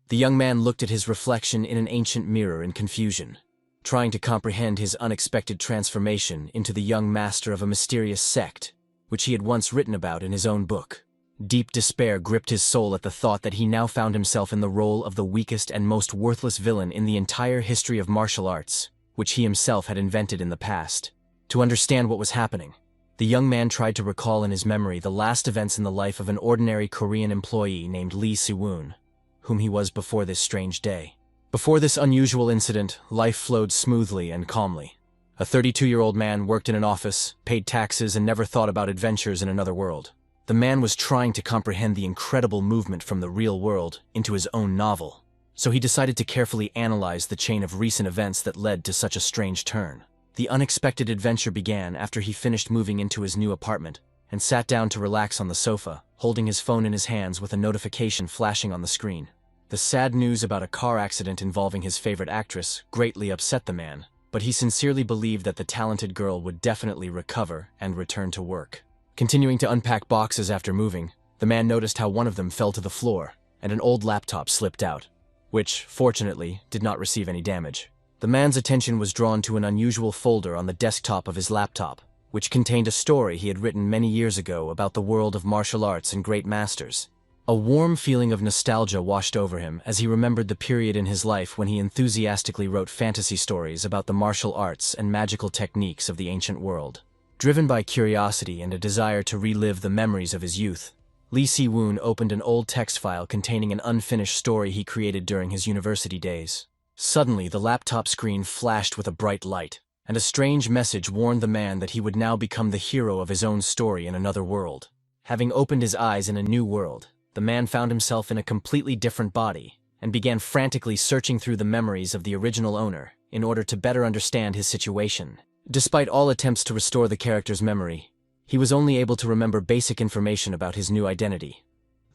The young man looked at his reflection in an ancient mirror in confusion, trying to comprehend his unexpected transformation into the young master of a mysterious sect, which he had once written about in his own book. Deep despair gripped his soul at the thought that he now found himself in the role of the weakest and most worthless villain in the entire history of martial arts, which he himself had invented in the past. To understand what was happening, the young man tried to recall in his memory the last events in the life of an ordinary Korean employee named Lee Si-woon, whom he was before this strange day. Before this unusual incident, life flowed smoothly and calmly. A 32-year-old man worked in an office, paid taxes, and never thought about adventures in another world. The man was trying to comprehend the incredible movement from the real world into his own novel, so he decided to carefully analyze the chain of recent events that led to such a strange turn. The unexpected adventure began after he finished moving into his new apartment and sat down to relax on the sofa, holding his phone in his hands with a notification flashing on the screen. The sad news about a car accident involving his favorite actress greatly upset the man, but he sincerely believed that the talented girl would definitely recover and return to work. Continuing to unpack boxes after moving, the man noticed how one of them fell to the floor, and an old laptop slipped out, which, fortunately, did not receive any damage. The man's attention was drawn to an unusual folder on the desktop of his laptop, which contained a story he had written many years ago about the world of martial arts and great masters. A warm feeling of nostalgia washed over him as he remembered the period in his life when he enthusiastically wrote fantasy stories about the martial arts and magical techniques of the ancient world. Driven by curiosity and a desire to relive the memories of his youth, Lee Si-woon opened an old text file containing an unfinished story he created during his university days. Suddenly, the laptop screen flashed with a bright light, and a strange message warned the man that he would now become the hero of his own story in another world. Having opened his eyes in a new world, the man found himself in a completely different body and began frantically searching through the memories of the original owner in order to better understand his situation. Despite all attempts to restore the character's memory, he was only able to remember basic information about his new identity: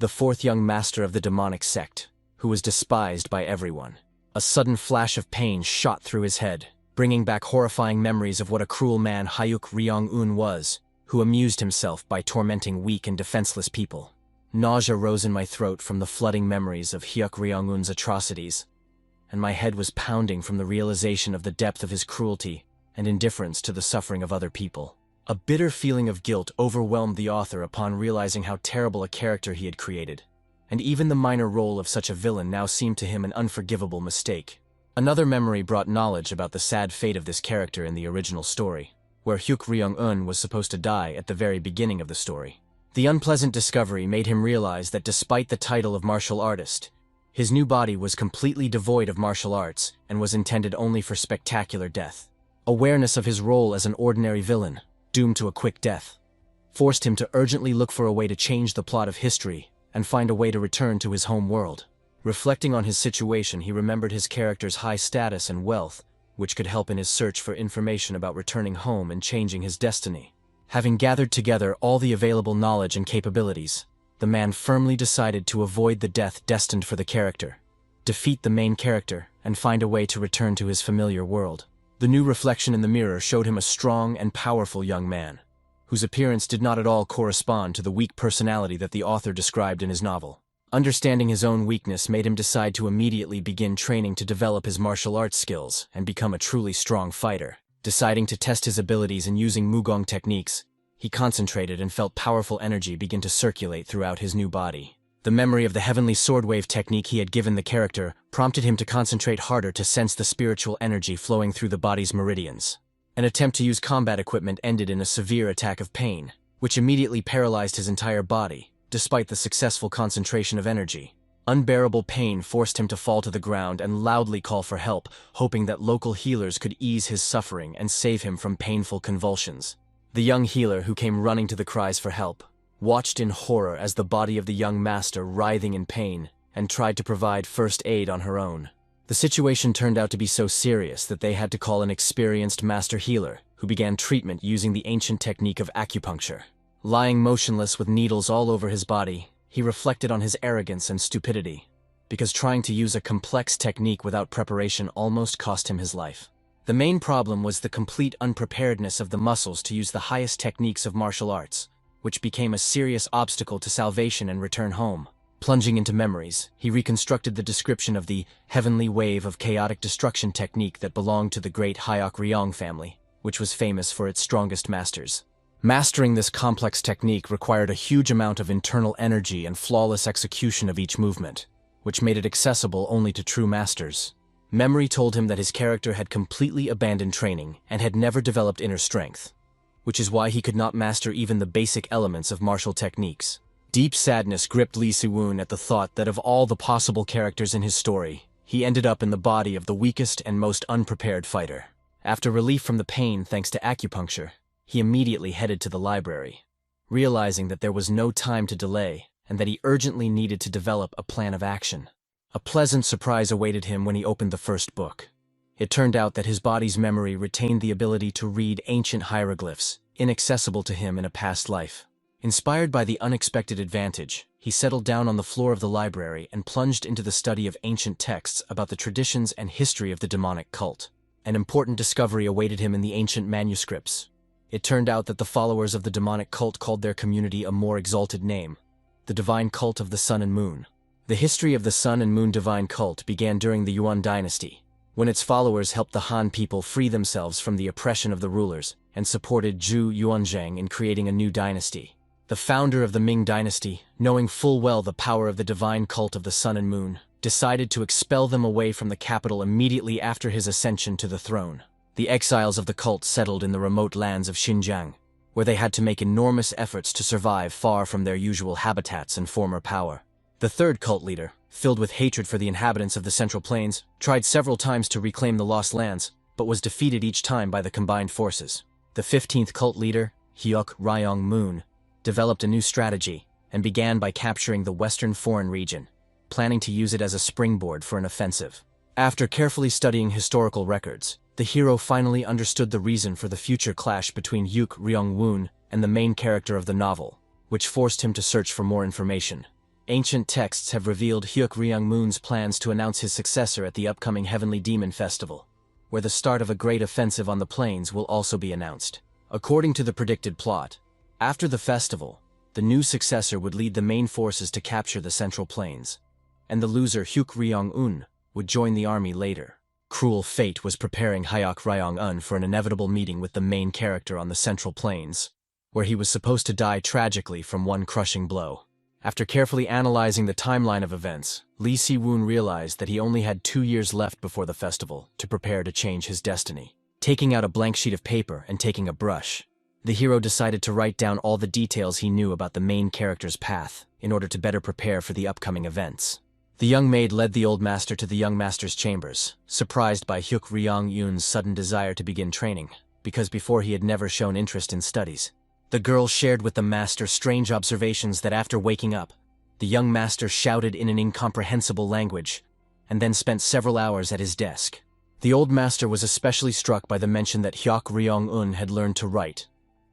the fourth young master of the demonic sect, who was despised by everyone. A sudden flash of pain shot through his head, bringing back horrifying memories of what a cruel man Hyuk Ryong-un was, who amused himself by tormenting weak and defenseless people. Nausea rose in my throat from the flooding memories of Hyuk Ryong-un's atrocities, and my head was pounding from the realization of the depth of his cruelty and indifference to the suffering of other people. A bitter feeling of guilt overwhelmed the author upon realizing how terrible a character he had created, and even the minor role of such a villain now seemed to him an unforgivable mistake. Another memory brought knowledge about the sad fate of this character in the original story, where Hyuk Ryong-un was supposed to die at the very beginning of the story. The unpleasant discovery made him realize that despite the title of martial artist, his new body was completely devoid of martial arts and was intended only for spectacular death. Awareness of his role as an ordinary villain, doomed to a quick death, forced him to urgently look for a way to change the plot of history and find a way to return to his home world. Reflecting on his situation, he remembered his character's high status and wealth, which could help in his search for information about returning home and changing his destiny. Having gathered together all the available knowledge and capabilities, the man firmly decided to avoid the death destined for the character, defeat the main character, and find a way to return to his familiar world. The new reflection in the mirror showed him a strong and powerful young man, whose appearance did not at all correspond to the weak personality that the author described in his novel. Understanding his own weakness made him decide to immediately begin training to develop his martial arts skills and become a truly strong fighter. Deciding to test his abilities in using Mugong techniques, he concentrated and felt powerful energy begin to circulate throughout his new body. The memory of the heavenly sword wave technique he had given the character prompted him to concentrate harder to sense the spiritual energy flowing through the body's meridians. An attempt to use combat equipment ended in a severe attack of pain, which immediately paralyzed his entire body, despite the successful concentration of energy. Unbearable pain forced him to fall to the ground and loudly call for help, hoping that local healers could ease his suffering and save him from painful convulsions. The young healer, who came running to the cries for help, watched in horror as the body of the young master writhing in pain and tried to provide first aid on her own. The situation turned out to be so serious that they had to call an experienced master healer, who began treatment using the ancient technique of acupuncture. Lying motionless with needles all over his body, he reflected on his arrogance and stupidity, because trying to use a complex technique without preparation almost cost him his life. The main problem was the complete unpreparedness of the muscles to use the highest techniques of martial arts, which became a serious obstacle to salvation and return home. Plunging into memories, he reconstructed the description of the heavenly wave of chaotic destruction technique that belonged to the great Hyok-Ryong family, which was famous for its strongest masters. Mastering this complex technique required a huge amount of internal energy and flawless execution of each movement, which made it accessible only to true masters. Memory told him that his character had completely abandoned training and had never developed inner strength, which is why he could not master even the basic elements of martial techniques. Deep sadness gripped Lee Si-woon at the thought that of all the possible characters in his story, he ended up in the body of the weakest and most unprepared fighter. After relief from the pain thanks to acupuncture, he immediately headed to the library, realizing that there was no time to delay and that he urgently needed to develop a plan of action. A pleasant surprise awaited him when he opened the first book. It turned out that his body's memory retained the ability to read ancient hieroglyphs, inaccessible to him in a past life. Inspired by the unexpected advantage, he settled down on the floor of the library and plunged into the study of ancient texts about the traditions and history of the demonic cult. An important discovery awaited him in the ancient manuscripts. It turned out that the followers of the demonic cult called their community a more exalted name: the divine cult of the Sun and Moon. The history of the Sun and Moon divine cult began during the Yuan dynasty, when its followers helped the Han people free themselves from the oppression of the rulers and supported Zhu Yuanzhang in creating a new dynasty. The founder of the Ming dynasty, knowing full well the power of the divine cult of the Sun and Moon, decided to expel them away from the capital immediately after his ascension to the throne. The exiles of the cult settled in the remote lands of Xinjiang, where they had to make enormous efforts to survive far from their usual habitats and former power. The third cult leader, filled with hatred for the inhabitants of the Central Plains, tried several times to reclaim the lost lands, but was defeated each time by the combined forces. The 15th cult leader, Hyok-Ryong Moon, developed a new strategy and began by capturing the Western Foreign region, planning to use it as a springboard for an offensive. After carefully studying historical records, the hero finally understood the reason for the future clash between Hyuk-Ryong-woon and the main character of the novel, which forced him to search for more information. Ancient texts have revealed Hyuk-Ryong-moon's plans to announce his successor at the upcoming Heavenly Demon Festival, where the start of a great offensive on the plains will also be announced. According to the predicted plot, after the festival, the new successor would lead the main forces to capture the Central Plains, and the loser Hyuk-Ryong-un would join the army later. Cruel fate was preparing Hyuk-Ryong-un for an inevitable meeting with the main character on the Central Plains, where he was supposed to die tragically from one crushing blow. After carefully analyzing the timeline of events, Lee Si-woon realized that he only had 2 years left before the festival to prepare to change his destiny. Taking out a blank sheet of paper and taking a brush, the hero decided to write down all the details he knew about the main character's path in order to better prepare for the upcoming events. The young maid led the old master to the young master's chambers, surprised by Hyuk-Ryong-un's sudden desire to begin training, because before he had never shown interest in studies. The girl shared with the master strange observations that after waking up, the young master shouted in an incomprehensible language, and then spent several hours at his desk. The old master was especially struck by the mention that Hyuk-Ryong-un had learned to write,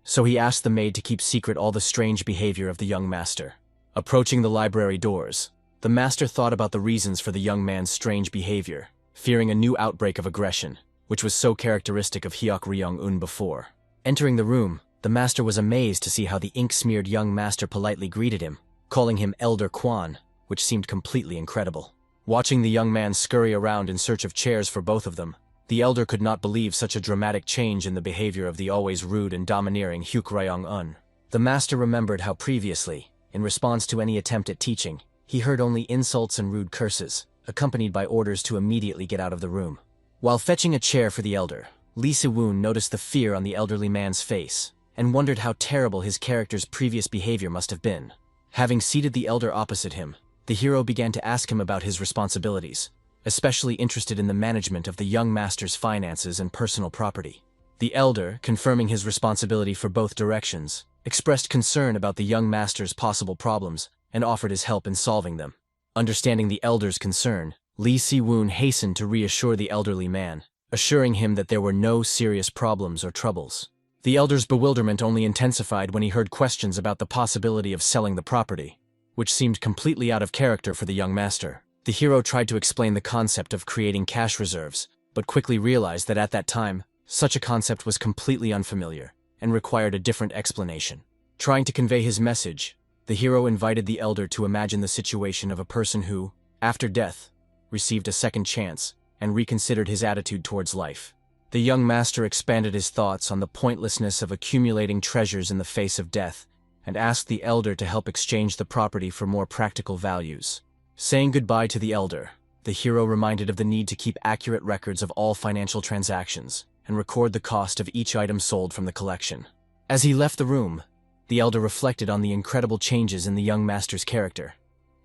so he asked the maid to keep secret all the strange behavior of the young master. Approaching the library doors, the master thought about the reasons for the young man's strange behavior, fearing a new outbreak of aggression, which was so characteristic of Hyuk-Ryong-un before. Entering the room, the master was amazed to see how the ink-smeared young master politely greeted him, calling him Elder Kuan, which seemed completely incredible. Watching the young man scurry around in search of chairs for both of them, the elder could not believe such a dramatic change in the behavior of the always rude and domineering Hyuk-Ryong-un. The master remembered how previously, in response to any attempt at teaching, he heard only insults and rude curses, accompanied by orders to immediately get out of the room. While fetching a chair for the elder, Lee Si-woon noticed the fear on the elderly man's face, and wondered how terrible his character's previous behavior must have been. Having seated the elder opposite him, the hero began to ask him about his responsibilities, especially interested in the management of the young master's finances and personal property. The elder, confirming his responsibility for both directions, expressed concern about the young master's possible problems and offered his help in solving them. Understanding the elder's concern, Lee Si-woon hastened to reassure the elderly man, assuring him that there were no serious problems or troubles. The elder's bewilderment only intensified when he heard questions about the possibility of selling the property, which seemed completely out of character for the young master. The hero tried to explain the concept of creating cash reserves, but quickly realized that at that time, such a concept was completely unfamiliar and required a different explanation. Trying to convey his message, the The hero invited the elder to imagine the situation of a person who, after death, received a second chance and reconsidered his attitude towards life. The young master expanded his thoughts on the pointlessness of accumulating treasures in the face of death and asked the elder to help exchange the property for more practical values. Saying goodbye to the elder, the hero reminded of the need to keep accurate records of all financial transactions and record the cost of each item sold from the collection. As he left the room, the elder reflected on the incredible changes in the young master's character,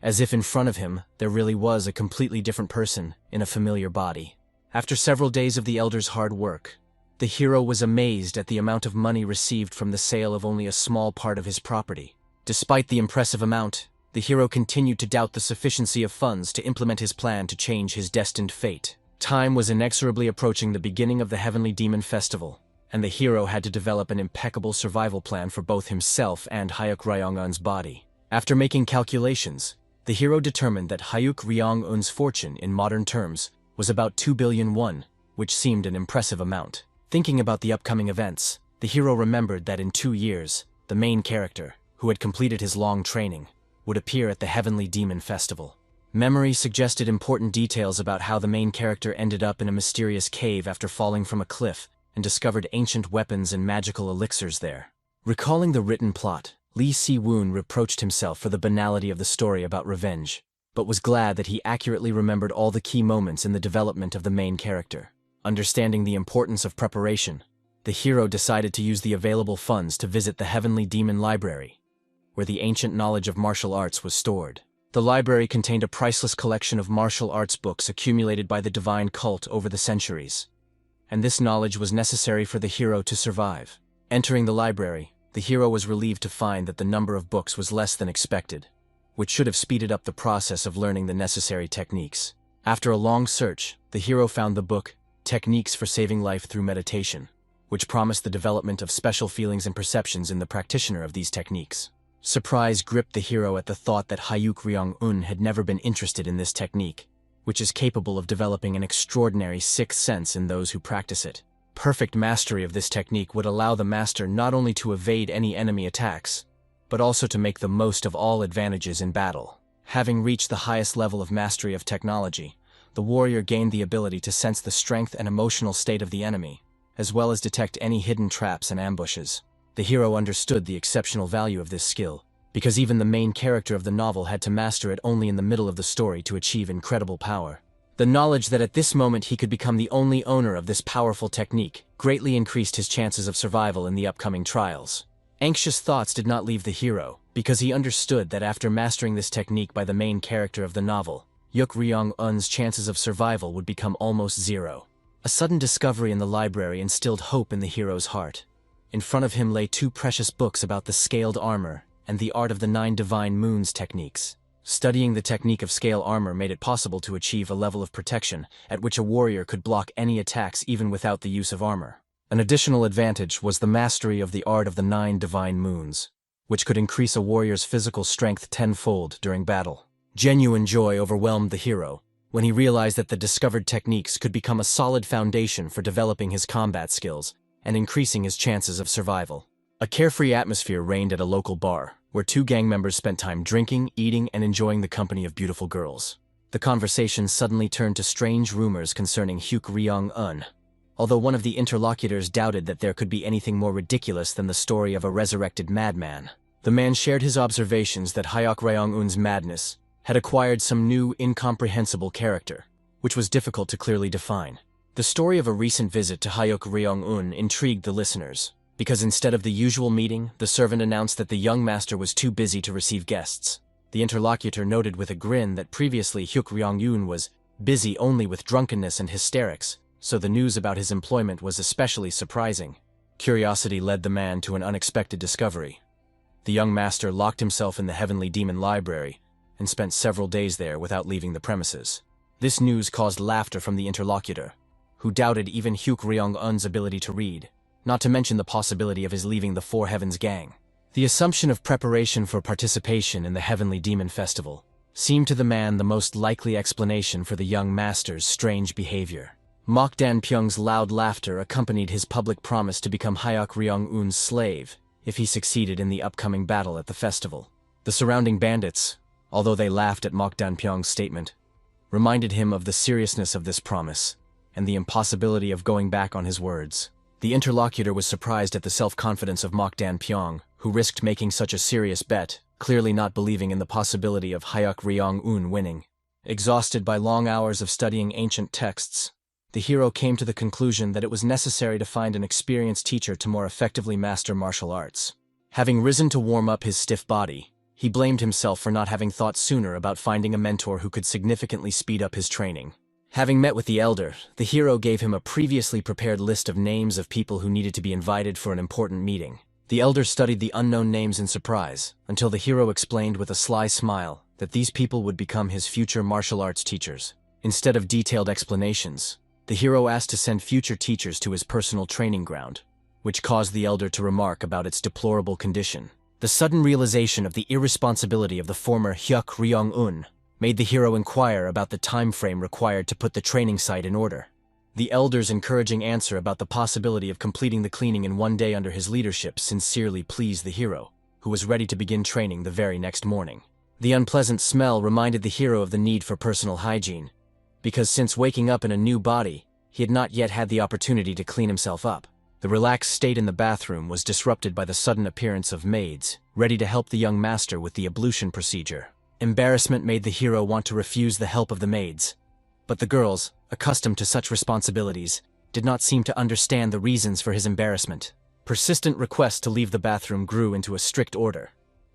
as if in front of him there really was a completely different person in a familiar body. After several days of the elder's hard work, the hero was amazed at the amount of money received from the sale of only a small part of his property. Despite the impressive amount, the hero continued to doubt the sufficiency of funds to implement his plan to change his destined fate. Time was inexorably approaching the beginning of the Heavenly Demon Festival, and the hero had to develop an impeccable survival plan for both himself and Hyuk Ryong-un's body. After making calculations, the hero determined that Hyuk Ryong-un's fortune in modern terms was about 2 billion won, which seemed an impressive amount. Thinking about the upcoming events, the hero remembered that in 2 years, the main character, who had completed his long training, would appear at the Heavenly Demon Festival. Memory suggested important details about how the main character ended up in a mysterious cave after falling from a cliff and discovered ancient weapons and magical elixirs there. Recalling the written plot, Lee Si-woon reproached himself for the banality of the story about revenge, but was glad that he accurately remembered all the key moments in the development of the main character. Understanding the importance of preparation, the hero decided to use the available funds to visit the Heavenly Demon Library, where the ancient knowledge of martial arts was stored. The library contained a priceless collection of martial arts books accumulated by the divine cult over the centuries, and this knowledge was necessary for the hero to survive. Entering the library, the hero was relieved to find that the number of books was less than expected, which should have speeded up the process of learning the necessary techniques. After a long search, the hero found the book, Techniques for Saving Life Through Meditation, which promised the development of special feelings and perceptions in the practitioner of these techniques. Surprise gripped the hero at the thought that Hyuk Ryong-un had never been interested in this technique, which is capable of developing an extraordinary sixth sense in those who practice it. Perfect mastery of this technique would allow the master not only to evade any enemy attacks, but also to make the most of all advantages in battle. Having reached the highest level of mastery of technology, the warrior gained the ability to sense the strength and emotional state of the enemy, as well as detect any hidden traps and ambushes. The hero understood the exceptional value of this skill, because even the main character of the novel had to master it only in the middle of the story to achieve incredible power. The knowledge that at this moment he could become the only owner of this powerful technique greatly increased his chances of survival in the upcoming trials. Anxious thoughts did not leave the hero, because he understood that after mastering this technique by the main character of the novel, Hyuk Ryong-un's chances of survival would become almost zero. A sudden discovery in the library instilled hope in the hero's heart. In front of him lay 2 precious books about the scaled armor and the art of the 9 divine moons techniques. Studying the technique of scale armor made it possible to achieve a level of protection at which a warrior could block any attacks even without the use of armor. An additional advantage was the mastery of the art of the 9 divine moons, which could increase a warrior's physical strength tenfold during battle. Genuine joy overwhelmed the hero when he realized that the discovered techniques could become a solid foundation for developing his combat skills and increasing his chances of survival. A carefree atmosphere reigned at a local bar, where 2 gang members spent time drinking, eating, and enjoying the company of beautiful girls. The conversation suddenly turned to strange rumors concerning Hyuk Ryong-un, although one of the interlocutors doubted that there could be anything more ridiculous than the story of a resurrected madman. The man shared his observations that Hyuk Ryong-un's madness had acquired some new, incomprehensible character, which was difficult to clearly define. The story of a recent visit to Hyuk Ryong-un intrigued the listeners, because instead of the usual meeting, the servant announced that the young master was too busy to receive guests. The interlocutor noted with a grin that previously Hyuk Ryong-un was busy only with drunkenness and hysterics, so the news about his employment was especially surprising. Curiosity led the man to an unexpected discovery. The young master locked himself in the Heavenly Demon Library and spent several days there without leaving the premises. This news caused laughter from the interlocutor, who doubted even Hyuk Ryong-un's ability to read, not to mention the possibility of his leaving the Four Heavens gang. The assumption of preparation for participation in the Heavenly Demon Festival seemed to the man the most likely explanation for the young master's strange behavior. Mok Dan-pyung's loud laughter accompanied his public promise to become Hyuk Ryong-un's slave if he succeeded in the upcoming battle at the festival. The surrounding bandits, although they laughed at Mok Danpyong's statement, reminded him of the seriousness of this promise and the impossibility of going back on his words. The interlocutor was surprised at the self-confidence of Mok Danpyong, who risked making such a serious bet, clearly not believing in the possibility of Hyuk Ryong-un winning. Exhausted by long hours of studying ancient texts, the hero came to the conclusion that it was necessary to find an experienced teacher to more effectively master martial arts. Having risen to warm up his stiff body, he blamed himself for not having thought sooner about finding a mentor who could significantly speed up his training. Having met with the elder, the hero gave him a previously prepared list of names of people who needed to be invited for an important meeting. The elder studied the unknown names in surprise, until the hero explained with a sly smile that these people would become his future martial arts teachers. Instead of detailed explanations, the hero asked to send future teachers to his personal training ground, which caused the elder to remark about its deplorable condition. The sudden realization of the irresponsibility of the former Hyuk Ryong-un made the hero inquire about the time frame required to put the training site in order. The elder's encouraging answer about the possibility of completing the cleaning in one day under his leadership sincerely pleased the hero, who was ready to begin training the very next morning. The unpleasant smell reminded the hero of the need for personal hygiene, because since waking up in a new body, he had not yet had the opportunity to clean himself up. The relaxed state in the bathroom was disrupted by the sudden appearance of maids, ready to help the young master with the ablution procedure. Embarrassment made the hero want to refuse the help of the maids, but the girls, accustomed to such responsibilities, did not seem to understand the reasons for his embarrassment. Persistent requests to leave the bathroom grew into a strict order,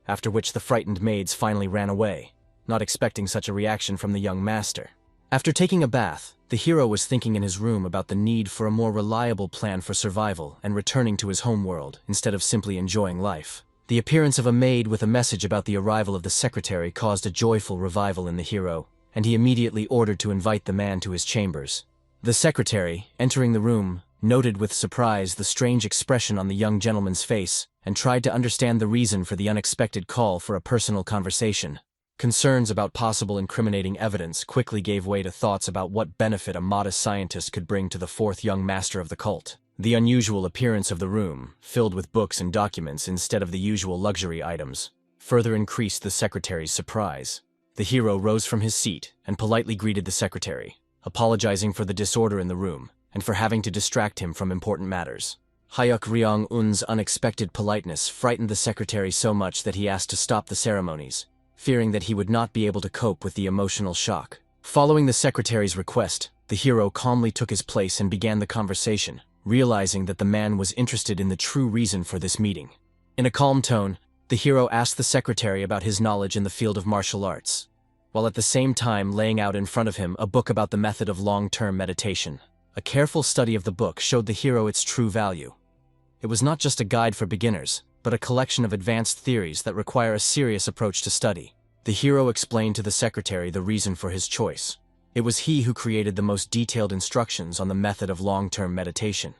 after which the frightened maids finally ran away, not expecting such a reaction from the young master. After taking a bath, the hero was thinking in his room about the need for a more reliable plan for survival and returning to his homeworld instead of simply enjoying life. The appearance of a maid with a message about the arrival of the secretary caused a joyful revival in the hero, and he immediately ordered to invite the man to his chambers. The secretary, entering the room, noted with surprise the strange expression on the young gentleman's face and tried to understand the reason for the unexpected call for a personal conversation. Concerns about possible incriminating evidence quickly gave way to thoughts about what benefit a modest scientist could bring to the fourth young master of the cult. The unusual appearance of the room, filled with books and documents instead of the usual luxury items, further increased the secretary's surprise. The hero rose from his seat and politely greeted the secretary, apologizing for the disorder in the room and for having to distract him from important matters. Hyuk Ryong-un's unexpected politeness frightened the secretary so much that he asked to stop the ceremonies, fearing that he would not be able to cope with the emotional shock. Following the secretary's request, the hero calmly took his place and began the conversation, realizing that the man was interested in the true reason for this meeting. In a calm tone, the hero asked the secretary about his knowledge in the field of martial arts, while at the same time laying out in front of him a book about the method of long-term meditation. A careful study of the book showed the hero its true value. It was not just a guide for beginners, but a collection of advanced theories that require a serious approach to study. The hero explained to the secretary the reason for his choice. It was he who created the most detailed instructions on the method of long-term meditation,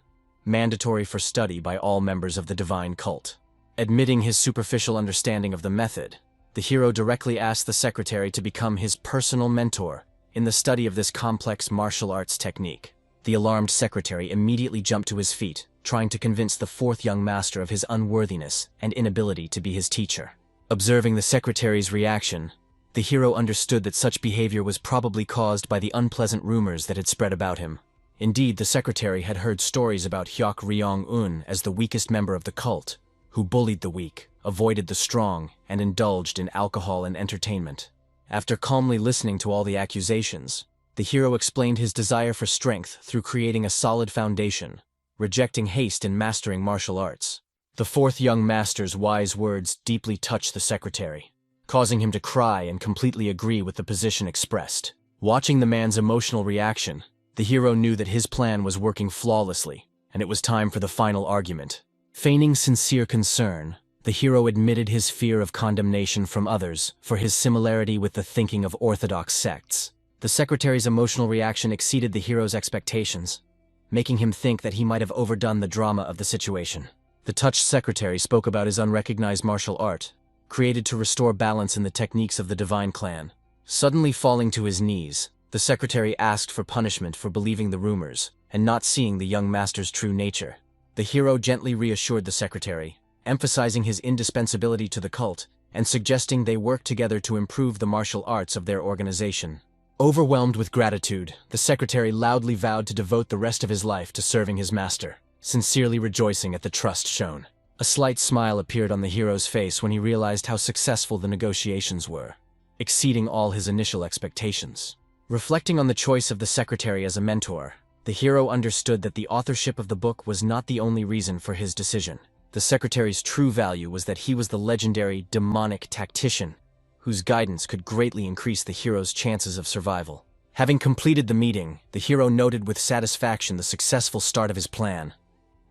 mandatory for study by all members of the divine cult. Admitting his superficial understanding of the method, the hero directly asked the secretary to become his personal mentor in the study of this complex martial arts technique. The alarmed secretary immediately jumped to his feet, trying to convince the fourth young master of his unworthiness and inability to be his teacher. Observing the secretary's reaction, the hero understood that such behavior was probably caused by the unpleasant rumors that had spread about him. Indeed, the secretary had heard stories about Hyuk Ryong-un as the weakest member of the cult, who bullied the weak, avoided the strong, and indulged in alcohol and entertainment. After calmly listening to all the accusations, the hero explained his desire for strength through creating a solid foundation, rejecting haste in mastering martial arts. The fourth young master's wise words deeply touched the secretary, causing him to cry and completely agree with the position expressed. Watching the man's emotional reaction, the hero knew that his plan was working flawlessly, and it was time for the final argument. Feigning sincere concern, the hero admitted his fear of condemnation from others for his similarity with the thinking of orthodox sects. The secretary's emotional reaction exceeded the hero's expectations, making him think that he might have overdone the drama of the situation. The touched secretary spoke about his unrecognized martial art, created to restore balance in the techniques of the divine clan. Suddenly falling to his knees, the secretary asked for punishment for believing the rumors and not seeing the young master's true nature. The hero gently reassured the secretary, emphasizing his indispensability to the cult and suggesting they work together to improve the martial arts of their organization. Overwhelmed with gratitude, the secretary loudly vowed to devote the rest of his life to serving his master, sincerely rejoicing at the trust shown. A slight smile appeared on the hero's face when he realized how successful the negotiations were, exceeding all his initial expectations. Reflecting on the choice of the secretary as a mentor, the hero understood that the authorship of the book was not the only reason for his decision. The secretary's true value was that he was the legendary demonic tactician, whose guidance could greatly increase the hero's chances of survival. Having completed the meeting, the hero noted with satisfaction the successful start of his plan.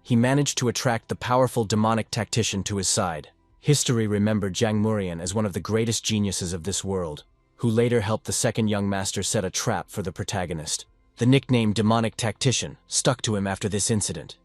He managed to attract the powerful demonic tactician to his side. History remembered Jiang Murian as one of the greatest geniuses of this world, who later helped the second young master set a trap for the protagonist. The nickname demonic tactician stuck to him after this incident,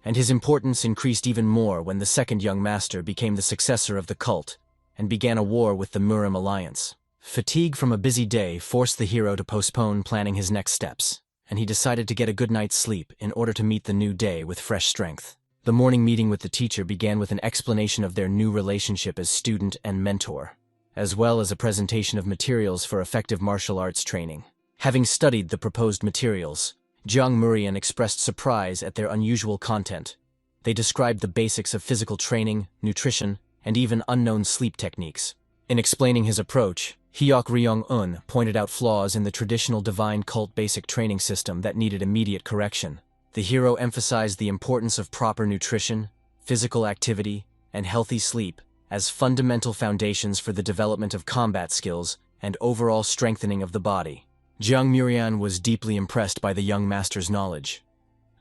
and his importance increased even more when the second young master became the successor of the cult and began a war with the Murim alliance. Fatigue from a busy day forced the hero to postpone planning his next steps, and he decided to get a good night's sleep in order to meet the new day with fresh strength. The morning meeting with the teacher began with an explanation of their new relationship as student and mentor, as well as a presentation of materials for effective martial arts training. Having studied the proposed materials, Jiang Murian expressed surprise at their unusual content. They described the basics of physical training, nutrition, and even unknown sleep techniques. In explaining his approach, Hyok Ryong-un pointed out flaws in the traditional divine cult basic training system that needed immediate correction. The hero emphasized the importance of proper nutrition, physical activity, and healthy sleep as fundamental foundations for the development of combat skills and overall strengthening of the body. Jiang Murian was deeply impressed by the young master's knowledge,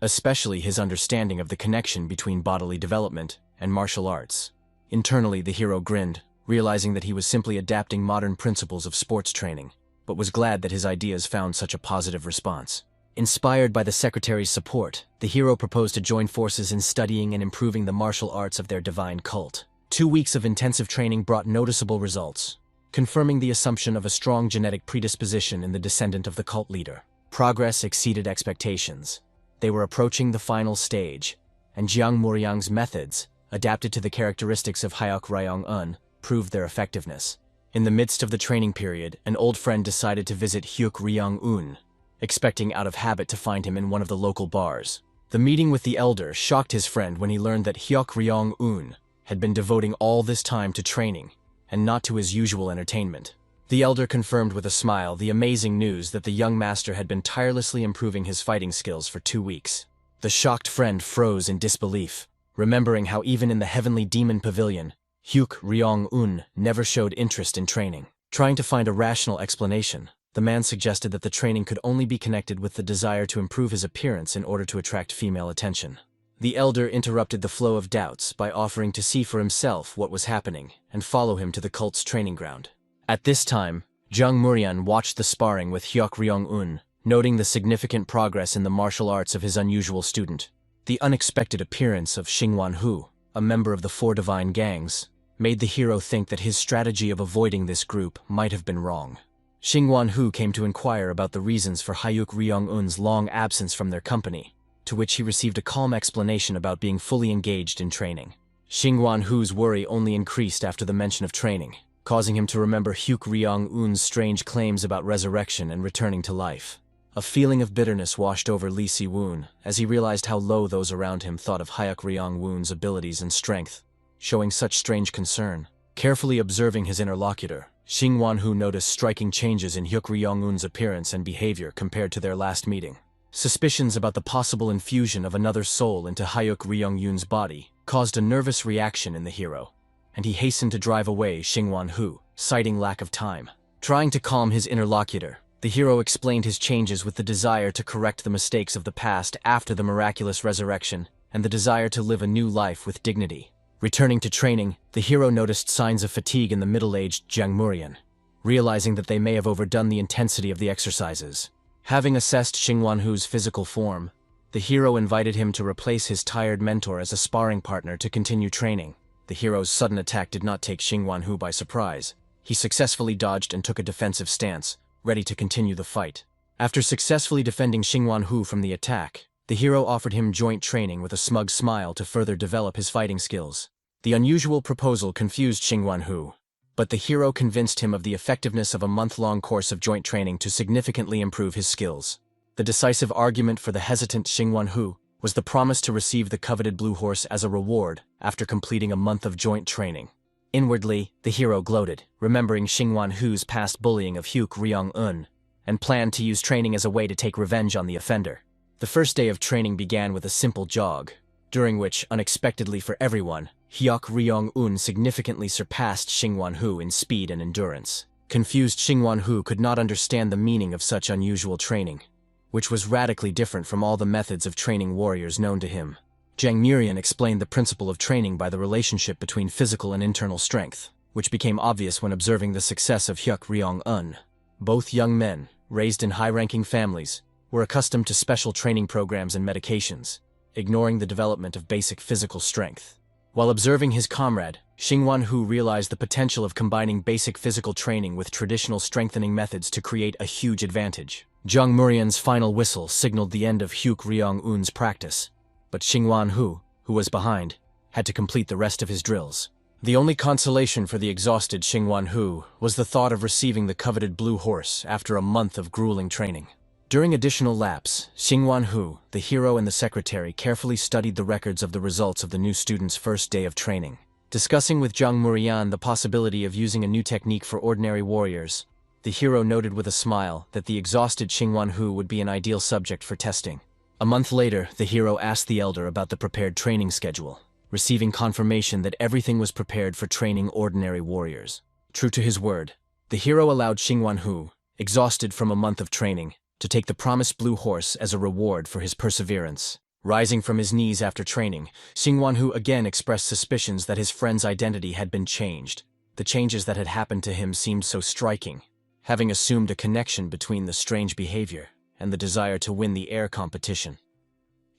especially his understanding of the connection between bodily development and martial arts. Internally, the hero grinned, realizing that he was simply adapting modern principles of sports training, but was glad that his ideas found such a positive response. Inspired by the secretary's support, the hero proposed to join forces in studying and improving the martial arts of their divine cult. 2 weeks of intensive training brought noticeable results, confirming the assumption of a strong genetic predisposition in the descendant of the cult leader. Progress exceeded expectations. They were approaching the final stage, and Jiang Murian's methods, adapted to the characteristics of Hyok Ryong-un, proved their effectiveness. In the midst of the training period, an old friend decided to visit Hyok Ryong-un, expecting out of habit to find him in one of the local bars. The meeting with the elder shocked his friend when he learned that Hyok Ryong-un had been devoting all this time to training, and not to his usual entertainment. The elder confirmed with a smile the amazing news that the young master had been tirelessly improving his fighting skills for 2 weeks. The shocked friend froze in disbelief, remembering how even in the heavenly demon pavilion, Hyuk Ryong-un never showed interest in training. Trying to find a rational explanation, the man suggested that the training could only be connected with the desire to improve his appearance in order to attract female attention. The elder interrupted the flow of doubts by offering to see for himself what was happening and follow him to the cult's training ground. At this time, Jiang Murian watched the sparring with Hyok Ryong-un, noting the significant progress in the martial arts of his unusual student. The unexpected appearance of Xingwan-hu, a member of the 4 divine gangs, made the hero think that his strategy of avoiding this group might have been wrong. Xingwan-hu came to inquire about the reasons for Hyuk Ryong-un's long absence from their company, to which he received a calm explanation about being fully engaged in training. Xingwan-hu's worry only increased after the mention of training, causing him to remember Hyuk Ryong-un's strange claims about resurrection and returning to life. A feeling of bitterness washed over Li Si-woon as he realized how low those around him thought of Hyuk Ryong-un's abilities and strength, showing such strange concern. Carefully observing his interlocutor, Xingwan-hu noticed striking changes in Hyuk Ryong-un's appearance and behavior compared to their last meeting. Suspicions about the possible infusion of another soul into Hyuk Ryong-un's body caused a nervous reaction in the hero, and he hastened to drive away Xingwan-hu, citing lack of time. Trying to calm his interlocutor, the hero explained his changes with the desire to correct the mistakes of the past after the miraculous resurrection and the desire to live a new life with dignity. Returning to training, the hero noticed signs of fatigue in the middle-aged Jiang Murian, realizing that they may have overdone the intensity of the exercises. Having assessed Xingwan-hu's physical form, the hero invited him to replace his tired mentor as a sparring partner to continue training. The hero's sudden attack did not take Xingwan-hu by surprise. He successfully dodged and took a defensive stance, ready to continue the fight. After successfully defending Xingwan-hu from the attack, the hero offered him joint training with a smug smile to further develop his fighting skills. The unusual proposal confused Xingwan-hu, But the hero convinced him of the effectiveness of a month-long course of joint training to significantly improve his skills. The decisive argument for the hesitant Xingwan was the promise to receive the coveted blue horse as a reward after completing a month of joint training. Inwardly, the hero gloated, remembering Xingwan past bullying of Hyuk Ryong-un, and planned to use training as a way to take revenge on the offender. The first day of training began with a simple jog, during which, unexpectedly for everyone, Hyuk Ryong-un significantly surpassed Xingwan in speed and endurance. Confused Xingwan could not understand the meaning of such unusual training, which was radically different from all the methods of training warriors known to him. Zhang Murian explained the principle of training by the relationship between physical and internal strength, which became obvious when observing the success of Hyuk Ryong-un. Both young men, raised in high-ranking families, were accustomed to special training programs and medications, ignoring the development of basic physical strength. While observing his comrade, Xingwan realized the potential of combining basic physical training with traditional strengthening methods to create a huge advantage. Zhang Murian's final whistle signaled the end of Hyuk Ryong-un's practice, but Xingwan who was behind, had to complete the rest of his drills. The only consolation for the exhausted Xingwan was the thought of receiving the coveted blue horse after a month of grueling training. During additional laps, Xingwan the hero and the secretary carefully studied the records of the results of the new student's first day of training. Discussing with Zhang Murian the possibility of using a new technique for ordinary warriors, the hero noted with a smile that the exhausted Xingwan would be an ideal subject for testing. A month later, the hero asked the elder about the prepared training schedule, receiving confirmation that everything was prepared for training ordinary warriors. True to his word, the hero allowed Xingwan exhausted from a month of training, to take the promised blue horse as a reward for his perseverance. Rising from his knees after training, Xingwan again expressed suspicions that his friend's identity had been changed. The changes that had happened to him seemed so striking, having assumed a connection between the strange behavior and the desire to win the air competition.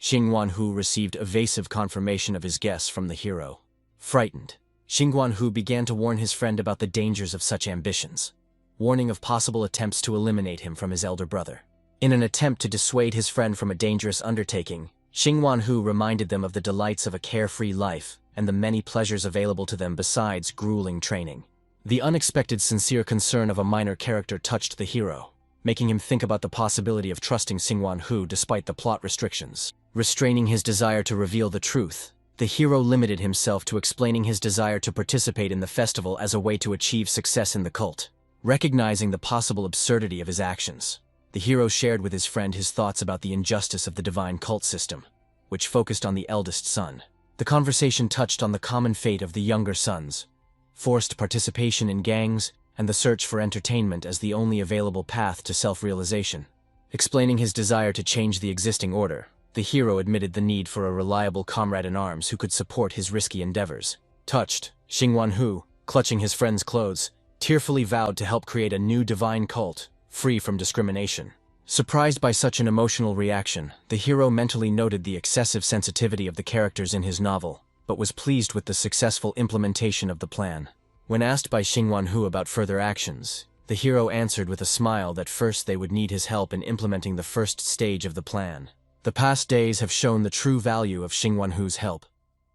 Xingwan received evasive confirmation of his guess from the hero. Frightened, Xingwan began to warn his friend about the dangers of such ambitions, warning of possible attempts to eliminate him from his elder brother. In an attempt to dissuade his friend from a dangerous undertaking, Xingwan reminded them of the delights of a carefree life and the many pleasures available to them besides grueling training. The unexpected sincere concern of a minor character touched the hero, making him think about the possibility of trusting Xingwan despite the plot restrictions. Restraining his desire to reveal the truth, the hero limited himself to explaining his desire to participate in the festival as a way to achieve success in the cult. Recognizing the possible absurdity of his actions, the hero shared with his friend his thoughts about the injustice of the divine cult system, which focused on the eldest son. The conversation touched on the common fate of the younger sons, forced participation in gangs, and the search for entertainment as the only available path to self-realization. Explaining his desire to change the existing order, the hero admitted the need for a reliable comrade-in-arms who could support his risky endeavors. Touched, Xingwan clutching his friend's clothes, tearfully vowed to help create a new divine cult, free from discrimination. Surprised by such an emotional reaction, the hero mentally noted the excessive sensitivity of the characters in his novel, but was pleased with the successful implementation of the plan. When asked by Xingwan about further actions, the hero answered with a smile that first they would need his help in implementing the first stage of the plan. The past days have shown the true value of Xingwan help,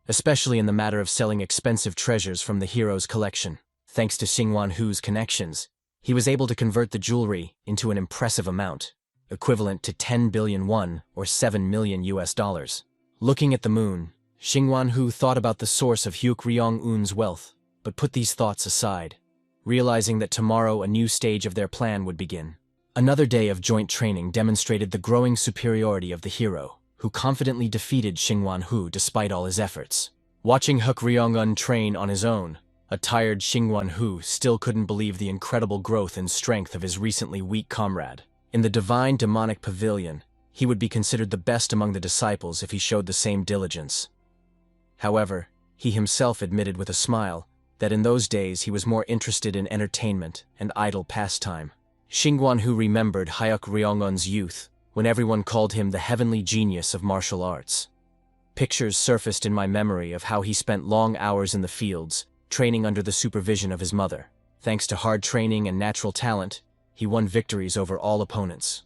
especially in the matter of selling expensive treasures from the hero's collection. Thanks to Xingwan connections, he was able to convert the jewelry into an impressive amount, equivalent to 10 billion won or $7 million. Looking at the moon, Xingwan thought about the source of Hyuk Ryong-un's wealth, but put these thoughts aside, realizing that tomorrow a new stage of their plan would begin. Another day of joint training demonstrated the growing superiority of the hero, who confidently defeated Xingwan despite all his efforts. Watching Hyuk Ryong-un train on his own, a tired Xingwan still couldn't believe the incredible growth and strength of his recently weak comrade. In the divine demonic pavilion, he would be considered the best among the disciples if he showed the same diligence. However, he himself admitted with a smile that in those days he was more interested in entertainment and idle pastime. Xingwan remembered Hyuk Ryong-un's youth, when everyone called him the heavenly genius of martial arts. Pictures surfaced in my memory of how he spent long hours in the fields, training under the supervision of his mother. Thanks to hard training and natural talent, he won victories over all opponents.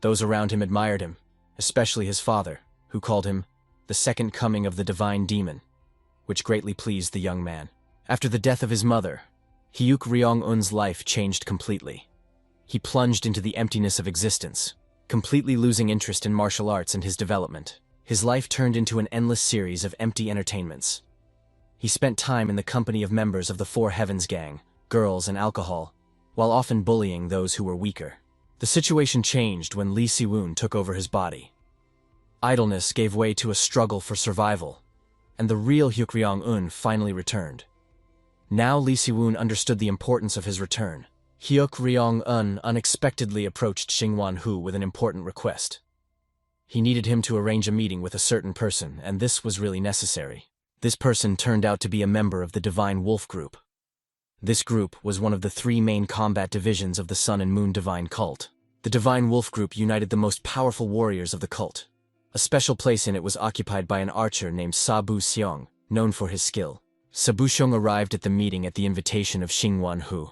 Those around him admired him, especially his father, who called him the second coming of the divine demon, which greatly pleased the young man. After the death of his mother, Hyuk Ryong-un's life changed completely. He plunged into the emptiness of existence, completely losing interest in martial arts and his development. His life turned into an endless series of empty entertainments. He spent time in the company of members of the Four Heavens gang, girls and alcohol, while often bullying those who were weaker. The situation changed when Lee Si-woon took over his body. Idleness gave way to a struggle for survival, and the real Hyuk Ryong-un finally returned. Now Lee Si-woon understood the importance of his return. Hyuk Ryong-un unexpectedly approached Shing-won-hu with an important request. He needed him to arrange a meeting with a certain person, and this was really necessary. This person turned out to be a member of the Divine Wolf Group. This group was one of the three main combat divisions of the Sun and Moon Divine Cult. The Divine Wolf Group united the most powerful warriors of the cult. A special place in it was occupied by an archer named Sabu Seong, known for his skill. Sabu Seong arrived at the meeting at the invitation of Shing-won-hu.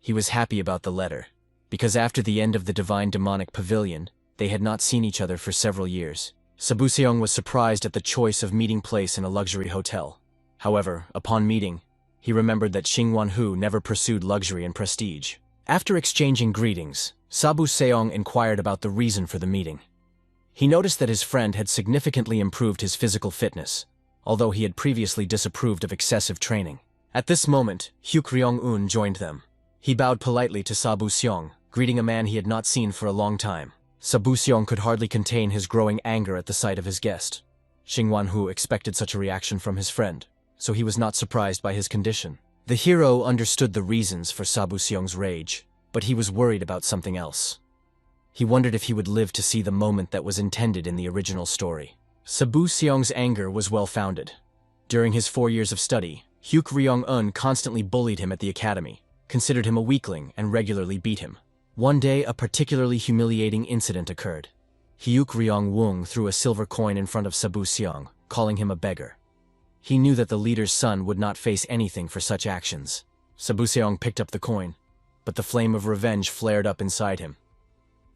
He was happy about the letter, because after the end of the Divine Demonic Pavilion, they had not seen each other for several years. Sabu Seong was surprised at the choice of meeting place in a luxury hotel. However, upon meeting, he remembered that Shing-won-hu never pursued luxury and prestige. After exchanging greetings, Sabu Seong inquired about the reason for the meeting. He noticed that his friend had significantly improved his physical fitness, although he had previously disapproved of excessive training. At this moment, Hyuk Ryong-un joined them. He bowed politely to Sabu Seong, greeting a man he had not seen for a long time. Sabu Seong could hardly contain his growing anger at the sight of his guest. Shing-won-hu expected such a reaction from his friend, so he was not surprised by his condition. The hero understood the reasons for Sabu Seong's rage, but he was worried about something else. He wondered if he would live to see the moment that was intended in the original story. Sabu Seong's anger was well-founded. During his 4 years of study, Hyuk Ryong-un constantly bullied him at the academy, considered him a weakling, and regularly beat him. One day, a particularly humiliating incident occurred. Hyuk Ryong-woong threw a silver coin in front of Sabu Seong, calling him a beggar. He knew that the leader's son would not face anything for such actions. Sabu Seong picked up the coin, but the flame of revenge flared up inside him.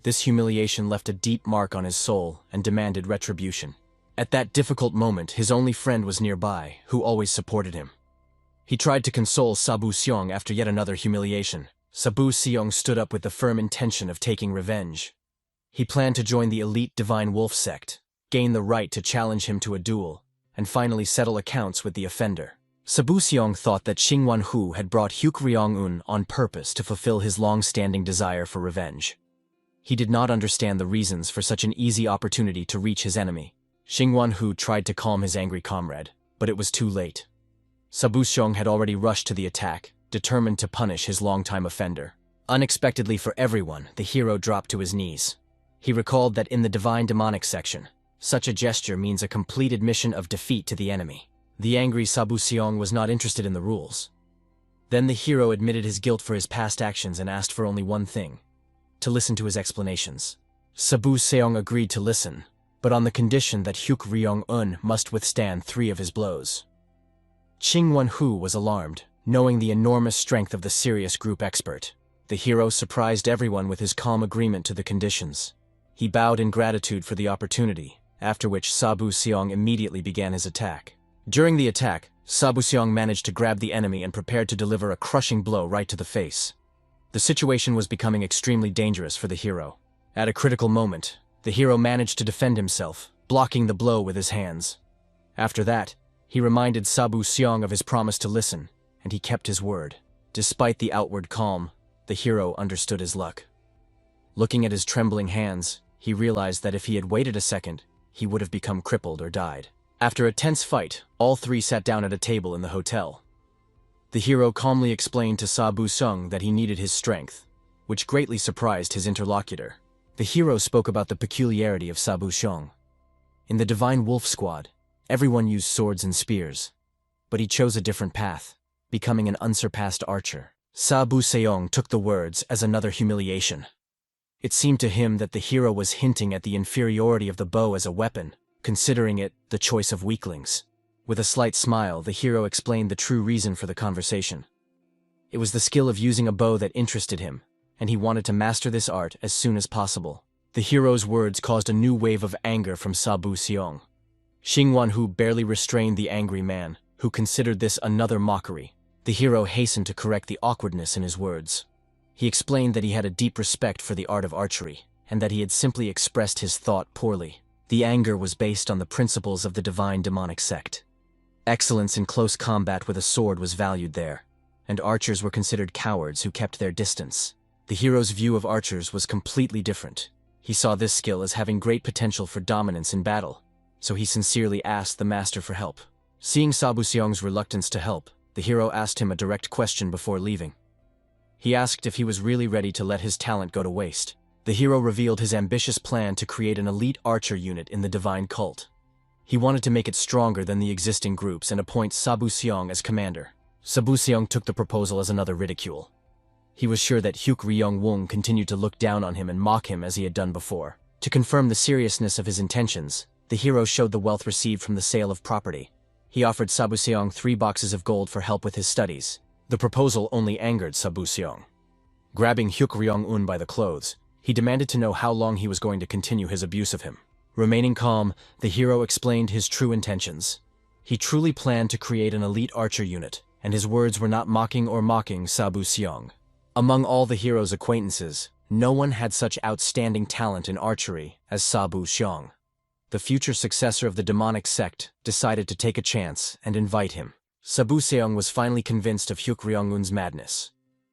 This humiliation left a deep mark on his soul and demanded retribution. At that difficult moment, his only friend was nearby, who always supported him. He tried to console Sabu Seong after yet another humiliation. Sabu Seong stood up with the firm intention of taking revenge. He planned to join the elite Divine Wolf sect, gain the right to challenge him to a duel, and finally settle accounts with the offender. Sabu Seong thought that Shing-won-hu had brought Hyuk Ryong-un on purpose to fulfill his long-standing desire for revenge. He did not understand the reasons for such an easy opportunity to reach his enemy. Shing-won-hu tried to calm his angry comrade, but it was too late. Sabu Seong had already rushed to the attack, determined to punish his longtime offender. Unexpectedly for everyone, the hero dropped to his knees. He recalled that in the Divine Demonic section, such a gesture means a complete admission of defeat to the enemy. The angry Sabu Seong was not interested in the rules. Then the hero admitted his guilt for his past actions and asked for only one thing: to listen to his explanations. Sabu Seong agreed to listen, but on the condition that Hyuk Ryong-un must withstand 3 of his blows. Shing-won-hu was alarmed, knowing the enormous strength of the serious group expert. The hero surprised everyone with his calm agreement to the conditions. He bowed in gratitude for the opportunity, after which Sabu Seong immediately began his attack. During the attack, Sabu Seong managed to grab the enemy and prepared to deliver a crushing blow right to the face. The situation was becoming extremely dangerous for the hero. At a critical moment, the hero managed to defend himself, blocking the blow with his hands. After that, he reminded Sabu Seong of his promise to listen, and he kept his word. Despite the outward calm, the hero understood his luck. Looking at his trembling hands, he realized that if he had waited a second, he would have become crippled or died. After a tense fight, all 3 sat down at a table in the hotel. The hero calmly explained to Sabu Seong that he needed his strength, which greatly surprised his interlocutor. The hero spoke about the peculiarity of Sabu Seong. In the Divine Wolf Squad, everyone used swords and spears, but he chose a different path, becoming an unsurpassed archer. Sabu Seong took the words as another humiliation. It seemed to him that the hero was hinting at the inferiority of the bow as a weapon, considering it the choice of weaklings. With a slight smile, the hero explained the true reason for the conversation. It was the skill of using a bow that interested him, and he wanted to master this art as soon as possible. The hero's words caused a new wave of anger from Sabu Seong. Shing-won-hu barely restrained the angry man, who considered this another mockery. The hero hastened to correct the awkwardness in his words. He explained that he had a deep respect for the art of archery, and that he had simply expressed his thought poorly. The anger was based on the principles of the divine demonic sect. Excellence in close combat with a sword was valued there, and archers were considered cowards who kept their distance. The hero's view of archers was completely different. He saw this skill as having great potential for dominance in battle, so he sincerely asked the master for help. Seeing Sabu Seong's reluctance to help, the hero asked him a direct question before leaving. He asked if he was really ready to let his talent go to waste. The hero revealed his ambitious plan to create an elite archer unit in the divine cult. He wanted to make it stronger than the existing groups and appoint Sabu Seong as commander. Sabu Seong took the proposal as another ridicule. He was sure that Hyuk Ryong Woong continued to look down on him and mock him as he had done before. To confirm the seriousness of his intentions, the hero showed the wealth received from the sale of property. He offered Sabu Seong 3 boxes of gold for help with his studies. The proposal only angered Sabu Seong. Grabbing Hyuk Ryong-un by the clothes, he demanded to know how long he was going to continue his abuse of him. Remaining calm, the hero explained his true intentions. He truly planned to create an elite archer unit, and his words were not mocking Sabu Seong. Among all the hero's acquaintances, no one had such outstanding talent in archery as Sabu Seong. The future successor of the demonic sect decided to take a chance and invite him. Sabu Seong was finally convinced of Hyuk Ryong-un's madness.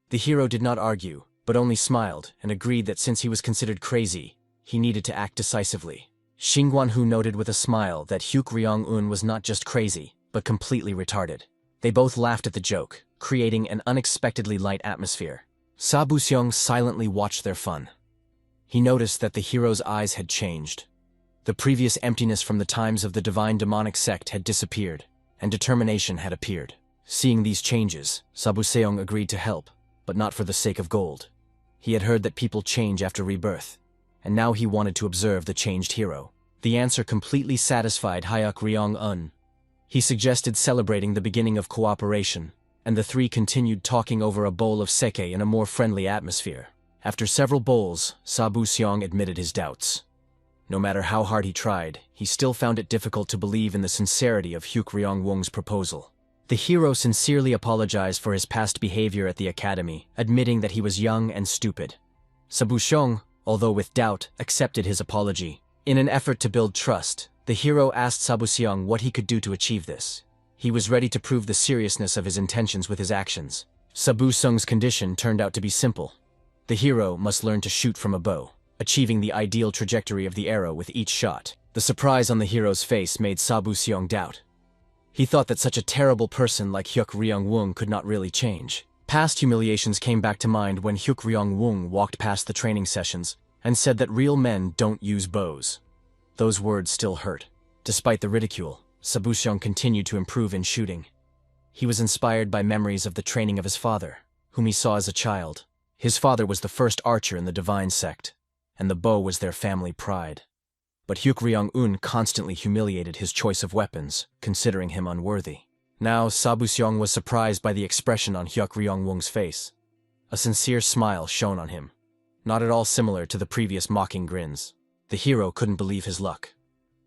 The hero did not argue, but only smiled and agreed that since he was considered crazy, he needed to act decisively. Xingguan-hu noted with a smile that Hyuk Ryong-un was not just crazy, but completely retarded. They both laughed at the joke, creating an unexpectedly light atmosphere. Sabu Seong silently watched their fun. He noticed that the hero's eyes had changed. The previous emptiness from the times of the divine demonic sect had disappeared, and determination had appeared. Seeing these changes, Sabu Seong agreed to help, but not for the sake of gold. He had heard that people change after rebirth, and now he wanted to observe the changed hero. The answer completely satisfied Hyuk Ryong-un. He suggested celebrating the beginning of cooperation, and the three continued talking over a bowl of sake in a more friendly atmosphere. After several bowls, Sabu Seong admitted his doubts. No matter how hard he tried, he still found it difficult to believe in the sincerity of Hyuk Ryong-woong's proposal. The hero sincerely apologized for his past behavior at the academy, admitting that he was young and stupid. Sabu Seong, although with doubt, accepted his apology. In an effort to build trust, the hero asked Sabu Seong what he could do to achieve this. He was ready to prove the seriousness of his intentions with his actions. Sabu Seong's condition turned out to be simple. The hero must learn to shoot from a bow, achieving the ideal trajectory of the arrow with each shot. The surprise on the hero's face made Sabu Seong doubt. He thought that such a terrible person like Hyuk Ryong-woong could not really change. Past humiliations came back to mind when Hyuk Ryong-woong walked past the training sessions and said that real men don't use bows. Those words still hurt. Despite the ridicule, Sabu Seong continued to improve in shooting. He was inspired by memories of the training of his father, whom he saw as a child. His father was the first archer in the divine sect, and the bow was their family pride. But Hyuk Ryong-un constantly humiliated his choice of weapons, considering him unworthy. Now Sabu Seong was surprised by the expression on Hyuk Ryong-woong's face. A sincere smile shone on him, not at all similar to the previous mocking grins. The hero couldn't believe his luck.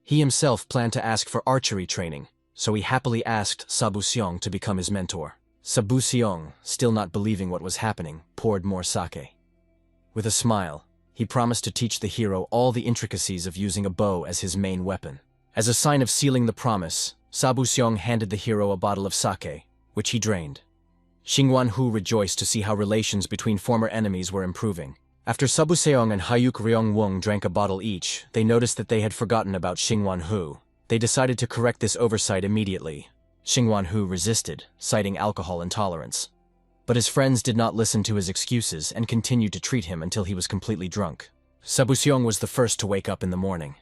He himself planned to ask for archery training, so he happily asked Sabu Seong to become his mentor. Sabu Seong, still not believing what was happening, poured more sake. With a smile, he promised to teach the hero all the intricacies of using a bow as his main weapon. As a sign of sealing the promise, Sabu Seong handed the hero a bottle of sake, which he drained. Xingguan-hu rejoiced to see how relations between former enemies were improving. After Sabu Seong and Hyuk Ryong-woong drank a bottle each, they noticed that they had forgotten about Xingguan-hu. They decided to correct this oversight immediately. Xingguan-hu resisted, citing alcohol intolerance. But his friends did not listen to his excuses and continued to treat him until he was completely drunk. Sabu Seong was the first to wake up in the morning.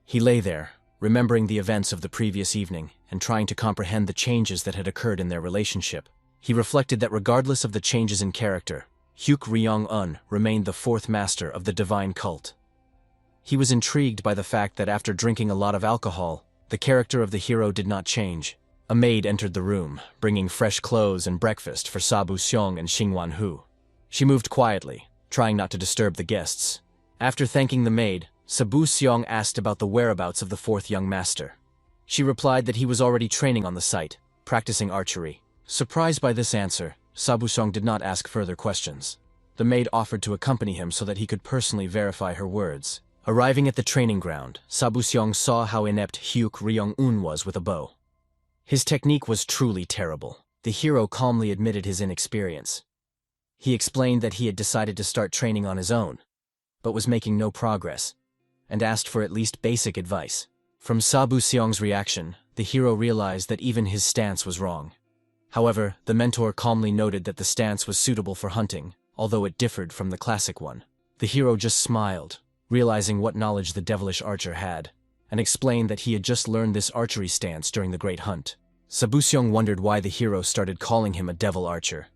He lay there, remembering the events of the previous evening and trying to comprehend the changes that had occurred in their relationship. He reflected that regardless of the changes in character, Hyuk Ryong-un remained the fourth master of the divine cult. He was intrigued by the fact that after drinking a lot of alcohol, the character of the hero did not change. A maid entered the room, bringing fresh clothes and breakfast for Sabu Seong and Xingguan-hu. She moved quietly, trying not to disturb the guests. After thanking the maid, Sabu Seong asked about the whereabouts of the fourth young master. She replied that he was already training on the site, practicing archery. Surprised by this answer, Sabuseong did not ask further questions. The maid offered to accompany him so that he could personally verify her words. Arriving at the training ground, Sabuseong saw how inept Hyuk Ryong-un was with a bow. His technique was truly terrible. The hero calmly admitted his inexperience. He explained that he had decided to start training on his own, but was making no progress, and asked for at least basic advice. From Sabuseong's reaction, the hero realized that even his stance was wrong. However, the mentor calmly noted that the stance was suitable for hunting, although it differed from the classic one. The hero just smiled, realizing what knowledge the devilish archer had, and explained that he had just learned this archery stance during the Great Hunt. Sabuseong wondered why the hero started calling him a devil archer,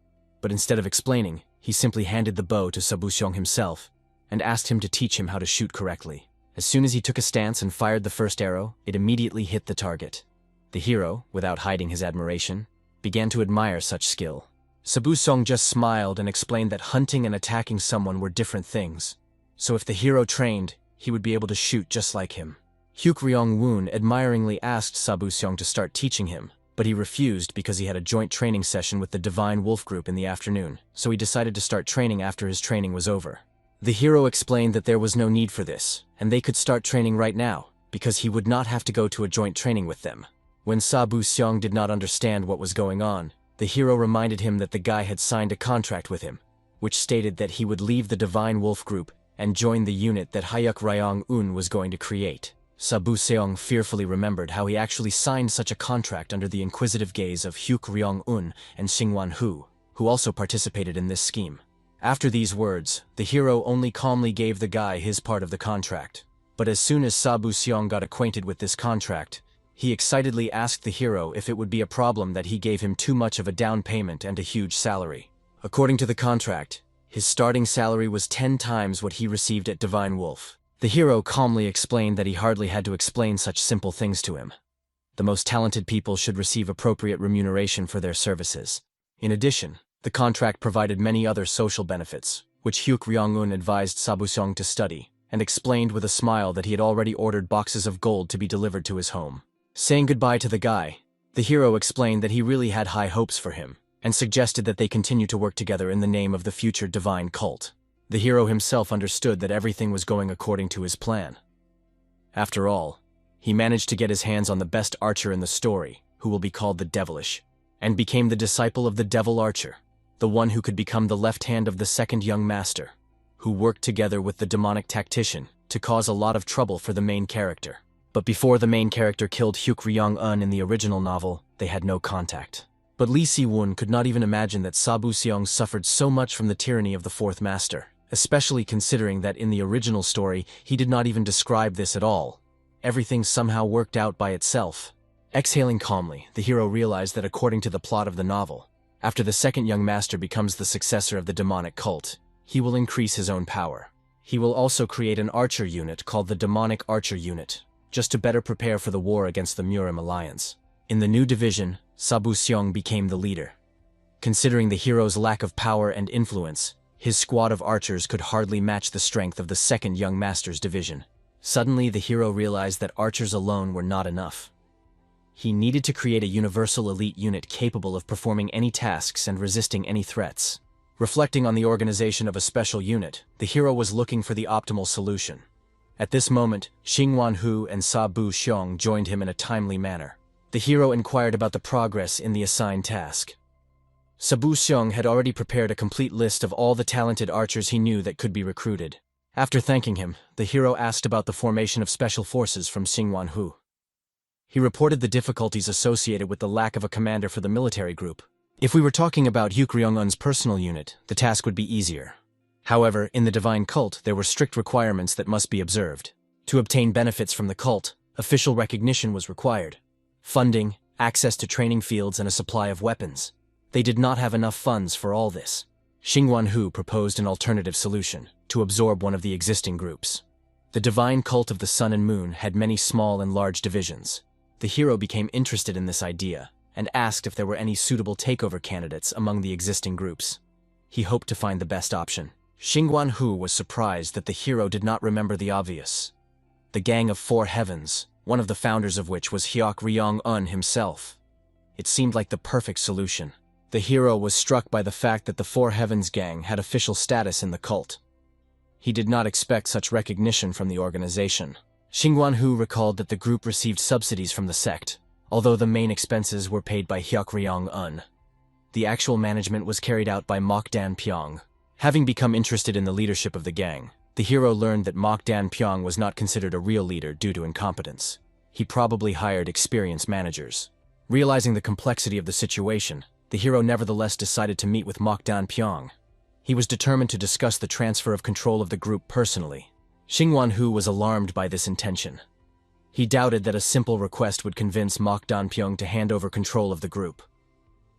but instead of explaining, he simply handed the bow to Sabuseong himself and asked him to teach him how to shoot correctly. As soon as he took a stance and fired the first arrow, it immediately hit the target. The hero, without hiding his admiration, began to admire such skill. Sabuseong just smiled and explained that hunting and attacking someone were different things, so if the hero trained, he would be able to shoot just like him. Hyuk Ryong-woon admiringly asked Sabuseong to start teaching him, but he refused because he had a joint training session with the Divine Wolf group in the afternoon, so he decided to start training after his training was over. The hero explained that there was no need for this, and they could start training right now, because he would not have to go to a joint training with them. When Sabuseong did not understand what was going on, the hero reminded him that the guy had signed a contract with him, which stated that he would leave the Divine Wolf group and join the unit that Hyuk Ryong-un was going to create. Sabuseong fearfully remembered how he actually signed such a contract under the inquisitive gaze of Hyuk Ryong-un and Shingwan-hu, who also participated in this scheme. After these words, the hero only calmly gave the guy his part of the contract. But as soon as Sabuseong got acquainted with this contract, he excitedly asked the hero if it would be a problem that he gave him too much of a down payment and a huge salary. According to the contract, his starting salary was 10 times what he received at Divine Wolf. The hero calmly explained that he hardly had to explain such simple things to him. The most talented people should receive appropriate remuneration for their services. In addition, the contract provided many other social benefits, which Hyuk Ryong-un advised Sabuseong to study, and explained with a smile that he had already ordered boxes of gold to be delivered to his home. Saying goodbye to the guy, the hero explained that he really had high hopes for him, and suggested that they continue to work together in the name of the future divine cult. The hero himself understood that everything was going according to his plan. After all, he managed to get his hands on the best archer in the story, who will be called the Devilish, and became the disciple of the Devil Archer, the one who could become the left hand of the second young master, who worked together with the demonic tactician to cause a lot of trouble for the main character. But before the main character killed Hyuk Ryong-un in the original novel, they had no contact. But Lee Si-woon could not even imagine that Sabuseong suffered so much from the tyranny of the fourth master, especially considering that in the original story he did not even describe this at all. Everything somehow worked out by itself. Exhaling calmly, the hero realized that according to the plot of the novel, after the second young master becomes the successor of the demonic cult, he will increase his own power. He will also create an archer unit called the Demonic Archer Unit, just to better prepare for the war against the Murim Alliance. In the new division, Sabuseong became the leader. Considering the hero's lack of power and influence, his squad of archers could hardly match the strength of the second young master's division. Suddenly, the hero realized that archers alone were not enough. He needed to create a universal elite unit capable of performing any tasks and resisting any threats. Reflecting on the organization of a special unit, the hero was looking for the optimal solution. At this moment, Shingwan-hu and Sabuseong joined him in a timely manner. The hero inquired about the progress in the assigned task. Sabuseong had already prepared a complete list of all the talented archers he knew that could be recruited. After thanking him, the hero asked about the formation of special forces from Shingwan-hu. He reported the difficulties associated with the lack of a commander for the military group. If we were talking about Hyuk Ryong-un's personal unit, the task would be easier. However, in the divine cult, there were strict requirements that must be observed. To obtain benefits from the cult, official recognition was required. Funding, access to training fields, and a supply of weapons. They did not have enough funds for all this. Shingwan-hu proposed an alternative solution, to absorb one of the existing groups. The divine cult of the Sun and Moon had many small and large divisions. The hero became interested in this idea, and asked if there were any suitable takeover candidates among the existing groups. He hoped to find the best option. Shingwan-hu was surprised that the hero did not remember the obvious. The Gang of Four Heavens, one of the founders of which was Hyuk Ryong-un himself. It seemed like the perfect solution. The hero was struck by the fact that the Four Heavens gang had official status in the cult. He did not expect such recognition from the organization. Xingguanhu recalled that the group received subsidies from the sect, although the main expenses were paid by Hyuk-ryong-un. The actual management was carried out by Mok Dan-pyong. Having become interested in the leadership of the gang, the hero learned that Mok Dan-pyong was not considered a real leader due to incompetence. He probably hired experienced managers. Realizing the complexity of the situation, the hero nevertheless decided to meet with Mok Dan-pyong. He was determined to discuss the transfer of control of the group personally. Xingguanhu was alarmed by this intention. He doubted that a simple request would convince Mok Dan-pyong to hand over control of the group.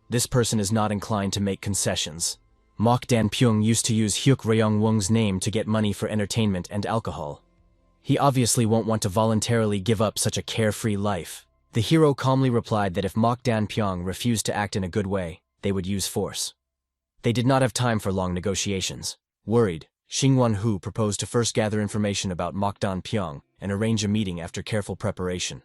This person is not inclined to make concessions. Mok Dan-pyong used to use Hyuk-ryong-wung's name to get money for entertainment and alcohol. He obviously won't want to voluntarily give up such a carefree life. The hero calmly replied that if Mok Dan-pyong refused to act in a good way, they would use force. They did not have time for long negotiations. Worried, Xingguanhu proposed to first gather information about Mok Dan-pyong and arrange a meeting after careful preparation.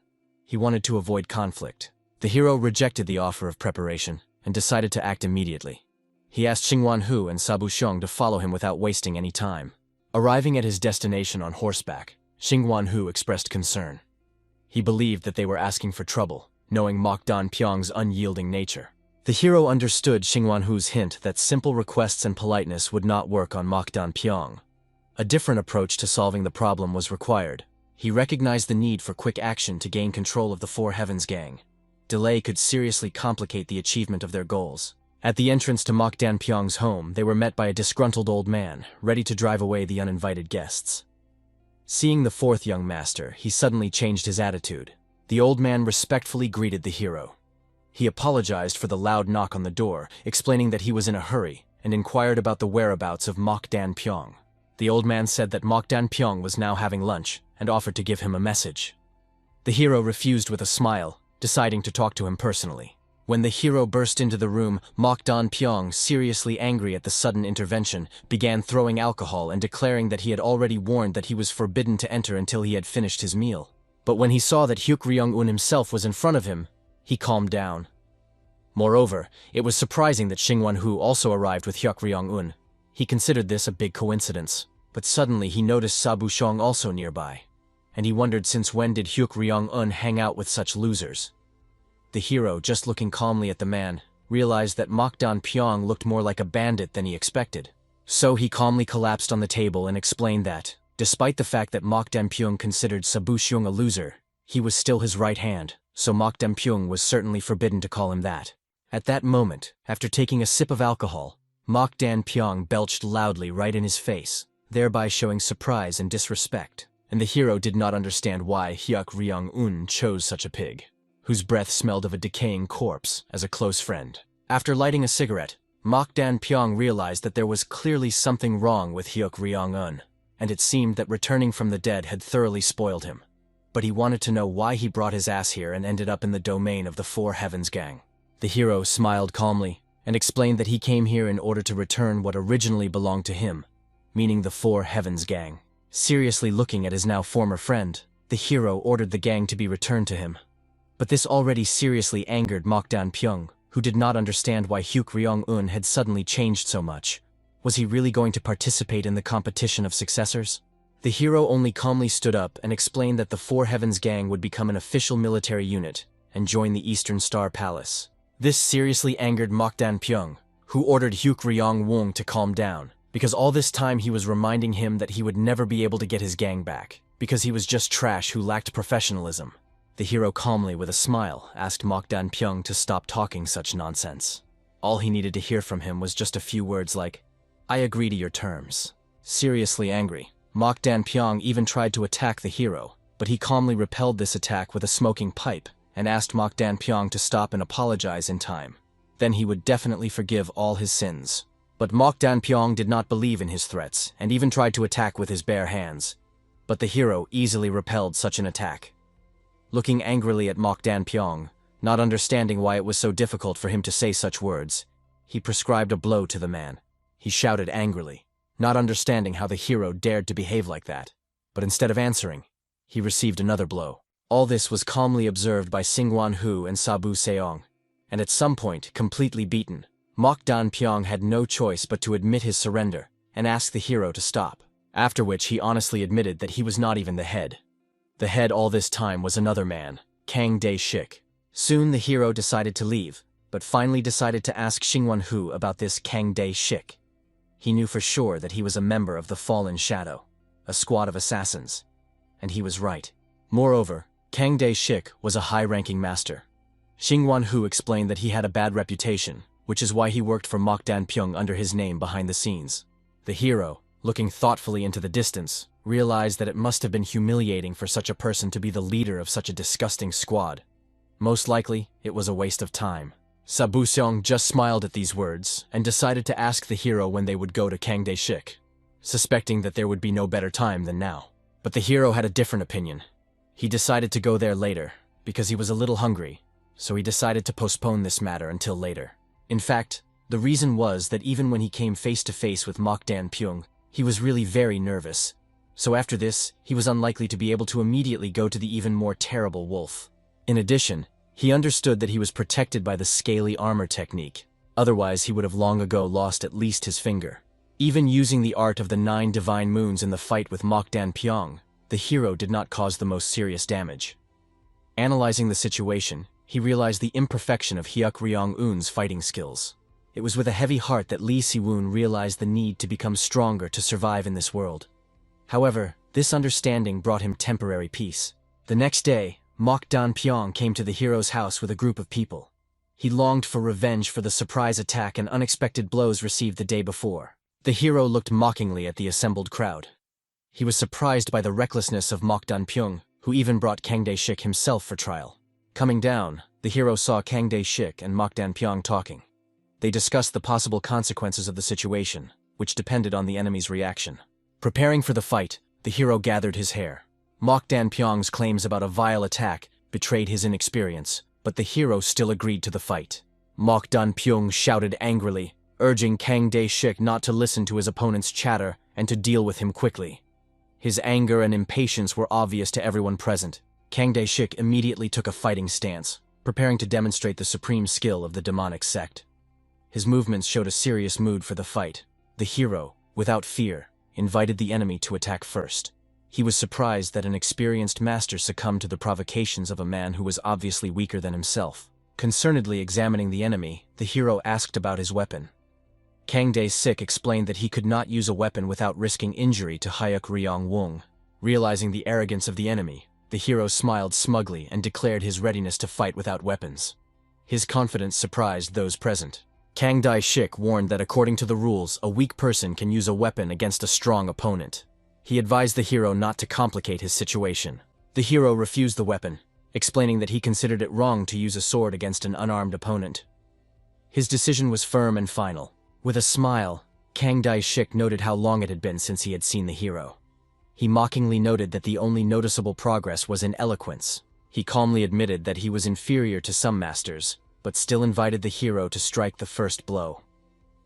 He wanted to avoid conflict. The hero rejected the offer of preparation and decided to act immediately. He asked Xingguanhu and Sabu Xiong to follow him without wasting any time. Arriving at his destination on horseback, Xingguanhu expressed concern. He believed that they were asking for trouble, knowing Mok Dan-pyong's unyielding nature. The hero understood Xingguanhu's hint that simple requests and politeness would not work on Mok Dan-pyong. A different approach to solving the problem was required. He recognized the need for quick action to gain control of the Four Heavens gang. Delay could seriously complicate the achievement of their goals. At the entrance to Mok Dan-pyong's home, they were met by a disgruntled old man, ready to drive away the uninvited guests. Seeing the fourth young master, he suddenly changed his attitude. The old man respectfully greeted the hero. He apologized for the loud knock on the door, explaining that he was in a hurry, and inquired about the whereabouts of Mok Dan-pyong. The old man said that Mok Dan-pyong was now having lunch, and offered to give him a message. The hero refused with a smile, deciding to talk to him personally. When the hero burst into the room, Mok Dan-pyong, seriously angry at the sudden intervention, began throwing alcohol and declaring that he had already warned that he was forbidden to enter until he had finished his meal. But when he saw that Hyuk-ryong-un himself was in front of him, he calmed down. Moreover, it was surprising that Xingguanhu also arrived with Hyuk-ryong-un. He considered this a big coincidence, but suddenly he noticed Sabu Xiong also nearby, and he wondered since when did Hyuk-ryong-un hang out with such losers. The hero, just looking calmly at the man, realized that Mok Dan-pyong looked more like a bandit than he expected. So he calmly collapsed on the table and explained that, despite the fact that Mok Dan-pyong considered Sabu Xiong a loser, he was still his right hand, so Mok Dan-pyong was certainly forbidden to call him that. At that moment, after taking a sip of alcohol, Mok Dan-pyong belched loudly right in his face, thereby showing surprise and disrespect, and the hero did not understand why Hyuk-ryong-un chose such a pig, whose breath smelled of a decaying corpse, as a close friend. After lighting a cigarette, Mok Dan-pyong realized that there was clearly something wrong with Hyuk-ryong-un, and it seemed that returning from the dead had thoroughly spoiled him. But he wanted to know why he brought his ass here and ended up in the domain of the Four Heavens gang. The hero smiled calmly and explained that he came here in order to return what originally belonged to him, meaning the Four Heavens gang. Seriously looking at his now former friend, the hero ordered the gang to be returned to him. But this already seriously angered Mok Dan-pyong, who did not understand why Hyuk-ryong-un had suddenly changed so much. Was he really going to participate in the competition of successors? The hero only calmly stood up and explained that the Four Heavens gang would become an official military unit and join the Eastern Star Palace. This seriously angered Mok Dan-pyong, who ordered Hyuk-ryong-wung to calm down, because all this time he was reminding him that he would never be able to get his gang back, because he was just trash who lacked professionalism. The hero calmly, with a smile, asked Mok Dan-pyong to stop talking such nonsense. All he needed to hear from him was just a few words like, "I agree to your terms." Seriously angry, Mok Dan-pyong even tried to attack the hero, but he calmly repelled this attack with a smoking pipe and asked Mok Dan-pyong to stop and apologize in time. Then he would definitely forgive all his sins. But Mok Dan-pyong did not believe in his threats and even tried to attack with his bare hands. But the hero easily repelled such an attack. Looking angrily at Mok Dan-pyong, not understanding why it was so difficult for him to say such words, he prescribed a blow to the man. He shouted angrily, not understanding how the hero dared to behave like that. But instead of answering, he received another blow. All this was calmly observed by Xingguanhu and Sabu Seong, and at some point, completely beaten, Mok Dan Pyong had no choice but to admit his surrender and ask the hero to stop, after which he honestly admitted that he was not even the head. The head all this time was another man, Kang Dae-shik. Soon the hero decided to leave, but finally decided to ask Xingwan-hu about this Kang Dae-shik. He knew for sure that he was a member of the Fallen Shadow, a squad of assassins. And he was right. Moreover, Kang Dae-shik was a high-ranking master. Xingwan-hu explained that he had a bad reputation, which is why he worked for Mok Dan Pyong under his name behind the scenes. The hero, looking thoughtfully into the distance, realized that it must have been humiliating for such a person to be the leader of such a disgusting squad. Most likely, it was a waste of time. Sabu Seong just smiled at these words and decided to ask the hero when they would go to Kang Dae-shik, suspecting that there would be no better time than now. But the hero had a different opinion. He decided to go there later, because he was a little hungry, so he decided to postpone this matter until later. In fact, the reason was that even when he came face to face with Mok Dan Pyong, he was really very nervous. So after this, he was unlikely to be able to immediately go to the even more terrible wolf. In addition, he understood that he was protected by the scaly armor technique. Otherwise, he would have long ago lost at least his finger. Even using the art of the 9 divine moons in the fight with Mok Dan Pyong, the hero did not cause the most serious damage. Analyzing the situation, he realized the imperfection of Hyuk Ryong-eun's fighting skills. It was with a heavy heart that Lee Si-woon realized the need to become stronger to survive in this world. However, this understanding brought him temporary peace. The next day, Mok Dan Pyong came to the hero's house with a group of people. He longed for revenge for the surprise attack and unexpected blows received the day before. The hero looked mockingly at the assembled crowd. He was surprised by the recklessness of Mok Dan Pyong, who even brought Kang Dae-shik himself for trial. Coming down, the hero saw Kang Dae-shik and Mok Dan Pyong talking. They discussed the possible consequences of the situation, which depended on the enemy's reaction. Preparing for the fight, the hero gathered his hair. Mok Dan Pyong's claims about a vile attack betrayed his inexperience, but the hero still agreed to the fight. Mok Dan Pyong shouted angrily, urging Kang Dae-shik not to listen to his opponent's chatter and to deal with him quickly. His anger and impatience were obvious to everyone present. Kang Dae-shik immediately took a fighting stance, preparing to demonstrate the supreme skill of the demonic sect. His movements showed a serious mood for the fight. The hero, without fear, invited the enemy to attack first. He was surprised that an experienced master succumbed to the provocations of a man who was obviously weaker than himself. Concernedly examining the enemy, the hero asked about his weapon. Kang Dae-shik explained that he could not use a weapon without risking injury to Hyuk Ryong-won. Realizing the arrogance of the enemy, the hero smiled smugly and declared his readiness to fight without weapons. His confidence surprised those present. Kang Dae-shik warned that according to the rules, a weak person can use a weapon against a strong opponent. He advised the hero not to complicate his situation. The hero refused the weapon, explaining that he considered it wrong to use a sword against an unarmed opponent. His decision was firm and final. With a smile, Kang Dae-shik noted how long it had been since he had seen the hero. He mockingly noted that the only noticeable progress was in eloquence. He calmly admitted that he was inferior to some masters, but still invited the hero to strike the first blow.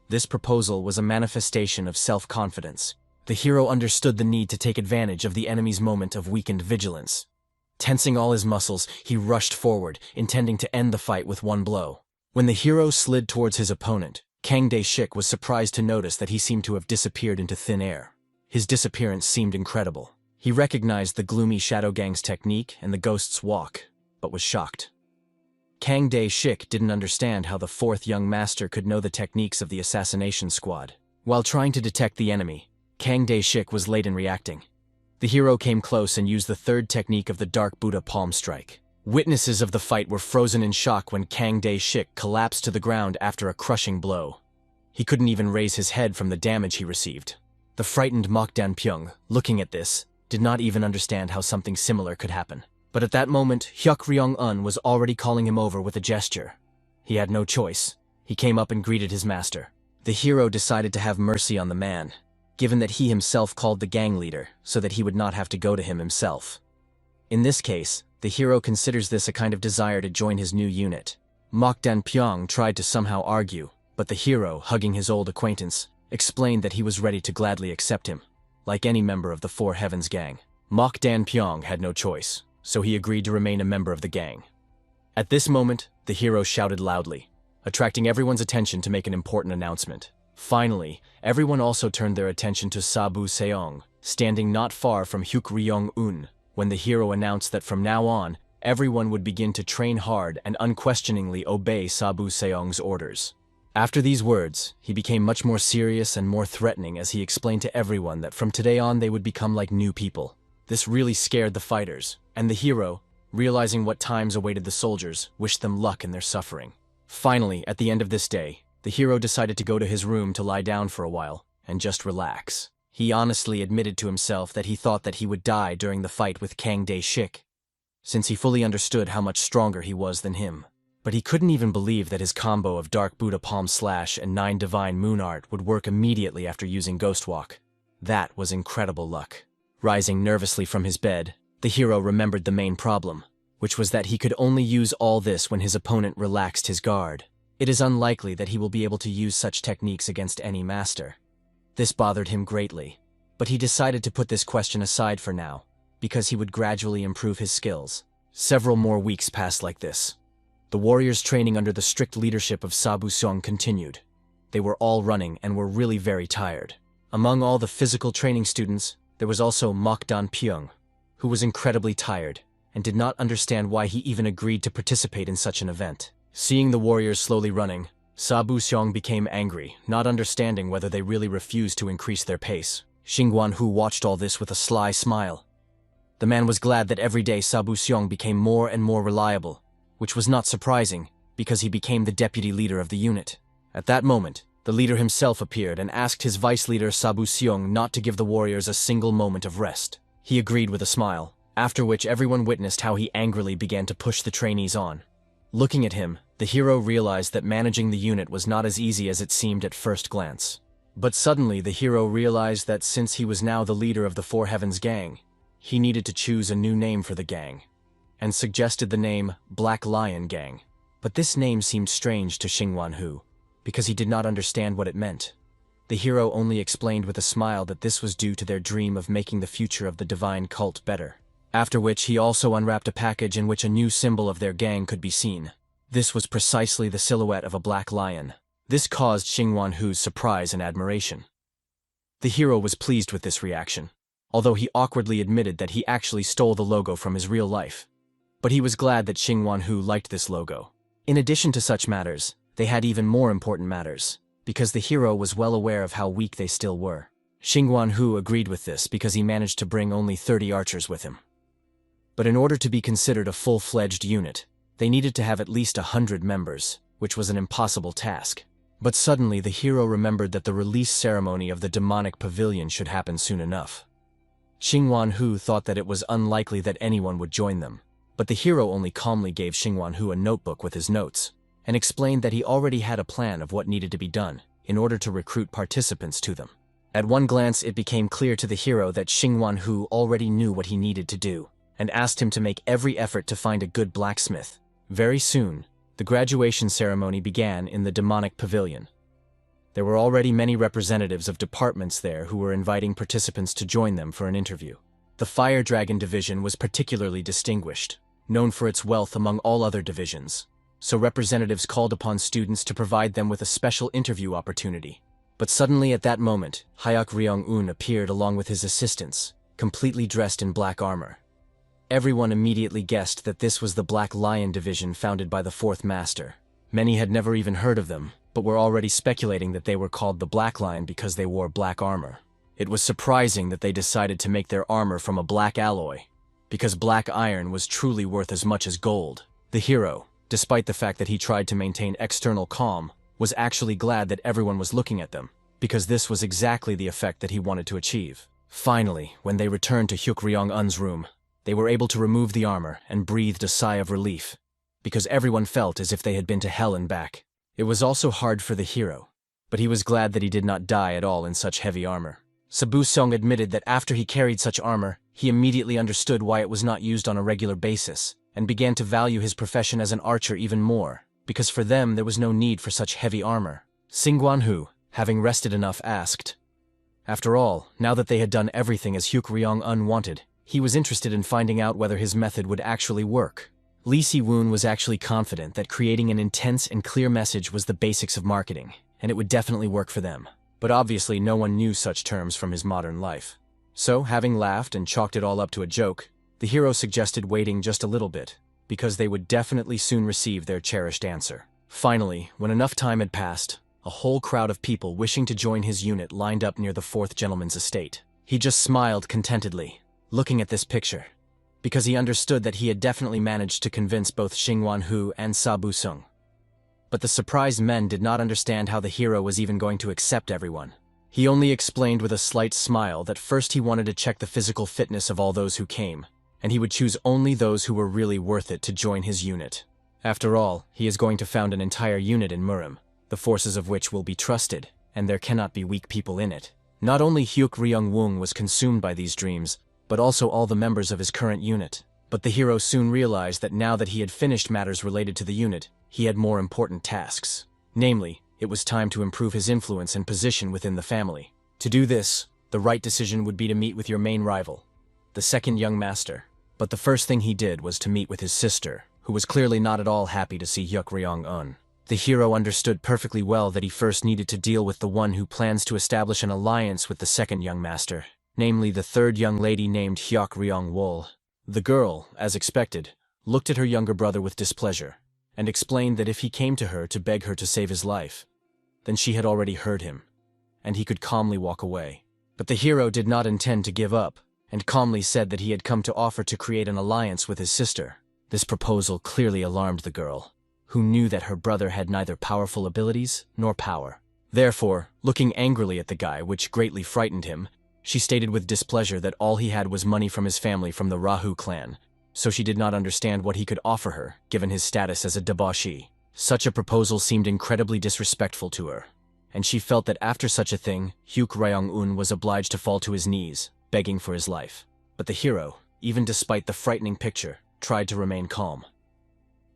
This proposal was a manifestation of self-confidence. The hero understood the need to take advantage of the enemy's moment of weakened vigilance. Tensing all his muscles, he rushed forward, intending to end the fight with one blow. When the hero slid towards his opponent, Kang Dae-shik was surprised to notice that he seemed to have disappeared into thin air. His disappearance seemed incredible. He recognized the gloomy Shadow Gang's technique and the Ghost's walk, but was shocked. Kang Dae-shik didn't understand how the fourth young master could know the techniques of the assassination squad. While trying to detect the enemy, Kang Dae-shik was late in reacting. The hero came close and used the third technique of the Dark Buddha Palm Strike. Witnesses of the fight were frozen in shock when Kang Dae-shik collapsed to the ground after a crushing blow. He couldn't even raise his head from the damage he received. The frightened Mok Dan Pyong, looking at this, did not even understand how something similar could happen. But at that moment, Hyuk Ryong-eun was already calling him over with a gesture. He had no choice. He came up and greeted his master. The hero decided to have mercy on the man, given that he himself called the gang leader, so that he would not have to go to him himself. In this case, the hero considers this a kind of desire to join his new unit. Mok Dan Pyong tried to somehow argue, but the hero, hugging his old acquaintance, explained that he was ready to gladly accept him. Like any member of the Four Heavens gang, Mok Dan Pyong had no choice, so he agreed to remain a member of the gang. At this moment, the hero shouted loudly, attracting everyone's attention to make an important announcement. Finally, everyone also turned their attention to Sabu Seong, standing not far from Hyuk Ryong-un, when the hero announced that from now on, everyone would begin to train hard and unquestioningly obey Sabu Seong's orders. After these words, he became much more serious and more threatening as he explained to everyone that from today on they would become like new people. This really scared the fighters, and the hero, realizing what times awaited the soldiers, wished them luck in their suffering. Finally, at the end of this day, the hero decided to go to his room to lie down for a while and just relax. He honestly admitted to himself that he thought that he would die during the fight with Kang Dae-shik, since he fully understood how much stronger he was than him. But he couldn't even believe that his combo of Dark Buddha Palm Slash and 9 Divine Moon Art would work immediately after using Ghost Walk. That was incredible luck. Rising nervously from his bed, the hero remembered the main problem, which was that he could only use all this when his opponent relaxed his guard. It is unlikely that he will be able to use such techniques against any master. This bothered him greatly, but he decided to put this question aside for now, because he would gradually improve his skills. Several more weeks passed like this. The warriors' training under the strict leadership of Sabu Seong continued. They were all running and were really very tired. Among all the physical training students, there was also Mok Dan Pyong, who was incredibly tired and did not understand why he even agreed to participate in such an event. Seeing the warriors slowly running, Sabu Seong became angry, not understanding whether they really refused to increase their pace. Xingguan-hu watched all this with a sly smile. The man was glad that every day Sabu Seong became more and more reliable, which was not surprising, because he became the deputy leader of the unit. At that moment, the leader himself appeared and asked his vice leader Sabu Seong not to give the warriors a single moment of rest. He agreed with a smile, after which everyone witnessed how he angrily began to push the trainees on. Looking at him, the hero realized that managing the unit was not as easy as it seemed at first glance. But suddenly the hero realized that since he was now the leader of the Four Heavens gang, he needed to choose a new name for the gang, and suggested the name Black Lion Gang. But this name seemed strange to Xingguan-hu, because he did not understand what it meant. The hero only explained with a smile that this was due to their dream of making the future of the divine cult better. After which he also unwrapped a package in which a new symbol of their gang could be seen. This was precisely the silhouette of a black lion. This caused Xingguan-hu's surprise and admiration. The hero was pleased with this reaction, although he awkwardly admitted that he actually stole the logo from his real life. But he was glad that Xingguan-hu liked this logo. In addition to such matters, they had even more important matters, because the hero was well aware of how weak they still were. Xingguan-hu agreed with this because he managed to bring only 30 archers with him. But in order to be considered a full-fledged unit, they needed to have at least 100 members, which was an impossible task. But suddenly the hero remembered that the release ceremony of the demonic pavilion should happen soon enough. Xingguan-hu thought that it was unlikely that anyone would join them, but the hero only calmly gave Xingguan-hu a notebook with his notes, and explained that he already had a plan of what needed to be done in order to recruit participants to them. At one glance it became clear to the hero that Xingguan-hu already knew what he needed to do, and asked him to make every effort to find a good blacksmith. Very soon, the graduation ceremony began in the demonic pavilion. There were already many representatives of departments there who were inviting participants to join them for an interview. The Fire Dragon division was particularly distinguished, known for its wealth among all other divisions, so representatives called upon students to provide them with a special interview opportunity. But suddenly at that moment, Hyuk Ryong-un appeared along with his assistants, completely dressed in black armor. Everyone immediately guessed that this was the Black Lion division founded by the Fourth Master. Many had never even heard of them, but were already speculating that they were called the Black Lion because they wore black armor. It was surprising that they decided to make their armor from a black alloy, because black iron was truly worth as much as gold. The hero, despite the fact that he tried to maintain external calm, was actually glad that everyone was looking at them, because this was exactly the effect that he wanted to achieve. Finally, when they returned to Hyuk Ryong-un's room, they were able to remove the armor and breathed a sigh of relief, because everyone felt as if they had been to hell and back. It was also hard for the hero, but he was glad that he did not die at all in such heavy armor. Sabu Seong admitted that after he carried such armor, he immediately understood why it was not used on a regular basis, and began to value his profession as an archer even more, because for them there was no need for such heavy armor. Xingguan-hu, having rested enough, asked. After all, now that they had done everything as Hyuk Ryong-un wanted, he was interested in finding out whether his method would actually work. Lee Si-woon was actually confident that creating an intense and clear message was the basics of marketing, and it would definitely work for them. But obviously no one knew such terms from his modern life. So, having laughed and chalked it all up to a joke, the hero suggested waiting just a little bit, because they would definitely soon receive their cherished answer. Finally, when enough time had passed, a whole crowd of people wishing to join his unit lined up near the fourth gentleman's estate. He just smiled contentedly, looking at this picture, because he understood that he had definitely managed to convince both Xingwan Hu and Sa Bu-sung. But the surprised men did not understand how the hero was even going to accept everyone. He only explained with a slight smile that first he wanted to check the physical fitness of all those who came, and he would choose only those who were really worth it to join his unit. After all, he is going to found an entire unit in Murim, the forces of which will be trusted, and there cannot be weak people in it. Not only Hyuk Ryung-woong was consumed by these dreams, but also all the members of his current unit. But the hero soon realized that now that he had finished matters related to the unit, he had more important tasks. Namely, it was time to improve his influence and position within the family. To do this, the right decision would be to meet with your main rival, the second young master. But the first thing he did was to meet with his sister, who was clearly not at all happy to see Hyuk Ryung-un. The hero understood perfectly well that he first needed to deal with the one who plans to establish an alliance with the second young master, namely the third young lady named Hyuk Ryung-wol. The girl, as expected, looked at her younger brother with displeasure, and explained that if he came to her to beg her to save his life, then she had already heard him, and he could calmly walk away. But the hero did not intend to give up, and calmly said that he had come to offer to create an alliance with his sister. This proposal clearly alarmed the girl, who knew that her brother had neither powerful abilities nor power. Therefore, looking angrily at the guy, which greatly frightened him, she stated with displeasure that all he had was money from his family from the Rahu clan, so she did not understand what he could offer her, given his status as a debauchee. Such a proposal seemed incredibly disrespectful to her, and she felt that after such a thing, Hyuk Ryung-un was obliged to fall to his knees, begging for his life. But the hero, even despite the frightening picture, tried to remain calm.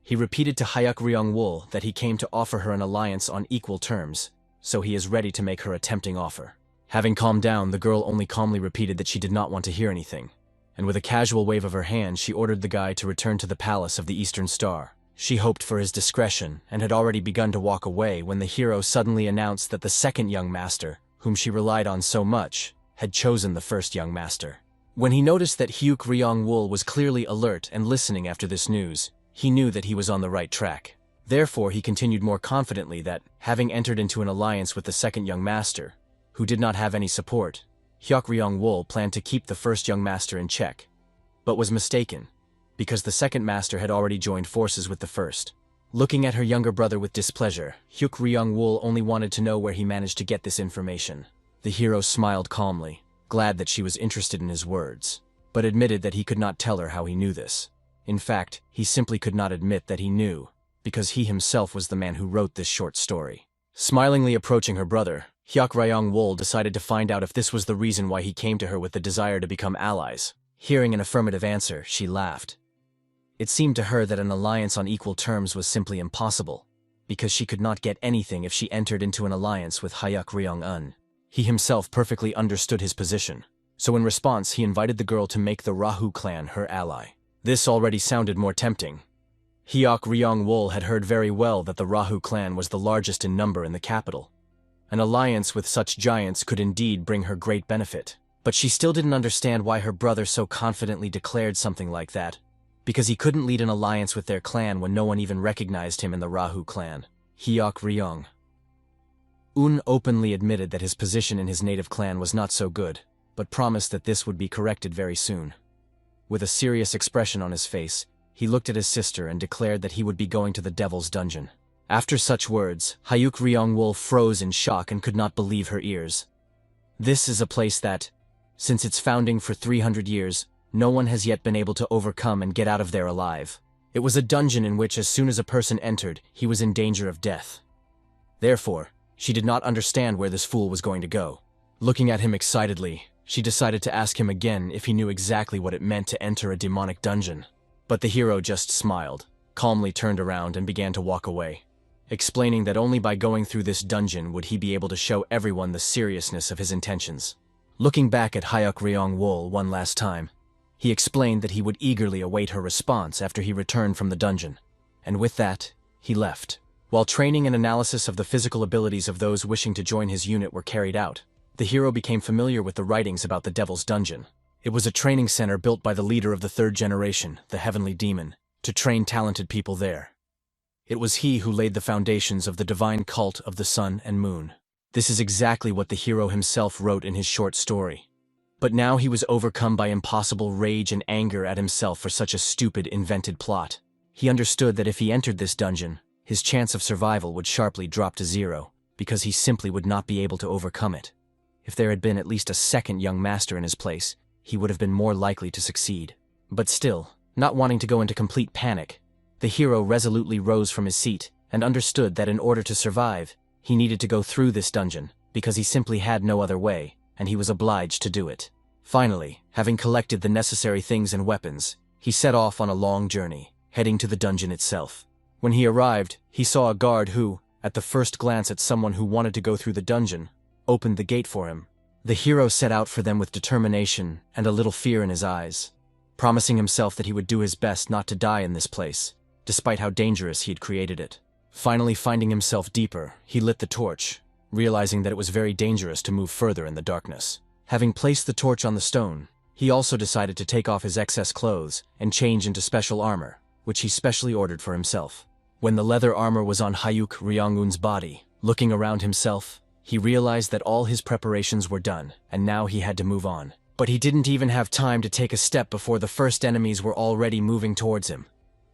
He repeated to Hyuk Ryung-wol that he came to offer her an alliance on equal terms, so he is ready to make her a tempting offer. Having calmed down, the girl only calmly repeated that she did not want to hear anything, and with a casual wave of her hand she ordered the guy to return to the palace of the Eastern Star. She hoped for his discretion, and had already begun to walk away when the hero suddenly announced that the second young master, whom she relied on so much, had chosen the first young master. When he noticed that Hyuk Ryung-wol was clearly alert and listening after this news, he knew that he was on the right track. Therefore he continued more confidently that, having entered into an alliance with the second young master, who did not have any support, Hyuk Ryung-wol planned to keep the first young master in check, but was mistaken, because the second master had already joined forces with the first. Looking at her younger brother with displeasure, Hyuk Ryung-wol only wanted to know where he managed to get this information. The hero smiled calmly, glad that she was interested in his words, but admitted that he could not tell her how he knew this. In fact, he simply could not admit that he knew, because he himself was the man who wrote this short story. Smilingly approaching her brother, Hyuk Ryung-wol decided to find out if this was the reason why he came to her with the desire to become allies. Hearing an affirmative answer, she laughed. It seemed to her that an alliance on equal terms was simply impossible, because she could not get anything if she entered into an alliance with Hyuk Ryung-un. He himself perfectly understood his position, so in response he invited the girl to make the Rahu clan her ally. This already sounded more tempting. Hyuk Ryung-wol had heard very well that the Rahu clan was the largest in number in the capital. An alliance with such giants could indeed bring her great benefit. But she still didn't understand why her brother so confidently declared something like that, because he couldn't lead an alliance with their clan when no one even recognized him in the Rahu clan. Hyuk Ryung-un openly admitted that his position in his native clan was not so good, but promised that this would be corrected very soon. With a serious expression on his face, he looked at his sister and declared that he would be going to the Devil's Dungeon. After such words, Hyuk Ryung-wol froze in shock and could not believe her ears. This is a place that, since its founding for 300 years, no one has yet been able to overcome and get out of there alive. It was a dungeon in which as soon as a person entered, he was in danger of death. Therefore, she did not understand where this fool was going to go. Looking at him excitedly, she decided to ask him again if he knew exactly what it meant to enter a demonic dungeon. But the hero just smiled, calmly turned around and began to walk away, explaining that only by going through this dungeon would he be able to show everyone the seriousness of his intentions. Looking back at Hyuk Ryung-wol one last time, He explained that he would eagerly await her response after he returned from the dungeon. And with that, he left. While training and analysis of the physical abilities of those wishing to join his unit were carried out, the hero became familiar with the writings about the Devil's Dungeon. It was a training center built by the leader of the third generation, the Heavenly Demon, to train talented people there. It was he who laid the foundations of the divine cult of the sun and moon. This is exactly what the hero himself wrote in his short story. But now he was overcome by impossible rage and anger at himself for such a stupid, invented plot. He understood that if he entered this dungeon, his chance of survival would sharply drop to zero, because he simply would not be able to overcome it. If there had been at least a second young master in his place, he would have been more likely to succeed. But still, not wanting to go into complete panic, the hero resolutely rose from his seat and understood that in order to survive, he needed to go through this dungeon, because he simply had no other way, and he was obliged to do it. Finally, having collected the necessary things and weapons, he set off on a long journey, heading to the dungeon itself. When he arrived, he saw a guard who, at the first glance at someone who wanted to go through the dungeon, opened the gate for him. The hero set out for them with determination and a little fear in his eyes, promising himself that he would do his best not to die in this place, despite how dangerous he had created it. Finally finding himself deeper, he lit the torch, realizing that it was very dangerous to move further in the darkness. Having placed the torch on the stone, he also decided to take off his excess clothes and change into special armor, which he specially ordered for himself. When the leather armor was on Hyuk Ryong-un's body, looking around himself, he realized that all his preparations were done, and now he had to move on. But he didn't even have time to take a step before the first enemies were already moving towards him.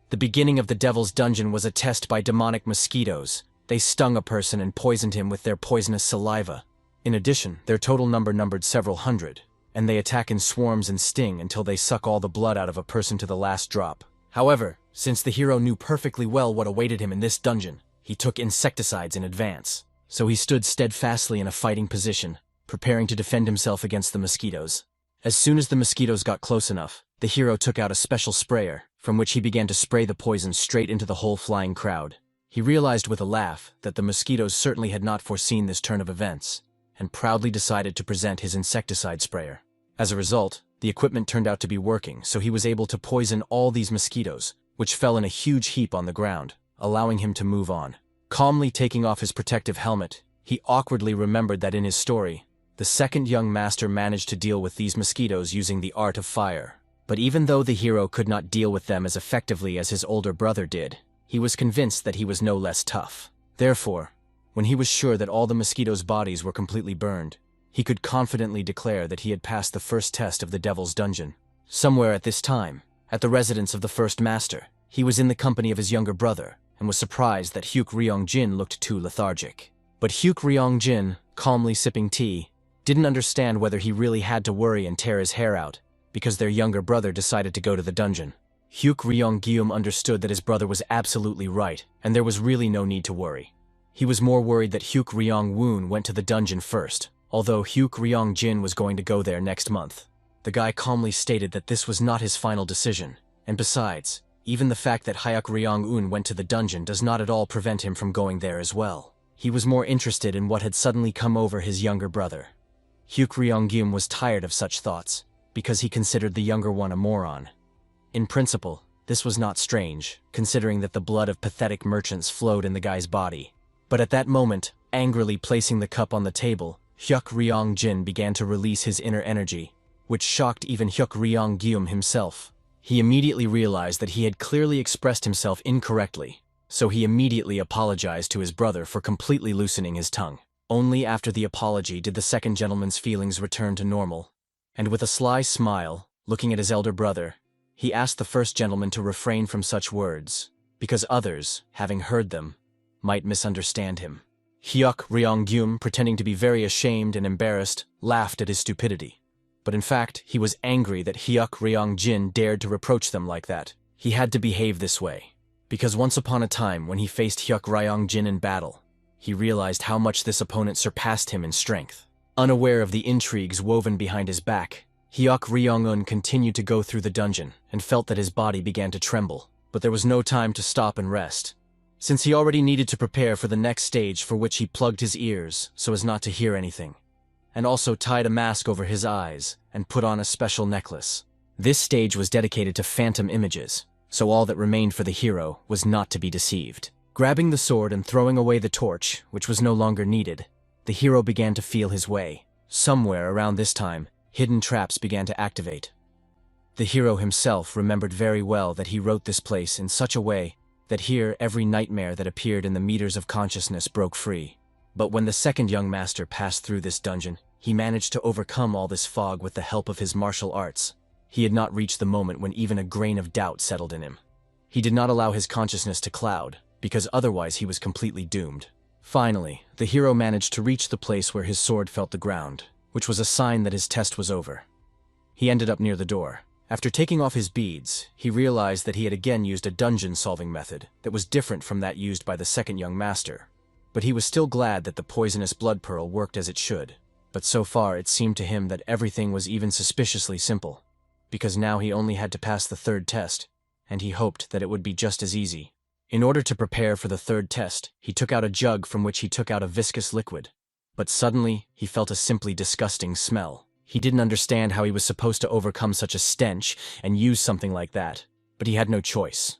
The beginning of the Devil's Dungeon was a test by demonic mosquitoes. They stung a person and poisoned him with their poisonous saliva. In addition, their total number numbered several hundred, and they attack in swarms and sting until they suck all the blood out of a person to the last drop. However, since the hero knew perfectly well what awaited him in this dungeon, he took insecticides in advance. So he stood steadfastly in a fighting position, preparing to defend himself against the mosquitoes. As soon as the mosquitoes got close enough, the hero took out a special sprayer, from which he began to spray the poison straight into the whole flying crowd. He realized with a laugh that the mosquitoes certainly had not foreseen this turn of events, and proudly decided to present his insecticide sprayer. As a result, the equipment turned out to be working, so he was able to poison all these mosquitoes, which fell in a huge heap on the ground, allowing him to move on. Calmly taking off his protective helmet, he awkwardly remembered that in his story, the second young master managed to deal with these mosquitoes using the art of fire. But even though the hero could not deal with them as effectively as his older brother did, he was convinced that he was no less tough. Therefore, when he was sure that all the mosquitoes' bodies were completely burned, he could confidently declare that he had passed the first test of the Devil's Dungeon. Somewhere at this time, at the residence of the first master, he was in the company of his younger brother, and was surprised that Hyuk Ryong-jin looked too lethargic. But Hyuk Ryong-jin, calmly sipping tea, didn't understand whether he really had to worry and tear his hair out, because their younger brother decided to go to the dungeon. Hyuk Ryong-gyum understood that his brother was absolutely right, and there was really no need to worry. He was more worried that Hyuk Ryong-woon went to the dungeon first, although Hyuk Ryong-jin was going to go there next month. The guy calmly stated that this was not his final decision, and besides, even the fact that Hyuk Ryong-un went to the dungeon does not at all prevent him from going there as well. He was more interested in what had suddenly come over his younger brother. Hyuk Ryong-gyum was tired of such thoughts, because he considered the younger one a moron. In principle, this was not strange, considering that the blood of pathetic merchants flowed in the guy's body. But at that moment, angrily placing the cup on the table, Hyuk Ryong-jin began to release his inner energy, which shocked even Hyuk Ryong-gyum himself. He immediately realized that he had clearly expressed himself incorrectly, so he immediately apologized to his brother for completely loosening his tongue. Only after the apology did the second gentleman's feelings return to normal, and with a sly smile, looking at his elder brother, he asked the first gentleman to refrain from such words, because others, having heard them, might misunderstand him. Hyuk Ryong-gyum, pretending to be very ashamed and embarrassed, laughed at his stupidity. But in fact, he was angry that Hyuk Ryong-jin dared to reproach them like that. He had to behave this way, because once upon a time when he faced Hyuk Ryong-jin in battle, he realized how much this opponent surpassed him in strength. Unaware of the intrigues woven behind his back, Hyuk Ryong-un continued to go through the dungeon and felt that his body began to tremble, but there was no time to stop and rest, since he already needed to prepare for the next stage, for which he plugged his ears so as not to hear anything, and also tied a mask over his eyes and put on a special necklace. This stage was dedicated to phantom images, so all that remained for the hero was not to be deceived. Grabbing the sword and throwing away the torch, which was no longer needed, the hero began to feel his way. Somewhere around this time, hidden traps began to activate. The hero himself remembered very well that he wrote this place in such a way that here every nightmare that appeared in the meters of consciousness broke free. But when the second young master passed through this dungeon, he managed to overcome all this fog with the help of his martial arts. He had not reached the moment when even a grain of doubt settled in him. He did not allow his consciousness to cloud, because otherwise he was completely doomed. Finally, the hero managed to reach the place where his sword felt the ground, which was a sign that his test was over. He ended up near the door. After taking off his beads, he realized that he had again used a dungeon-solving method that was different from that used by the second young master. But he was still glad that the poisonous blood pearl worked as it should. But so far it seemed to him that everything was even suspiciously simple, because now he only had to pass the third test, and he hoped that it would be just as easy. In order to prepare for the third test, he took out a jug from which he took out a viscous liquid. But suddenly, he felt a simply disgusting smell. He didn't understand how he was supposed to overcome such a stench and use something like that, but he had no choice.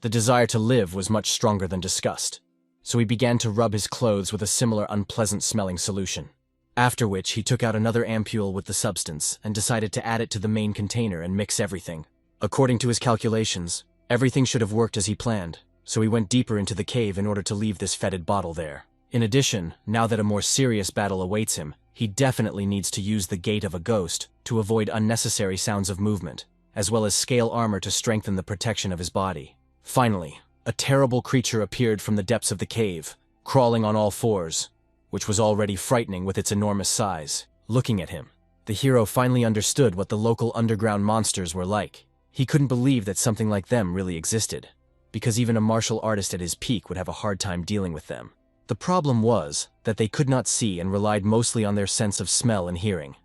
The desire to live was much stronger than disgust, so he began to rub his clothes with a similar unpleasant-smelling solution. After which, he took out another ampule with the substance and decided to add it to the main container and mix everything. According to his calculations, everything should have worked as he planned, so he went deeper into the cave in order to leave this fetid bottle there. In addition, now that a more serious battle awaits him, he definitely needs to use the gait of a ghost to avoid unnecessary sounds of movement, as well as scale armor to strengthen the protection of his body. Finally, a terrible creature appeared from the depths of the cave, crawling on all fours, which was already frightening with its enormous size. Looking at him, the hero finally understood what the local underground monsters were like. He couldn't believe that something like them really existed, because even a martial artist at his peak would have a hard time dealing with them. The problem was that they could not see and relied mostly on their sense of smell and hearing.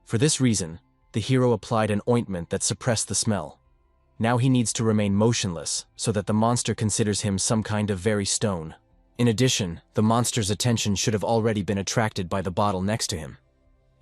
For this reason, the hero applied an ointment that suppressed the smell. Now he needs to remain motionless so that the monster considers him some kind of very stone. In addition, the monster's attention should have already been attracted by the bottle next to him.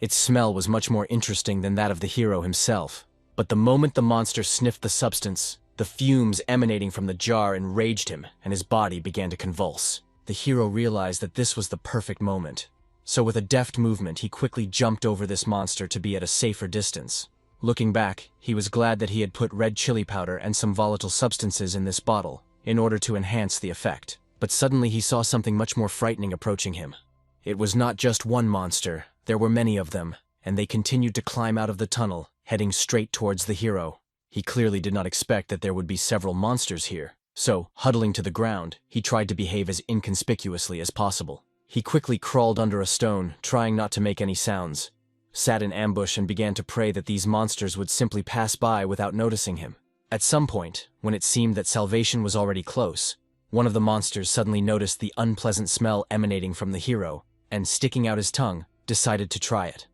Its smell was much more interesting than that of the hero himself, but the moment the monster sniffed the substance, the fumes emanating from the jar enraged him and his body began to convulse. The hero realized that this was the perfect moment, so with a deft movement he quickly jumped over this monster to be at a safer distance. Looking back, he was glad that he had put red chili powder and some volatile substances in this bottle in order to enhance the effect. But suddenly he saw something much more frightening approaching him. It was not just one monster, there were many of them, and they continued to climb out of the tunnel, heading straight towards the hero. He clearly did not expect that there would be several monsters here. So, huddling to the ground, he tried to behave as inconspicuously as possible. He quickly crawled under a stone, trying not to make any sounds, sat in ambush and began to pray that these monsters would simply pass by without noticing him. At some point, when it seemed that salvation was already close, one of the monsters suddenly noticed the unpleasant smell emanating from the hero, and sticking out his tongue, decided to try it.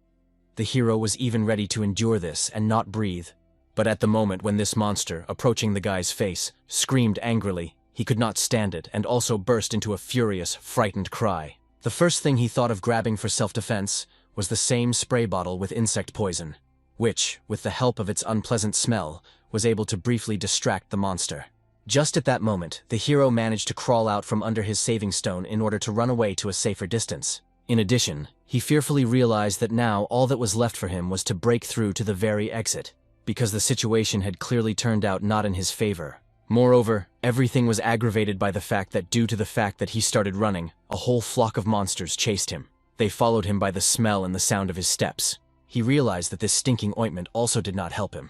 The hero was even ready to endure this and not breathe. But at the moment when this monster, approaching the guy's face, screamed angrily, he could not stand it and also burst into a furious, frightened cry. The first thing he thought of grabbing for self-defense was the same spray bottle with insect poison, which, with the help of its unpleasant smell, was able to briefly distract the monster. Just at that moment, the hero managed to crawl out from under his saving stone in order to run away to a safer distance. In addition, he fearfully realized that now all that was left for him was to break through to the very exit, because the situation had clearly turned out not in his favor. Moreover, everything was aggravated by the fact that due to the fact that he started running, a whole flock of monsters chased him. They followed him by the smell and the sound of his steps. He realized that this stinking ointment also did not help him.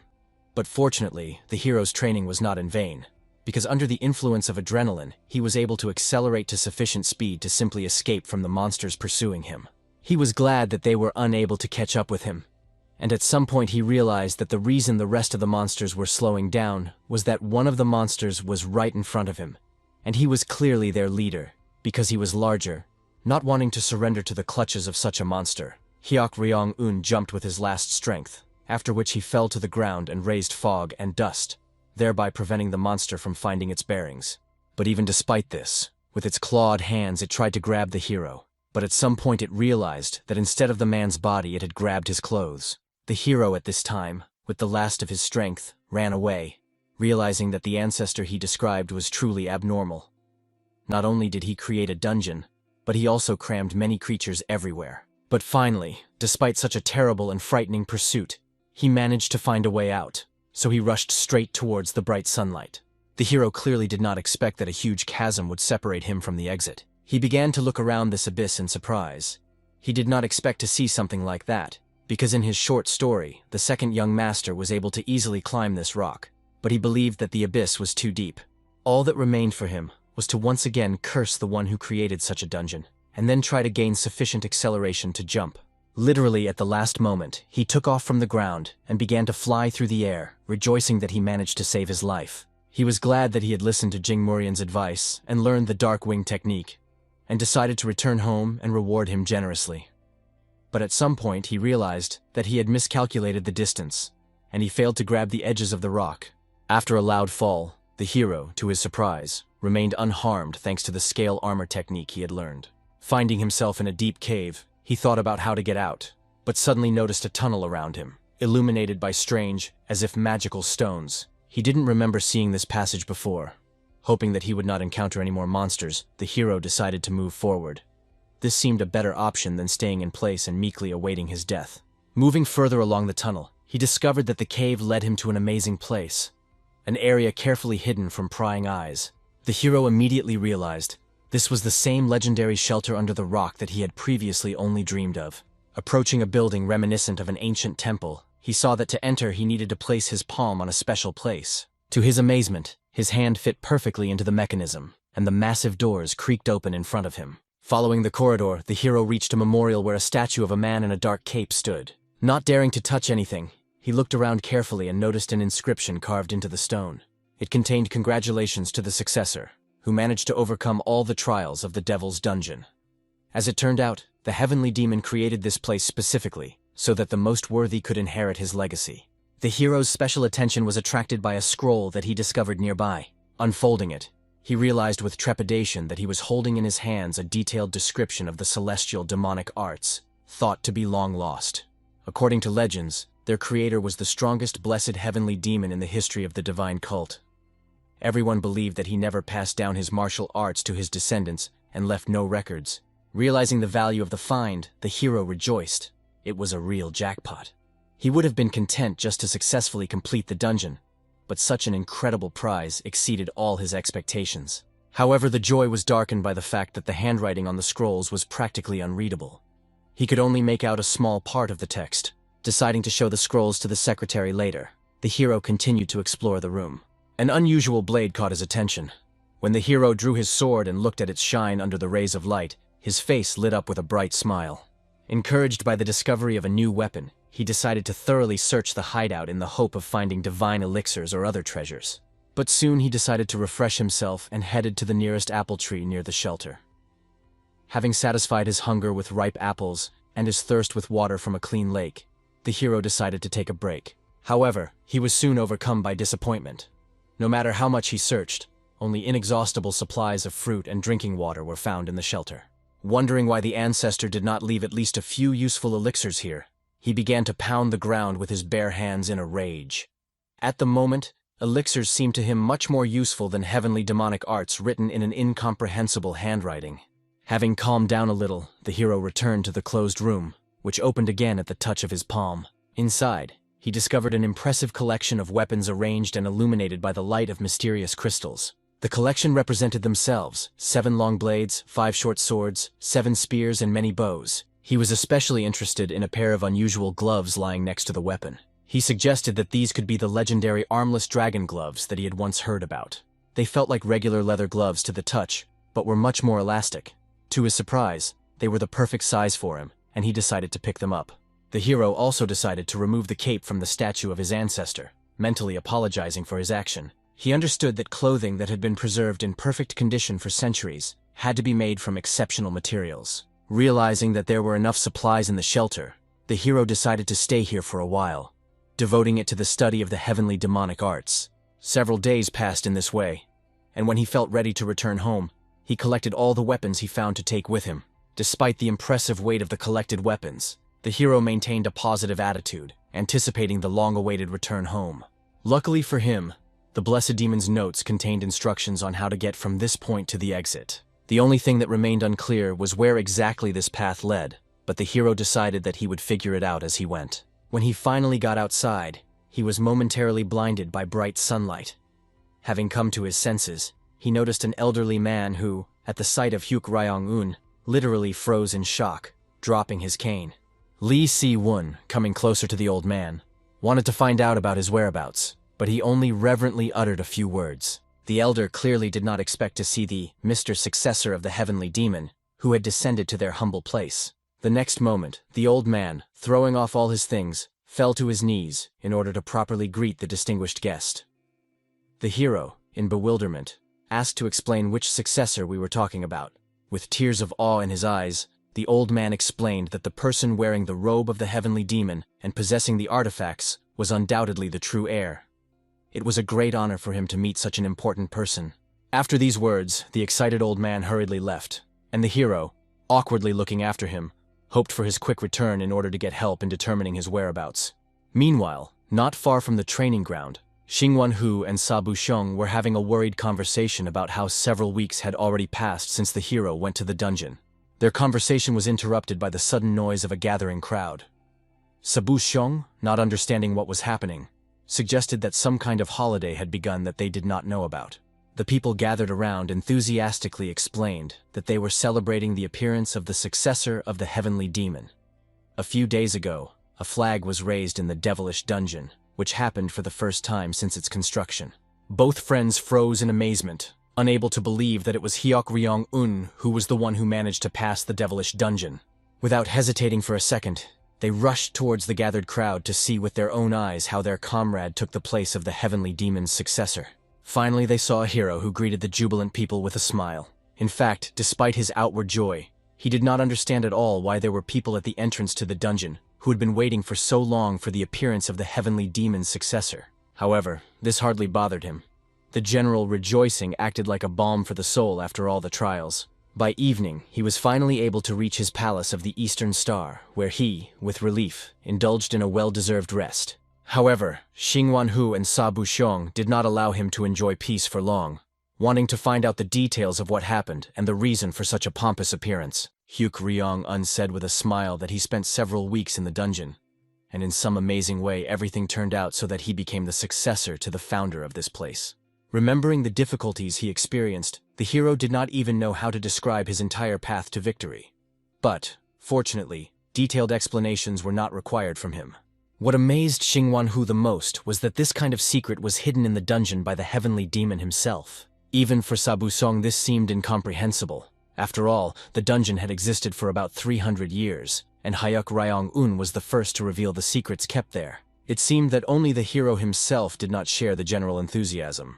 But fortunately, the hero's training was not in vain, because under the influence of adrenaline, he was able to accelerate to sufficient speed to simply escape from the monsters pursuing him. He was glad that they were unable to catch up with him, and at some point he realized that the reason the rest of the monsters were slowing down was that one of the monsters was right in front of him, and he was clearly their leader, because he was larger. Not wanting to surrender to the clutches of such a monster, Hyok Ryong-un jumped with his last strength, after which he fell to the ground and raised fog and dust, thereby preventing the monster from finding its bearings. But even despite this, with its clawed hands it tried to grab the hero, but at some point it realized that instead of the man's body it had grabbed his clothes. The hero at this time with the last of his strength, ran away, realizing that the ancestor he described was truly abnormal. Not only did he create a dungeon, but he also crammed many creatures everywhere. But finally, despite such a terrible and frightening pursuit, he managed to find a way out, so he rushed straight towards the bright sunlight. The hero clearly did not expect that a huge chasm would separate him from the exit. He began to look around this abyss in surprise. He did not expect to see something like that, because in his short story, the second young master was able to easily climb this rock, but he believed that the abyss was too deep. All that remained for him was to once again curse the one who created such a dungeon, and then try to gain sufficient acceleration to jump. Literally at the last moment, he took off from the ground and began to fly through the air, rejoicing that he managed to save his life. He was glad that he had listened to Jing Murian's advice and learned the dark wing technique, and decided to return home and reward him generously. But at some point he realized that he had miscalculated the distance, and he failed to grab the edges of the rock. After a loud fall, the hero, to his surprise, remained unharmed thanks to the scale armor technique he had learned. Finding himself in a deep cave, he thought about how to get out, but suddenly noticed a tunnel around him, illuminated by strange, as if magical stones. He didn't remember seeing this passage before. Hoping that he would not encounter any more monsters, the hero decided to move forward. This seemed a better option than staying in place and meekly awaiting his death. Moving further along the tunnel, he discovered that the cave led him to an amazing place, an area carefully hidden from prying eyes. The hero immediately realized this was the same legendary shelter under the rock that he had previously only dreamed of. Approaching a building reminiscent of an ancient temple, he saw that to enter he needed to place his palm on a special place. To his amazement, his hand fit perfectly into the mechanism, and the massive doors creaked open in front of him. Following the corridor, the hero reached a memorial where a statue of a man in a dark cape stood. Not daring to touch anything, he looked around carefully and noticed an inscription carved into the stone. It contained congratulations to the successor, who managed to overcome all the trials of the Devil's Dungeon. As it turned out, the heavenly demon created this place specifically, so that the most worthy could inherit his legacy. The hero's special attention was attracted by a scroll that he discovered nearby. Unfolding it, he realized with trepidation that he was holding in his hands a detailed description of the celestial demonic arts, thought to be long lost. According to legends, their creator was the strongest blessed heavenly demon in the history of the divine cult. Everyone believed that he never passed down his martial arts to his descendants and left no records. Realizing the value of the find, the hero rejoiced. It was a real jackpot. He would have been content just to successfully complete the dungeon, but such an incredible prize exceeded all his expectations. However, the joy was darkened by the fact that the handwriting on the scrolls was practically unreadable. He could only make out a small part of the text. Deciding to show the scrolls to the secretary later, the hero continued to explore the room. An unusual blade caught his attention. When the hero drew his sword and looked at its shine under the rays of light, his face lit up with a bright smile. Encouraged by the discovery of a new weapon, he decided to thoroughly search the hideout in the hope of finding divine elixirs or other treasures. But soon he decided to refresh himself and headed to the nearest apple tree near the shelter. Having satisfied his hunger with ripe apples and his thirst with water from a clean lake, the hero decided to take a break. However, he was soon overcome by disappointment. No matter how much he searched, only inexhaustible supplies of fruit and drinking water were found in the shelter. Wondering why the ancestor did not leave at least a few useful elixirs here, he began to pound the ground with his bare hands in a rage. At the moment, elixirs seemed to him much more useful than heavenly demonic arts written in an incomprehensible handwriting. Having calmed down a little, the hero returned to the closed room, which opened again at the touch of his palm. Inside, he discovered an impressive collection of weapons arranged and illuminated by the light of mysterious crystals. The collection represented themselves: 7 long blades, 5 short swords, 7 spears, and many bows. He was especially interested in a pair of unusual gloves lying next to the weapon. He suggested that these could be the legendary armless dragon gloves that he had once heard about. They felt like regular leather gloves to the touch, but were much more elastic. To his surprise, they were the perfect size for him, and he decided to pick them up. The hero also decided to remove the cape from the statue of his ancestor, mentally apologizing for his action. He understood that clothing that had been preserved in perfect condition for centuries had to be made from exceptional materials. Realizing that there were enough supplies in the shelter, the hero decided to stay here for a while, devoting it to the study of the heavenly demonic arts. Several days passed in this way, and when he felt ready to return home, he collected all the weapons he found to take with him. Despite the impressive weight of the collected weapons, The hero maintained a positive attitude, anticipating the long-awaited return home. Luckily for him, the Blessed Demon's notes contained instructions on how to get from this point to the exit. The only thing that remained unclear was where exactly this path led, but the hero decided that he would figure it out as he went. When he finally got outside, he was momentarily blinded by bright sunlight. Having come to his senses, he noticed an elderly man who, at the sight of Hyuk Ryong-un, literally froze in shock, dropping his cane. Lee Si-won, coming closer to the old man, wanted to find out about his whereabouts, but he only reverently uttered a few words. The elder clearly did not expect to see the Mr. Successor of the Heavenly Demon, who had descended to their humble place. The next moment, the old man, throwing off all his things, fell to his knees in order to properly greet the distinguished guest. The hero, in bewilderment, asked to explain which successor we were talking about. With tears of awe in his eyes, the old man explained that the person wearing the robe of the Heavenly Demon and possessing the artifacts was undoubtedly the true heir. It was a great honor for him to meet such an important person. After these words, the excited old man hurriedly left, and the hero, awkwardly looking after him, hoped for his quick return in order to get help in determining his whereabouts. Meanwhile, not far from the training ground, Xingwan-hu and Sabu-xiong were having a worried conversation about how several weeks had already passed since the hero went to the dungeon. Their conversation was interrupted by the sudden noise of a gathering crowd. Sabu-xiong, not understanding what was happening, suggested that some kind of holiday had begun that they did not know about. The people gathered around enthusiastically explained that they were celebrating the appearance of the successor of the Heavenly Demon. A few days ago, a flag was raised in the devilish dungeon, which happened for the first time since its construction. Both friends froze in amazement, unable to believe that it was Hyuk Ryong-un who was the one who managed to pass the devilish dungeon. Without hesitating for a second, they rushed towards the gathered crowd to see with their own eyes how their comrade took the place of the Heavenly Demon's successor. Finally, they saw a hero who greeted the jubilant people with a smile. In fact, despite his outward joy, he did not understand at all why there were people at the entrance to the dungeon who had been waiting for so long for the appearance of the Heavenly Demon's successor. However, this hardly bothered him. The general rejoicing acted like a balm for the soul after all the trials. By evening, he was finally able to reach his palace of the Eastern Star, where he, with relief, indulged in a well-deserved rest. However, Xingwan-hu and Sabu-xiong did not allow him to enjoy peace for long. Wanting to find out the details of what happened and the reason for such a pompous appearance, Hyuk Ryong-un said with a smile that he spent several weeks in the dungeon, and in some amazing way everything turned out so that he became the successor to the founder of this place. Remembering the difficulties he experienced, the hero did not even know how to describe his entire path to victory. But, fortunately, detailed explanations were not required from him. What amazed Xingwan-hu the most was that this kind of secret was hidden in the dungeon by the Heavenly Demon himself. Even for Sabu-xiong this seemed incomprehensible. After all, the dungeon had existed for about 300 years, and Hyuk Ryong-un was the first to reveal the secrets kept there. It seemed that only the hero himself did not share the general enthusiasm.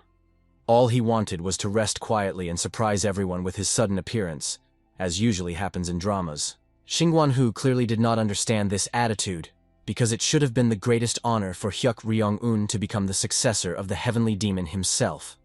All he wanted was to rest quietly and surprise everyone with his sudden appearance, as usually happens in dramas. Xingwan-hu clearly did not understand this attitude, because it should have been the greatest honor for Hyuk Ryong-un to become the successor of the Heavenly Demon himself.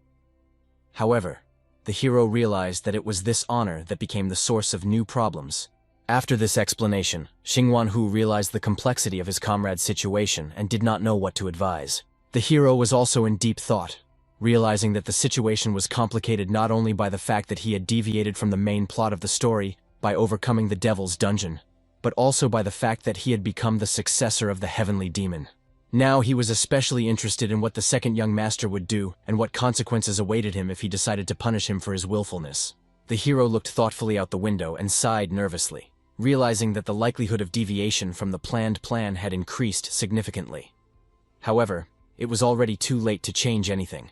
However, the hero realized that it was this honor that became the source of new problems. After this explanation, Xingwan-hu realized the complexity of his comrade's situation and did not know what to advise. The hero was also in deep thought, realizing that the situation was complicated not only by the fact that he had deviated from the main plot of the story by overcoming the Devil's Dungeon, but also by the fact that he had become the successor of the Heavenly Demon. Now he was especially interested in what the second young master would do and what consequences awaited him if he decided to punish him for his willfulness. The hero looked thoughtfully out the window and sighed nervously, realizing that the likelihood of deviation from the planned plan had increased significantly. However, it was already too late to change anything.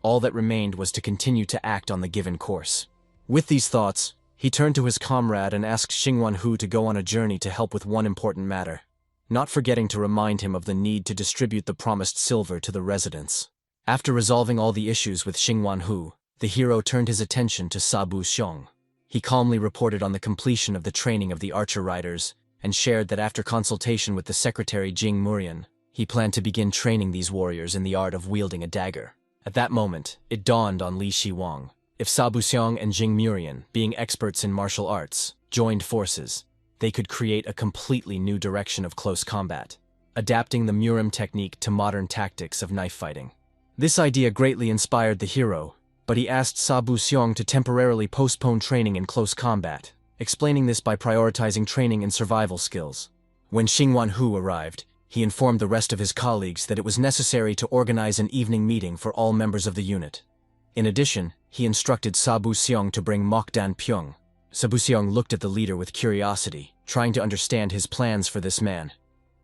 All that remained was to continue to act on the given course. With these thoughts, he turned to his comrade and asked Xingwan-hu to go on a journey to help with one important matter, not forgetting to remind him of the need to distribute the promised silver to the residents. After resolving all the issues with Xingwan-hu, the hero turned his attention to Sabu-xiong. He calmly reported on the completion of the training of the archer riders and shared that after consultation with the secretary Jing Murian, he planned to begin training these warriors in the art of wielding a dagger. At that moment, it dawned on Li Shiwang. If Sabu-xiong and Jing Murian, being experts in martial arts, joined forces, they could create a completely new direction of close combat, adapting the Murim technique to modern tactics of knife fighting. This idea greatly inspired the hero, but he asked Sabu Seong to temporarily postpone training in close combat, explaining this by prioritizing training in survival skills. When Xingwan Hu arrived, he informed the rest of his colleagues that it was necessary to organize an evening meeting for all members of the unit. In addition, he instructed Sabu Seong to bring Mokdan Pyong. Sabu Seong looked at the leader with curiosity, trying to understand his plans for this man.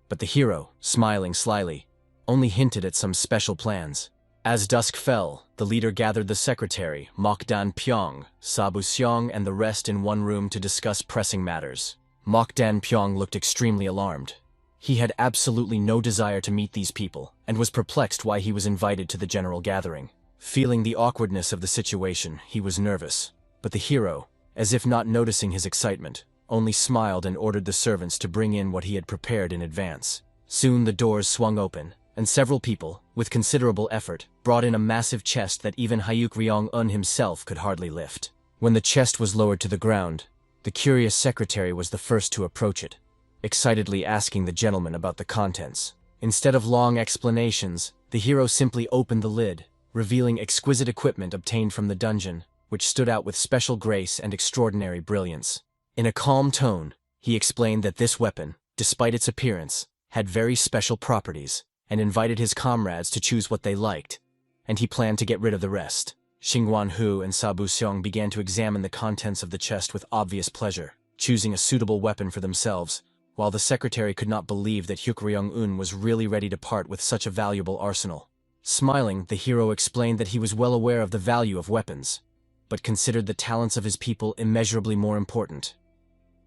But the hero, smiling slyly, only hinted at some special plans. As dusk fell, the leader gathered the secretary, Mokdan Pyong, Sabu Seong, and the rest in one room to discuss pressing matters. Mokdan Pyong looked extremely alarmed. He had absolutely no desire to meet these people, and was perplexed why he was invited to the general gathering. Feeling the awkwardness of the situation, he was nervous. But the hero, as if not noticing his excitement, only smiled and ordered the servants to bring in what he had prepared in advance. Soon the doors swung open, and several people, with considerable effort, brought in a massive chest that even Hyuk Ryong-un himself could hardly lift. When the chest was lowered to the ground, the curious secretary was the first to approach it, excitedly asking the gentleman about the contents. Instead of long explanations, the hero simply opened the lid, revealing exquisite equipment obtained from the dungeon, which stood out with special grace and extraordinary brilliance. In a calm tone, he explained that this weapon, despite its appearance, had very special properties, and invited his comrades to choose what they liked, and he planned to get rid of the rest. Xingwan Hu and Sabu Seong began to examine the contents of the chest with obvious pleasure, choosing a suitable weapon for themselves, while the secretary could not believe that Hyuk Ryong-un was really ready to part with such a valuable arsenal. Smiling, the hero explained that he was well aware of the value of weapons, but considered the talents of his people immeasurably more important.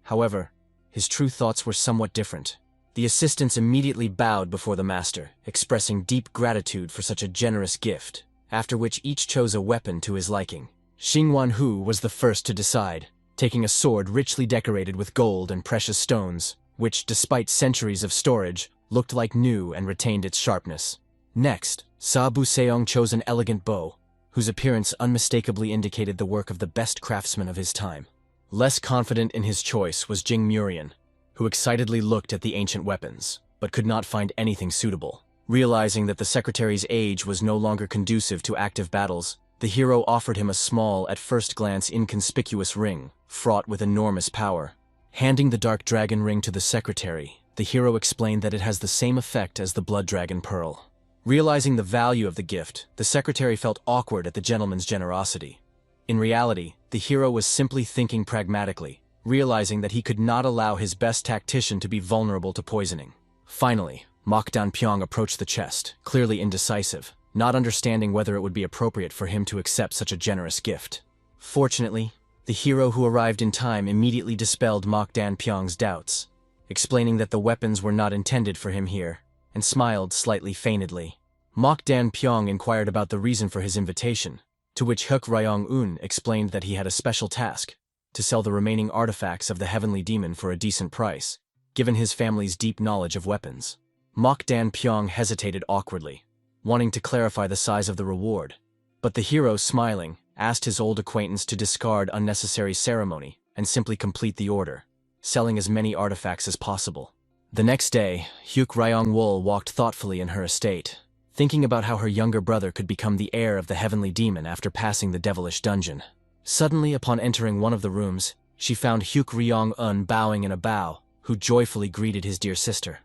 However, his true thoughts were somewhat different. The assistants immediately bowed before the master, expressing deep gratitude for such a generous gift, after which each chose a weapon to his liking. Xingwan Hu was the first to decide, taking a sword richly decorated with gold and precious stones, which, despite centuries of storage, looked like new and retained its sharpness. Next, Sabu Seong chose an elegant bow, whose appearance unmistakably indicated the work of the best craftsman of his time. Less confident in his choice was Jing Murian, who excitedly looked at the ancient weapons, but could not find anything suitable. Realizing that the secretary's age was no longer conducive to active battles, the hero offered him a small, at first glance inconspicuous ring, fraught with enormous power. Handing the Dark Dragon ring to the secretary, the hero explained that it has the same effect as the Blood Dragon Pearl. Realizing the value of the gift, the secretary felt awkward at the gentleman's generosity. In reality, the hero was simply thinking pragmatically, realizing that he could not allow his best tactician to be vulnerable to poisoning. Finally, Mokdan Pyong approached the chest, clearly indecisive, not understanding whether it would be appropriate for him to accept such a generous gift. Fortunately, the hero who arrived in time immediately dispelled Mokdan Pyong's doubts, explaining that the weapons were not intended for him here, and smiled slightly feignedly. Mokdan Pyong inquired about the reason for his invitation, to which Hyuk Ryong-un explained that he had a special task, to sell the remaining artifacts of the Heavenly Demon for a decent price, given his family's deep knowledge of weapons. Mokdan Pyong hesitated awkwardly, wanting to clarify the size of the reward, but the hero, smiling, asked his old acquaintance to discard unnecessary ceremony and simply complete the order, selling as many artifacts as possible. The next day, Hyuk Ryong-wol walked thoughtfully in her estate, thinking about how her younger brother could become the heir of the Heavenly Demon after passing the devilish dungeon. Suddenly, upon entering one of the rooms, she found Hyuk Ryong-un bowing in a bow, who joyfully greeted his dear sister.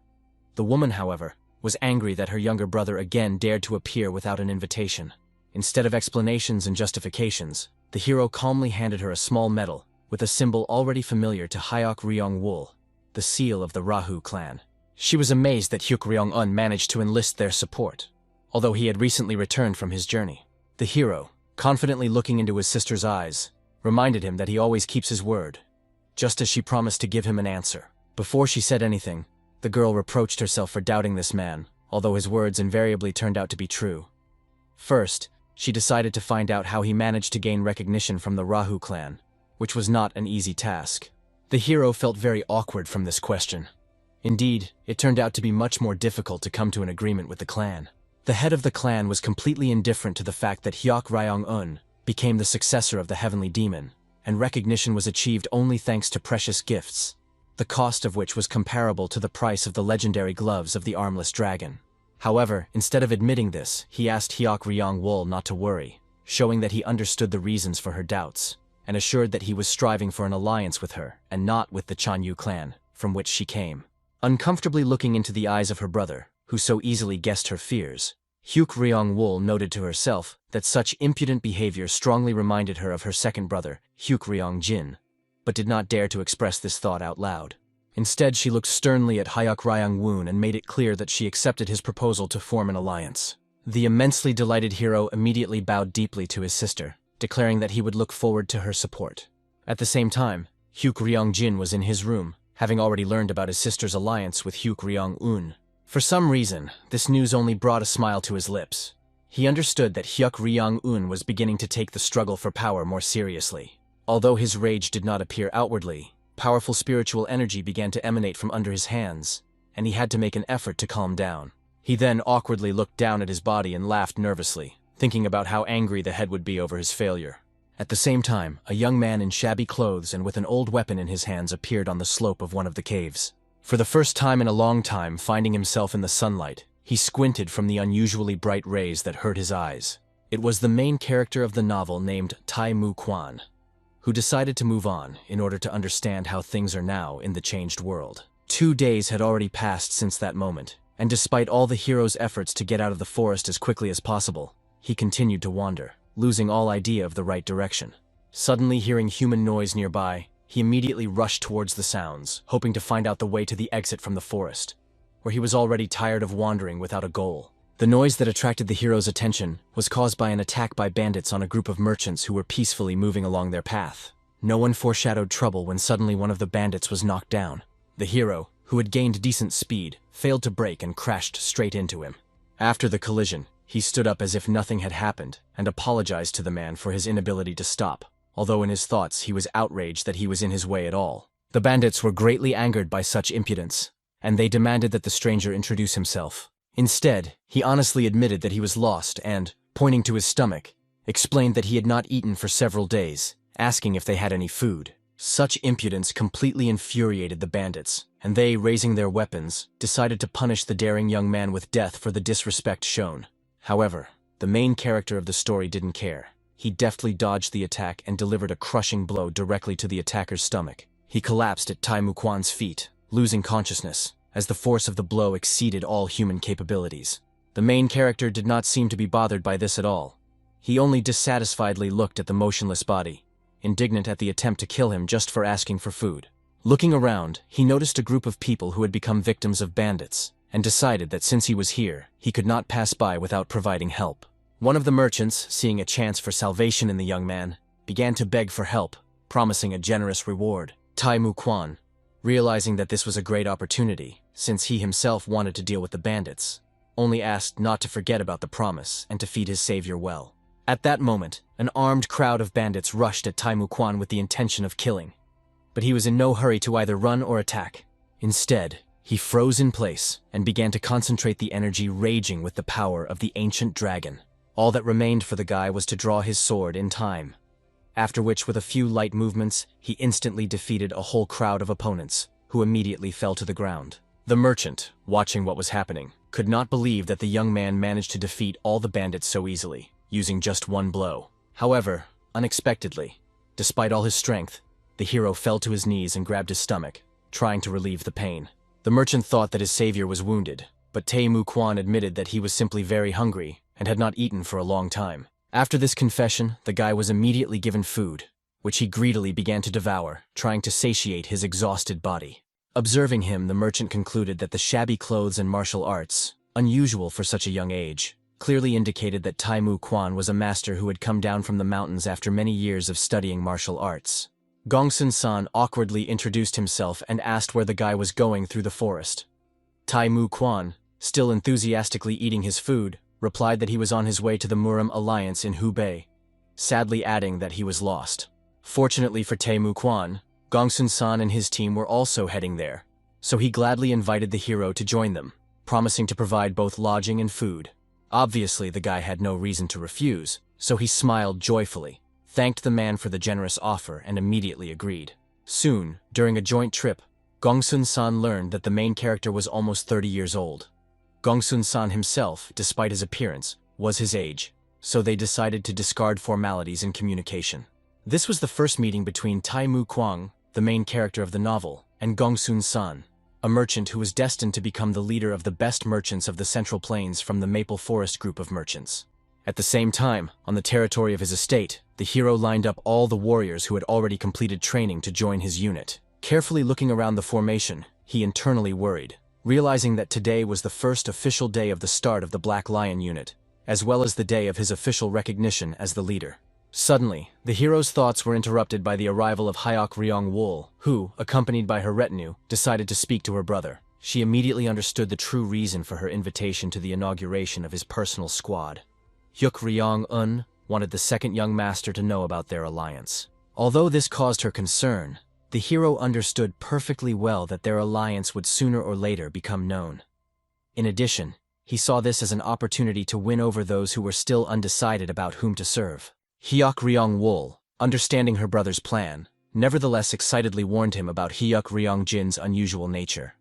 The woman, however, was angry that her younger brother again dared to appear without an invitation. Instead of explanations and justifications, the hero calmly handed her a small medal with a symbol already familiar to Hyuk Ryong-wol, the seal of the Rahu clan. She was amazed that Hyuk Ryong-un managed to enlist their support, although he had recently returned from his journey. The hero, confidently looking into his sister's eyes, reminded him that he always keeps his word, just as she promised to give him an answer. Before she said anything, the girl reproached herself for doubting this man, although his words invariably turned out to be true. First, she decided to find out how he managed to gain recognition from the Rahu clan, which was not an easy task. The hero felt very awkward from this question. Indeed, it turned out to be much more difficult to come to an agreement with the clan. The head of the clan was completely indifferent to the fact that Hyuk Ryong-un became the successor of the Heavenly Demon, and recognition was achieved only thanks to precious gifts. the cost of which was comparable to the price of the legendary gloves of the armless dragon. However, instead of admitting this, he asked Hyuk Ryong Wol not to worry, showing that he understood the reasons for her doubts, and assured that he was striving for an alliance with her and not with the Chanyu clan, from which she came. Uncomfortably looking into the eyes of her brother, who so easily guessed her fears, Hyuk Ryong Wol noted to herself that such impudent behavior strongly reminded her of her second brother, Hyuk Ryong Jin, but did not dare to express this thought out loud. Instead, she looked sternly at Hyuk Ryong Woon and made it clear that she accepted his proposal to form an alliance. The immensely delighted hero immediately bowed deeply to his sister, declaring that he would look forward to her support. At the same time, Hyuk Ryong Jin was in his room, having already learned about his sister's alliance with Hyuk Ryong Un. For some reason, this news only brought a smile to his lips. He understood that Hyuk Ryong Un was beginning to take the struggle for power more seriously. Although his rage did not appear outwardly, powerful spiritual energy began to emanate from under his hands, and he had to make an effort to calm down. He then awkwardly looked down at his body and laughed nervously, thinking about how angry the head would be over his failure. At the same time, a young man in shabby clothes and with an old weapon in his hands appeared on the slope of one of the caves. For the first time in a long time, finding himself in the sunlight, he squinted from the unusually bright rays that hurt his eyes. It was the main character of the novel named Taimu Kuan, who decided to move on in order to understand how things are now in the changed world. 2 days had already passed since that moment, and despite all the hero's efforts to get out of the forest as quickly as possible, he continued to wander, losing all idea of the right direction. Suddenly hearing human noise nearby, he immediately rushed towards the sounds, hoping to find out the way to the exit from the forest, where he was already tired of wandering without a goal. The noise that attracted the hero's attention was caused by an attack by bandits on a group of merchants who were peacefully moving along their path. No one foreshadowed trouble when suddenly one of the bandits was knocked down. The hero, who had gained decent speed, failed to brake and crashed straight into him. After the collision, he stood up as if nothing had happened and apologized to the man for his inability to stop, although in his thoughts he was outraged that he was in his way at all. The bandits were greatly angered by such impudence, and they demanded that the stranger introduce himself. Instead, he honestly admitted that he was lost and, pointing to his stomach, explained that he had not eaten for several days, asking if they had any food. Such impudence completely infuriated the bandits, and they, raising their weapons, decided to punish the daring young man with death for the disrespect shown. However, the main character of the story didn't care. He deftly dodged the attack and delivered a crushing blow directly to the attacker's stomach. He collapsed at Taimu Kuan's feet, losing consciousness, as the force of the blow exceeded all human capabilities. The main character did not seem to be bothered by this at all. He only dissatisfiedly looked at the motionless body, indignant at the attempt to kill him just for asking for food. Looking around, he noticed a group of people who had become victims of bandits, and decided that since he was here, he could not pass by without providing help. One of the merchants, seeing a chance for salvation in the young man, began to beg for help, promising a generous reward. Taimu Kuan, realizing that this was a great opportunity, since he himself wanted to deal with the bandits, only asked not to forget about the promise and to feed his savior well. At that moment, an armed crowd of bandits rushed at Taimu Kuan with the intention of killing, but he was in no hurry to either run or attack. Instead, he froze in place and began to concentrate the energy raging with the power of the ancient dragon. All that remained for the guy was to draw his sword in time, after which with a few light movements, he instantly defeated a whole crowd of opponents, who immediately fell to the ground. The merchant, watching what was happening, could not believe that the young man managed to defeat all the bandits so easily, using just one blow. However, unexpectedly, despite all his strength, the hero fell to his knees and grabbed his stomach, trying to relieve the pain. The merchant thought that his savior was wounded, but Taimu Kuan admitted that he was simply very hungry and had not eaten for a long time. After this confession, the guy was immediately given food, which he greedily began to devour, trying to satiate his exhausted body. Observing him, the merchant concluded that the shabby clothes and martial arts, unusual for such a young age, clearly indicated that Taimu Kuan was a master who had come down from the mountains after many years of studying martial arts. Gongsun-san awkwardly introduced himself and asked where the guy was going through the forest. Taimu Kuan, still enthusiastically eating his food, replied that he was on his way to the Muram Alliance in Hubei, sadly adding that he was lost. Fortunately for Taimu Kuan, Gongsun-san and his team were also heading there, so he gladly invited the hero to join them, promising to provide both lodging and food. Obviously, the guy had no reason to refuse, so he smiled joyfully, thanked the man for the generous offer, and immediately agreed. Soon, during a joint trip, Gongsun-san learned that the main character was almost 30 years old. Gongsun-san himself, despite his appearance, was his age, so they decided to discard formalities in communication. This was the first meeting between Taimu Kuan, the main character of the novel, and Gongsun-san, a merchant who was destined to become the leader of the best merchants of the Central Plains from the Maple Forest group of merchants. At the same time, on the territory of his estate, the hero lined up all the warriors who had already completed training to join his unit. Carefully looking around the formation, he internally worried, realizing that today was the first official day of the start of the Black Lion unit, as well as the day of his official recognition as the leader. Suddenly, the hero's thoughts were interrupted by the arrival of Hyok Ryong-wol, who, accompanied by her retinue, decided to speak to her brother. She immediately understood the true reason for her invitation to the inauguration of his personal squad. Hyuk Ryong-un wanted the second young master to know about their alliance. Although this caused her concern, the hero understood perfectly well that their alliance would sooner or later become known. In addition, he saw this as an opportunity to win over those who were still undecided about whom to serve. Hyuk Ryong-wol, understanding her brother's plan, nevertheless excitedly warned him about Hyuk Ryong-jin's unusual nature.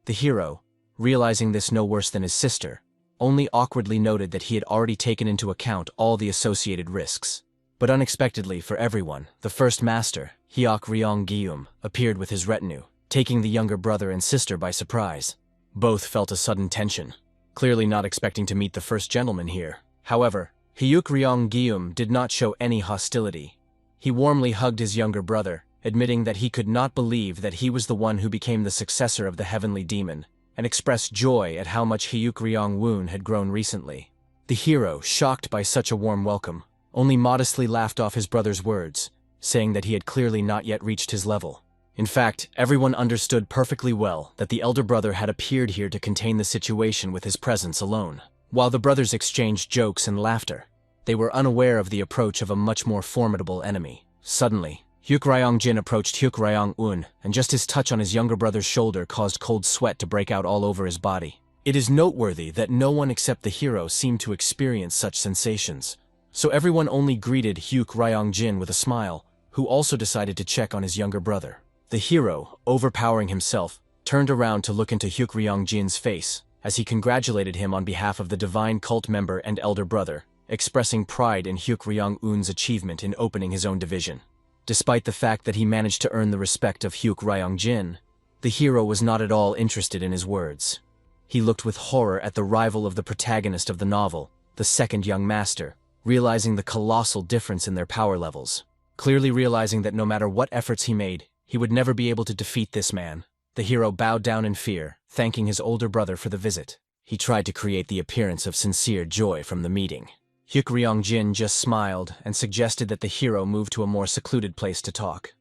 The hero, realizing this no worse than his sister, only awkwardly noted that he had already taken into account all the associated risks. But unexpectedly for everyone, the first master, Hyuk Ryong-gyum, appeared with his retinue, taking the younger brother and sister by surprise. Both felt a sudden tension, clearly not expecting to meet the first gentleman here. However, Hyuk Ryong-gyum did not show any hostility. He warmly hugged his younger brother, admitting that he could not believe that he was the one who became the successor of the heavenly demon, and expressed joy at how much Hyuk Ryong-won had grown recently. The hero, shocked by such a warm welcome, only modestly laughed off his brother's words, saying that he had clearly not yet reached his level. In fact, everyone understood perfectly well that the elder brother had appeared here to contain the situation with his presence alone. While the brothers exchanged jokes and laughter, they were unaware of the approach of a much more formidable enemy. Suddenly, Hyuk Ryong-jin approached Hyuk Ryong-un, and just his touch on his younger brother's shoulder caused cold sweat to break out all over his body. It is noteworthy that no one except the hero seemed to experience such sensations, so everyone only greeted Hyuk Ryong-jin with a smile, who also decided to check on his younger brother. The hero, overpowering himself, turned around to look into Hyuk Ryong-jin's face, as he congratulated him on behalf of the divine cult member and elder brother, expressing pride in Hyuk Ryong-un's achievement in opening his own division. Despite the fact that he managed to earn the respect of Hyuk Ryong-jin, the hero was not at all interested in his words. He looked with horror at the rival of the protagonist of the novel, the second young master, realizing the colossal difference in their power levels. Clearly realizing that no matter what efforts he made, he would never be able to defeat this man, the hero bowed down in fear, thanking his older brother for the visit. He tried to create the appearance of sincere joy from the meeting. Hyuk Ryong-jin just smiled and suggested that the hero move to a more secluded place to talk.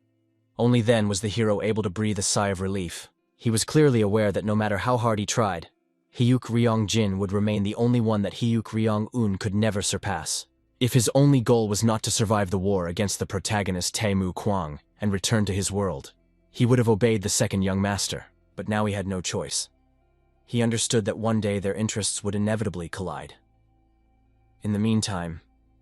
Only then was the hero able to breathe a sigh of relief. He was clearly aware that no matter how hard he tried, Hyuk Ryong-jin would remain the only one that Hyuk Ryong-un could never surpass. If his only goal was not to survive the war against the protagonist Taimu Kuan and return to his world, he would have obeyed the second young master, but now he had no choice. He understood that one day their interests would inevitably collide. In the meantime,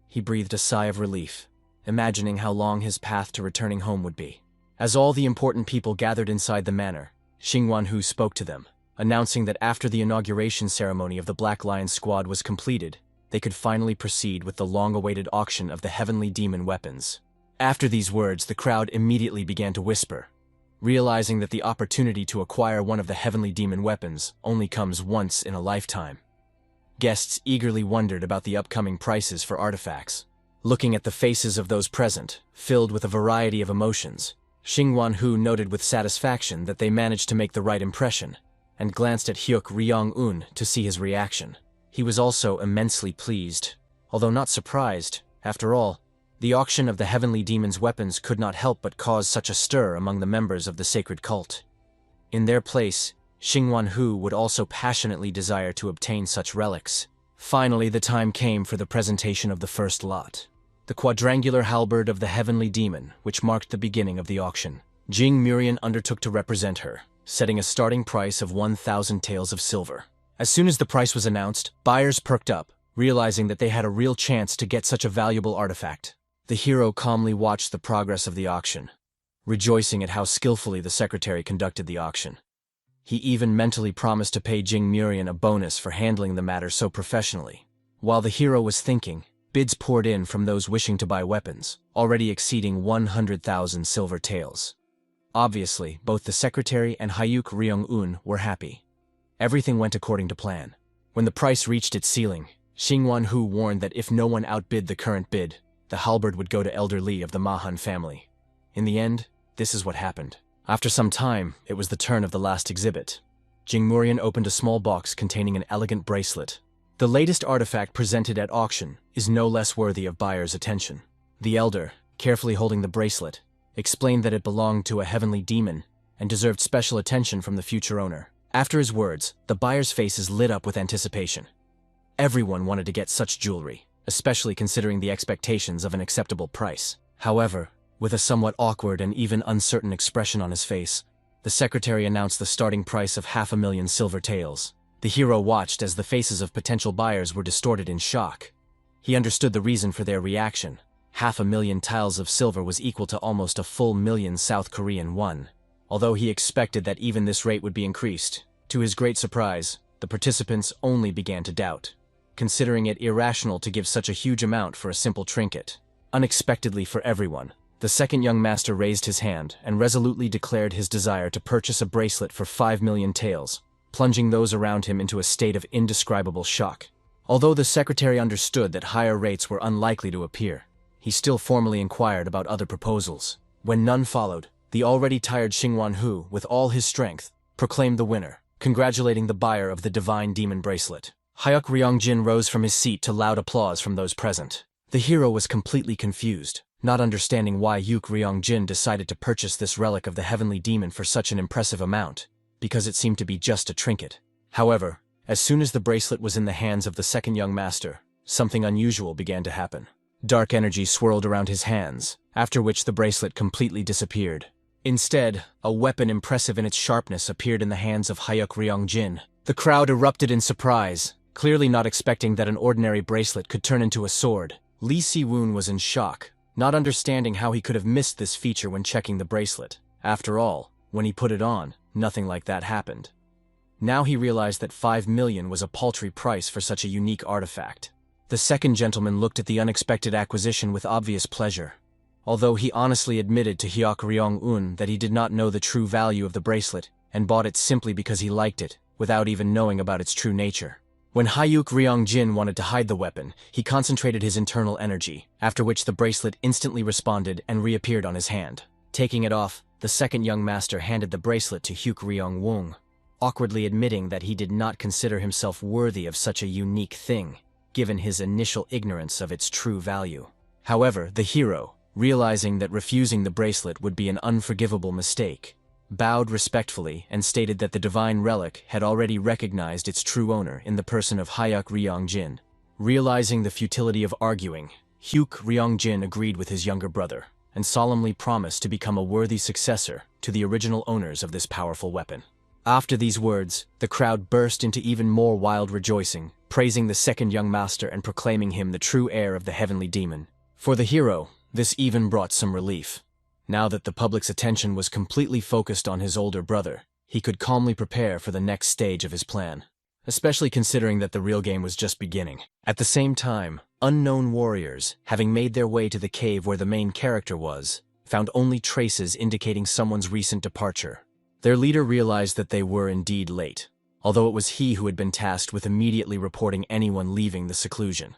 he breathed a sigh of relief, imagining how long his path to returning home would be. As all the important people gathered inside the manor, Xingwanhu spoke to them, announcing that after the inauguration ceremony of the Black Lion squad was completed, they could finally proceed with the long-awaited auction of the heavenly demon weapons. After these words, the crowd immediately began to whisper, realizing that the opportunity to acquire one of the heavenly demon weapons only comes once in a lifetime. Guests eagerly wondered about the upcoming prices for artifacts. Looking at the faces of those present, filled with a variety of emotions, Xingwanhu noted with satisfaction that they managed to make the right impression, and glanced at Hyuk Ryong-un to see his reaction. He was also immensely pleased, although not surprised. After all, the auction of the heavenly demon's weapons could not help but cause such a stir among the members of the sacred cult. In their place, Xingwanhu would also passionately desire to obtain such relics. Finally, the time came for the presentation of the first lot. The quadrangular halberd of the heavenly demon, which marked the beginning of the auction. Jing Murian undertook to represent her, setting a starting price of 1,000 taels of silver. As soon as the price was announced, buyers perked up, realizing that they had a real chance to get such a valuable artifact. The hero calmly watched the progress of the auction, rejoicing at how skillfully the secretary conducted the auction. He even mentally promised to pay Jing Murian a bonus for handling the matter so professionally. While the hero was thinking, bids poured in from those wishing to buy weapons, already exceeding 100,000 silver taels. Obviously, both the secretary and Hyuk Ryung-un were happy. Everything went according to plan. When the price reached its ceiling, Xingwan-hu warned that if no one outbid the current bid, the halberd would go to Elder Li of the Mahan family. In the end, this is what happened. After some time, it was the turn of the last exhibit. Jing Murian opened a small box containing an elegant bracelet. The latest artifact presented at auction is no less worthy of buyers' attention. The elder, carefully holding the bracelet, explained that it belonged to a heavenly demon and deserved special attention from the future owner. After his words, the buyers' faces lit up with anticipation. Everyone wanted to get such jewelry, especially considering the expectations of an acceptable price. However, with a somewhat awkward and even uncertain expression on his face, the secretary announced the starting price of 500,000 silver taels. The hero watched as the faces of potential buyers were distorted in shock. He understood the reason for their reaction. 500,000 tiles of silver was equal to almost a full million South Korean won. Although he expected that even this rate would be increased, to his great surprise, the participants only began to doubt, considering it irrational to give such a huge amount for a simple trinket. Unexpectedly for everyone, the second young master raised his hand and resolutely declared his desire to purchase a bracelet for 5 million taels, plunging those around him into a state of indescribable shock. Although the secretary understood that higher rates were unlikely to appear, he still formally inquired about other proposals. When none followed, the already tired Xingwan-hu, with all his strength, proclaimed the winner, congratulating the buyer of the divine demon bracelet. Hyuk Ryong-jin rose from his seat to loud applause from those present. The hero was completely confused, not understanding why Hyuk Ryong-jin decided to purchase this relic of the heavenly demon for such an impressive amount, because it seemed to be just a trinket. However, as soon as the bracelet was in the hands of the second young master, something unusual began to happen. Dark energy swirled around his hands, after which the bracelet completely disappeared. Instead, a weapon impressive in its sharpness appeared in the hands of Hyuk Ryong-jin. The crowd erupted in surprise, clearly not expecting that an ordinary bracelet could turn into a sword. Lee Si-woon was in shock, not understanding how he could have missed this feature when checking the bracelet. After all, when he put it on, nothing like that happened. Now he realized that 5 million was a paltry price for such a unique artifact. The second gentleman looked at the unexpected acquisition with obvious pleasure. Although he honestly admitted to Hyuk Ryong-un that he did not know the true value of the bracelet and bought it simply because he liked it, without even knowing about its true nature. When Hyuk Ryong-jin wanted to hide the weapon, he concentrated his internal energy, after which the bracelet instantly responded and reappeared on his hand. Taking it off, the second young master handed the bracelet to Hyuk Ryong-won, awkwardly admitting that he did not consider himself worthy of such a unique thing, given his initial ignorance of its true value. However, the hero, realizing that refusing the bracelet would be an unforgivable mistake, bowed respectfully and stated that the divine relic had already recognized its true owner in the person of Hyuk Ryong-jin. Realizing the futility of arguing, Hyuk Ryong-jin agreed with his younger brother and solemnly promised to become a worthy successor to the original owners of this powerful weapon. After these words, the crowd burst into even more wild rejoicing, praising the second young master and proclaiming him the true heir of the heavenly demon. For the hero, this even brought some relief. Now that the public's attention was completely focused on his older brother, he could calmly prepare for the next stage of his plan, especially considering that the real game was just beginning. At the same time, unknown warriors, having made their way to the cave where the main character was, found only traces indicating someone's recent departure. Their leader realized that they were indeed late, although it was he who had been tasked with immediately reporting anyone leaving the seclusion.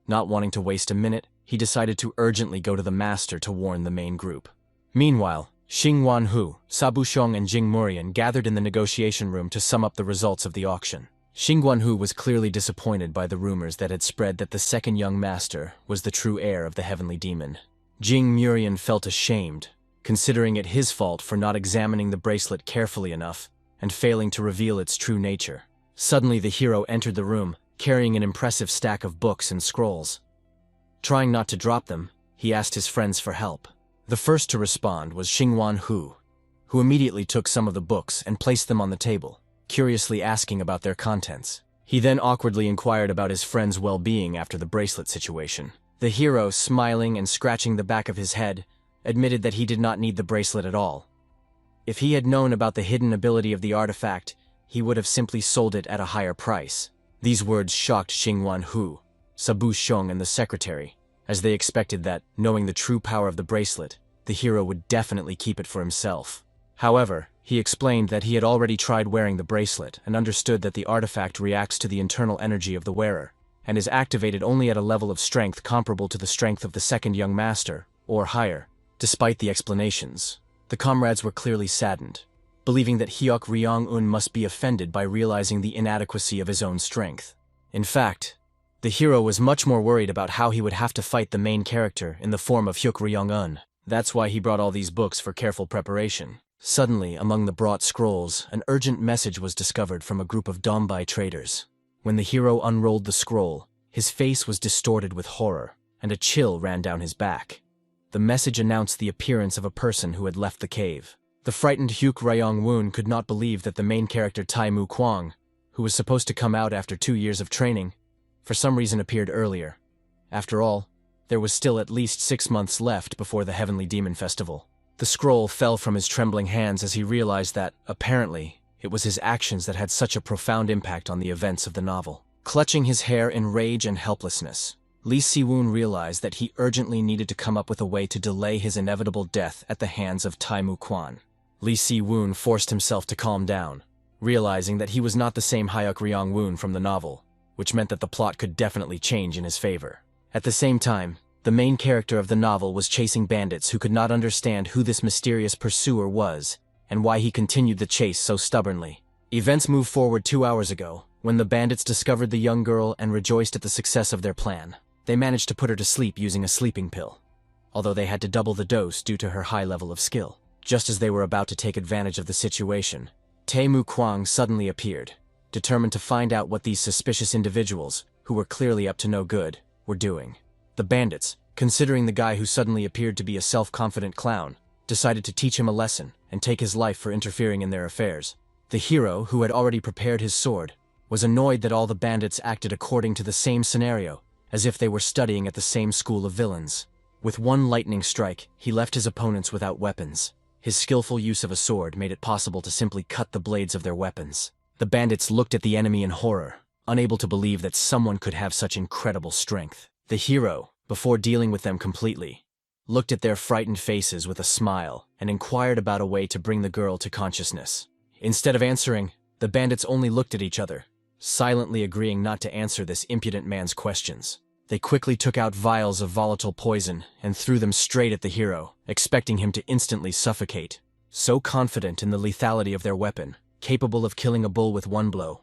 Not wanting to waste a minute, he decided to urgently go to the master to warn the main group. Meanwhile, Xingwan-hu, Sabushong and Jing Murian gathered in the negotiation room to sum up the results of the auction. Xingwan-hu was clearly disappointed by the rumors that had spread that the second young master was the true heir of the heavenly demon. Jing Murian felt ashamed, considering it his fault for not examining the bracelet carefully enough and failing to reveal its true nature. Suddenly the hero entered the room, carrying an impressive stack of books and scrolls. Trying not to drop them, he asked his friends for help. The first to respond was Xingwan-hu, who immediately took some of the books and placed them on the table, curiously asking about their contents. He then awkwardly inquired about his friend's well-being after the bracelet situation. The hero, smiling and scratching the back of his head, admitted that he did not need the bracelet at all. If he had known about the hidden ability of the artifact, he would have simply sold it at a higher price. These words shocked Xingwan Hu, Sabu Xiong, and the secretary, as they expected that, knowing the true power of the bracelet, the hero would definitely keep it for himself. However, he explained that he had already tried wearing the bracelet and understood that the artifact reacts to the internal energy of the wearer, and is activated only at a level of strength comparable to the strength of the second young master, or higher. Despite the explanations, the comrades were clearly saddened, believing that Hyuk Ryong-un must be offended by realizing the inadequacy of his own strength. In fact, the hero was much more worried about how he would have to fight the main character in the form of Hyuk Ryong-un. That's why he brought all these books for careful preparation. Suddenly, among the brought scrolls, an urgent message was discovered from a group of Dombai traders. When the hero unrolled the scroll, his face was distorted with horror, and a chill ran down his back. The message announced the appearance of a person who had left the cave. The frightened Hyuk Ryong-woon could not believe that the main character Taimu Kuan, who was supposed to come out after 2 years of training, for some reason appeared earlier. After all, there was still at least 6 months left before the Heavenly Demon Festival. The scroll fell from his trembling hands as he realized that, apparently, it was his actions that had such a profound impact on the events of the novel. Clutching his hair in rage and helplessness, Lee Si-woon realized that he urgently needed to come up with a way to delay his inevitable death at the hands of Taimu Kuan. Lee Si-woon forced himself to calm down, realizing that he was not the same Hyuk Ryong-woon from the novel, which meant that the plot could definitely change in his favor. At the same time, the main character of the novel was chasing bandits who could not understand who this mysterious pursuer was and why he continued the chase so stubbornly. Events moved forward 2 hours ago, when the bandits discovered the young girl and rejoiced at the success of their plan. They managed to put her to sleep using a sleeping pill, although they had to double the dose due to her high level of skill. Just as they were about to take advantage of the situation, Taimu Kuan suddenly appeared, determined to find out what these suspicious individuals, who were clearly up to no good, were doing. The bandits, considering the guy who suddenly appeared to be a self-confident clown, decided to teach him a lesson and take his life for interfering in their affairs. The hero, who had already prepared his sword, was annoyed that all the bandits acted according to the same scenario, as if they were studying at the same school of villains. With one lightning strike, he left his opponents without weapons. His skillful use of a sword made it possible to simply cut the blades of their weapons. The bandits looked at the enemy in horror, unable to believe that someone could have such incredible strength. The hero, before dealing with them completely, looked at their frightened faces with a smile and inquired about a way to bring the girl to consciousness. Instead of answering, the bandits only looked at each other, silently agreeing not to answer this impudent man's questions. They quickly took out vials of volatile poison and threw them straight at the hero, expecting him to instantly suffocate. So confident in the lethality of their weapon, capable of killing a bull with one blow,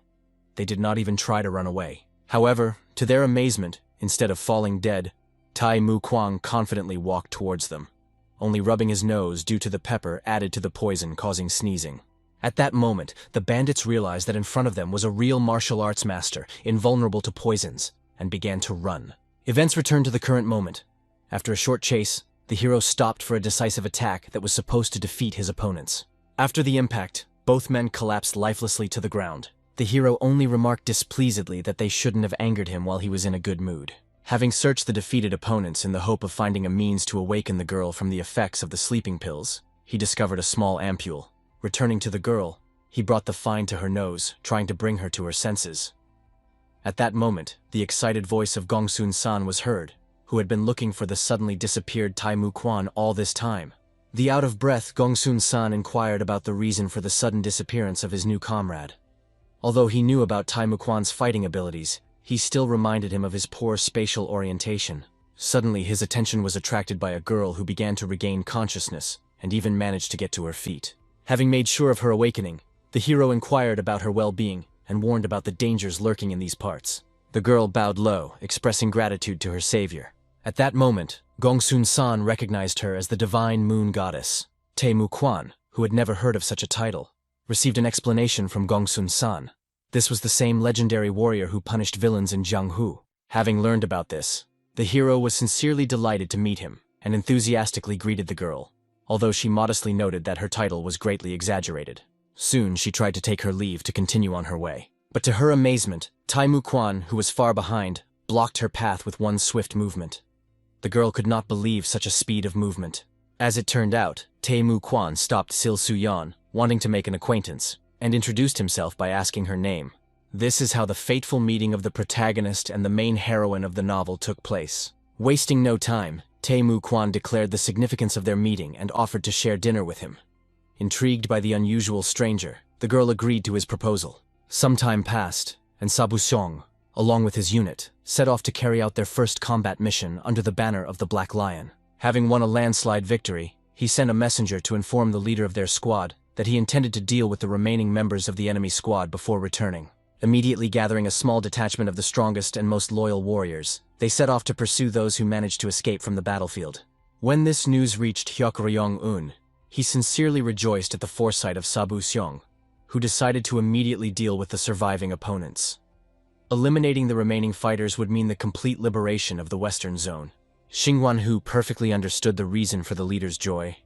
they did not even try to run away. However, to their amazement, instead of falling dead, Taimu Kuan confidently walked towards them, only rubbing his nose due to the pepper added to the poison causing sneezing. At that moment, the bandits realized that in front of them was a real martial arts master, invulnerable to poisons, and began to run. Events returned to the current moment. After a short chase, the hero stopped for a decisive attack that was supposed to defeat his opponents. After the impact, both men collapsed lifelessly to the ground. The hero only remarked displeasedly that they shouldn't have angered him while he was in a good mood. Having searched the defeated opponents in the hope of finding a means to awaken the girl from the effects of the sleeping pills, he discovered a small ampule. Returning to the girl, he brought the find to her nose, trying to bring her to her senses. At that moment, the excited voice of Gongsun-san was heard, who had been looking for the suddenly disappeared Taimu Kuan all this time. The out-of-breath Gongsun-san inquired about the reason for the sudden disappearance of his new comrade. Although he knew about Taimu Kuan's fighting abilities, he still reminded him of his poor spatial orientation. Suddenly, his attention was attracted by a girl who began to regain consciousness and even managed to get to her feet. Having made sure of her awakening, the hero inquired about her well-being and warned about the dangers lurking in these parts. The girl bowed low, expressing gratitude to her savior. At that moment, Gongsun-san recognized her as the divine moon goddess. Taimu Kuan, who had never heard of such a title, received an explanation from Gongsun-san. This was the same legendary warrior who punished villains in Jianghu. Having learned about this, the hero was sincerely delighted to meet him and enthusiastically greeted the girl, although she modestly noted that her title was greatly exaggerated. Soon she tried to take her leave to continue on her way. But to her amazement, Taimu Kuan, who was far behind, blocked her path with one swift movement. The girl could not believe such a speed of movement. As it turned out, Taimu Kuan stopped Sil Suyan, wanting to make an acquaintance, and introduced himself by asking her name. This is how the fateful meeting of the protagonist and the main heroine of the novel took place. Wasting no time, Taimu Kuan declared the significance of their meeting and offered to share dinner with him. Intrigued by the unusual stranger, the girl agreed to his proposal. Some time passed, and Sabu Xiong, along with his unit, set off to carry out their first combat mission under the banner of the Black Lion. Having won a landslide victory, he sent a messenger to inform the leader of their squad that he intended to deal with the remaining members of the enemy squad before returning. Immediately gathering a small detachment of the strongest and most loyal warriors, they set off to pursue those who managed to escape from the battlefield. When this news reached Hyuk-ryong-un, he sincerely rejoiced at the foresight of Sabu Xiong, who decided to immediately deal with the surviving opponents. Eliminating the remaining fighters would mean the complete liberation of the Western Zone. Xingwanhu perfectly understood the reason for the leader's joy.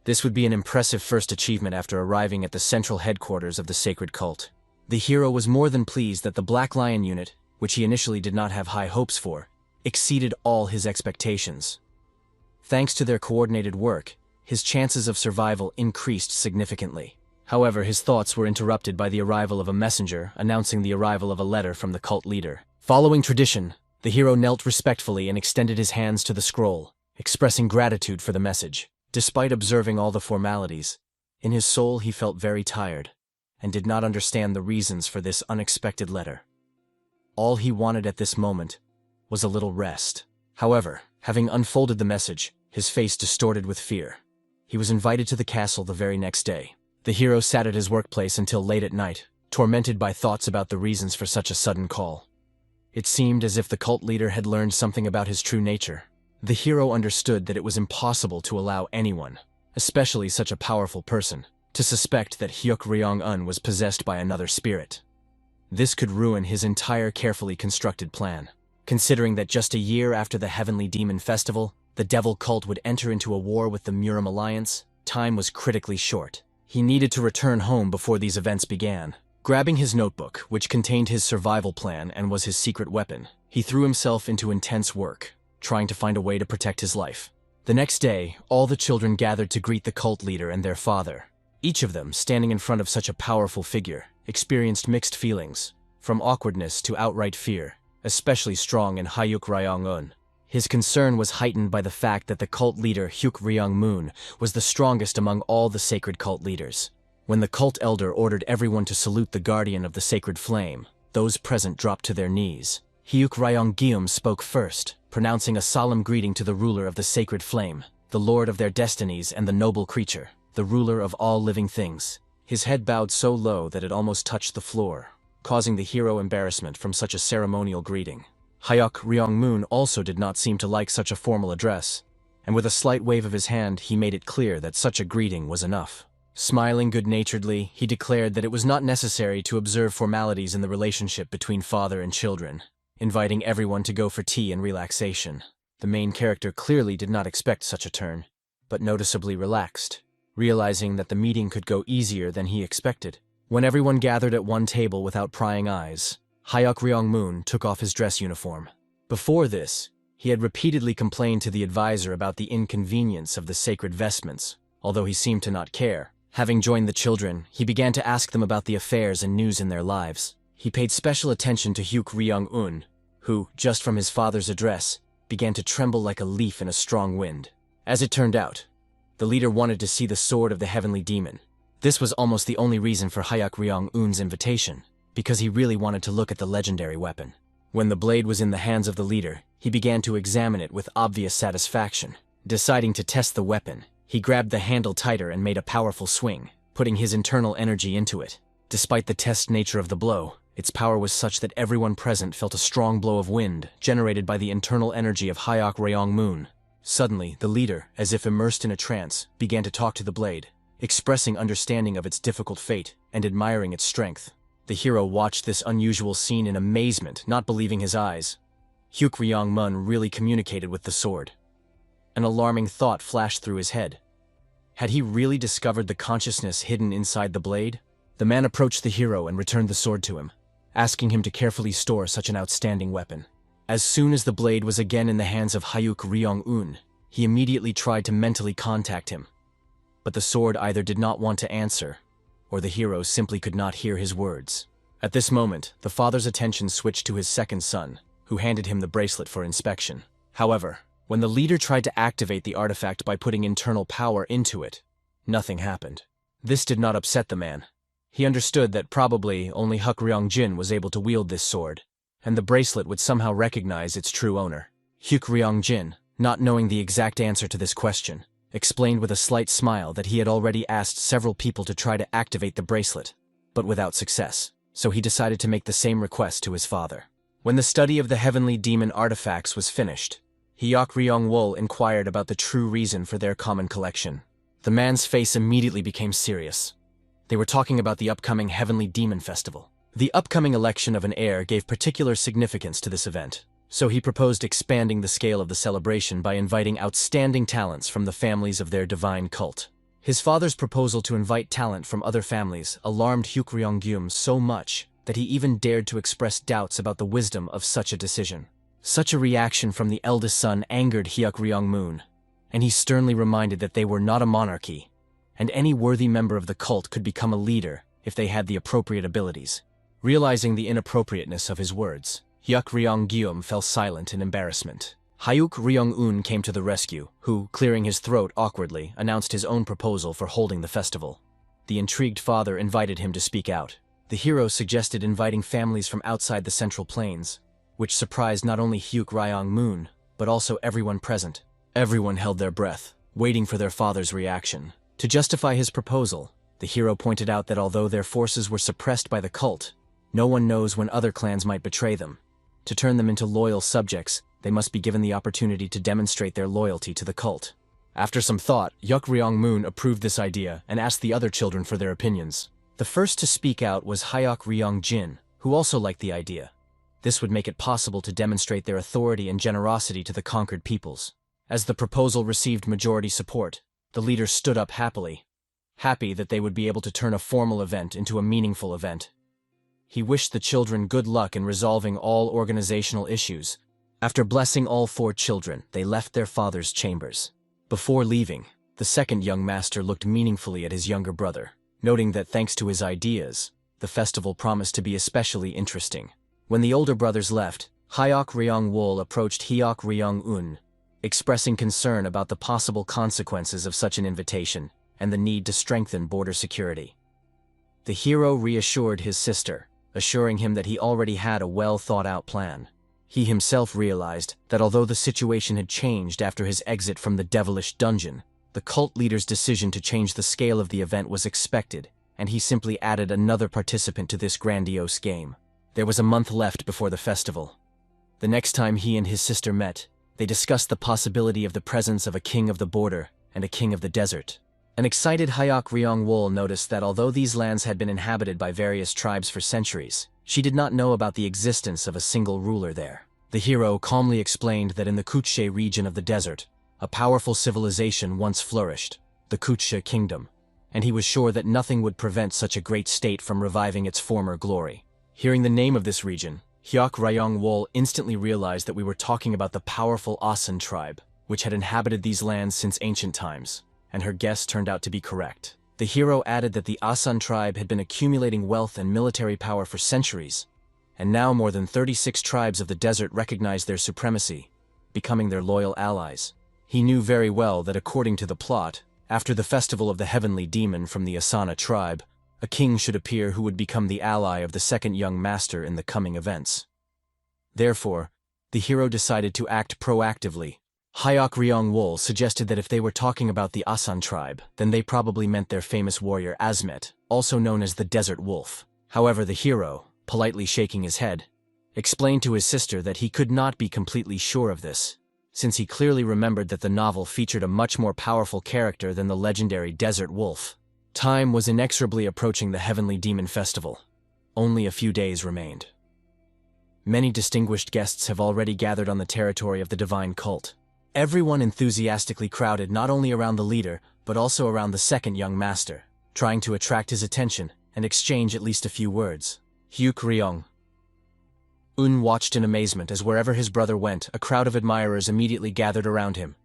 This would be an impressive first achievement after arriving at the central headquarters of the sacred cult. The hero was more than pleased that the Black Lion unit, which he initially did not have high hopes for, exceeded all his expectations. Thanks to their coordinated work, his chances of survival increased significantly. However, his thoughts were interrupted by the arrival of a messenger announcing the arrival of a letter from the cult leader. Following tradition, the hero knelt respectfully and extended his hands to the scroll, expressing gratitude for the message. Despite observing all the formalities, in his soul he felt very tired, and did not understand the reasons for this unexpected letter. All he wanted at this moment was a little rest. However, having unfolded the message, his face distorted with fear. He was invited to the castle the very next day. The hero sat at his workplace until late at night, tormented by thoughts about the reasons for such a sudden call. It seemed as if the cult leader had learned something about his true nature. The hero understood that it was impossible to allow anyone, especially such a powerful person, to suspect that Hyuk-ryong-un was possessed by another spirit. This could ruin his entire carefully constructed plan. Considering that just a year after the Heavenly Demon Festival, the Devil Cult would enter into a war with the Murim Alliance, time was critically short. He needed to return home before these events began. Grabbing his notebook, which contained his survival plan and was his secret weapon, he threw himself into intense work, trying to find a way to protect his life. The next day, all the children gathered to greet the cult leader and their father. Each of them, standing in front of such a powerful figure, experienced mixed feelings, from awkwardness to outright fear, especially strong in Hyuk-ryong-un. His concern was heightened by the fact that the cult leader Hyuk-ryong-moon was the strongest among all the sacred cult leaders. When the cult elder ordered everyone to salute the guardian of the sacred flame, those present dropped to their knees. Hyuk-ryong-gyum spoke first, pronouncing a solemn greeting to the ruler of the sacred flame, the lord of their destinies and the noble creature, the ruler of all living things. His head bowed so low that it almost touched the floor, causing the hero embarrassment from such a ceremonial greeting. Hyuk-ryong-moon also did not seem to like such a formal address, and with a slight wave of his hand he made it clear that such a greeting was enough. Smiling good-naturedly, he declared that it was not necessary to observe formalities in the relationship between father and children, inviting everyone to go for tea and relaxation. The main character clearly did not expect such a turn, but noticeably relaxed, realizing that the meeting could go easier than he expected. When everyone gathered at one table without prying eyes, Hyuk-ryong-moon took off his dress uniform. Before this, he had repeatedly complained to the advisor about the inconvenience of the sacred vestments, although he seemed to not care. Having joined the children, he began to ask them about the affairs and news in their lives. He paid special attention to Hyuk-ryong-un, who, just from his father's address, began to tremble like a leaf in a strong wind. As it turned out, the leader wanted to see the sword of the heavenly demon. This was almost the only reason for Hyuk-ryong-un's invitation, because he really wanted to look at the legendary weapon. When the blade was in the hands of the leader, he began to examine it with obvious satisfaction. Deciding to test the weapon, he grabbed the handle tighter and made a powerful swing, putting his internal energy into it. Despite the test nature of the blow, its power was such that everyone present felt a strong blow of wind generated by the internal energy of Hyuk-ryong-moon. Suddenly, the leader, as if immersed in a trance, began to talk to the blade, expressing understanding of its difficult fate and admiring its strength. The hero watched this unusual scene in amazement, not believing his eyes. Hyuk-ryong-moon really communicated with the sword. An alarming thought flashed through his head. Had he really discovered the consciousness hidden inside the blade? The man approached the hero and returned the sword to him, asking him to carefully store such an outstanding weapon. As soon as the blade was again in the hands of Hyuk-ryong-un, He immediately tried to mentally contact him, but the sword either did not want to answer, or the hero simply could not hear his words. At this moment, the father's attention switched to his second son, who handed him the bracelet for inspection. However, when the leader tried to activate the artifact by putting internal power into it, nothing happened. This did not upset the man. He understood that probably only Huk Ryong-jin was able to wield this sword, and the bracelet would somehow recognize its true owner. Huk Ryong-jin, not knowing the exact answer to this question, explained with a slight smile that he had already asked several people to try to activate the bracelet, but without success, so he decided to make the same request to his father. When the study of the heavenly demon artifacts was finished, Hyuk Ryong-wol inquired about the true reason for their common collection. The man's face immediately became serious. They were talking about the upcoming Heavenly Demon Festival. The upcoming election of an heir gave particular significance to this event, so he proposed expanding the scale of the celebration by inviting outstanding talents from the families of their divine cult. His father's proposal to invite talent from other families alarmed Hyuk Ryong-gyum so much that he even dared to express doubts about the wisdom of such a decision. Such a reaction from the eldest son angered Hyuk Ryong-moon, and he sternly reminded that they were not a monarchy, and any worthy member of the cult could become a leader if they had the appropriate abilities. Realizing the inappropriateness of his words, Hyuk Ryong-gyum fell silent in embarrassment. Hyuk Ryong-un came to the rescue, who, clearing his throat awkwardly, announced his own proposal for holding the festival. The intrigued father invited him to speak out. The hero suggested inviting families from outside the Central Plains, which surprised not only Hyuk Ryong-moon, but also everyone present. Everyone held their breath, waiting for their father's reaction. To justify his proposal, the hero pointed out that although their forces were suppressed by the cult, no one knows when other clans might betray them. To turn them into loyal subjects, they must be given the opportunity to demonstrate their loyalty to the cult. After some thought, Hyuk Ryong-moon approved this idea and asked the other children for their opinions. The first to speak out was Hyuk Ryong-jin, who also liked the idea. This would make it possible to demonstrate their authority and generosity to the conquered peoples. As the proposal received majority support, the leader stood up happily, happy that they would be able to turn a formal event into a meaningful event. He wished the children good luck in resolving all organizational issues. After blessing all 4 children, they left their father's chambers. Before leaving, the second young master looked meaningfully at his younger brother, noting that thanks to his ideas, the festival promised to be especially interesting. When the older brothers left, Hyuk Ryong-wol approached Hyuk Ryong-un, expressing concern about the possible consequences of such an invitation and the need to strengthen border security. The hero reassured his sister, assuring him that he already had a well-thought-out plan. He himself realized that although the situation had changed after his exit from the devilish dungeon, the cult leader's decision to change the scale of the event was expected, and he simply added another participant to this grandiose game. There was a month left before the festival. The next time he and his sister met, they discussed the possibility of the presence of a king of the border and a king of the desert. An excited Hyuk Ryong-wol noticed that although these lands had been inhabited by various tribes for centuries, she did not know about the existence of a single ruler there. The hero calmly explained that in the Kuche region of the desert, a powerful civilization once flourished, the Kuche Kingdom, and he was sure that nothing would prevent such a great state from reviving its former glory. Hearing the name of this region, Hyuk Ryong-wol instantly realized that we were talking about the powerful Asan tribe, which had inhabited these lands since ancient times, and her guess turned out to be correct. The hero added that the Asan tribe had been accumulating wealth and military power for centuries, and now more than 36 tribes of the desert recognized their supremacy, becoming their loyal allies. He knew very well that according to the plot, after the festival of the heavenly demon from the Asana tribe, a king should appear who would become the ally of the second young master in the coming events. Therefore, the hero decided to act proactively. Hyuk Ryong-wol suggested that if they were talking about the Asan tribe, then they probably meant their famous warrior Azmet, also known as the Desert Wolf. However, the hero, politely shaking his head, explained to his sister that he could not be completely sure of this, since he clearly remembered that the novel featured a much more powerful character than the legendary Desert Wolf. Time was inexorably approaching the Heavenly Demon Festival. Only a few days remained. Many distinguished guests have already gathered on the territory of the divine cult. Everyone enthusiastically crowded not only around the leader, but also around the second young master, trying to attract his attention and exchange at least a few words. Hyuk Ryong-un watched in amazement as wherever his brother went, a crowd of admirers immediately gathered around him.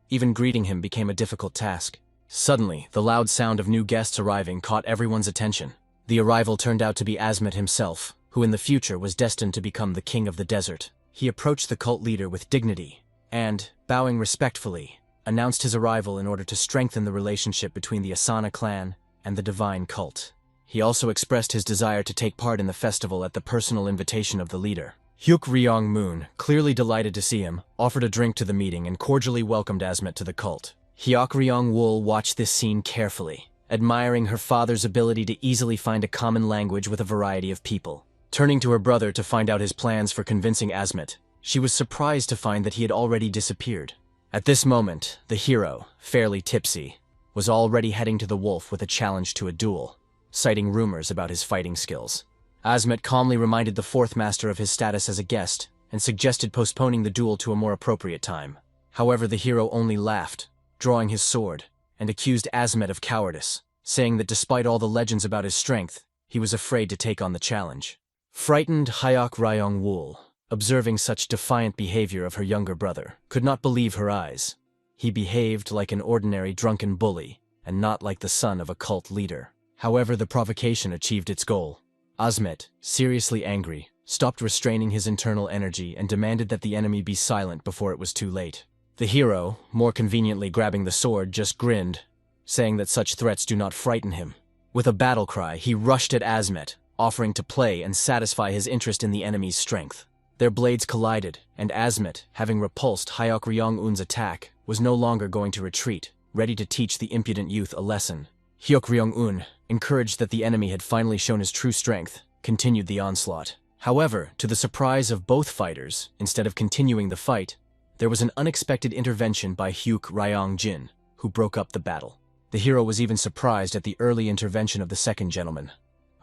Even greeting him became a difficult task. Suddenly, the loud sound of new guests arriving caught everyone's attention. The arrival turned out to be Asmet himself, who in the future was destined to become the king of the desert. He approached the cult leader with dignity and, bowing respectfully, announced his arrival in order to strengthen the relationship between the Asana clan and the divine cult. He also expressed his desire to take part in the festival at the personal invitation of the leader. Hyuk Ryong Moon, clearly delighted to see him, offered a drink to the meeting and cordially welcomed Asmet to the cult. Hyuk Ryong Wool watched this scene carefully, admiring her father's ability to easily find a common language with a variety of people. Turning to her brother to find out his plans for convincing Asmet, she was surprised to find that he had already disappeared. At this moment, the hero, fairly tipsy, was already heading to the wolf with a challenge to a duel, citing rumors about his fighting skills. Asmet calmly reminded the fourth master of his status as a guest and suggested postponing the duel to a more appropriate time. However, the hero only laughed, drawing his sword, and accused Asmet of cowardice, saying that despite all the legends about his strength, he was afraid to take on the challenge. Frightened Hyuk Ryong Wool, observing such defiant behavior of her younger brother, could not believe her eyes. He behaved like an ordinary drunken bully, and not like the son of a cult leader. However, the provocation achieved its goal. Asmet, seriously angry, stopped restraining his internal energy and demanded that the enemy be silent before it was too late. The hero, more conveniently grabbing the sword, just grinned, saying that such threats do not frighten him. With a battle cry, he rushed at Asmet, offering to play and satisfy his interest in the enemy's strength. Their blades collided, and Asmet, having repulsed Hyuk Ryong-un's attack, was no longer going to retreat, ready to teach the impudent youth a lesson. Hyuk Ryong-un, encouraged that the enemy had finally shown his true strength, continued the onslaught. However, to the surprise of both fighters, instead of continuing the fight, there was an unexpected intervention by Hyuk Ryong-jin, who broke up the battle. The hero was even surprised at the early intervention of the second gentleman.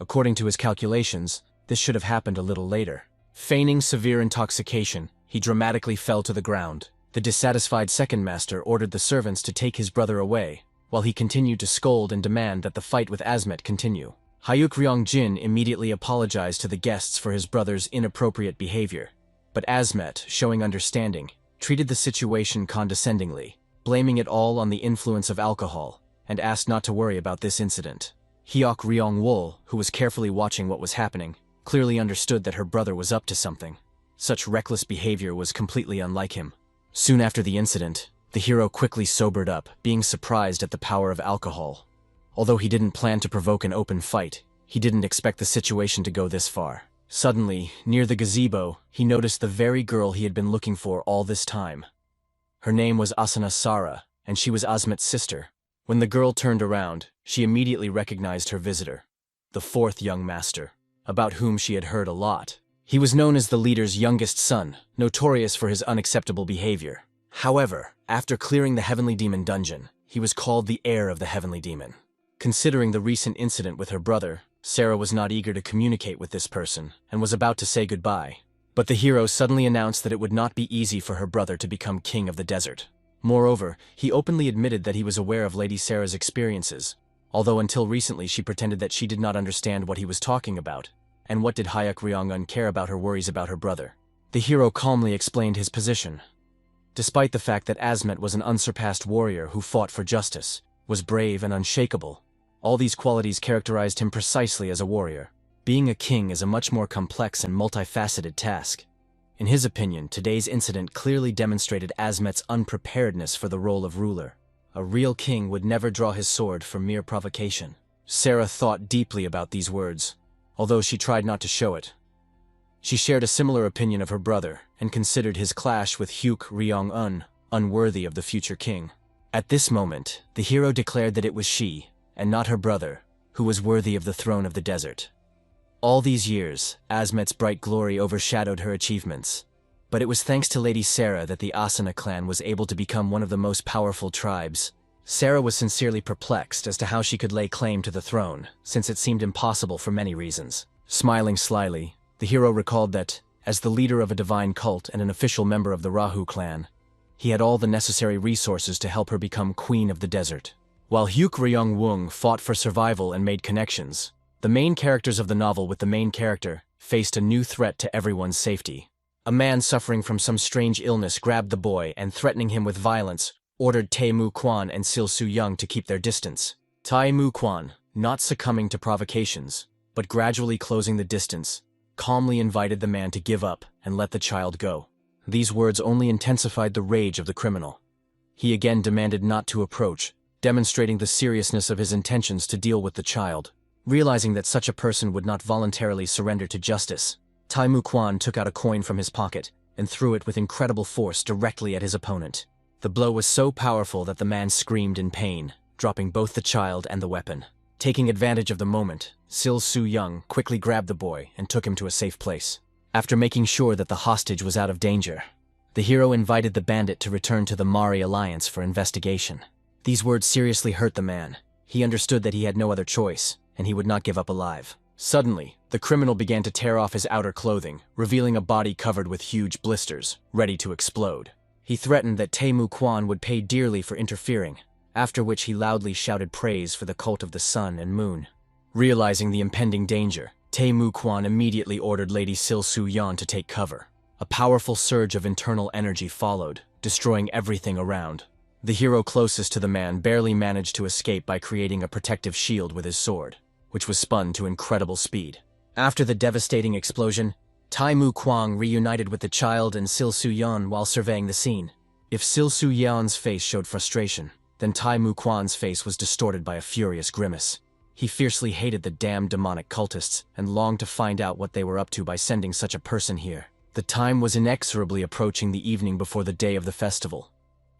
According to his calculations, this should have happened a little later. Feigning severe intoxication, he dramatically fell to the ground. The dissatisfied second master ordered the servants to take his brother away, while he continued to scold and demand that the fight with Asmet continue. Hyuk Ryong-jin immediately apologized to the guests for his brother's inappropriate behavior, but Asmet, showing understanding, treated the situation condescendingly, blaming it all on the influence of alcohol, and asked not to worry about this incident. Hyuk Ryong-wol, who was carefully watching what was happening, clearly understood that her brother was up to something. Such reckless behavior was completely unlike him. Soon after the incident, the hero quickly sobered up, being surprised at the power of alcohol. Although he didn't plan to provoke an open fight, he didn't expect the situation to go this far. Suddenly, near the gazebo, he noticed the very girl he had been looking for all this time. Her name was Asuna Sara, and she was Asmet's sister. When the girl turned around, she immediately recognized her visitor, the fourth young master, about whom she had heard a lot. He was known as the leader's youngest son, notorious for his unacceptable behavior. However, after clearing the Heavenly Demon dungeon, he was called the heir of the Heavenly Demon. Considering the recent incident with her brother, Sarah was not eager to communicate with this person and was about to say goodbye. But the hero suddenly announced that it would not be easy for her brother to become king of the desert. Moreover, he openly admitted that he was aware of Lady Sarah's experiences, although until recently she pretended that she did not understand what he was talking about. And what did Hyuk Ryong-un care about her worries about her brother? The hero calmly explained his position. Despite the fact that Asmet was an unsurpassed warrior who fought for justice, was brave and unshakable, all these qualities characterized him precisely as a warrior. Being a king is a much more complex and multifaceted task. In his opinion, today's incident clearly demonstrated Asmet's unpreparedness for the role of ruler. A real king would never draw his sword for mere provocation. Sarah thought deeply about these words, although she tried not to show it. She shared a similar opinion of her brother and considered his clash with Hyuk Ryong-un unworthy of the future king. At this moment, the hero declared that it was she, and not her brother, who was worthy of the throne of the desert. All these years, Asmet's bright glory overshadowed her achievements, but it was thanks to Lady Sarah that the Asuna clan was able to become one of the most powerful tribes. Sarah was sincerely perplexed as to how she could lay claim to the throne, since it seemed impossible for many reasons. Smiling slyly, the hero recalled that, as the leader of a divine cult and an official member of the Rahu clan, he had all the necessary resources to help her become queen of the desert. While Hyuk Ryong-wung fought for survival and made connections, the main characters of the novel with the main character faced a new threat to everyone's safety. A man suffering from some strange illness grabbed the boy and, threatening him with violence, ordered Taimu Kuan and Sil Su Young to keep their distance. Taimu Kuan, not succumbing to provocations, but gradually closing the distance, calmly invited the man to give up and let the child go. These words only intensified the rage of the criminal. He again demanded not to approach, demonstrating the seriousness of his intentions to deal with the child. Realizing that such a person would not voluntarily surrender to justice, Taimu Kuan took out a coin from his pocket and threw it with incredible force directly at his opponent. The blow was so powerful that the man screamed in pain, dropping both the child and the weapon. Taking advantage of the moment, Sil Su Young quickly grabbed the boy and took him to a safe place. After making sure that the hostage was out of danger, the hero invited the bandit to return to the Mari Alliance for investigation. These words seriously hurt the man. He understood that he had no other choice, and he would not give up alive. Suddenly, the criminal began to tear off his outer clothing, revealing a body covered with huge blisters, ready to explode. He threatened that Taimu Kuan would pay dearly for interfering, after which he loudly shouted praise for the cult of the sun and moon. Realizing the impending danger, Taimu Kuan immediately ordered Lady Sil Su Yan to take cover. A powerful surge of internal energy followed, destroying everything around. The hero closest to the man barely managed to escape by creating a protective shield with his sword, which was spun to incredible speed. After the devastating explosion, Taimu Kuan reunited with the child and Sil Su Yan while surveying the scene. If Sil Su Yan's face showed frustration, then Taimu Kuan's face was distorted by a furious grimace. He fiercely hated the damned demonic cultists and longed to find out what they were up to by sending such a person here. The time was inexorably approaching the evening before the day of the festival.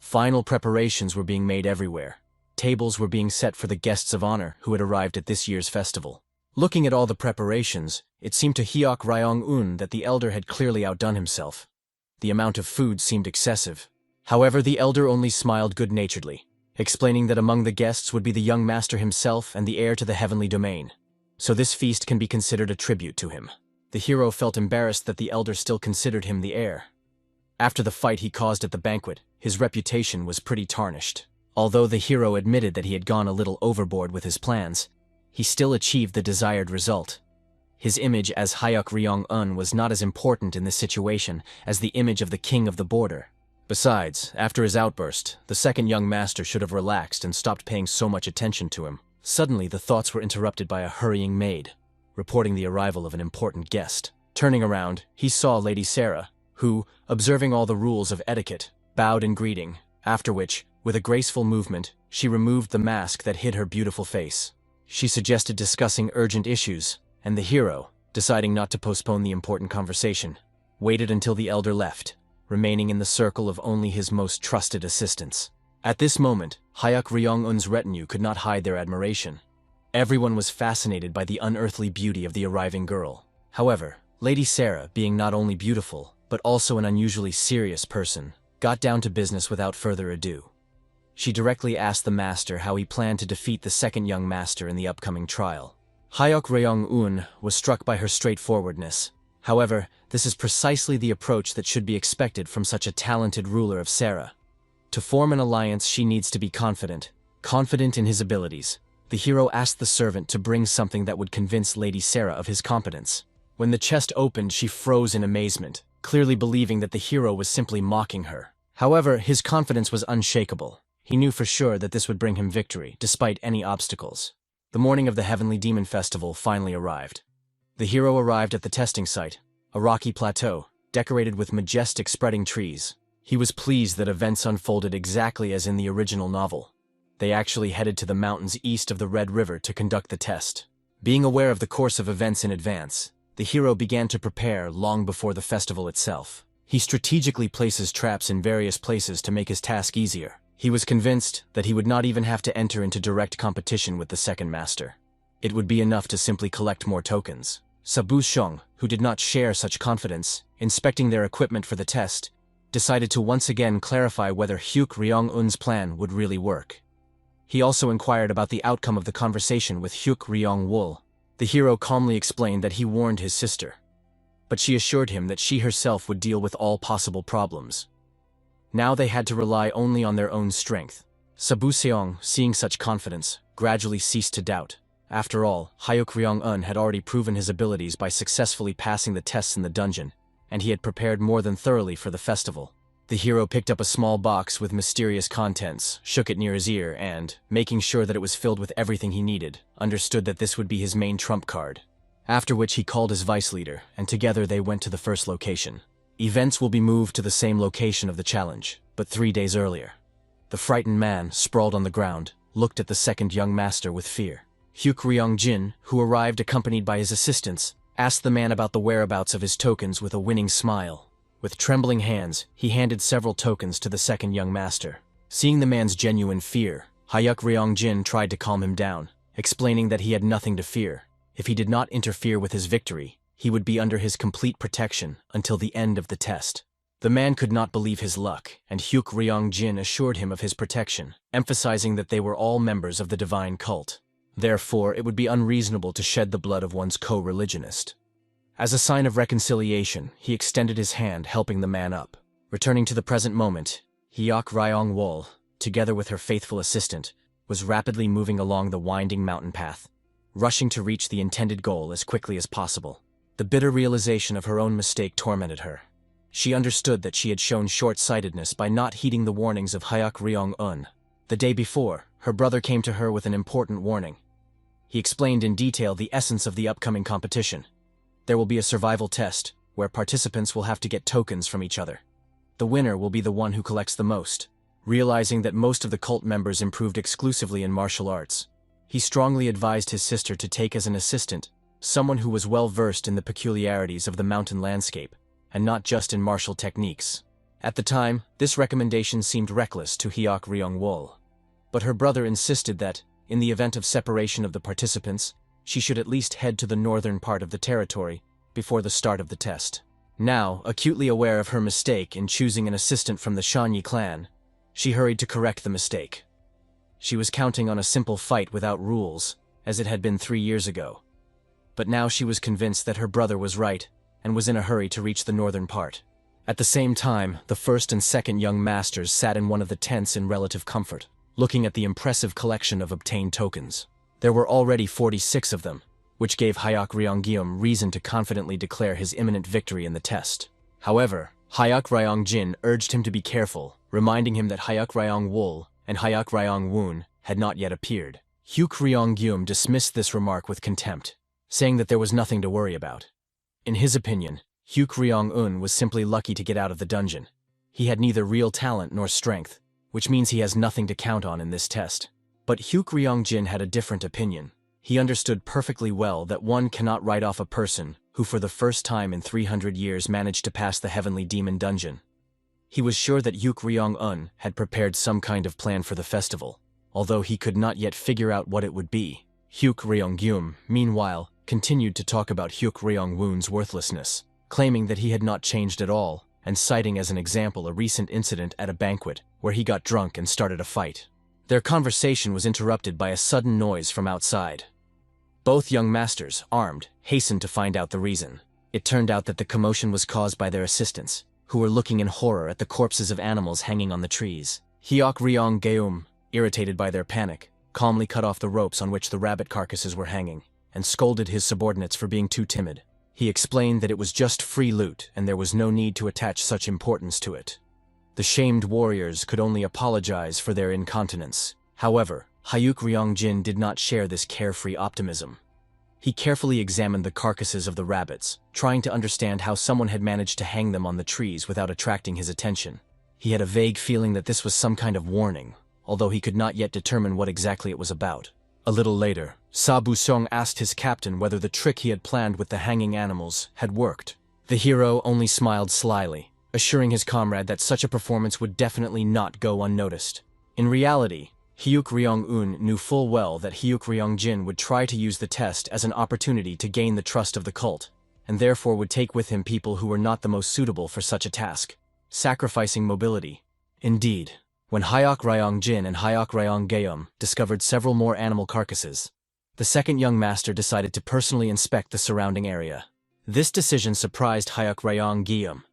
Final preparations were being made everywhere. Tables were being set for the guests of honor who had arrived at this year's festival. Looking at all the preparations, it seemed to Hyok Ryong-un that the elder had clearly outdone himself. The amount of food seemed excessive. However, the elder only smiled good-naturedly, explaining that among the guests would be the young master himself and the heir to the heavenly domain. So this feast can be considered a tribute to him. The hero felt embarrassed that the elder still considered him the heir. After the fight he caused at the banquet, his reputation was pretty tarnished. Although the hero admitted that he had gone a little overboard with his plans, he still achieved the desired result. His image as Hyuk Ryong-un was not as important in this situation as the image of the king of the border. Besides, after his outburst, the second young master should have relaxed and stopped paying so much attention to him. Suddenly, the thoughts were interrupted by a hurrying maid, reporting the arrival of an important guest. Turning around, he saw Lady Sarah, who, observing all the rules of etiquette, bowed in greeting, after which, with a graceful movement, she removed the mask that hid her beautiful face. She suggested discussing urgent issues, and the hero, deciding not to postpone the important conversation, waited until the elder left, remaining in the circle of only his most trusted assistants. At this moment, Hyuk Ryong-un's retinue could not hide their admiration. Everyone was fascinated by the unearthly beauty of the arriving girl. However, Lady Sarah, being not only beautiful, but also an unusually serious person, got down to business without further ado. She directly asked the master how he planned to defeat the second young master in the upcoming trial. Hyuk Ryong-un was struck by her straightforwardness. However, this is precisely the approach that should be expected from such a talented ruler of Sarah. To form an alliance, she needs to be confident in his abilities. The hero asked the servant to bring something that would convince Lady Sarah of his competence. When the chest opened, she froze in amazement, clearly believing that the hero was simply mocking her. However, his confidence was unshakable. He knew for sure that this would bring him victory, despite any obstacles. The morning of the Heavenly Demon Festival finally arrived. The hero arrived at the testing site, a rocky plateau, decorated with majestic spreading trees. He was pleased that events unfolded exactly as in the original novel. They actually headed to the mountains east of the Red River to conduct the test. Being aware of the course of events in advance, the hero began to prepare long before the festival itself. He strategically places traps in various places to make his task easier. He was convinced that he would not even have to enter into direct competition with the second master. It would be enough to simply collect more tokens. Sabu Xiong, who did not share such confidence, inspecting their equipment for the test, decided to once again clarify whether Hyuk Ryong-un's plan would really work. He also inquired about the outcome of the conversation with Hyuk Ryong-wol. The hero calmly explained that he warned his sister, but she assured him that she herself would deal with all possible problems. Now they had to rely only on their own strength. Sabu Seong, seeing such confidence, gradually ceased to doubt. After all, Hyuk Ryong-un had already proven his abilities by successfully passing the tests in the dungeon, and he had prepared more than thoroughly for the festival. The hero picked up a small box with mysterious contents, shook it near his ear, and, making sure that it was filled with everything he needed, understood that this would be his main trump card. After which he called his vice leader, and together they went to the first location. Events will be moved to the same location of the challenge, but 3 days earlier. The frightened man, sprawled on the ground, looked at the second young master with fear. Hyuk Ryong-jin, who arrived accompanied by his assistants, asked the man about the whereabouts of his tokens with a winning smile. With trembling hands, he handed several tokens to the second young master. Seeing the man's genuine fear, Hyuk Ryong-jin tried to calm him down, explaining that he had nothing to fear. If he did not interfere with his victory, he would be under his complete protection until the end of the test. The man could not believe his luck, and Hyuk Ryong-jin assured him of his protection, emphasizing that they were all members of the divine cult. Therefore, it would be unreasonable to shed the blood of one's co-religionist. As a sign of reconciliation, he extended his hand, helping the man up. Returning to the present moment, Hyuk Ryong-wol, together with her faithful assistant, was rapidly moving along the winding mountain path, rushing to reach the intended goal as quickly as possible. The bitter realization of her own mistake tormented her. She understood that she had shown short-sightedness by not heeding the warnings of Hyuk Ryong-un. The day before, her brother came to her with an important warning. He explained in detail the essence of the upcoming competition. There will be a survival test, where participants will have to get tokens from each other. The winner will be the one who collects the most. Realizing that most of the cult members improved exclusively in martial arts, he strongly advised his sister to take as an assistant someone who was well-versed in the peculiarities of the mountain landscape, and not just in martial techniques. At the time, this recommendation seemed reckless to Hyuk Ryong-wol. But her brother insisted that, in the event of separation of the participants, she should at least head to the northern part of the territory before the start of the test. Now, acutely aware of her mistake in choosing an assistant from the Shanyi clan, she hurried to correct the mistake. She was counting on a simple fight without rules, as it had been 3 years ago. But now she was convinced that her brother was right, and was in a hurry to reach the northern part. At the same time, the first and second young masters sat in one of the tents in relative comfort, looking at the impressive collection of obtained tokens. There were already 46 of them, which gave Hyuk Ryong-gyum reason to confidently declare his imminent victory in the test. However, Hyuk Ryong-jin urged him to be careful, reminding him that Hyuk Ryong-wol and Hyuk Ryong-woon had not yet appeared. Hyuk Ryong-gyum dismissed this remark with contempt, saying that there was nothing to worry about. In his opinion, Hyuk Ryong-un was simply lucky to get out of the dungeon. He had neither real talent nor strength, which means he has nothing to count on in this test. But Hyuk Ryong-jin had a different opinion. He understood perfectly well that one cannot write off a person who for the first time in 300 years managed to pass the Heavenly Demon Dungeon. He was sure that Hyuk Ryong-un had prepared some kind of plan for the festival, although he could not yet figure out what it would be. Hyuk Ryong-gyum, meanwhile, continued to talk about Hyuk Ryong-woon's worthlessness, claiming that he had not changed at all, and citing as an example a recent incident at a banquet where he got drunk and started a fight. Their conversation was interrupted by a sudden noise from outside. Both young masters, armed, hastened to find out the reason. It turned out that the commotion was caused by their assistants, who were looking in horror at the corpses of animals hanging on the trees. Hyuk Ryong-gyum, irritated by their panic, calmly cut off the ropes on which the rabbit carcasses were hanging, and scolded his subordinates for being too timid. He explained that it was just free loot and there was no need to attach such importance to it. The shamed warriors could only apologize for their incontinence. However, Hyuk Ryong-jin did not share this carefree optimism. He carefully examined the carcasses of the rabbits, trying to understand how someone had managed to hang them on the trees without attracting his attention. He had a vague feeling that this was some kind of warning, although he could not yet determine what exactly it was about. A little later, Sa Bu-sung asked his captain whether the trick he had planned with the hanging animals had worked. The hero only smiled slyly, assuring his comrade that such a performance would definitely not go unnoticed. In reality, Hyuk Ryong-un knew full well that Hyuk Ryong-jin would try to use the test as an opportunity to gain the trust of the cult, and therefore would take with him people who were not the most suitable for such a task, sacrificing mobility. Indeed, when Hyuk Ryong-jin and Hyuk Ryong-gyum discovered several more animal carcasses, the second young master decided to personally inspect the surrounding area. This decision surprised Hyuk Ryong-gyum.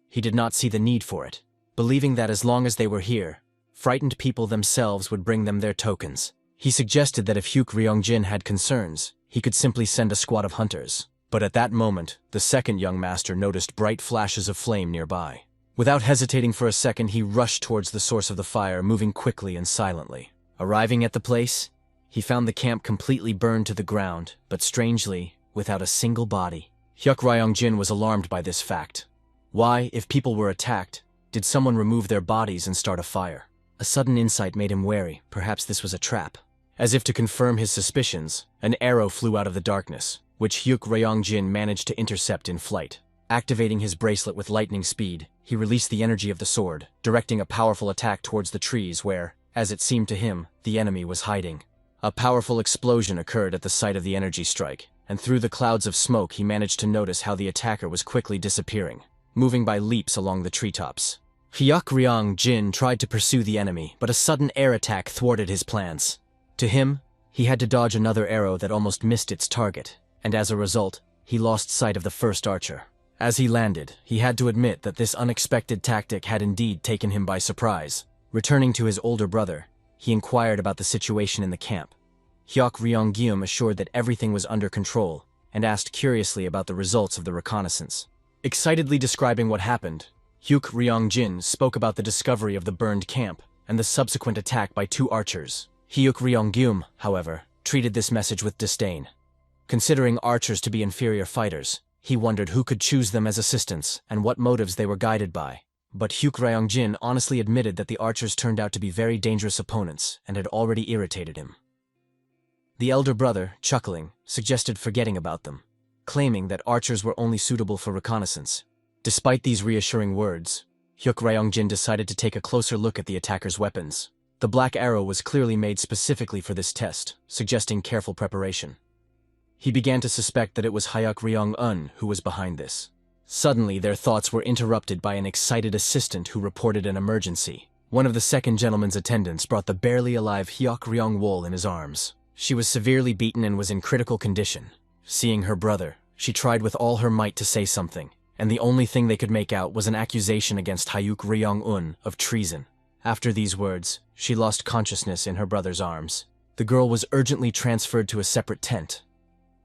He did not see the need for it, believing that as long as they were here, frightened people themselves would bring them their tokens. He suggested that if Hyuk Ryong-jin had concerns, he could simply send a squad of hunters. But at that moment, the second young master noticed bright flashes of flame nearby. Without hesitating for a second, he rushed towards the source of the fire, moving quickly and silently. Arriving at the place, he found the camp completely burned to the ground, but strangely, without a single body. Hyuk Ryong-jin was alarmed by this fact. Why, if people were attacked, did someone remove their bodies and start a fire? A sudden insight made him wary. Perhaps this was a trap. As if to confirm his suspicions, an arrow flew out of the darkness, which Hyuk Ryong-jin managed to intercept in flight. Activating his bracelet with lightning speed, he released the energy of the sword, directing a powerful attack towards the trees where, as it seemed to him, the enemy was hiding. A powerful explosion occurred at the site of the energy strike, and through the clouds of smoke he managed to notice how the attacker was quickly disappearing, moving by leaps along the treetops. Hyuk Ryong-jin tried to pursue the enemy, but a sudden air attack thwarted his plans. To him, he had to dodge another arrow that almost missed its target, and as a result, he lost sight of the first archer. As he landed, he had to admit that this unexpected tactic had indeed taken him by surprise. Returning to his older brother, he inquired about the situation in the camp. Hyuk Ryong-gyum assured that everything was under control, and asked curiously about the results of the reconnaissance. Excitedly describing what happened, Hyuk Ryong-jin spoke about the discovery of the burned camp and the subsequent attack by 2 archers. Hyuk Ryong-gyum, however, treated this message with disdain. Considering archers to be inferior fighters, he wondered who could choose them as assistants and what motives they were guided by. But Hyuk Ryong-jin honestly admitted that the archers turned out to be very dangerous opponents and had already irritated him. The elder brother, chuckling, suggested forgetting about them, claiming that archers were only suitable for reconnaissance. Despite these reassuring words, Hyuk Ryong-jin decided to take a closer look at the attacker's weapons. The black arrow was clearly made specifically for this test, suggesting careful preparation. He began to suspect that it was Hyuk Ryong-un who was behind this. Suddenly, their thoughts were interrupted by an excited assistant who reported an emergency. One of the second gentleman's attendants brought the barely alive Hyuk Ryong-wol in his arms. She was severely beaten and was in critical condition. Seeing her brother, she tried with all her might to say something, and the only thing they could make out was an accusation against Hyuk Ryong-un of treason. After these words, she lost consciousness in her brother's arms. The girl was urgently transferred to a separate tent.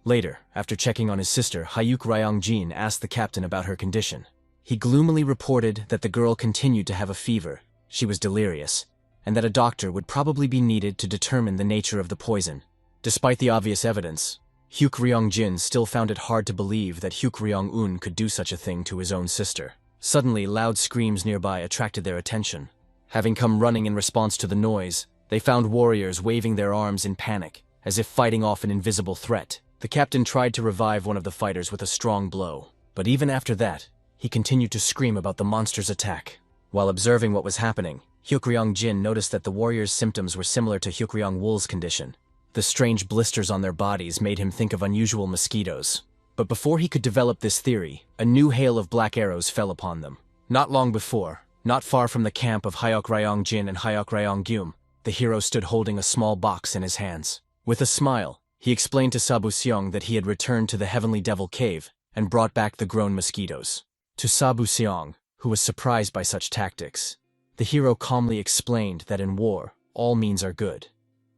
Later, after checking on his sister, Hyuk Ryong-jin asked the captain about her condition. He gloomily reported that the girl continued to have a fever, she was delirious, and that a doctor would probably be needed to determine the nature of the poison. Despite the obvious evidence, Hyuk Ryong-jin still found it hard to believe that Hyuk Ryong-un could do such a thing to his own sister. Suddenly, loud screams nearby attracted their attention. Having come running in response to the noise, they found warriors waving their arms in panic, as if fighting off an invisible threat. The captain tried to revive one of the fighters with a strong blow, but even after that, he continued to scream about the monster's attack. While observing what was happening, Hyuk Ryong-jin noticed that the warriors' symptoms were similar to Hyuk Ryong-wol's condition. The strange blisters on their bodies made him think of unusual mosquitoes. But before he could develop this theory, a new hail of black arrows fell upon them. Not long before, not far from the camp of Hyuk Ryong-jin and Hyuk Ryong-gyum, the hero stood holding a small box in his hands. With a smile, he explained to Sabu-seong that he had returned to the Heavenly Devil Cave and brought back the grown mosquitoes. To Sabu-seong, who was surprised by such tactics, the hero calmly explained that in war, all means are good,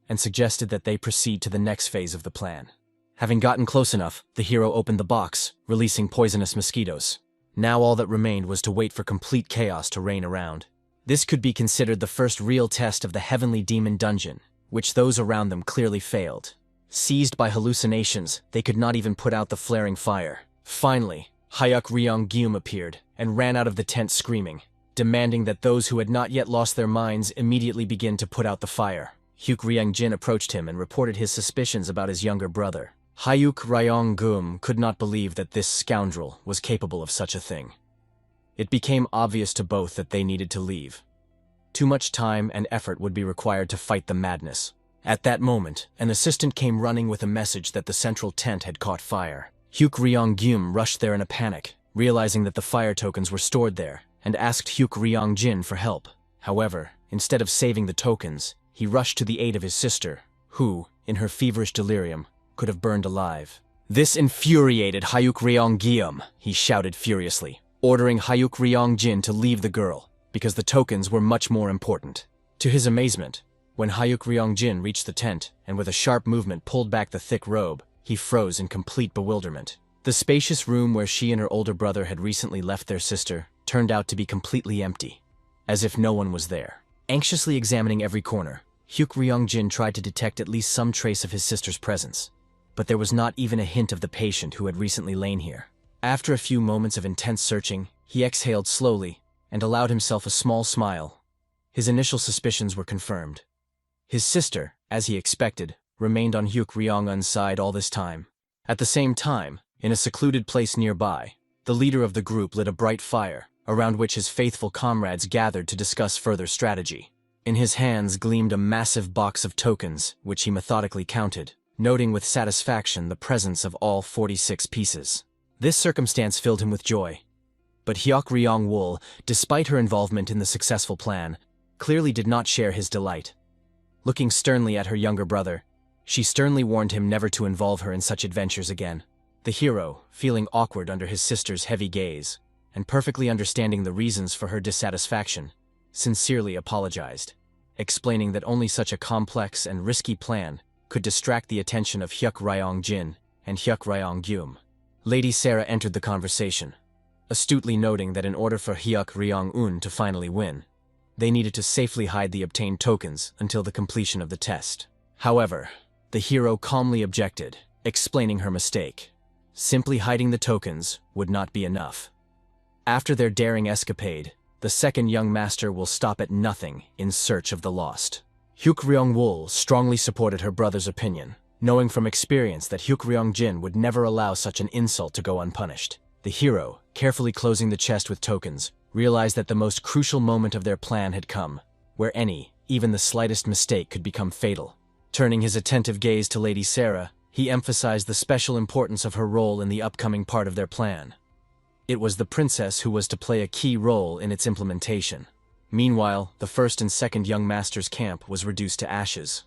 and suggested that they proceed to the next phase of the plan. Having gotten close enough, the hero opened the box, releasing poisonous mosquitoes. Now all that remained was to wait for complete chaos to reign around. This could be considered the first real test of the Heavenly Demon Dungeon, which those around them clearly failed. Seized by hallucinations, they could not even put out the flaring fire. Finally, Hyuk Ryong-gyum appeared and ran out of the tent screaming, demanding that those who had not yet lost their minds immediately begin to put out the fire. Hyuk Ryong-jin approached him and reported his suspicions about his younger brother. Hyuk Ryong-gyum could not believe that this scoundrel was capable of such a thing. It became obvious to both that they needed to leave. Too much time and effort would be required to fight the madness. At that moment, an assistant came running with a message that the central tent had caught fire. Hyuk Ryong-gyum rushed there in a panic, realizing that the fire tokens were stored there, and asked Hyuk Ryong-jin for help. However, instead of saving the tokens, he rushed to the aid of his sister, who, in her feverish delirium, could have burned alive. This infuriated Hyuk Ryong-gyum, he shouted furiously, ordering Hyuk Ryong-jin to leave the girl, because the tokens were much more important. To his amazement, when Hyuk Ryong-jin reached the tent and with a sharp movement pulled back the thick robe, he froze in complete bewilderment. The spacious room where she and her older brother had recently left their sister turned out to be completely empty, as if no one was there. Anxiously examining every corner, Hyuk Ryong-jin tried to detect at least some trace of his sister's presence, but there was not even a hint of the patient who had recently lain here. After a few moments of intense searching, he exhaled slowly and allowed himself a small smile. His initial suspicions were confirmed. His sister, as he expected, remained on Hyuk Ryong-un's side all this time. At the same time, in a secluded place nearby, the leader of the group lit a bright fire, around which his faithful comrades gathered to discuss further strategy. In his hands gleamed a massive box of tokens, which he methodically counted, noting with satisfaction the presence of all 46 pieces. This circumstance filled him with joy. But Hyuk Ryong-wol, despite her involvement in the successful plan, clearly did not share his delight. Looking sternly at her younger brother, she sternly warned him never to involve her in such adventures again. The hero, feeling awkward under his sister's heavy gaze, and perfectly understanding the reasons for her dissatisfaction, sincerely apologized, explaining that only such a complex and risky plan could distract the attention of Hyuk Ryong-jin and Hyuk Ryong-gyum. Lady Sarah entered the conversation, astutely noting that in order for Hyuk Ryong-un to finally win, they needed to safely hide the obtained tokens until the completion of the test. However, the hero calmly objected, explaining her mistake. Simply hiding the tokens would not be enough. After their daring escapade, the second young master will stop at nothing in search of the lost. Hyuk Ryong-wol strongly supported her brother's opinion, knowing from experience that Hyuk Ryong-jin would never allow such an insult to go unpunished. The hero, carefully closing the chest with tokens, realized that the most crucial moment of their plan had come, where any, even the slightest mistake could become fatal. Turning his attentive gaze to Lady Sarah, he emphasized the special importance of her role in the upcoming part of their plan. It was the princess who was to play a key role in its implementation. Meanwhile, the first and second young master's camp was reduced to ashes.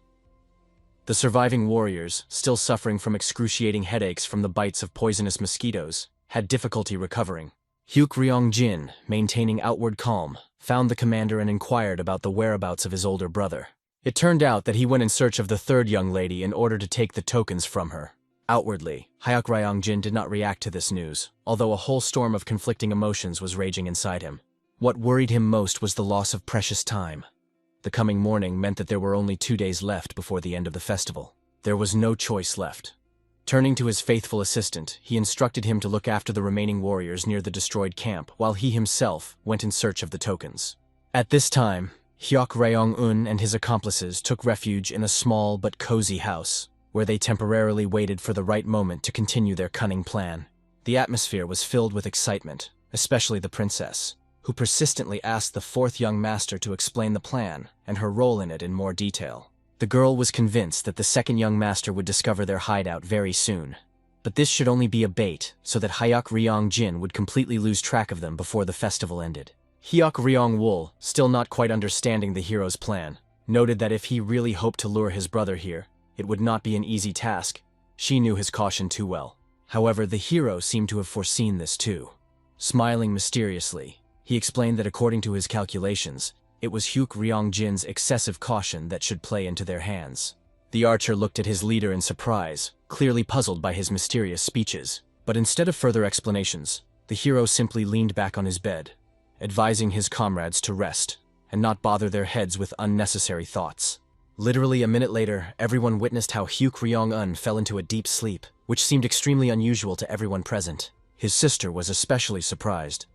The surviving warriors, still suffering from excruciating headaches from the bites of poisonous mosquitoes, had difficulty recovering. Hyuk Ryong-jin, maintaining outward calm, found the commander and inquired about the whereabouts of his older brother. It turned out that he went in search of the third young lady in order to take the tokens from her. Outwardly, Hyuk Ryong-jin did not react to this news, although a whole storm of conflicting emotions was raging inside him. What worried him most was the loss of precious time. The coming morning meant that there were only 2 days left before the end of the festival. There was no choice left. Turning to his faithful assistant, he instructed him to look after the remaining warriors near the destroyed camp, while he himself went in search of the tokens. At this time, Hyuk Ryong-un and his accomplices took refuge in a small but cozy house, where they temporarily waited for the right moment to continue their cunning plan. The atmosphere was filled with excitement, especially the princess, who persistently asked the fourth young master to explain the plan and her role in it in more detail. The girl was convinced that the second young master would discover their hideout very soon, but this should only be a bait so that Hyuk Ryong-jin would completely lose track of them before the festival ended. Hyuk Ryong-wol, still not quite understanding the hero's plan, noted that if he really hoped to lure his brother here, it would not be an easy task. She knew his caution too well. However, the hero seemed to have foreseen this too. Smiling mysteriously, he explained that according to his calculations, it was Hyuk Ryong-jin's excessive caution that should play into their hands. The archer looked at his leader in surprise, clearly puzzled by his mysterious speeches. But instead of further explanations, the hero simply leaned back on his bed, advising his comrades to rest and not bother their heads with unnecessary thoughts. Literally a minute later, everyone witnessed how Hyuk Ryong-un fell into a deep sleep, which seemed extremely unusual to everyone present. His sister was especially surprised,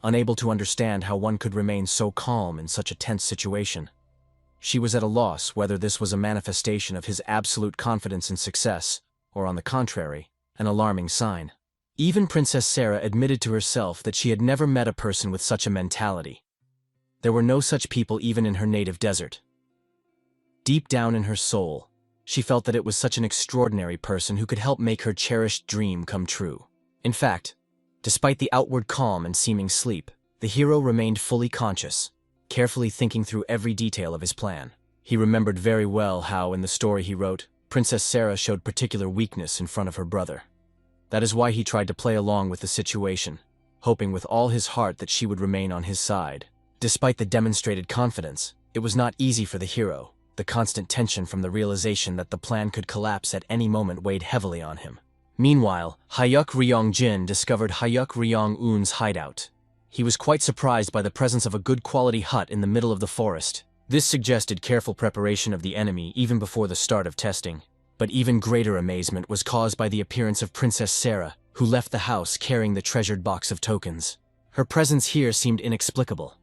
unable to understand how one could remain so calm in such a tense situation. She was at a loss whether this was a manifestation of his absolute confidence in success, or on the contrary, an alarming sign. Even Princess Sarah admitted to herself that she had never met a person with such a mentality. There were no such people even in her native desert. Deep down in her soul, she felt that it was such an extraordinary person who could help make her cherished dream come true. In fact, despite the outward calm and seeming sleep, the hero remained fully conscious, carefully thinking through every detail of his plan. He remembered very well how, in the story he wrote, Princess Sarah showed particular weakness in front of her brother. That is why he tried to play along with the situation, hoping with all his heart that she would remain on his side. Despite the demonstrated confidence, it was not easy for the hero. The constant tension from the realization that the plan could collapse at any moment weighed heavily on him. Meanwhile, Hyuk Ryong-jin discovered Hyuk Ryong-un's hideout. He was quite surprised by the presence of a good quality hut in the middle of the forest. This suggested careful preparation of the enemy even before the start of testing. But even greater amazement was caused by the appearance of Princess Sarah, who left the house carrying the treasured box of tokens. Her presence here seemed inexplicable.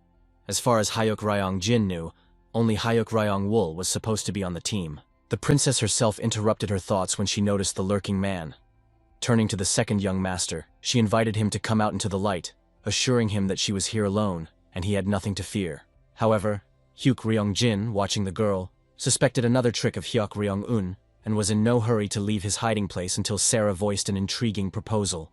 As far as Hyuk Ryong Jin knew, only Hyuk Ryong Wool was supposed to be on the team. The princess herself interrupted her thoughts when she noticed the lurking man. Turning to the second young master, she invited him to come out into the light, assuring him that she was here alone, and he had nothing to fear. However, Hyuk Ryong Jin, watching the girl, suspected another trick of Hyuk Ryong Un, and was in no hurry to leave his hiding place until Sarah voiced an intriguing proposal.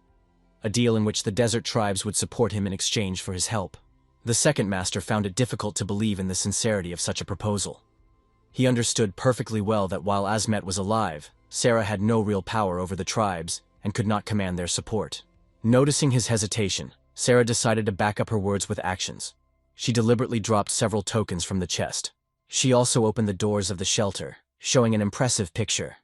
A deal in which the desert tribes would support him in exchange for his help. The second master found it difficult to believe in the sincerity of such a proposal. He understood perfectly well that while Asmet was alive, Sarah had no real power over the tribes and could not command their support. Noticing his hesitation, Sarah decided to back up her words with actions. She deliberately dropped several tokens from the chest. She also opened the doors of the shelter, showing an impressive picture.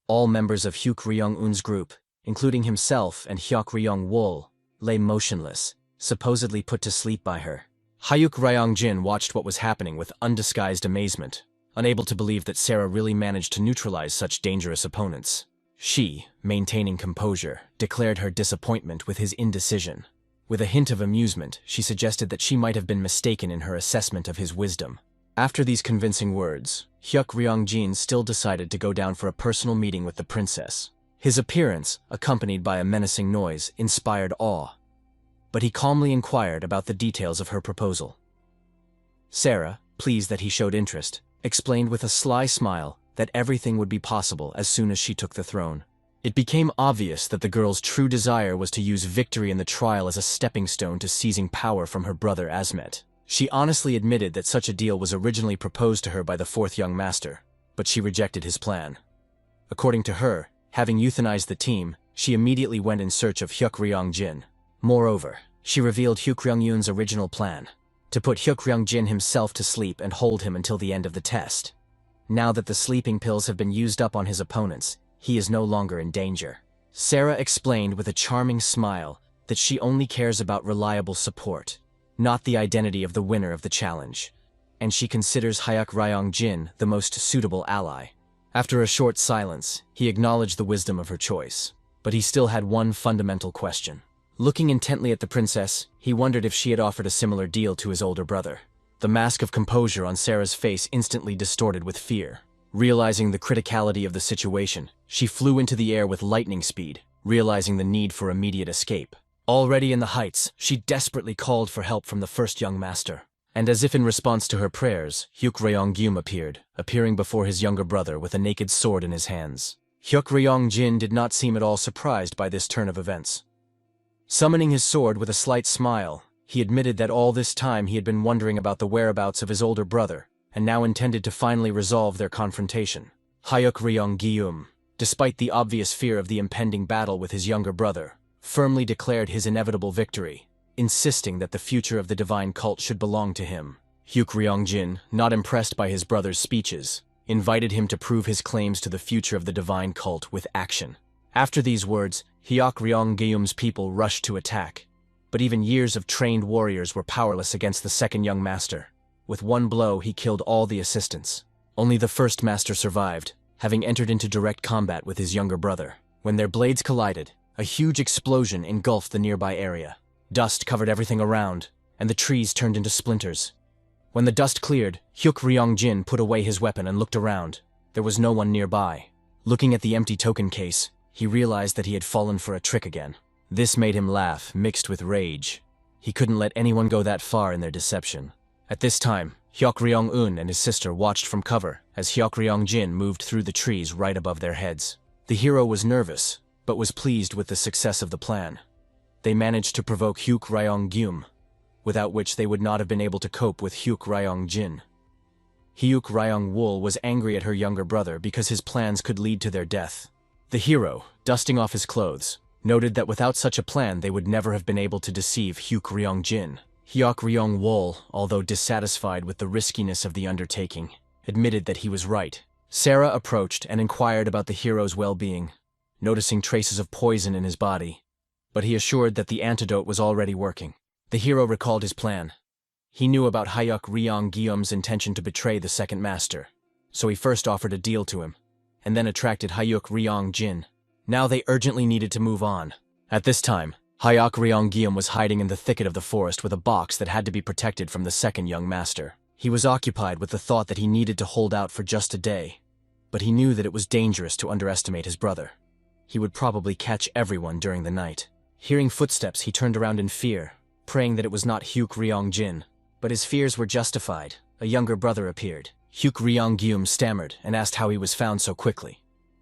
All members of Hyuk Ryong Un's group, including himself and Hyuk Ryong Wool, lay motionless, supposedly put to sleep by her. Hyuk Ryong Jin watched what was happening with undisguised amazement, unable to believe that Sarah really managed to neutralize such dangerous opponents. She, maintaining composure, declared her disappointment with his indecision. With a hint of amusement, she suggested that she might have been mistaken in her assessment of his wisdom. After these convincing words, Hyuk Ryong Jin still decided to go down for a personal meeting with the princess. His appearance, accompanied by a menacing noise, inspired awe. But he calmly inquired about the details of her proposal. Sarah, pleased that he showed interest, explained with a sly smile that everything would be possible as soon as she took the throne. It became obvious that the girl's true desire was to use victory in the trial as a stepping stone to seizing power from her brother Asmet. She honestly admitted that such a deal was originally proposed to her by the fourth young master, but she rejected his plan. According to her, having euthanized the team, she immediately went in search of Hyuk Ryong Jin. Moreover, she revealed Hyuk Ryong Yoon's original plan, to put Hyuk Ryong Jin himself to sleep and hold him until the end of the test. Now that the sleeping pills have been used up on his opponents, he is no longer in danger. Sarah explained with a charming smile that she only cares about reliable support, not the identity of the winner of the challenge, and she considers Hyuk Ryong Jin the most suitable ally. After a short silence, he acknowledged the wisdom of her choice, but he still had one fundamental question. Looking intently at the princess, he wondered if she had offered a similar deal to his older brother. The mask of composure on Sarah's face instantly distorted with fear. Realizing the criticality of the situation, she flew into the air with lightning speed, realizing the need for immediate escape. Already in the heights, she desperately called for help from the first young master. And as if in response to her prayers, Hyuk Ryong Gyum appeared, appearing before his younger brother with a naked sword in his hands. Hyuk Ryong Jin did not seem at all surprised by this turn of events. Summoning his sword with a slight smile, he admitted that all this time he had been wondering about the whereabouts of his older brother, and now intended to finally resolve their confrontation. Hyuk Ryong Gyum, despite the obvious fear of the impending battle with his younger brother, firmly declared his inevitable victory, insisting that the future of the divine cult should belong to him. Hyuk Ryong Jin, not impressed by his brother's speeches, invited him to prove his claims to the future of the divine cult with action. After these words, Hyuk Ryong Gyum's people rushed to attack, but even years of trained warriors were powerless against the second young master. With one blow, he killed all the assistants. Only the first master survived, having entered into direct combat with his younger brother. When their blades collided, a huge explosion engulfed the nearby area. Dust covered everything around, and the trees turned into splinters. When the dust cleared, Hyuk Ryong Jin put away his weapon and looked around. There was no one nearby. Looking at the empty token case, he realized that he had fallen for a trick again. This made him laugh, mixed with rage. He couldn't let anyone go that far in their deception. At this time, Hyuk Ryong Un and his sister watched from cover as Hyuk Ryong Jin moved through the trees right above their heads. The hero was nervous, but was pleased with the success of the plan. They managed to provoke Hyuk Ryong Gyum, without which they would not have been able to cope with Hyuk Ryong Jin. Hyuk Ryong Wool was angry at her younger brother because his plans could lead to their death. The hero, dusting off his clothes, noted that without such a plan they would never have been able to deceive Hyuk Ryong Jin. Hyuk Ryong Wool, although dissatisfied with the riskiness of the undertaking, admitted that he was right. Sarah approached and inquired about the hero's well-being, noticing traces of poison in his body, but he assured that the antidote was already working. The hero recalled his plan. He knew about Hyuk Ryong Guillaume's intention to betray the second master, so he first offered a deal to him, and then attracted Hyuk Ryong Jin. Now they urgently needed to move on. At this time, Hyuk Ryong Guillaume was hiding in the thicket of the forest with a box that had to be protected from the second young master. He was occupied with the thought that he needed to hold out for just a day, but he knew that it was dangerous to underestimate his brother. He would probably catch everyone during the night. Hearing footsteps, he turned around in fear, praying that it was not Hyuk Ryong Jin. But his fears were justified. A younger brother appeared. Hyuk Ryong Guillaume stammered and asked how he was found so quickly.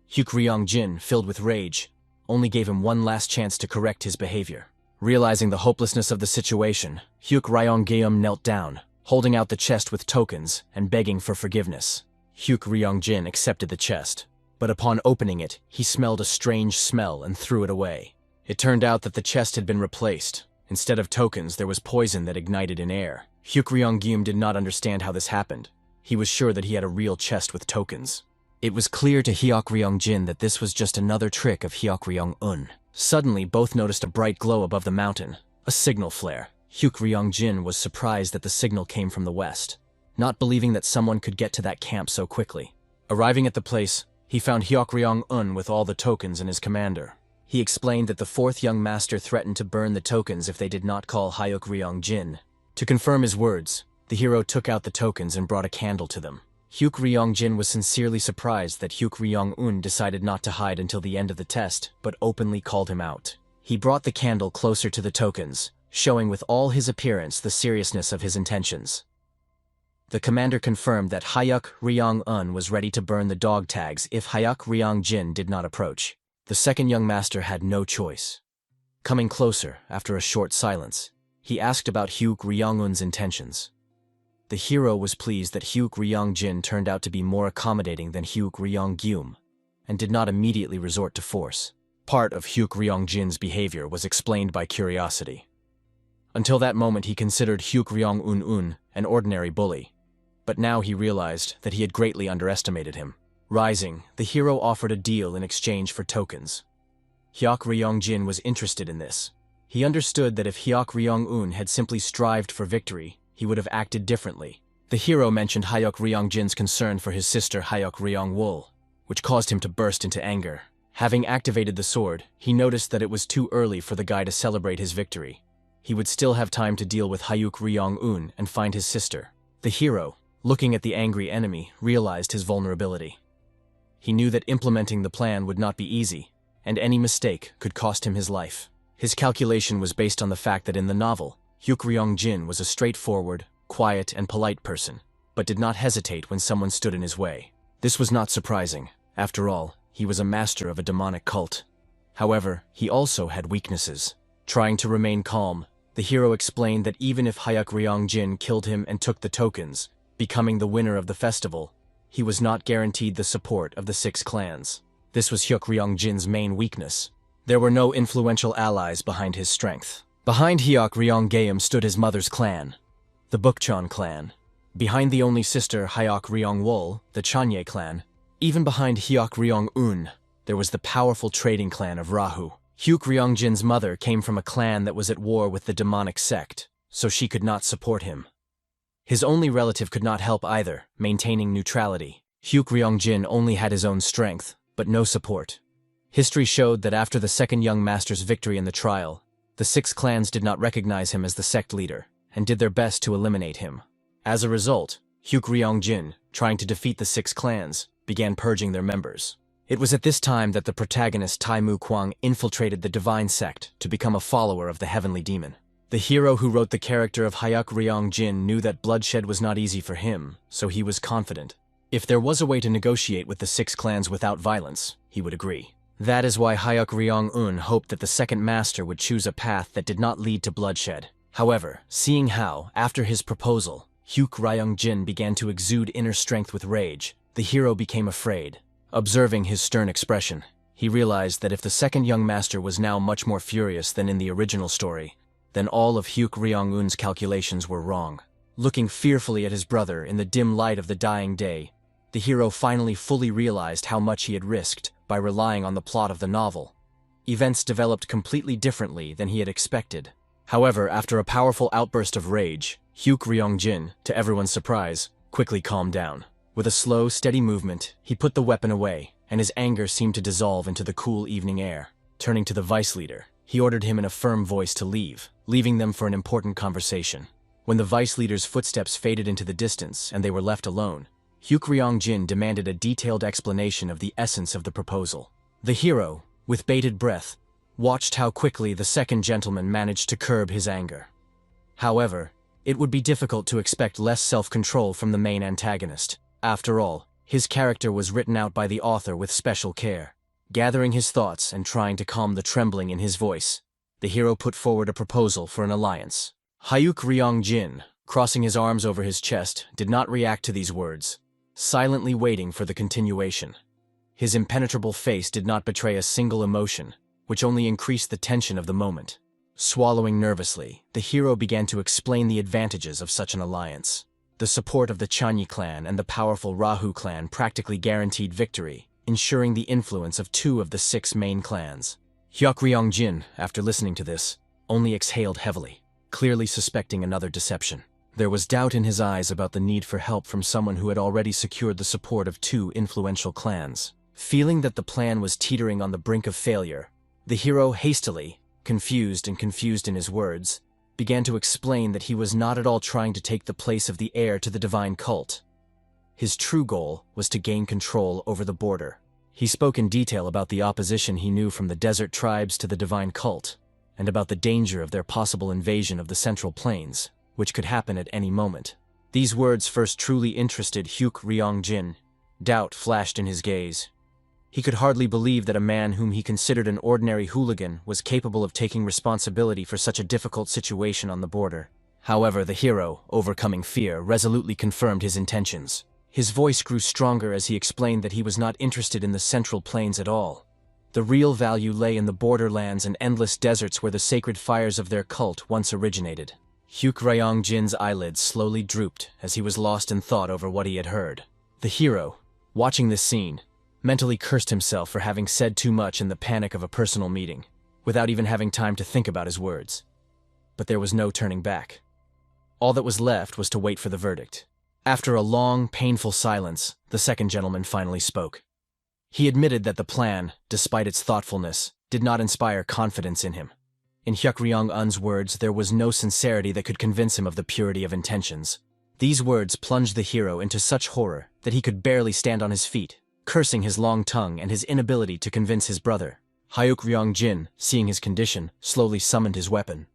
Hyuk Ryong Jin, filled with rage, only gave him one last chance to correct his behavior. Realizing the hopelessness of the situation, Hyuk Ryong Guillaume knelt down, holding out the chest with tokens and begging for forgiveness. Hyuk Ryong Jin accepted the chest, but upon opening it, he smelled a strange smell and threw it away. It turned out that the chest had been replaced. Instead of tokens, there was poison that ignited in air. Hyuk Ryong Guillaume did not understand how this happened. He was sure that he had a real chest with tokens. It was clear to Hyuk Ryong Jin that this was just another trick of Hyuk Ryong Un. Suddenly, both noticed a bright glow above the mountain, a signal flare. Hyuk Ryong Jin was surprised that the signal came from the west, not believing that someone could get to that camp so quickly. Arriving at the place, he found Hyuk Ryong Un with all the tokens and his commander. He explained that the fourth young master threatened to burn the tokens if they did not call Hyuk Ryong Jin. To confirm his words, the hero took out the tokens and brought a candle to them. Hyuk Ryong Jin was sincerely surprised that Hyuk Ryong Un decided not to hide until the end of the test, but openly called him out. He brought the candle closer to the tokens, showing with all his appearance the seriousness of his intentions. The commander confirmed that Hyuk Ryong Un was ready to burn the dog tags if Hyuk Ryong Jin did not approach. The second young master had no choice. Coming closer, after a short silence, he asked about Hyuk Ryong Un's intentions. The hero was pleased that Hyuk Ryong Jin turned out to be more accommodating than Hyuk Ryong Guillaume, and did not immediately resort to force. Part of Hyuk Ryong Jin's behavior was explained by curiosity. Until that moment he considered Hyuk Ryong Un an ordinary bully, but now he realized that he had greatly underestimated him. Rising, the hero offered a deal in exchange for tokens. Hyuk Ryong Jin was interested in this. He understood that if Hyuk Ryong Un had simply strived for victory, he would have acted differently. The hero mentioned Hyuk Ryong Jin's concern for his sister Hyuk Ryong Wol, which caused him to burst into anger. Having activated the sword, he noticed that it was too early for the guy to celebrate his victory. He would still have time to deal with Hyuk Ryong Un and find his sister. The hero, looking at the angry enemy, realized his vulnerability. He knew that implementing the plan would not be easy, and any mistake could cost him his life. His calculation was based on the fact that in the novel, Hyuk Ryong Jin was a straightforward, quiet, and polite person, but did not hesitate when someone stood in his way. This was not surprising. After all, he was a master of a demonic cult. However, he also had weaknesses. Trying to remain calm, the hero explained that even if Hyuk Ryong Jin killed him and took the tokens, becoming the winner of the festival, he was not guaranteed the support of the 6 clans. This was Hyuk Ryong Jin's main weakness. There were no influential allies behind his strength. Behind Hyuk Ryong Guillaume stood his mother's clan, the Bukchon clan. Behind the only sister Hyuk Ryong Wol, the Chanye clan. Even behind Hyuk Ryong Un, there was the powerful trading clan of Rahu. Hyuk Ryong Jin's mother came from a clan that was at war with the demonic sect, so she could not support him. His only relative could not help either, maintaining neutrality. Hyuk Ryong Jin only had his own strength, but no support. History showed that after the second young master's victory in the trial, the 6 clans did not recognize him as the sect leader, and did their best to eliminate him. As a result, Hyuk Ryong Jin, trying to defeat the 6 clans, began purging their members. It was at this time that the protagonist Taimu Kuan infiltrated the divine sect to become a follower of the heavenly demon. The hero who wrote the character of Hyuk Ryong Jin knew that bloodshed was not easy for him, so he was confident. If there was a way to negotiate with the 6 clans without violence, he would agree. That is why Hyuk Ryong Un hoped that the second master would choose a path that did not lead to bloodshed. However, seeing how, after his proposal, Hyuk Ryong Jin began to exude inner strength with rage, the hero became afraid. Observing his stern expression, he realized that if the second young master was now much more furious than in the original story, then all of Hyuk Ryong Un's calculations were wrong. Looking fearfully at his brother in the dim light of the dying day, the hero finally fully realized how much he had risked by relying on the plot of the novel. Events developed completely differently than he had expected. However, after a powerful outburst of rage, Hyuk Ryong-jin, to everyone's surprise, quickly calmed down. With a slow, steady movement, he put the weapon away, and his anger seemed to dissolve into the cool evening air. Turning to the vice leader, he ordered him in a firm voice to leave, leaving them for an important conversation. When the vice leader's footsteps faded into the distance and they were left alone, Hyuk Ryong-jin demanded a detailed explanation of the essence of the proposal. The hero, with bated breath, watched how quickly the second gentleman managed to curb his anger. However, it would be difficult to expect less self-control from the main antagonist. After all, his character was written out by the author with special care. Gathering his thoughts and trying to calm the trembling in his voice, the hero put forward a proposal for an alliance. Hyuk Ryong-jin, crossing his arms over his chest, did not react to these words, silently waiting for the continuation. His impenetrable face did not betray a single emotion, which only increased the tension of the moment. Swallowing nervously, the hero began to explain the advantages of such an alliance. The support of the Chanyi clan and the powerful Rahu clan practically guaranteed victory, ensuring the influence of 2 of the 6 main clans. Hyuk Ryong-jin, after listening to this, only exhaled heavily, clearly suspecting another deception. There was doubt in his eyes about the need for help from someone who had already secured the support of 2 influential clans. Feeling that the plan was teetering on the brink of failure, the hero hastily, confused in his words, began to explain that he was not at all trying to take the place of the heir to the divine cult. His true goal was to gain control over the border. He spoke in detail about the opposition he knew from the desert tribes to the divine cult, and about the danger of their possible invasion of the Central Plains, which could happen at any moment. These words first truly interested Hyuk Ryong-jin. Doubt flashed in his gaze. He could hardly believe that a man whom he considered an ordinary hooligan was capable of taking responsibility for such a difficult situation on the border. However, the hero, overcoming fear, resolutely confirmed his intentions. His voice grew stronger as he explained that he was not interested in the Central Plains at all. The real value lay in the borderlands and endless deserts where the sacred fires of their cult once originated. Hyuk Ryong-jin's eyelids slowly drooped as he was lost in thought over what he had heard. The hero, watching this scene, mentally cursed himself for having said too much in the panic of a personal meeting, without even having time to think about his words. But there was no turning back. All that was left was to wait for the verdict. After a long, painful silence, the second gentleman finally spoke. He admitted that the plan, despite its thoughtfulness, did not inspire confidence in him. In Hyuk Ryong-un's words, there was no sincerity that could convince him of the purity of intentions. These words plunged the hero into such horror that he could barely stand on his feet, cursing his long tongue and his inability to convince his brother. Hyuk Ryong-jin, seeing his condition, slowly summoned his weapon.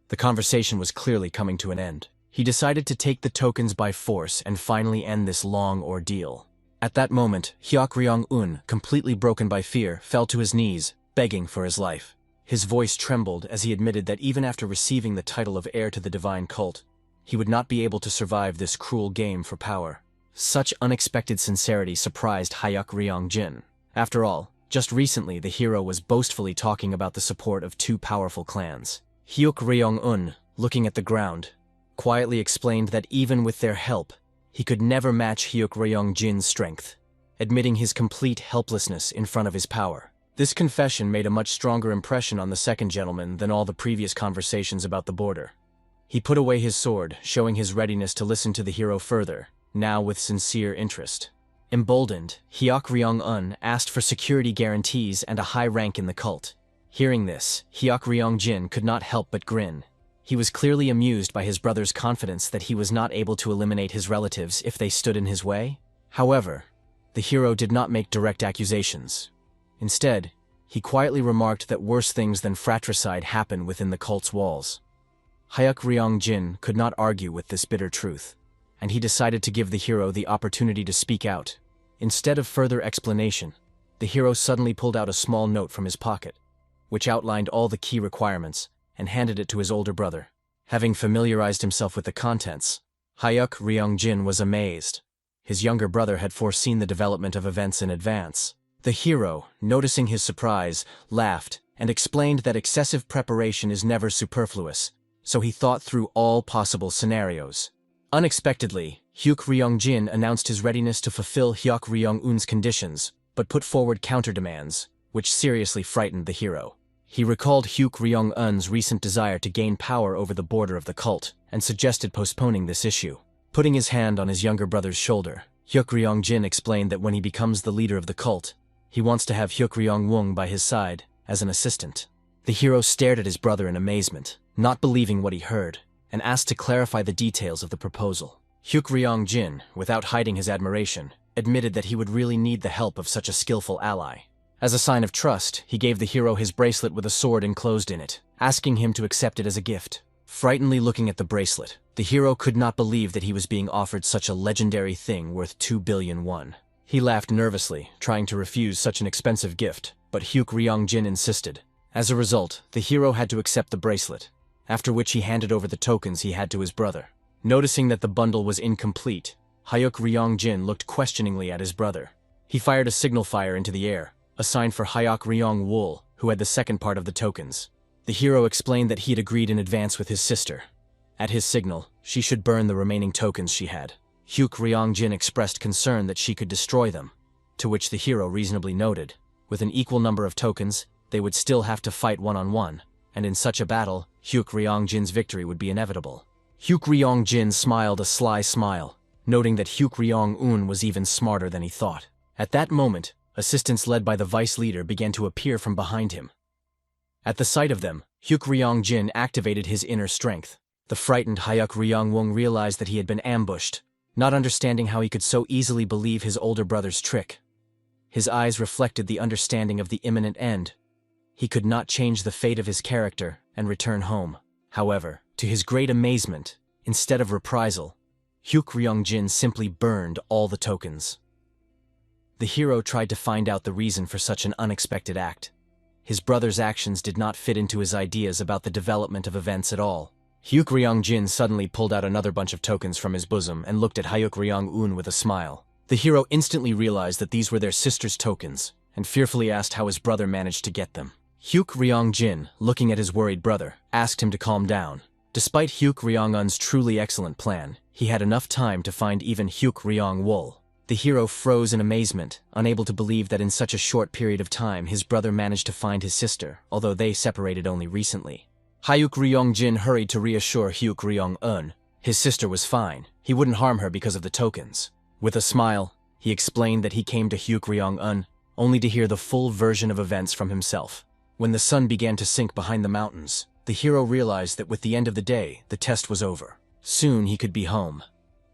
The conversation was clearly coming to an end. He decided to take the tokens by force and finally end this long ordeal. At that moment, Hyuk Ryong-un, completely broken by fear, fell to his knees, begging for his life. His voice trembled as he admitted that even after receiving the title of heir to the divine cult, he would not be able to survive this cruel game for power. Such unexpected sincerity surprised Hyuk Ryong-jin. After all, just recently the hero was boastfully talking about the support of 2 powerful clans. Hyuk Ryong-un, looking at the ground, quietly explained that even with their help, he could never match Hyuk Ryong-jin's strength, admitting his complete helplessness in front of his power. This confession made a much stronger impression on the second gentleman than all the previous conversations about the border. He put away his sword, showing his readiness to listen to the hero further, now with sincere interest. Emboldened, Hyuk Ryong-un asked for security guarantees and a high rank in the cult. Hearing this, Hyuk Ryong-jin could not help but grin. He was clearly amused by his brother's confidence that he was not able to eliminate his relatives if they stood in his way. However, the hero did not make direct accusations. Instead, he quietly remarked that worse things than fratricide happen within the cult's walls. Hyuk Ryong-jin could not argue with this bitter truth, and he decided to give the hero the opportunity to speak out. Instead of further explanation, the hero suddenly pulled out a small note from his pocket, which outlined all the key requirements, and handed it to his older brother. Having familiarized himself with the contents, Hyuk Ryong-jin was amazed. His younger brother had foreseen the development of events in advance. The hero, noticing his surprise, laughed and explained that excessive preparation is never superfluous, so he thought through all possible scenarios. Unexpectedly, Hyuk Ryong-jin announced his readiness to fulfill Hyuk Ryong-un's conditions, but put forward counterdemands, which seriously frightened the hero. He recalled Hyuk Ryong-un's recent desire to gain power over the border of the cult and suggested postponing this issue. Putting his hand on his younger brother's shoulder, Hyuk Ryong-jin explained that when he becomes the leader of the cult, he wants to have Hyuk Ryong-won by his side as an assistant. The hero stared at his brother in amazement, not believing what he heard, and asked to clarify the details of the proposal. Hyuk Ryong-jin, without hiding his admiration, admitted that he would really need the help of such a skillful ally. As a sign of trust, he gave the hero his bracelet with a sword enclosed in it, asking him to accept it as a gift. Frightenedly looking at the bracelet, the hero could not believe that he was being offered such a legendary thing worth 2 billion won. He laughed nervously, trying to refuse such an expensive gift, but Hyuk Ryong-jin insisted. As a result, the hero had to accept the bracelet, after which he handed over the tokens he had to his brother. Noticing that the bundle was incomplete, Hyuk Ryong-jin looked questioningly at his brother. He fired a signal fire into the air, a sign for Hyuk Ryong-wol, who had the second part of the tokens. The hero explained that he had agreed in advance with his sister. At his signal, she should burn the remaining tokens she had. Hyuk Ryong-jin expressed concern that she could destroy them, to which the hero reasonably noted, with an equal number of tokens, they would still have to fight one-on-one, and in such a battle, Hyuk Ryong-jin's victory would be inevitable. Hyuk Ryong-jin smiled a sly smile, noting that Hyuk Ryong-un was even smarter than he thought. At that moment, assistants led by the vice leader began to appear from behind him. At the sight of them, Hyuk Ryong-jin activated his inner strength. The frightened Hyuk Ryong-won realized that he had been ambushed, not understanding how he could so easily believe his older brother's trick. His eyes reflected the understanding of the imminent end. He could not change the fate of his character and return home. However, to his great amazement, instead of reprisal, Hyuk Ryong-jin simply burned all the tokens. The hero tried to find out the reason for such an unexpected act. His brother's actions did not fit into his ideas about the development of events at all. Hyuk Ryong-jin suddenly pulled out another bunch of tokens from his bosom and looked at Hyuk Ryong-un with a smile. The hero instantly realized that these were their sister's tokens, and fearfully asked how his brother managed to get them. Hyuk Ryong-jin, looking at his worried brother, asked him to calm down. Despite Hyuk Ryong-un's truly excellent plan, he had enough time to find even Hyuk Ryong-wol. The hero froze in amazement, unable to believe that in such a short period of time his brother managed to find his sister, although they separated only recently. Hyuk Ryong-jin hurried to reassure Hyuk Ryong-un. His sister was fine. He wouldn't harm her because of the tokens. With a smile, he explained that he came to Hyuk Ryong-un only to hear the full version of events from himself. When the sun began to sink behind the mountains, the hero realized that with the end of the day, the test was over. Soon he could be home.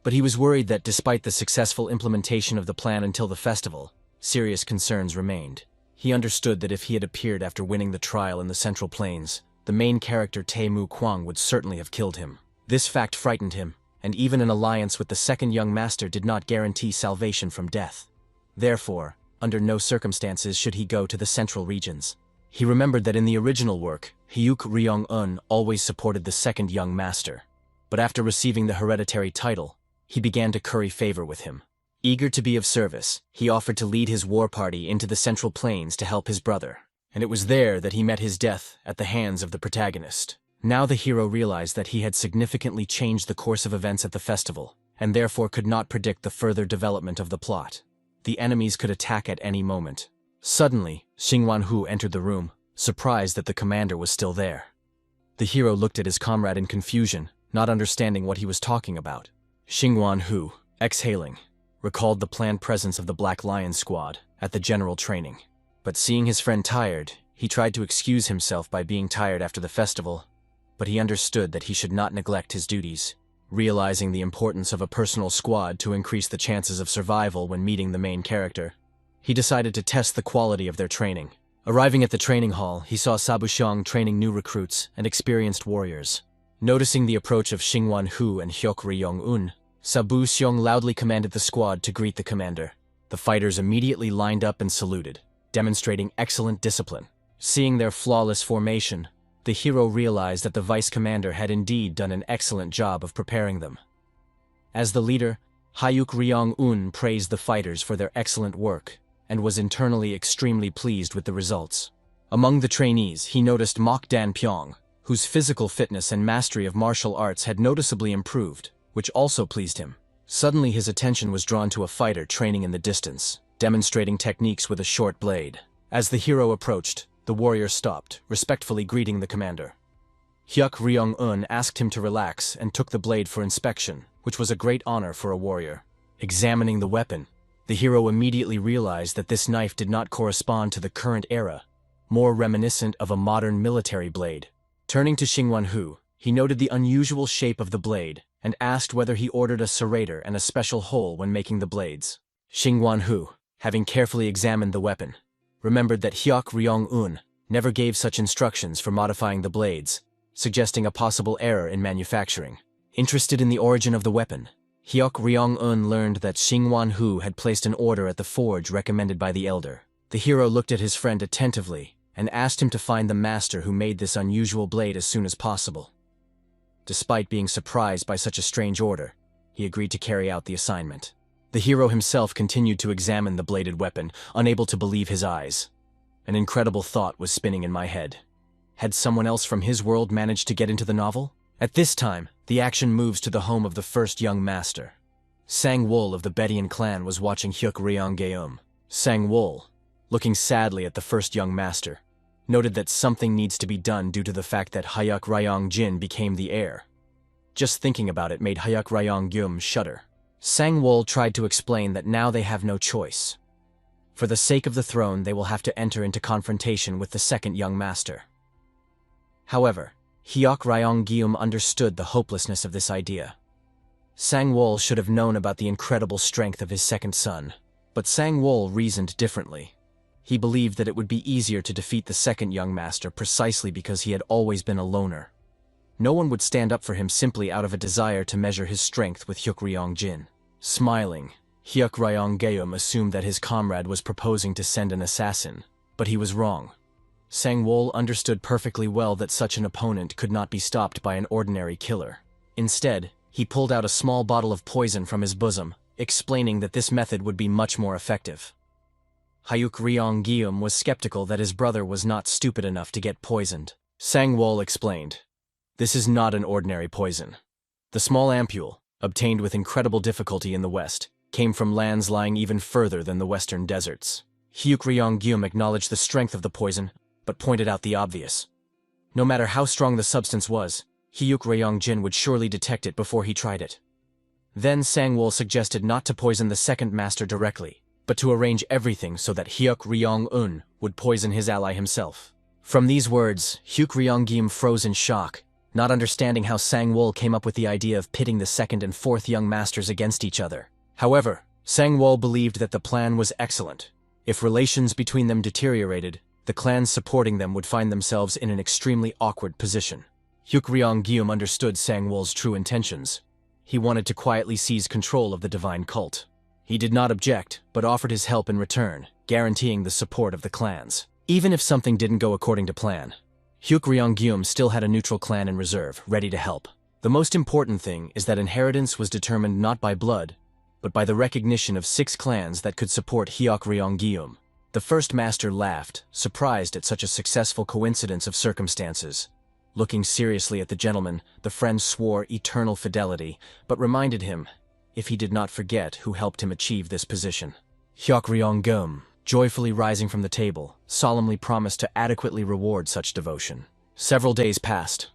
But he was worried that despite the successful implementation of the plan until the festival, serious concerns remained. He understood that if he had appeared after winning the trial in the Central Plains, the main character Taimu Kuan would certainly have killed him. This fact frightened him, and even an alliance with the second young master did not guarantee salvation from death. Therefore, under no circumstances should he go to the central regions. He remembered that in the original work, Hyuk Ryong-un always supported the second young master. But after receiving the hereditary title, he began to curry favor with him. Eager to be of service, he offered to lead his war party into the Central Plains to help his brother. And it was there that he met his death at the hands of the protagonist. Now the hero realized that he had significantly changed the course of events at the festival, and therefore could not predict the further development of the plot. The enemies could attack at any moment. Suddenly, Xingwan-hu entered the room, surprised that the commander was still there. The hero looked at his comrade in confusion, not understanding what he was talking about. Xingwan-hu, exhaling, recalled the planned presence of the Black Lion squad at the general training. But seeing his friend tired, he tried to excuse himself by being tired after the festival, but he understood that he should not neglect his duties, realizing the importance of a personal squad to increase the chances of survival when meeting the main character. He decided to test the quality of their training. Arriving at the training hall, he saw Sabu Xiong training new recruits and experienced warriors. Noticing the approach of Xingwan-hu and Hyuk Ryong-un, Sabu Xiong loudly commanded the squad to greet the commander. The fighters immediately lined up and saluted, demonstrating excellent discipline. Seeing their flawless formation, the hero realized that the vice commander had indeed done an excellent job of preparing them. As the leader, Hyuk Ryong-un praised the fighters for their excellent work and was internally extremely pleased with the results. Among the trainees, he noticed Mok Dan-pyong, whose physical fitness and mastery of martial arts had noticeably improved, which also pleased him. Suddenly his attention was drawn to a fighter training in the distance, demonstrating techniques with a short blade. As the hero approached, The warrior stopped, respectfully greeting the commander. Hyuk Ryong-un asked him to relax and took the blade for inspection, which was a great honor for a warrior. Examining the weapon, the hero immediately realized that this knife did not correspond to the current era, more reminiscent of a modern military blade. Turning to Xingwan-hu, he noted the unusual shape of the blade and asked whether he ordered a serrator and a special hole when making the blades. Xingwan-hu, having carefully examined the weapon, remembered that Hyuk Ryong-un never gave such instructions for modifying the blades, suggesting a possible error in manufacturing. Interested in the origin of the weapon, Hyuk Ryong-un learned that Xingwan-hu had placed an order at the forge recommended by the elder. The hero looked at his friend attentively and asked him to find the master who made this unusual blade as soon as possible. Despite being surprised by such a strange order, he agreed to carry out the assignment. The hero himself continued to examine the bladed weapon, unable to believe his eyes. An incredible thought was spinning in my head. Had someone else from his world managed to get into the novel? At this time, the action moves to the home of the first young master. Sang-wol of the Bedian clan was watching Hyuk Ryong-geum. Sang-wol, looking sadly at the first young master, noted that something needs to be done due to the fact that Hyuk Ryong-jin became the heir. Just thinking about it made Hyuk Ryong-geum shudder. Sang-wol tried to explain that now they have no choice. For the sake of the throne, they will have to enter into confrontation with the second young master. However, Hyuk Ryong-geum understood the hopelessness of this idea. Sang-wol should have known about the incredible strength of his second son, but Sang-wol reasoned differently. He believed that it would be easier to defeat the second young master precisely because he had always been a loner. No one would stand up for him simply out of a desire to measure his strength with Hyuk Ryong-jin. Smiling, Hyuk Ryong-geum assumed that his comrade was proposing to send an assassin, but he was wrong. Sang-wol understood perfectly well that such an opponent could not be stopped by an ordinary killer. Instead, he pulled out a small bottle of poison from his bosom, explaining that this method would be much more effective. Hyuk Ryong-geum was skeptical that his brother was not stupid enough to get poisoned. Sang-wol explained, "This is not an ordinary poison. The small ampule, obtained with incredible difficulty in the West, came from lands lying even further than the western deserts." Hyuk Ryong-geum acknowledged the strength of the poison, but pointed out the obvious. No matter how strong the substance was, Hyuk Ryong-jin would surely detect it before he tried it. Then Sang-wol suggested not to poison the second master directly, but to arrange everything so that Hyuk Ryong-un would poison his ally himself. From these words, Hyuk Ryong-geum froze in shock, not understanding how Sang-wol came up with the idea of pitting the second and fourth young masters against each other. However, Sang-wol believed that the plan was excellent. If relations between them deteriorated, the clans supporting them would find themselves in an extremely awkward position. Hyuk Ryong-geum understood Sang-wol's true intentions. He wanted to quietly seize control of the divine cult. He did not object, but offered his help in return, guaranteeing the support of the clans. Even if something didn't go according to plan, Hyuk Ryong-geum still had a neutral clan in reserve, ready to help. The most important thing is that inheritance was determined not by blood, but by the recognition of 6 clans that could support Hyuk Ryong-geum. The first master laughed, surprised at such a successful coincidence of circumstances. Looking seriously at the gentleman, the friend swore eternal fidelity, but reminded him, if he did not forget who helped him achieve this position. Hyuk Ryong-geum, joyfully rising from the table, solemnly promised to adequately reward such devotion. Several days passed.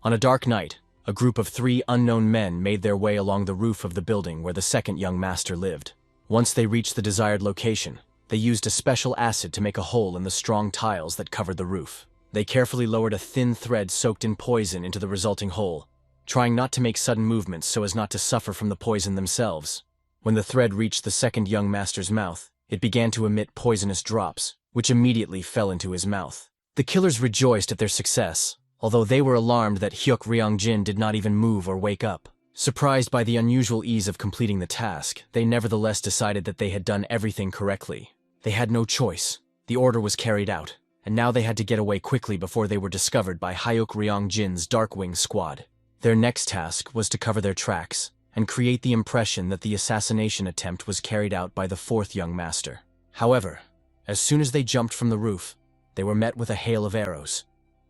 On a dark night, a group of 3 unknown men made their way along the roof of the building where the second young master lived. Once they reached the desired location, they used a special acid to make a hole in the strong tiles that covered the roof. They carefully lowered a thin thread soaked in poison into the resulting hole, trying not to make sudden movements so as not to suffer from the poison themselves. When the thread reached the second young master's mouth, it began to emit poisonous drops, which immediately fell into his mouth. The killers rejoiced at their success, although they were alarmed that Hyuk Ryong-jin did not even move or wake up. Surprised by the unusual ease of completing the task, they nevertheless decided that they had done everything correctly. They had no choice. The order was carried out, and now they had to get away quickly before they were discovered by Hyuk Ryong-jin's Darkwing squad. Their next task was to cover their tracks and create the impression that the assassination attempt was carried out by the 4th young master. However, as soon as they jumped from the roof, they were met with a hail of arrows.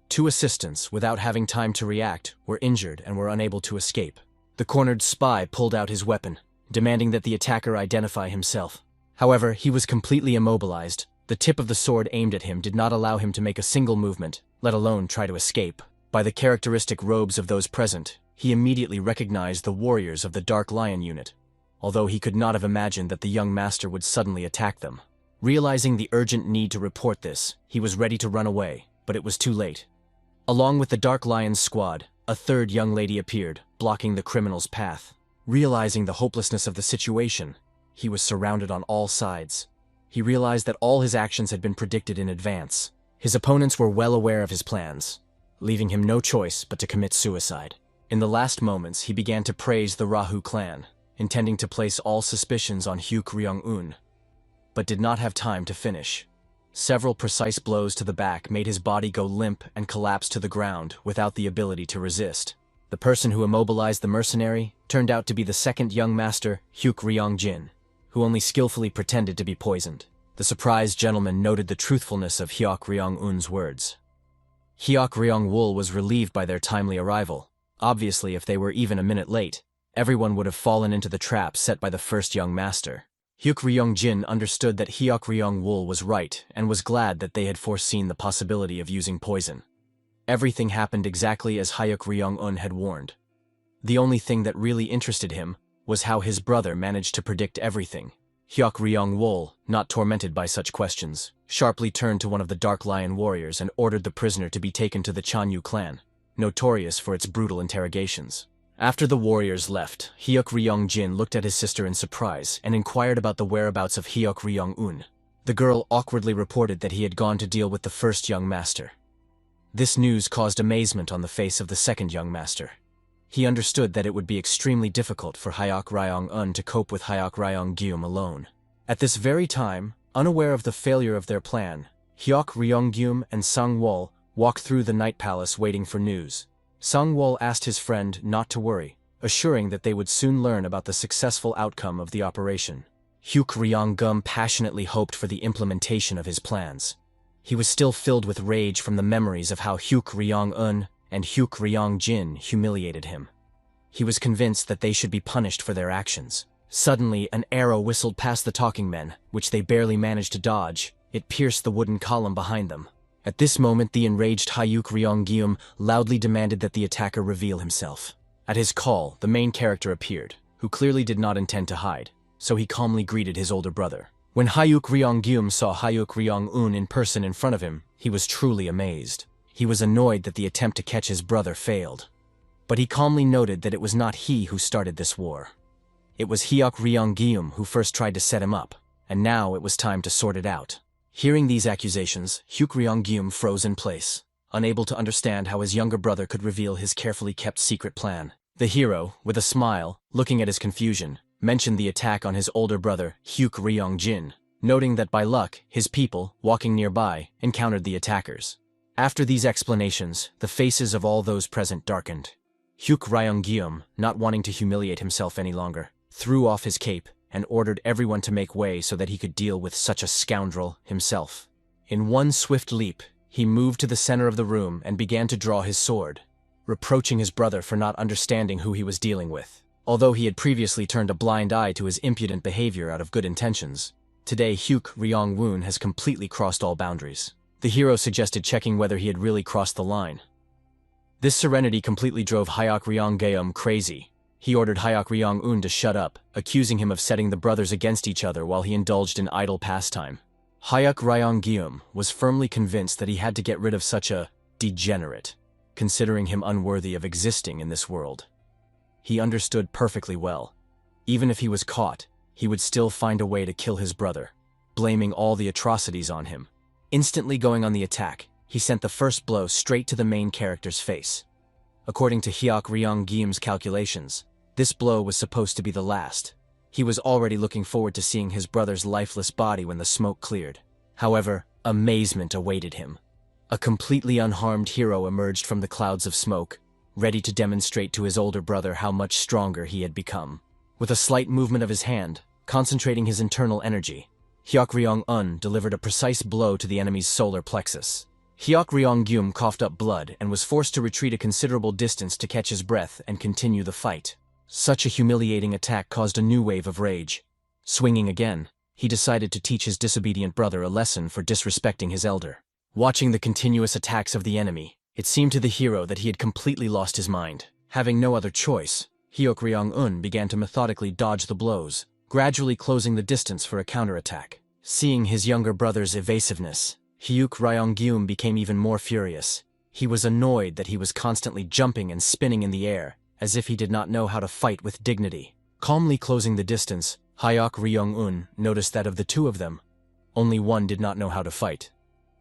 2 assistants, without having time to react, were injured and were unable to escape. The cornered spy pulled out his weapon, demanding that the attacker identify himself. However, he was completely immobilized, The tip of the sword aimed at him did not allow him to make a single movement, let alone try to escape. By the characteristic robes of those present, he immediately recognized the warriors of the Dark Lion unit, although he could not have imagined that the young master would suddenly attack them. Realizing the urgent need to report this, he was ready to run away, but it was too late. Along with the Dark Lion's squad, a third young lady appeared, blocking the criminal's path. Realizing the hopelessness of the situation, he was surrounded on all sides. He realized that all his actions had been predicted in advance. His opponents were well aware of his plans, leaving him no choice but to commit suicide. In the last moments, he began to praise the Rahu clan, intending to place all suspicions on Hyuk Ryong-un, but did not have time to finish. Several precise blows to the back made his body go limp and collapse to the ground without the ability to resist. The person who immobilized the mercenary turned out to be the second young master, Hyuk Ryong-jin, who only skillfully pretended to be poisoned. The surprised gentleman noted the truthfulness of Hyuk Ryong-un's words. Hyuk Ryong-wol was relieved by their timely arrival. Obviously, if they were even a minute late, everyone would have fallen into the trap set by the first young master. Hyuk Ryong-jin understood that Hyuk Ryong-wol was right and was glad that they had foreseen the possibility of using poison. Everything happened exactly as Hyuk Ryong-un had warned. The only thing that really interested him was how his brother managed to predict everything. Hyuk Ryong-wol, not tormented by such questions, sharply turned to one of the Dark Lion warriors and ordered the prisoner to be taken to the Chanyu clan, notorious for its brutal interrogations. After the warriors left, Hyuk Ryong-jin looked at his sister in surprise and inquired about the whereabouts of Hyuk Ryong-un. The girl awkwardly reported that he had gone to deal with the first young master. This news caused amazement on the face of the second young master. He understood that it would be extremely difficult for Hyuk Ryong-un to cope with Hyuk Ryong-gyum alone. At this very time, unaware of the failure of their plan, Hyuk Ryong-gyum and Sang-wol walked through the night palace waiting for news. Sang-wol asked his friend not to worry, assuring that they would soon learn about the successful outcome of the operation. Hyuk Ryong-gyum passionately hoped for the implementation of his plans. He was still filled with rage from the memories of how Hyuk Ryong-un and Hyuk Ryong-jin humiliated him. He was convinced that they should be punished for their actions. Suddenly, an arrow whistled past the talking men, which they barely managed to dodge. It pierced the wooden column behind them. At this moment, the enraged Hyuk Ryong-gyum loudly demanded that the attacker reveal himself. At his call, the main character appeared, who clearly did not intend to hide, so he calmly greeted his older brother. When Hyuk Ryong-gyum saw Hyuk Ryong-un in person in front of him, he was truly amazed. He was annoyed that the attempt to catch his brother failed. But he calmly noted that it was not he who started this war. It was Hyuk Ryong-gyum who first tried to set him up, and now it was time to sort it out. Hearing these accusations, Hyuk Ryong-gyum froze in place, unable to understand how his younger brother could reveal his carefully kept secret plan. The hero, with a smile, looking at his confusion, mentioned the attack on his older brother, Hyuk Ryong-jin, noting that by luck, his people, walking nearby, encountered the attackers. After these explanations, the faces of all those present darkened. Hyuk Ryong-gyum, not wanting to humiliate himself any longer, threw off his cape and ordered everyone to make way so that he could deal with such a scoundrel himself. In one swift leap, he moved to the center of the room and began to draw his sword, reproaching his brother for not understanding who he was dealing with. Although he had previously turned a blind eye to his impudent behavior out of good intentions, today Hyuk Ryong-won has completely crossed all boundaries. The hero suggested checking whether he had really crossed the line. This serenity completely drove Hyuk Ryong-gyum crazy. He ordered Hyuk Ryong-un to shut up, accusing him of setting the brothers against each other while he indulged in idle pastime. Hyuk Ryong-gyum was firmly convinced that he had to get rid of such a degenerate, considering him unworthy of existing in this world. He understood perfectly well. Even if he was caught, he would still find a way to kill his brother, blaming all the atrocities on him. Instantly going on the attack, he sent the first blow straight to the main character's face. According to Hyuk Ryong-gyum's calculations, this blow was supposed to be the last. He was already looking forward to seeing his brother's lifeless body when the smoke cleared. However, amazement awaited him. A completely unharmed hero emerged from the clouds of smoke, ready to demonstrate to his older brother how much stronger he had become. With a slight movement of his hand, concentrating his internal energy, Hyuk Ryong-un delivered a precise blow to the enemy's solar plexus. Hyuk Ryong-gyum coughed up blood and was forced to retreat a considerable distance to catch his breath and continue the fight. Such a humiliating attack caused a new wave of rage. Swinging again, he decided to teach his disobedient brother a lesson for disrespecting his elder. Watching the continuous attacks of the enemy, it seemed to the hero that he had completely lost his mind. Having no other choice, Hyuk Ryong-un began to methodically dodge the blows, gradually closing the distance for a counterattack. Seeing his younger brother's evasiveness, Hyuk Ryong-gyum became even more furious. He was annoyed that he was constantly jumping and spinning in the air, as if he did not know how to fight with dignity. Calmly closing the distance, Hyuk Ryong-un noticed that of the two of them, only one did not know how to fight.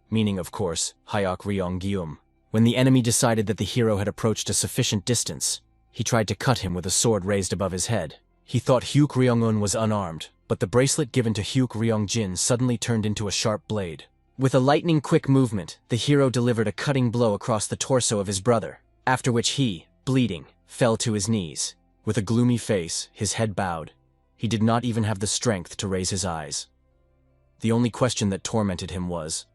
Meaning, of course, Hyuk Ryong-gyum. When the enemy decided that the hero had approached a sufficient distance, he tried to cut him with a sword raised above his head. He thought Hyuk Ryong-un was unarmed, but the bracelet given to Hyuk Ryong-jin suddenly turned into a sharp blade. With a lightning-quick movement, the hero delivered a cutting blow across the torso of his brother, after which he, bleeding, fell to his knees. With a gloomy face, his head bowed. He did not even have the strength to raise his eyes. The only question that tormented him was,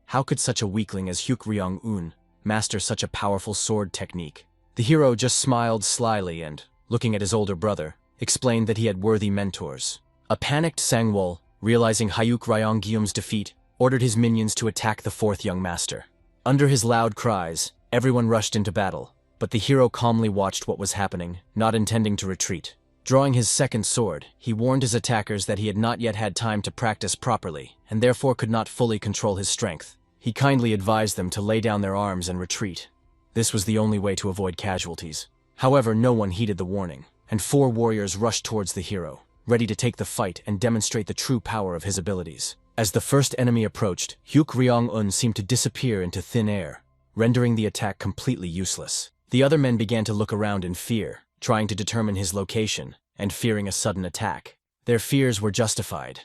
how could such a weakling as Hyuk Ryong-un master such a powerful sword technique? The hero just smiled slyly and, looking at his older brother, explained that he had worthy mentors. A panicked Sangwol, realizing Hyuk Ryong-gyum's defeat, ordered his minions to attack the fourth young master. Under his loud cries, everyone rushed into battle, but the hero calmly watched what was happening, not intending to retreat. Drawing his second sword, he warned his attackers that he had not yet had time to practice properly, and therefore could not fully control his strength. He kindly advised them to lay down their arms and retreat. This was the only way to avoid casualties. However, no one heeded the warning, and 4 warriors rushed towards the hero, ready to take the fight and demonstrate the true power of his abilities. As the first enemy approached, Hyuk Ryong-un seemed to disappear into thin air, rendering the attack completely useless. The other men began to look around in fear, trying to determine his location, and fearing a sudden attack. Their fears were justified.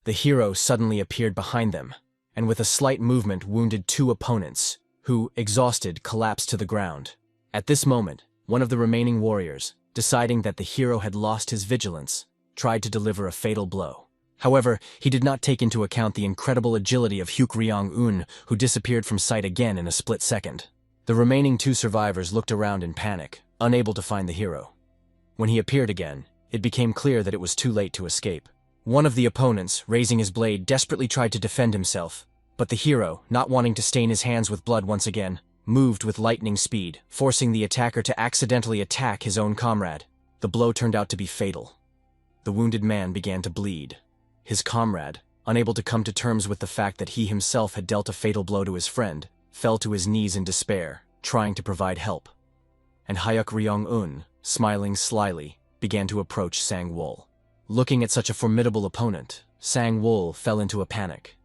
The hero suddenly appeared behind them, and with a slight movement wounded 2 opponents, who, exhausted, collapsed to the ground. At this moment, one of the remaining warriors, deciding that the hero had lost his vigilance, tried to deliver a fatal blow. However, he did not take into account the incredible agility of Hyuk Ryong-un, who disappeared from sight again in a split second. The remaining 2 survivors looked around in panic, unable to find the hero. When he appeared again, it became clear that it was too late to escape. One of the opponents, raising his blade, desperately tried to defend himself, but the hero, not wanting to stain his hands with blood once again, moved with lightning speed, forcing the attacker to accidentally attack his own comrade. The blow turned out to be fatal. The wounded man began to bleed. His comrade, unable to come to terms with the fact that he himself had dealt a fatal blow to his friend, fell to his knees in despair, trying to provide help. And Hyuk Ryong-un, smiling slyly, began to approach Sang-wol. Looking at such a formidable opponent, Sang-wol fell into a panic.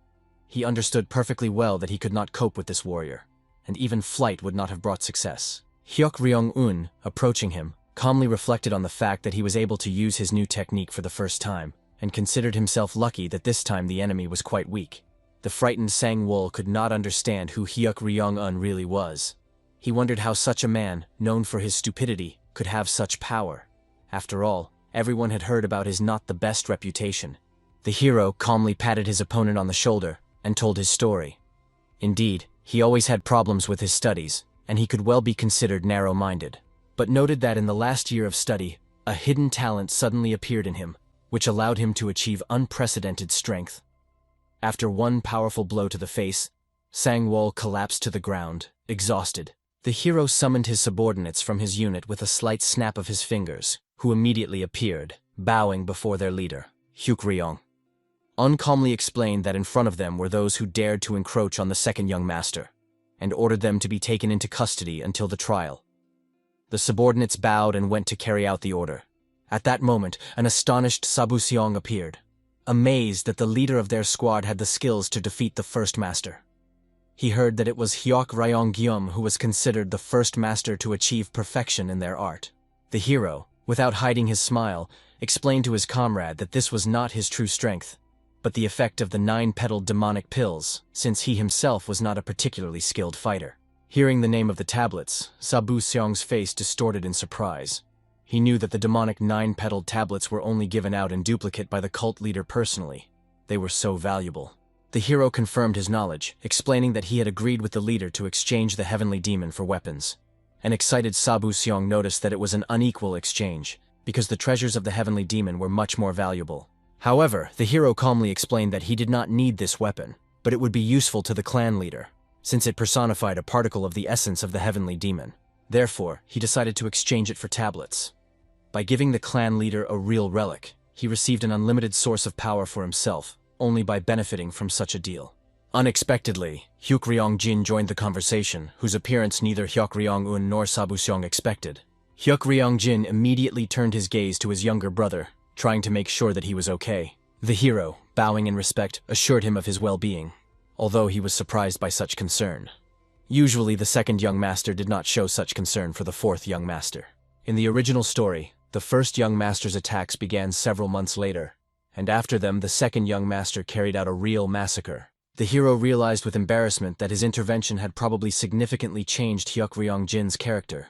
He understood perfectly well that he could not cope with this warrior, and even flight would not have brought success. Hyuk Ryong-un, approaching him, calmly reflected on the fact that he was able to use his new technique for the first time, and considered himself lucky that this time the enemy was quite weak. The frightened Sang-wol could not understand who Hyuk Ryong-un really was. He wondered how such a man, known for his stupidity, could have such power. After all, everyone had heard about his not the best reputation. The hero calmly patted his opponent on the shoulder and told his story. Indeed, he always had problems with his studies, and he could well be considered narrow-minded, but noted that in the last year of study, a hidden talent suddenly appeared in him, which allowed him to achieve unprecedented strength. After one powerful blow to the face, Sang-wol collapsed to the ground, exhausted. The hero summoned his subordinates from his unit with a slight snap of his fingers, who immediately appeared, bowing before their leader, Hyuk Ryong. Calmly explained that in front of them were those who dared to encroach on the second young master, and ordered them to be taken into custody until the trial. The subordinates bowed and went to carry out the order. At that moment, an astonished Sabu-seong appeared, amazed that the leader of their squad had the skills to defeat the first master. He heard that it was Hyuk Ryong-gyum who was considered the first master to achieve perfection in their art. The hero, without hiding his smile, explained to his comrade that this was not his true strength, but the effect of the 9-petaled demonic pills, since he himself was not a particularly skilled fighter. Hearing the name of the tablets, Sabu-seong's face distorted in surprise. He knew that the demonic 9-petaled tablets were only given out in duplicate by the cult leader personally. They were so valuable. The hero confirmed his knowledge, explaining that he had agreed with the leader to exchange the heavenly demon for weapons. An excited Sabu-seong noticed that it was an unequal exchange, because the treasures of the heavenly demon were much more valuable. However, the hero calmly explained that he did not need this weapon, but it would be useful to the clan leader, since it personified a particle of the essence of the heavenly demon. Therefore, he decided to exchange it for tablets. By giving the clan leader a real relic, he received an unlimited source of power for himself, only by benefiting from such a deal. Unexpectedly, Hyuk-ryong-jin joined the conversation, whose appearance neither Hyuk-ryong-un nor Sabu-seong expected. Hyuk-ryong-jin immediately turned his gaze to his younger brother, trying to make sure that he was okay. The hero, bowing in respect, assured him of his well-being, although he was surprised by such concern. Usually, the second young master did not show such concern for the fourth young master. In the original story, the first young master's attacks began several months later, and after them the second young master carried out a real massacre. The hero realized with embarrassment that his intervention had probably significantly changed Hyuk-ryong-jin's character.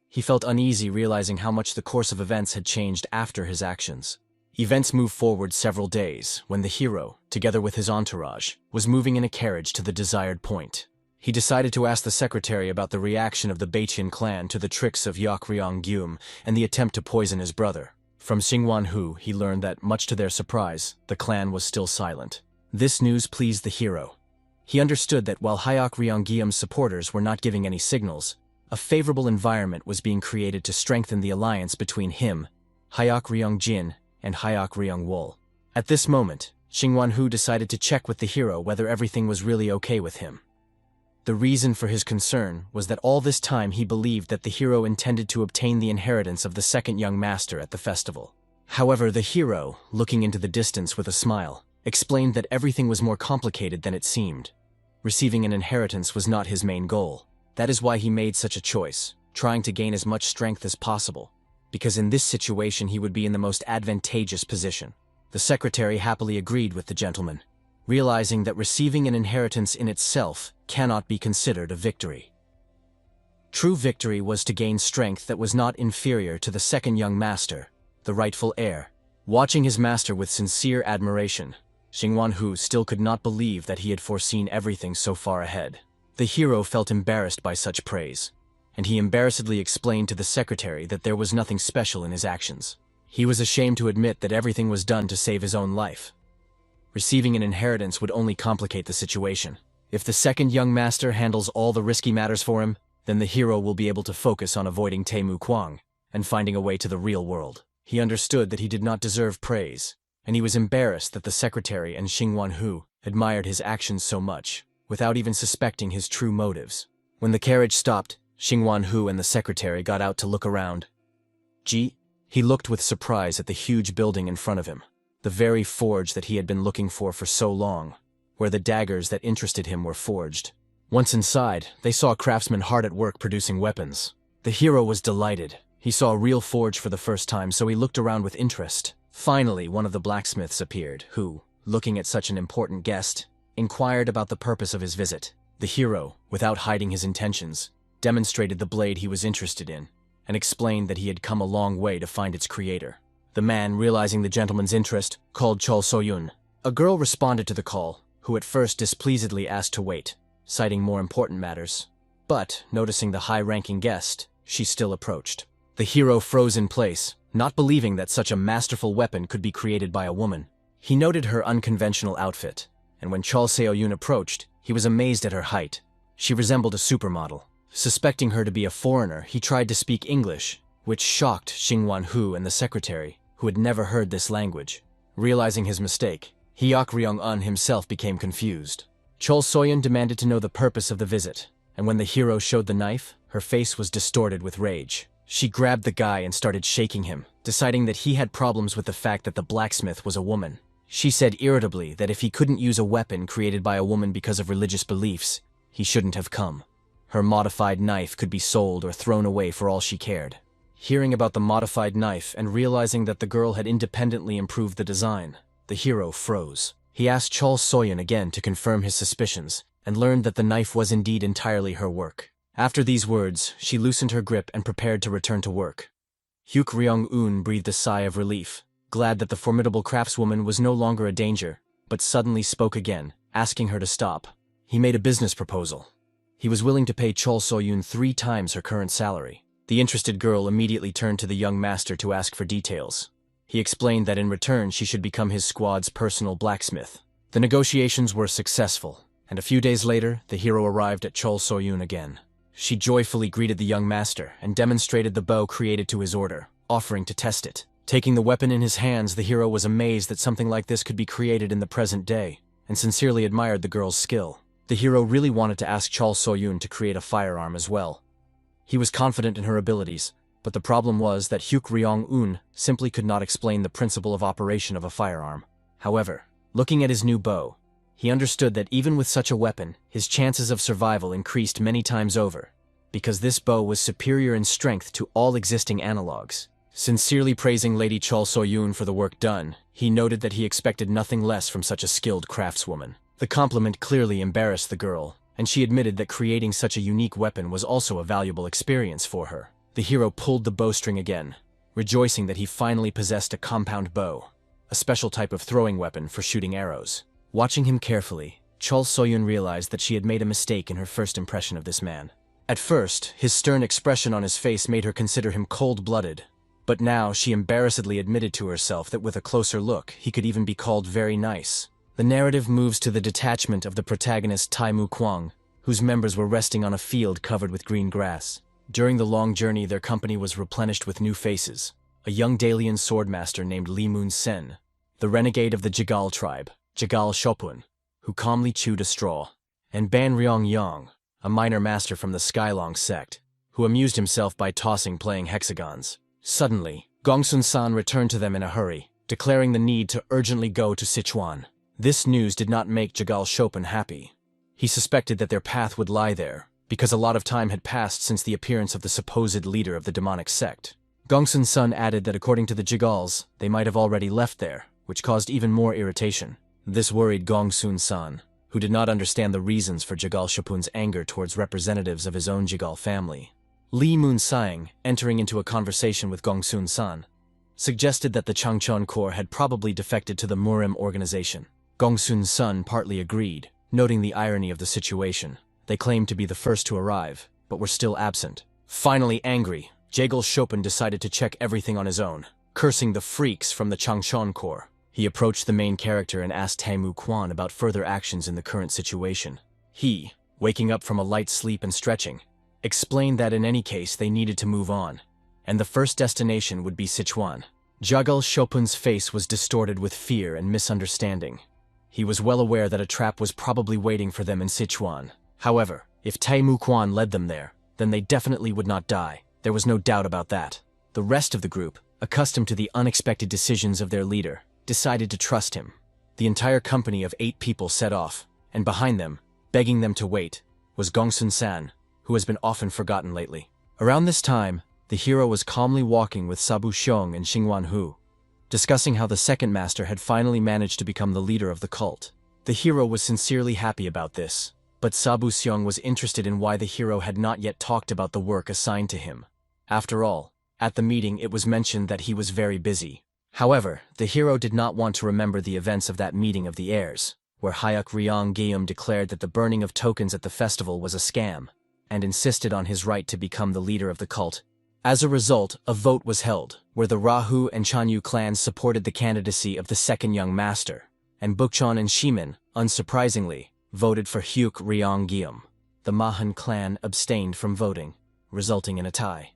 He felt uneasy realizing how much the course of events had changed after his actions. Events moved forward several days when the hero, together with his entourage, was moving in a carriage to the desired point. He decided to ask the secretary about the reaction of the Baitian clan to the tricks of Hyuk-ryong-gyum and the attempt to poison his brother. From Xingwan-hu, he learned that, much to their surprise, the clan was still silent. This news pleased the hero. He understood that while Hyuk-ryong-gyum's supporters were not giving any signals, a favorable environment was being created to strengthen the alliance between him, Hyuk-ryong-jin, and Hyuk-ryong-wol. At this moment, Xingwan-hu decided to check with the hero whether everything was really okay with him. The reason for his concern was that all this time he believed that the hero intended to obtain the inheritance of the second young master at the festival. However, the hero, looking into the distance with a smile, explained that everything was more complicated than it seemed. Receiving an inheritance was not his main goal. That is why he made such a choice, trying to gain as much strength as possible, because in this situation he would be in the most advantageous position. The secretary happily agreed with the gentleman, realizing that receiving an inheritance in itself cannot be considered a victory. True victory was to gain strength that was not inferior to the second young master, the rightful heir. Watching his master with sincere admiration, Xingwan-hu still could not believe that he had foreseen everything so far ahead. The hero felt embarrassed by such praise, and he embarrassedly explained to the secretary that there was nothing special in his actions. He was ashamed to admit that everything was done to save his own life. Receiving an inheritance would only complicate the situation. If the second young master handles all the risky matters for him, then the hero will be able to focus on avoiding Taimu Kuan and finding a way to the real world. He understood that he did not deserve praise, and he was embarrassed that the secretary and Xingwan-hu admired his actions so much, without even suspecting his true motives. When the carriage stopped, Xingwan-hu and the secretary got out to look around. He looked with surprise at the huge building in front of him, the very forge that he had been looking for so long, where the daggers that interested him were forged. Once inside, they saw craftsmen hard at work producing weapons. The hero was delighted. He saw a real forge for the first time, so he looked around with interest. Finally, one of the blacksmiths appeared, who, looking at such an important guest, inquired about the purpose of his visit. The hero, without hiding his intentions, demonstrated the blade he was interested in, and explained that he had come a long way to find its creator. The man, realizing the gentleman's interest, called Chol So-yun. A girl responded to the call, who at first displeasedly asked to wait, citing more important matters. But, noticing the high-ranking guest, she still approached. The hero froze in place, not believing that such a masterful weapon could be created by a woman. He noted her unconventional outfit, and when Chol So-yun approached, he was amazed at her height. She resembled a supermodel. Suspecting her to be a foreigner, he tried to speak English, which shocked Xingwan-hu and the secretary, who had never heard this language. Realizing his mistake, Hyuk-ryong-un himself became confused. Chol So-yun demanded to know the purpose of the visit, and when the hero showed the knife, her face was distorted with rage. She grabbed the guy and started shaking him, deciding that he had problems with the fact that the blacksmith was a woman. She said irritably that if he couldn't use a weapon created by a woman because of religious beliefs, he shouldn't have come. Her modified knife could be sold or thrown away for all she cared. Hearing about the modified knife and realizing that the girl had independently improved the design, the hero froze. He asked Chol So-yun again to confirm his suspicions, and learned that the knife was indeed entirely her work. After these words, she loosened her grip and prepared to return to work. Hyuk-ryong-un breathed a sigh of relief, glad that the formidable craftswoman was no longer a danger, but suddenly spoke again, asking her to stop. He made a business proposal. He was willing to pay Chol So-yun 3 times her current salary. The interested girl immediately turned to the young master to ask for details. He explained that in return she should become his squad's personal blacksmith. The negotiations were successful, and a few days later, the hero arrived at Chol Soyun again. She joyfully greeted the young master and demonstrated the bow created to his order, offering to test it. Taking the weapon in his hands, the hero was amazed that something like this could be created in the present day, and sincerely admired the girl's skill. The hero really wanted to ask Chol Soyun to create a firearm as well. He was confident in her abilities, but the problem was that Hyuk Ryong-un simply could not explain the principle of operation of a firearm. However, looking at his new bow, he understood that even with such a weapon, his chances of survival increased many times over, because this bow was superior in strength to all existing analogs. Sincerely praising Lady Chol Soyun for the work done, he noted that he expected nothing less from such a skilled craftswoman. The compliment clearly embarrassed the girl, and she admitted that creating such a unique weapon was also a valuable experience for her. The hero pulled the bowstring again, rejoicing that he finally possessed a compound bow, a special type of throwing weapon for shooting arrows. Watching him carefully, Chol Soyun realized that she had made a mistake in her first impression of this man. At first, his stern expression on his face made her consider him cold-blooded, but now she embarrassedly admitted to herself that with a closer look, he could even be called very nice. The narrative moves to the detachment of the protagonist Taimu Kuan, whose members were resting on a field covered with green grass. During the long journey, their company was replenished with new faces. A young Dalian swordmaster named Li Moon Sen, the renegade of the Jigal tribe, Jigal Shopun, who calmly chewed a straw, and Ban Ryong Yang, a minor master from the Skylong sect, who amused himself by tossing playing hexagons. Suddenly, Gongsun-san returned to them in a hurry, declaring the need to urgently go to Sichuan. This news did not make Jigal Shopun happy. He suspected that their path would lie there, because a lot of time had passed since the appearance of the supposed leader of the demonic sect. Gongsun-san added that according to the Jigals, they might have already left there, which caused even more irritation. This worried Gongsun-san, who did not understand the reasons for Jigal Shopun's anger towards representatives of his own Jigal family. Li Moon-sang, entering into a conversation with Gongsun-san, suggested that the Changchun Corps had probably defected to the Murim organization. Gongsun-san partly agreed, noting the irony of the situation. They claimed to be the first to arrive, but were still absent. Finally angry, Jigal Shopun decided to check everything on his own, cursing the freaks from the Changchun Corps. He approached the main character and asked Taimu Kuan about further actions in the current situation. He, waking up from a light sleep and stretching, explained that in any case they needed to move on, and the first destination would be Sichuan. Jigal Shopun's face was distorted with fear and misunderstanding. He was well aware that a trap was probably waiting for them in Sichuan. However, if Taimu Kuan led them there, then they definitely would not die. There was no doubt about that. The rest of the group, accustomed to the unexpected decisions of their leader, decided to trust him. The entire company of 8 people set off, and behind them, begging them to wait, was Gongsun-san, who has been often forgotten lately. Around this time, the hero was calmly walking with Sabu Xiong and Xingwan Hu, discussing how the second master had finally managed to become the leader of the cult. The hero was sincerely happy about this, but Sabu Xiong was interested in why the hero had not yet talked about the work assigned to him. After all, at the meeting it was mentioned that he was very busy. However, the hero did not want to remember the events of that meeting of the heirs, where Hyuk Ryong Geum declared that the burning of tokens at the festival was a scam, and insisted on his right to become the leader of the cult. As a result, a vote was held, where the Rahu and Chanyu clans supported the candidacy of the second young master, and Bukchon and Shimin, unsurprisingly, voted for Hyuk Ryong Geum. The Mahan clan abstained from voting, resulting in a tie.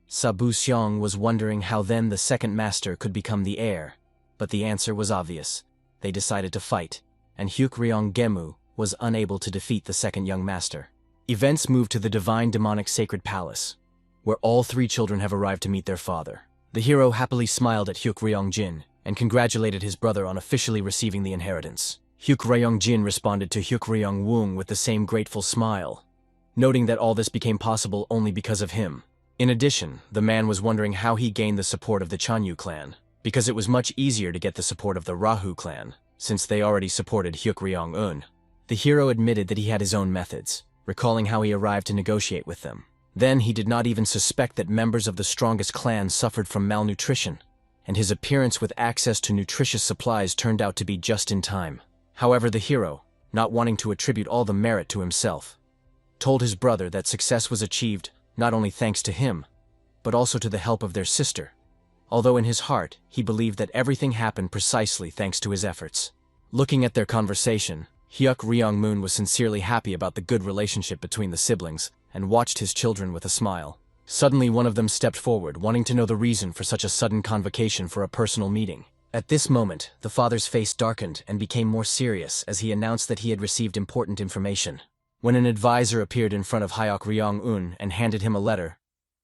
Sabu Xiong was wondering how then the second master could become the heir, but the answer was obvious. They decided to fight, and Hyuk Ryong Gemu was unable to defeat the second young master. Events moved to the Divine Demonic Sacred Palace, where all 3 children have arrived to meet their father. The hero happily smiled at Hyuk Ryong Jin and congratulated his brother on officially receiving the inheritance. Hyuk Ryong Jin responded to Hyuk Ryong Woong with the same grateful smile, noting that all this became possible only because of him. In addition, the man was wondering how he gained the support of the Chanyu clan, because it was much easier to get the support of the Rahu clan, since they already supported Hyuk Ryong-un. The hero admitted that he had his own methods, recalling how he arrived to negotiate with them. Then he did not even suspect that members of the strongest clan suffered from malnutrition, and his appearance with access to nutritious supplies turned out to be just in time. However, the hero, not wanting to attribute all the merit to himself, told his brother that success was achieved not only thanks to him, but also to the help of their sister, although in his heart he believed that everything happened precisely thanks to his efforts. Looking at their conversation, Hyuk Ryong-moon was sincerely happy about the good relationship between the siblings and watched his children with a smile. Suddenly one of them stepped forward, wanting to know the reason for such a sudden convocation for a personal meeting. At this moment, the father's face darkened and became more serious as he announced that he had received important information. When an advisor appeared in front of Hyuk Ryong-un and handed him a letter,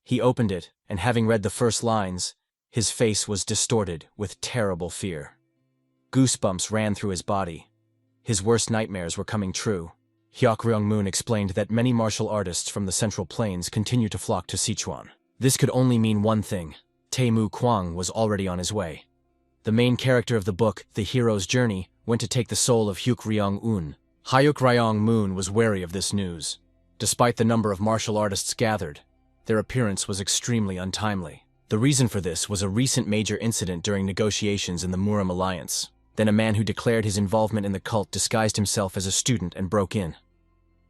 he opened it, and having read the first lines, his face was distorted with terrible fear. Goosebumps ran through his body. His worst nightmares were coming true. Hyuk Ryong-moon explained that many martial artists from the Central Plains continue to flock to Sichuan. This could only mean one thing: Taimu Kuan was already on his way. The main character of the book, The Hero's Journey, went to take the soul of Hyuk Ryong-un. Hyuk Ryong-moon was wary of this news. Despite the number of martial artists gathered, their appearance was extremely untimely. The reason for this was a recent major incident during negotiations in the Murim alliance. Then a man who declared his involvement in the cult disguised himself as a student and broke in.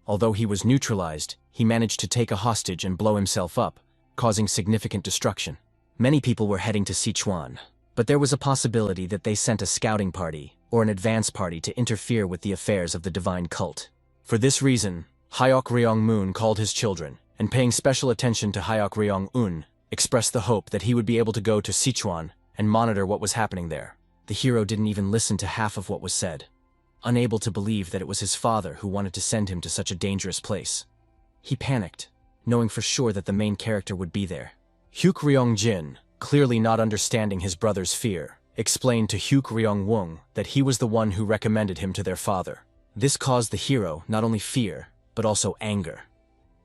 Although he was neutralized, he managed to take a hostage and blow himself up, causing significant destruction. Many people were heading to Sichuan, but there was a possibility that they sent a scouting party or an advance party to interfere with the affairs of the divine cult. For this reason, Hyuk Ryong-moon called his children, and paying special attention to Hyuk Ryong-un, expressed the hope that he would be able to go to Sichuan and monitor what was happening there. The hero didn't even listen to half of what was said, unable to believe that it was his father who wanted to send him to such a dangerous place. He panicked, knowing for sure that the main character would be there. Hyuk Ryong-jin, clearly not understanding his brother's fear, explained to Hyuk Ryong-won that he was the one who recommended him to their father. This caused the hero not only fear, but also anger.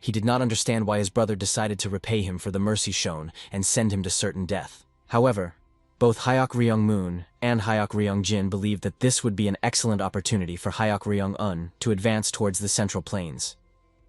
He did not understand why his brother decided to repay him for the mercy shown and send him to certain death. However, both Hyuk Ryong-moon and Hyuk Ryong-jin believed that this would be an excellent opportunity for Hyuk Ryong-un to advance towards the Central Plains.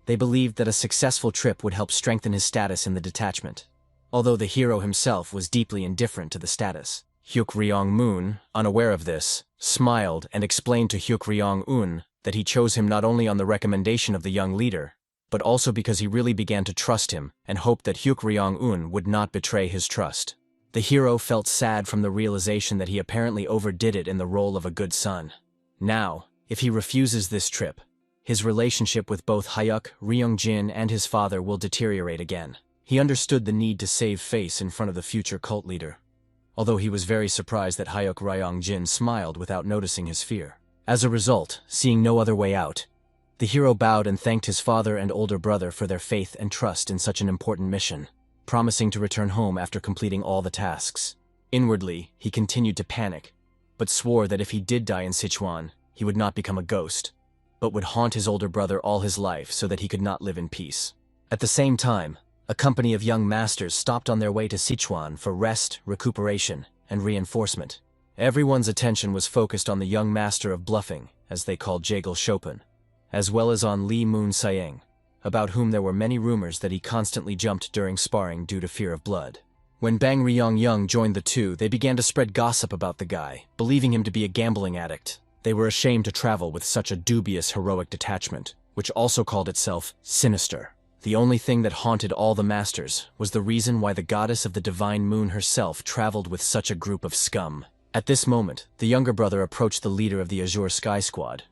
They believed that a successful trip would help strengthen his status in the detachment. Although the hero himself was deeply indifferent to the status, Hyuk Ryong-moon, unaware of this, smiled and explained to Hyuk Ryong-un that he chose him not only on the recommendation of the young leader, but also because he really began to trust him and hoped that Hyuk Ryong-un would not betray his trust. The hero felt sad from the realization that he apparently overdid it in the role of a good son. Now, if he refuses this trip, his relationship with both Hyuk Ryong-jin and his father will deteriorate again. He understood the need to save face in front of the future cult leader, although he was very surprised that Hyuk Ryong-jin smiled without noticing his fear. As a result, seeing no other way out, the hero bowed and thanked his father and older brother for their faith and trust in such an important mission, promising to return home after completing all the tasks. Inwardly, he continued to panic, but swore that if he did die in Sichuan, he would not become a ghost, but would haunt his older brother all his life so that he could not live in peace. At the same time, a company of young masters stopped on their way to Sichuan for rest, recuperation, and reinforcement. Everyone's attention was focused on the young master of bluffing, as they called Jaegel Chopin, as well as on Li Moon Sayeng, about whom there were many rumors that he constantly jumped during sparring due to fear of blood. When Bang Ryong-young joined the two, they began to spread gossip about the guy, believing him to be a gambling addict. They were ashamed to travel with such a dubious heroic detachment, which also called itself sinister. The only thing that haunted all the masters was the reason why the goddess of the divine moon herself traveled with such a group of scum. At this moment, the younger brother approached the leader of the Azure Sky Squad,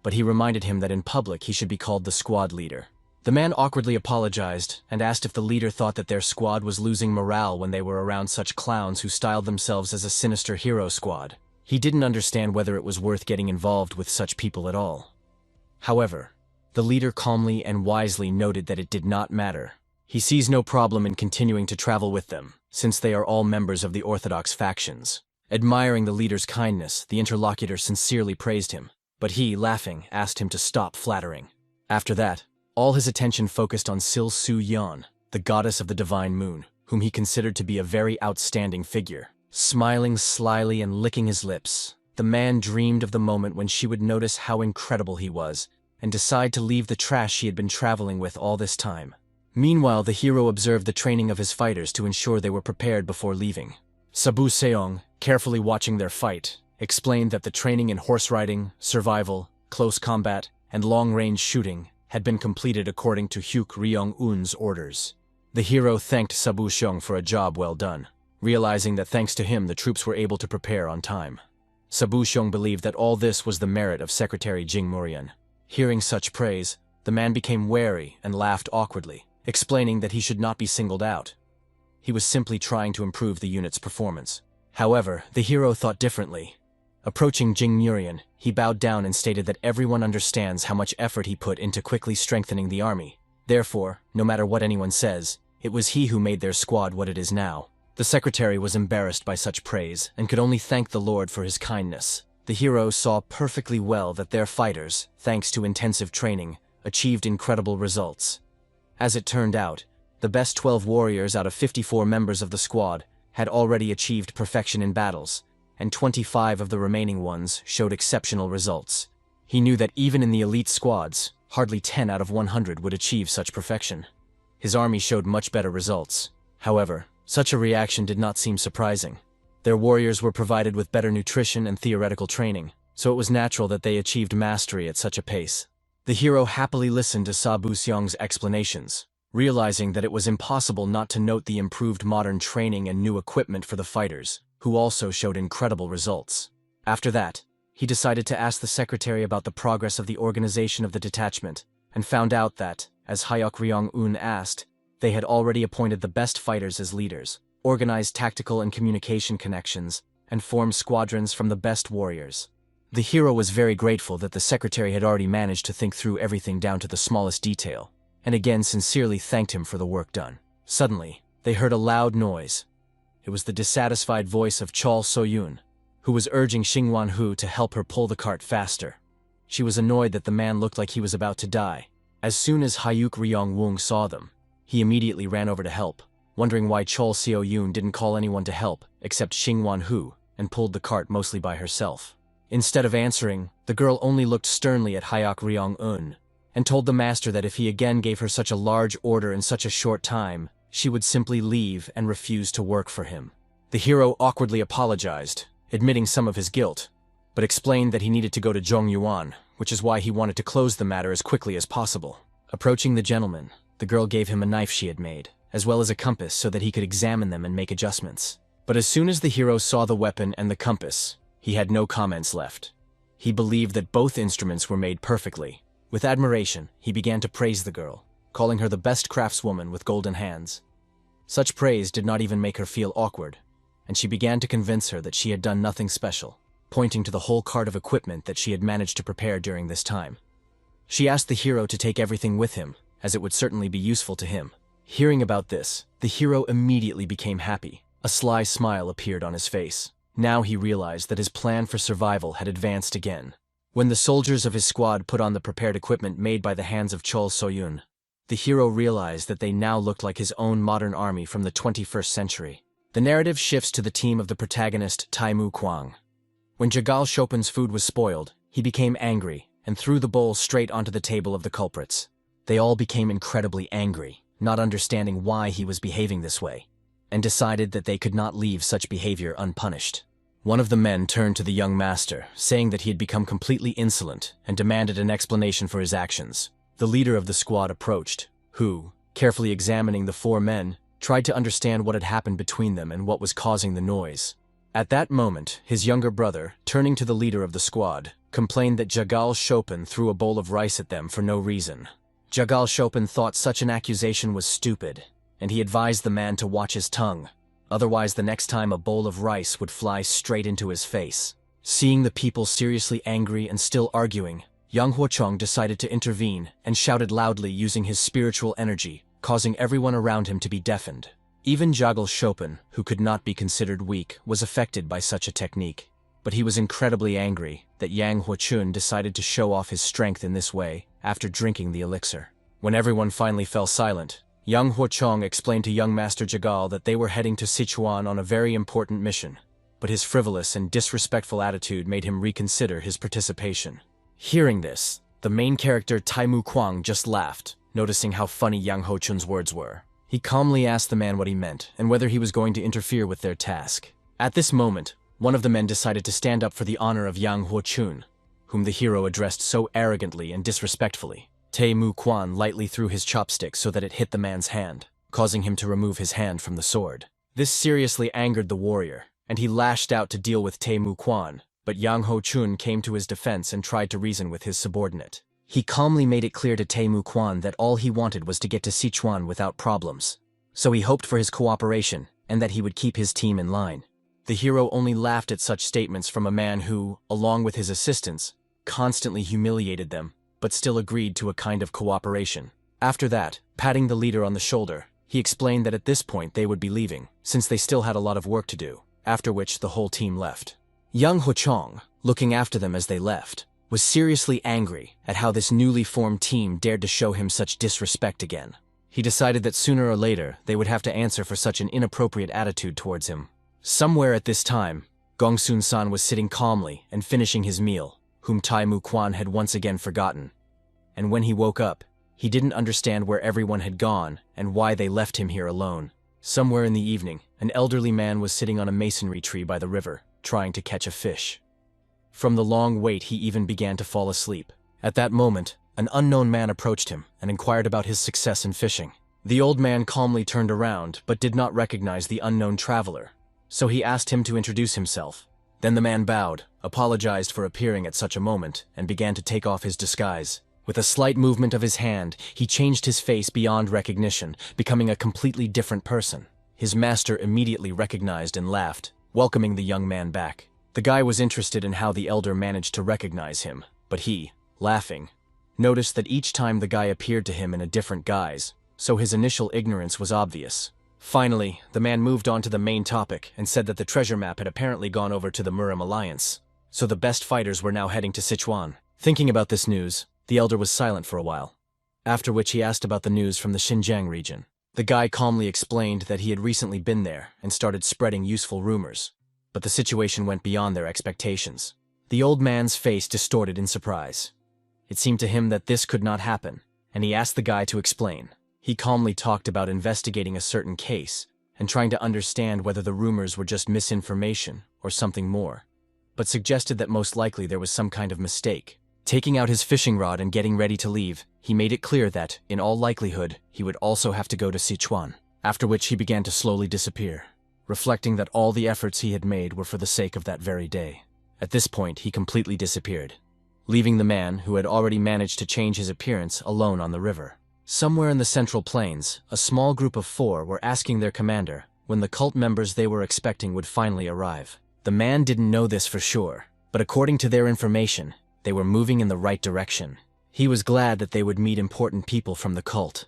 but he reminded him that in public he should be called the squad leader. The man awkwardly apologized and asked if the leader thought that their squad was losing morale when they were around such clowns who styled themselves as a sinister hero squad. He didn't understand whether it was worth getting involved with such people at all. However, the leader calmly and wisely noted that it did not matter. He sees no problem in continuing to travel with them, since they are all members of the orthodox factions. Admiring the leader's kindness, the interlocutor sincerely praised him, but he, laughing, asked him to stop flattering. After that, all his attention focused on Sil Su-yeon, the goddess of the divine moon, whom he considered to be a very outstanding figure. Smiling slyly and licking his lips, the man dreamed of the moment when she would notice how incredible he was and decide to leave the trash she had been traveling with all this time. Meanwhile, the hero observed the training of his fighters to ensure they were prepared before leaving. Sabu Seong, carefully watching their fight, explained that the training in horse riding, survival, close combat, and long-range shooting had been completed according to Hyuk Ryong-un's orders. The hero thanked Sabu Seong for a job well done. realizing that thanks to him the troops were able to prepare on time. Sabu Xiong believed that all this was the merit of Secretary Jing Murian. Hearing such praise, the man became wary and laughed awkwardly, explaining that he should not be singled out. He was simply trying to improve the unit's performance. However, the hero thought differently. Approaching Jing Murian, he bowed down and stated that everyone understands how much effort he put into quickly strengthening the army. Therefore, no matter what anyone says, it was he who made their squad what it is now. The secretary was embarrassed by such praise and could only thank the Lord for his kindness. The hero saw perfectly well that their fighters, thanks to intensive training, achieved incredible results. As it turned out, the best 12 warriors out of 54 members of the squad had already achieved perfection in battles, and 25 of the remaining ones showed exceptional results. He knew that even in the elite squads, hardly 10 out of 100 would achieve such perfection. His army showed much better results. However, such a reaction did not seem surprising. Their warriors were provided with better nutrition and theoretical training, so it was natural that they achieved mastery at such a pace. The hero happily listened to Sabu Xiong's explanations, realizing that it was impossible not to note the improved modern training and new equipment for the fighters, who also showed incredible results. After that, he decided to ask the secretary about the progress of the organization of the detachment, and found out that, as Hayok Ryong-un asked, they had already appointed the best fighters as leaders, organized tactical and communication connections, and formed squadrons from the best warriors. The hero was very grateful that the secretary had already managed to think through everything down to the smallest detail, and again sincerely thanked him for the work done. Suddenly, they heard a loud noise. It was the dissatisfied voice of Chol So-yun, who was urging Xingwan Hu to help her pull the cart faster. She was annoyed that the man looked like he was about to die. As soon as Hayuk Ryong-wung saw them, he immediately ran over to help, wondering why Chol Seo-yun didn't call anyone to help except Xingwan Hu and pulled the cart mostly by herself. Instead of answering, the girl only looked sternly at Hayok Ryong-un and told the master that if he again gave her such a large order in such a short time, she would simply leave and refuse to work for him. The hero awkwardly apologized, admitting some of his guilt, but explained that he needed to go to Zhongyuan, which is why he wanted to close the matter as quickly as possible. Approaching the gentleman, the girl gave him a knife she had made, as well as a compass so that he could examine them and make adjustments. But as soon as the hero saw the weapon and the compass, he had no comments left. He believed that both instruments were made perfectly. With admiration, he began to praise the girl, calling her the best craftswoman with golden hands. Such praise did not even make her feel awkward, and she began to convince her that she had done nothing special, pointing to the whole cart of equipment that she had managed to prepare during this time. She asked the hero to take everything with him, as it would certainly be useful to him. Hearing about this, the hero immediately became happy. A sly smile appeared on his face. Now he realized that his plan for survival had advanced again. When the soldiers of his squad put on the prepared equipment made by the hands of Chol So-yun, the hero realized that they now looked like his own modern army from the 21st century. The narrative shifts to the team of the protagonist Taimu Kuan. When Jagal Chopin's food was spoiled, he became angry and threw the bowl straight onto the table of the culprits. They all became incredibly angry, not understanding why he was behaving this way, and decided that they could not leave such behavior unpunished. One of the men turned to the young master, saying that he had become completely insolent and demanded an explanation for his actions. The leader of the squad approached, who, carefully examining the four men, tried to understand what had happened between them and what was causing the noise. At that moment, his younger brother, turning to the leader of the squad, complained that Jagal Chopin threw a bowl of rice at them for no reason. Jagal Chopin thought such an accusation was stupid, and he advised the man to watch his tongue. Otherwise, the next time a bowl of rice would fly straight into his face. Seeing the people seriously angry and still arguing, Yang Huochong decided to intervene and shouted loudly using his spiritual energy, causing everyone around him to be deafened. Even Jagal Chopin, who could not be considered weak, was affected by such a technique. But he was incredibly angry that Yang Huochun decided to show off his strength in this way after drinking the elixir. When everyone finally fell silent, Yang Huochong explained to young Master Jagal that they were heading to Sichuan on a very important mission, but his frivolous and disrespectful attitude made him reconsider his participation. Hearing this, the main character Taimu Kuan just laughed, noticing how funny Yang Huochun's words were. He calmly asked the man what he meant and whether he was going to interfere with their task. At this moment, one of the men decided to stand up for the honor of Yang Huochun, whom the hero addressed so arrogantly and disrespectfully. Taimu Kuan lightly threw his chopstick so that it hit the man's hand, causing him to remove his hand from the sword. This seriously angered the warrior, and he lashed out to deal with Taimu Kuan, but Yang Ho-chun came to his defense and tried to reason with his subordinate. He calmly made it clear to Taimu Kuan that all he wanted was to get to Sichuan without problems. So he hoped for his cooperation, and that he would keep his team in line. The hero only laughed at such statements from a man who, along with his assistants, constantly humiliated them, but still agreed to a kind of cooperation. After that, patting the leader on the shoulder, he explained that at this point they would be leaving, since they still had a lot of work to do, after which the whole team left. Young Ho-chong, looking after them as they left, was seriously angry at how this newly formed team dared to show him such disrespect again. He decided that sooner or later they would have to answer for such an inappropriate attitude towards him. Somewhere at this time, Gongsun-san was sitting calmly and finishing his meal, whom Taimu Kuan had once again forgotten. And when he woke up, he didn't understand where everyone had gone and why they left him here alone. Somewhere in the evening, an elderly man was sitting on a masonry tree by the river, trying to catch a fish. From the long wait, he even began to fall asleep. At that moment, an unknown man approached him and inquired about his success in fishing. The old man calmly turned around but did not recognize the unknown traveler, so he asked him to introduce himself. Then the man bowed, apologized for appearing at such a moment, and began to take off his disguise. With a slight movement of his hand, he changed his face beyond recognition, becoming a completely different person. His master immediately recognized and laughed, welcoming the young man back. The guy was interested in how the elder managed to recognize him, but he, laughing, noticed that each time the guy appeared to him in a different guise, so his initial ignorance was obvious. Finally, the man moved on to the main topic and said that the treasure map had apparently gone over to the Murim Alliance, so the best fighters were now heading to Sichuan. Thinking about this news, the elder was silent for a while, after which he asked about the news from the Xinjiang region. The guy calmly explained that he had recently been there and started spreading useful rumors, but the situation went beyond their expectations. The old man's face distorted in surprise. It seemed to him that this could not happen, and he asked the guy to explain. He calmly talked about investigating a certain case and trying to understand whether the rumors were just misinformation or something more, but suggested that most likely there was some kind of mistake. Taking out his fishing rod and getting ready to leave, he made it clear that, in all likelihood, he would also have to go to Sichuan, after which he began to slowly disappear, reflecting that all the efforts he had made were for the sake of that very day. At this point, he completely disappeared, leaving the man who had already managed to change his appearance alone on the river. Somewhere in the Central Plains, a small group of 4 were asking their commander when the cult members they were expecting would finally arrive. The man didn't know this for sure, but according to their information, they were moving in the right direction. He was glad that they would meet important people from the cult,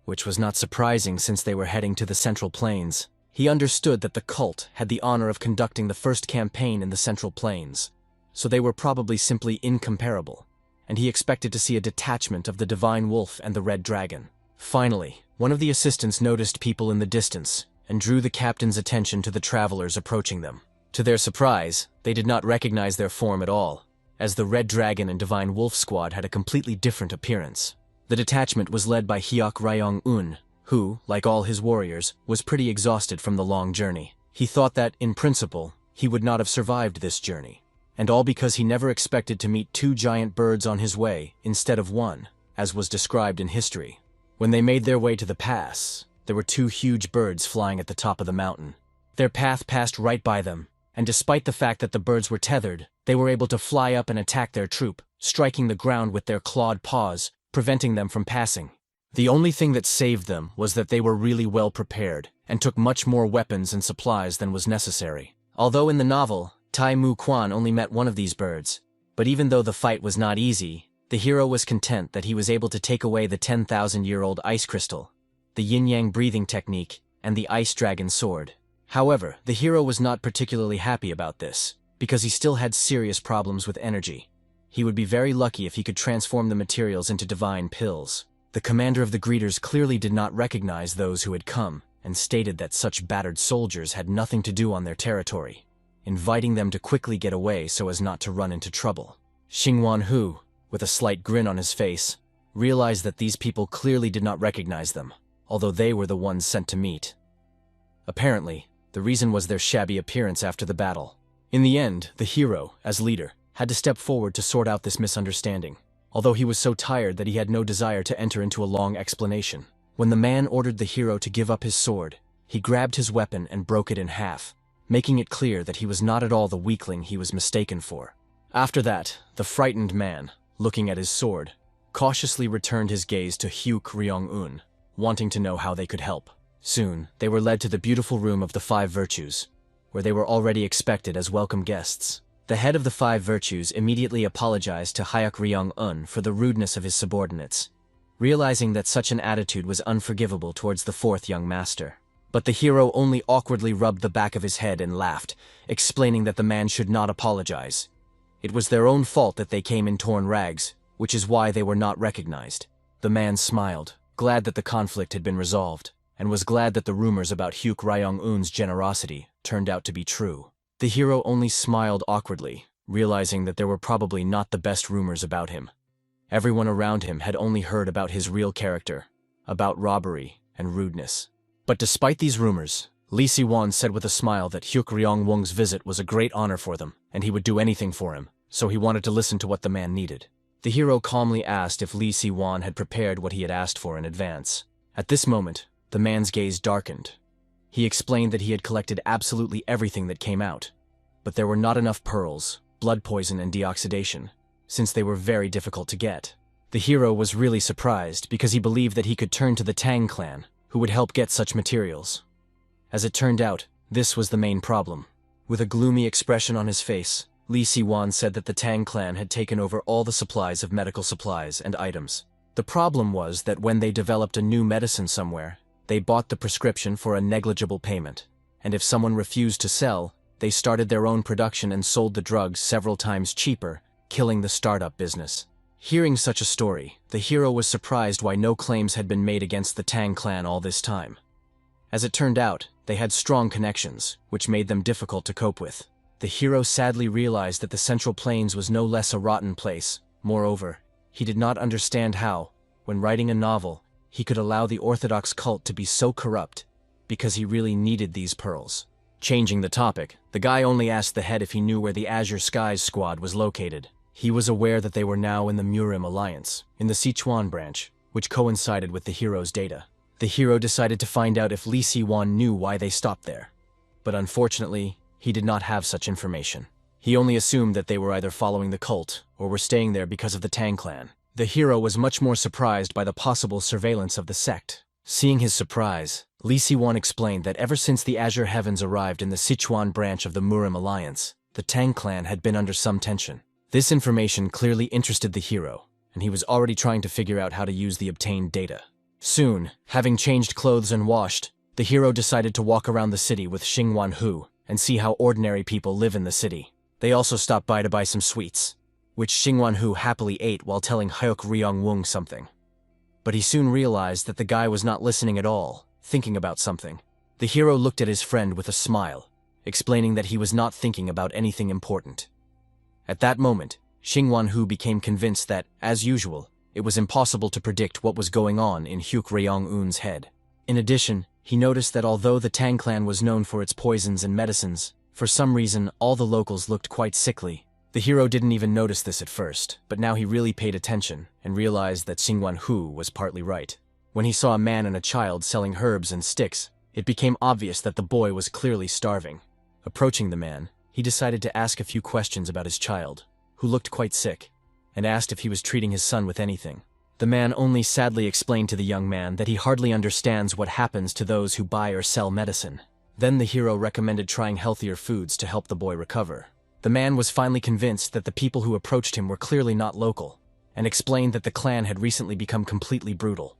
which was not surprising since they were heading to the Central Plains. He understood that the cult had the honor of conducting the first campaign in the Central Plains, so they were probably simply incomparable, and he expected to see a detachment of the Divine Wolf and the Red Dragon. Finally, one of the assistants noticed people in the distance and drew the captain's attention to the travelers approaching them. To their surprise, they did not recognize their form at all, as the Red Dragon and Divine Wolf squad had a completely different appearance. The detachment was led by Hyok Ryong-un, who, like all his warriors, was pretty exhausted from the long journey. He thought that, in principle, he would not have survived this journey, and all because he never expected to meet 2 giant birds on his way instead of 1, as was described in history. When they made their way to the pass, there were 2 huge birds flying at the top of the mountain. Their path passed right by them, and despite the fact that the birds were tethered, they were able to fly up and attack their troop, striking the ground with their clawed paws, preventing them from passing. The only thing that saved them was that they were really well prepared and took much more weapons and supplies than was necessary. Although in the novel, Taimu Kuan only met one of these birds, but even though the fight was not easy, the hero was content that he was able to take away the 10,000-year-old ice crystal, the yin-yang breathing technique, and the ice dragon sword. However, the hero was not particularly happy about this, because he still had serious problems with energy. He would be very lucky if he could transform the materials into divine pills. The commander of the greeters clearly did not recognize those who had come, and stated that such battered soldiers had nothing to do on their territory, inviting them to quickly get away so as not to run into trouble. Xingwan Hu, with a slight grin on his face, realized that these people clearly did not recognize them, although they were the ones sent to meet. Apparently, the reason was their shabby appearance after the battle. In the end, the hero, as leader, had to step forward to sort out this misunderstanding, although he was so tired that he had no desire to enter into a long explanation. When the man ordered the hero to give up his sword, He grabbed his weapon and broke it in half, making it clear that he was not at all the weakling he was mistaken for. After that, the frightened man, looking at his sword, cautiously returned his gaze to Hyuk Ryong-un, wanting to know how they could help. Soon, they were led to the beautiful room of the Five Virtues, where they were already expected as welcome guests. The head of the Five Virtues immediately apologized to Hyuk Ryong-un for the rudeness of his subordinates, realizing that such an attitude was unforgivable towards the fourth young master. But the hero only awkwardly rubbed the back of his head and laughed, explaining that the man should not apologize. It was their own fault that they came in torn rags, which is why they were not recognized. The man smiled, glad that the conflict had been resolved, and was glad that the rumors about Hyuk Ryong-un's generosity turned out to be true. The hero only smiled awkwardly, realizing that there were probably not the best rumors about him. Everyone around him had only heard about his real character, about robbery and rudeness. But despite these rumors, Lee Si-won said with a smile that Hyuk Ryong-won's visit was a great honor for them, and he would do anything for him, so he wanted to listen to what the man needed. The hero calmly asked if Lee Si-won had prepared what he had asked for in advance. At this moment, the man's gaze darkened. He explained that he had collected absolutely everything that came out, but there were not enough pearls, blood poison, and deoxidation, since they were very difficult to get. The hero was really surprised because he believed that he could turn to the Tang clan, who would help get such materials. As it turned out, this was the main problem. With a gloomy expression on his face, Lee Si-won said that the Tang clan had taken over all the supplies of medical supplies and items. The problem was that when they developed a new medicine somewhere, they bought the prescription for a negligible payment, and if someone refused to sell, they started their own production and sold the drugs several times cheaper, killing the startup business. Hearing such a story, the hero was surprised why no claims had been made against the Tang clan all this time. As it turned out, they had strong connections, which made them difficult to cope with. The hero sadly realized that the Central Plains was no less a rotten place. Moreover, he did not understand how, when writing a novel, he could allow the Orthodox cult to be so corrupt, because he really needed these pearls. Changing the topic, the guy only asked the head if he knew where the Azure Skies squad was located. He was aware that they were now in the Murim Alliance, in the Sichuan branch, which coincided with the hero's data. The hero decided to find out if Lee Si-won knew why they stopped there. But unfortunately, he did not have such information. He only assumed that they were either following the cult or were staying there because of the Tang clan. The hero was much more surprised by the possible surveillance of the sect. Seeing his surprise, Lee Si-won explained that ever since the Azure Heavens arrived in the Sichuan branch of the Murim Alliance, the Tang clan had been under some tension. This information clearly interested the hero, and he was already trying to figure out how to use the obtained data. Soon, having changed clothes and washed, the hero decided to walk around the city with Xingwan-hu and see how ordinary people live in the city. They also stopped by to buy some sweets, which Xingwan-hu happily ate while telling Hyuk Ryong-won something. But he soon realized that the guy was not listening at all, thinking about something. The hero looked at his friend with a smile, explaining that he was not thinking about anything important. At that moment, Xingwan-hu became convinced that, as usual, it was impossible to predict what was going on in Hyuk Ryong-un's head. In addition, he noticed that although the Tang clan was known for its poisons and medicines, for some reason all the locals looked quite sickly. The hero didn't even notice this at first, but now he really paid attention and realized that Xingwan-hu was partly right. When he saw a man and a child selling herbs and sticks, it became obvious that the boy was clearly starving. Approaching the man, he decided to ask a few questions about his child, who looked quite sick, and asked if he was treating his son with anything. The man only sadly explained to the young man that he hardly understands what happens to those who buy or sell medicine. Then the hero recommended trying healthier foods to help the boy recover. The man was finally convinced that the people who approached him were clearly not local, and explained that the clan had recently become completely brutal.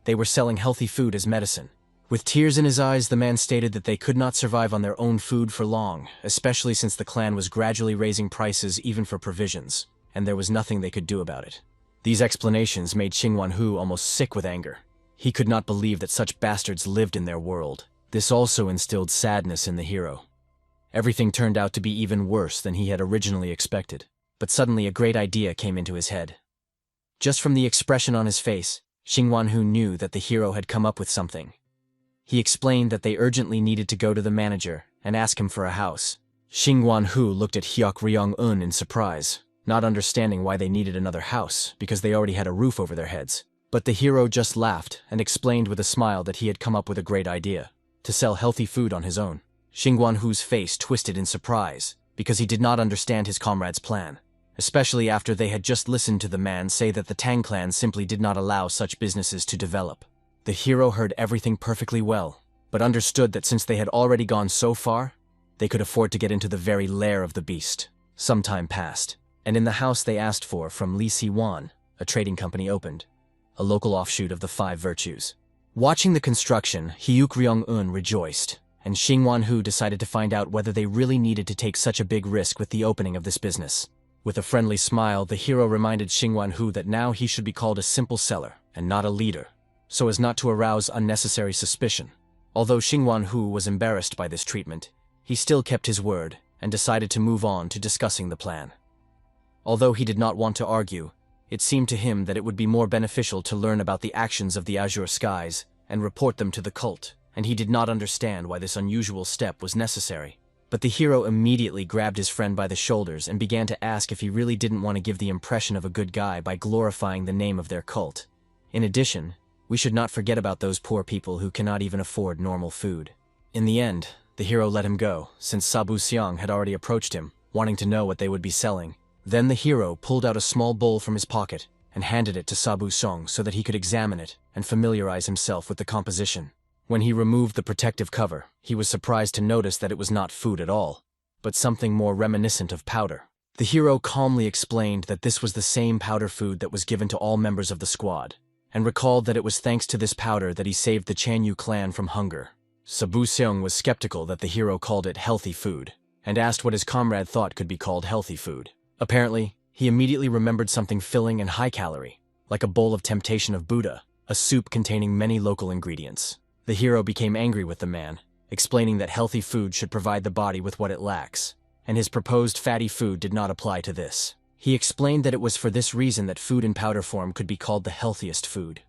They were selling healthy food as medicine. With tears in his eyes, the man stated that they could not survive on their own food for long, especially since the clan was gradually raising prices even for provisions, and there was nothing they could do about it. These explanations made Xingwan-hu almost sick with anger. He could not believe that such bastards lived in their world. This also instilled sadness in the hero. Everything turned out to be even worse than he had originally expected, but suddenly a great idea came into his head. Just from the expression on his face, Xingwan-hu knew that the hero had come up with something. He explained that they urgently needed to go to the manager and ask him for a house. Xingwan-hu looked at Hyuk Ryong-un in surprise, not understanding why they needed another house because they already had a roof over their heads. But the hero just laughed and explained with a smile that he had come up with a great idea. to sell healthy food on his own. Xingguanhu's face twisted in surprise, because he did not understand his comrade's plan, especially after they had just listened to the man say that the Tang clan simply did not allow such businesses to develop. The hero heard everything perfectly well, but understood that since they had already gone so far, they could afford to get into the very lair of the beast. Some time passed, and in the house they asked for from Li Siwan, a trading company opened, a local offshoot of the Five Virtues. Watching the construction, Hyuk Ryong-un rejoiced, and Xingguanhu decided to find out whether they really needed to take such a big risk with the opening of this business. With a friendly smile, the hero reminded Xingguanhu that now he should be called a simple seller and not a leader, so as not to arouse unnecessary suspicion. Although Xingguanhu was embarrassed by this treatment, he still kept his word and decided to move on to discussing the plan. Although he did not want to argue, it seemed to him that it would be more beneficial to learn about the actions of the azure skies and report them to the cult, and he did not understand why this unusual step was necessary. But the hero immediately grabbed his friend by the shoulders and began to ask if he really didn't want to give the impression of a good guy by glorifying the name of their cult. In addition, we should not forget about those poor people who cannot even afford normal food. In the end, the hero let him go, since Sabu Xiang had already approached him, wanting to know what they would be selling. Then the hero pulled out a small bowl from his pocket and handed it to Sabu Xiang so that he could examine it and familiarize himself with the composition. When he removed the protective cover, he was surprised to notice that it was not food at all, but something more reminiscent of powder. The hero calmly explained that this was the same powder food that was given to all members of the squad, and recalled that it was thanks to this powder that he saved the Chanyu clan from hunger. Sabu Xiang was skeptical that the hero called it healthy food, and asked what his comrade thought could be called healthy food. Apparently, he immediately remembered something filling and high-calorie, like a bowl of temptation of Buddha, a soup containing many local ingredients. The hero became angry with the man, explaining that healthy food should provide the body with what it lacks, and his proposed fatty food did not apply to this. He explained that it was for this reason that food in powder form could be called the healthiest food.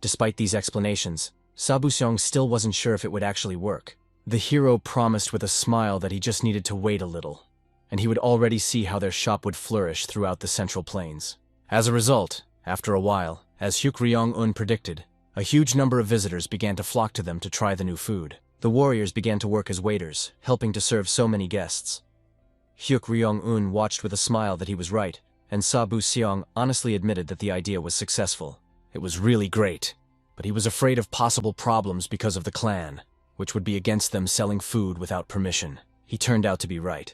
Despite these explanations, Sabu Xiang still wasn't sure if it would actually work. The hero promised with a smile that he just needed to wait a little, and he would already see how their shop would flourish throughout the Central Plains. As a result, after a while, as Hyuk Ryong-un predicted, a huge number of visitors began to flock to them to try the new food. The warriors began to work as waiters, helping to serve so many guests. Hyuk Ryong-un watched with a smile that he was right, and Sabu Xiang honestly admitted that the idea was successful. It was really great, but he was afraid of possible problems because of the clan, which would be against them selling food without permission. He turned out to be right.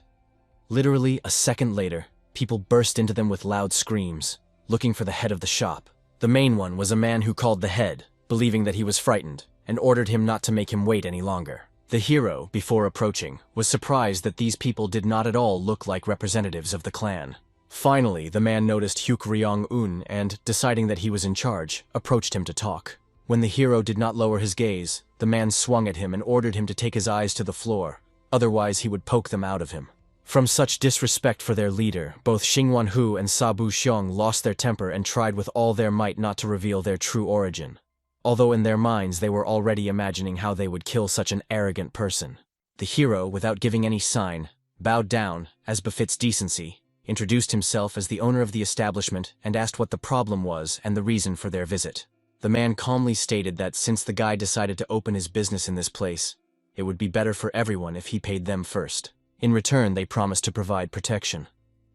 Literally a second later, people burst into them with loud screams, looking for the head of the shop. The main one was a man who called the head, believing that he was frightened, and ordered him not to make him wait any longer. The hero, before approaching, was surprised that these people did not at all look like representatives of the clan. Finally, the man noticed Hyuk Ryong-un and, deciding that he was in charge, approached him to talk. When the hero did not lower his gaze, the man swung at him and ordered him to take his eyes to the floor, otherwise he would poke them out of him. From such disrespect for their leader, both Xingguanhu and Sabu Xiang lost their temper and tried with all their might not to reveal their true origin, although in their minds they were already imagining how they would kill such an arrogant person. The hero, without giving any sign, bowed down, as befits decency, introduced himself as the owner of the establishment and asked what the problem was and the reason for their visit. The man calmly stated that since the guy decided to open his business in this place, it would be better for everyone if he paid them first. In return, they promised to provide protection.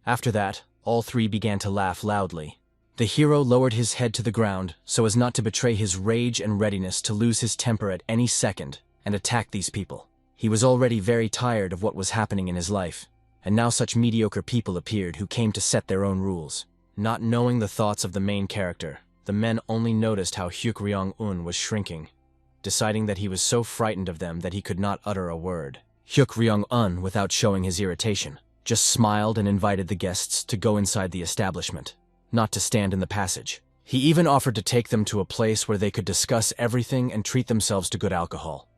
After that, all three began to laugh loudly. The hero lowered his head to the ground so as not to betray his rage and readiness to lose his temper at any second and attack these people. He was already very tired of what was happening in his life, and now such mediocre people appeared who came to set their own rules. Not knowing the thoughts of the main character, the men only noticed how Hyuk Ryong-un was shrinking, deciding that he was so frightened of them that he could not utter a word. Hyuk Ryong-un, without showing his irritation, just smiled and invited the guests to go inside the establishment, not to stand in the passage. He even offered to take them to a place where they could discuss everything and treat themselves to good alcohol.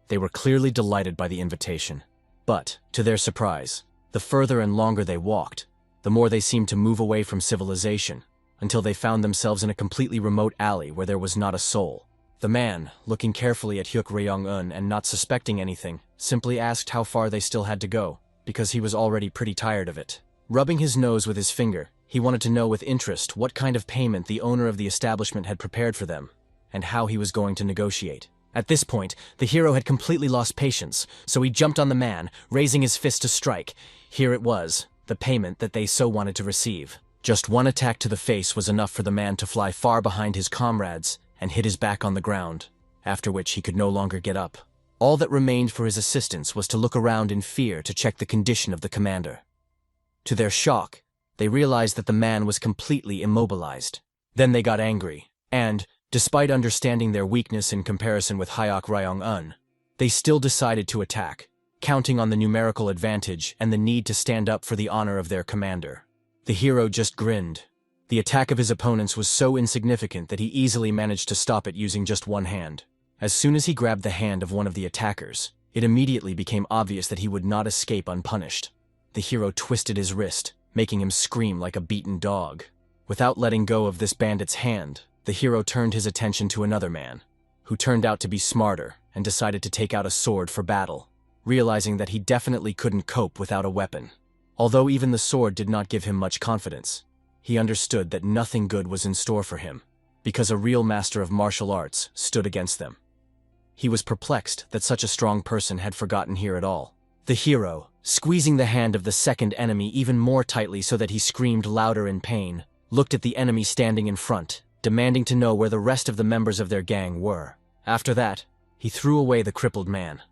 They were clearly delighted by the invitation. But, to their surprise, the further and longer they walked, the more they seemed to move away from civilization, until they found themselves in a completely remote alley where there was not a soul. The man, looking carefully at Hyuk Ryong-un and not suspecting anything, simply asked how far they still had to go, because he was already pretty tired of it. Rubbing his nose with his finger, he wanted to know with interest what kind of payment the owner of the establishment had prepared for them, and how he was going to negotiate. At this point, the hero had completely lost patience, so he jumped on the man, raising his fist to strike. Here it was, the payment that they so wanted to receive. Just one attack to the face was enough for the man to fly far behind his comrades and hit his back on the ground, after which he could no longer get up. All that remained for his assistants was to look around in fear to check the condition of the commander. To their shock, they realized that the man was completely immobilized. Then they got angry, and, despite understanding their weakness in comparison with Hyok Ryong-un, they still decided to attack, counting on the numerical advantage and the need to stand up for the honor of their commander. The hero just grinned. The attack of his opponents was so insignificant that he easily managed to stop it using just one hand. As soon as he grabbed the hand of one of the attackers, it immediately became obvious that he would not escape unpunished. The hero twisted his wrist, making him scream like a beaten dog. Without letting go of this bandit's hand, the hero turned his attention to another man, who turned out to be smarter and decided to take out a sword for battle, realizing that he definitely couldn't cope without a weapon. Although even the sword did not give him much confidence, he understood that nothing good was in store for him, because a real master of martial arts stood against them. He was perplexed that such a strong person had forgotten here at all. The hero, squeezing the hand of the second enemy even more tightly so that he screamed louder in pain, looked at the enemy standing in front, demanding to know where the rest of the members of their gang were. After that, he threw away the crippled man,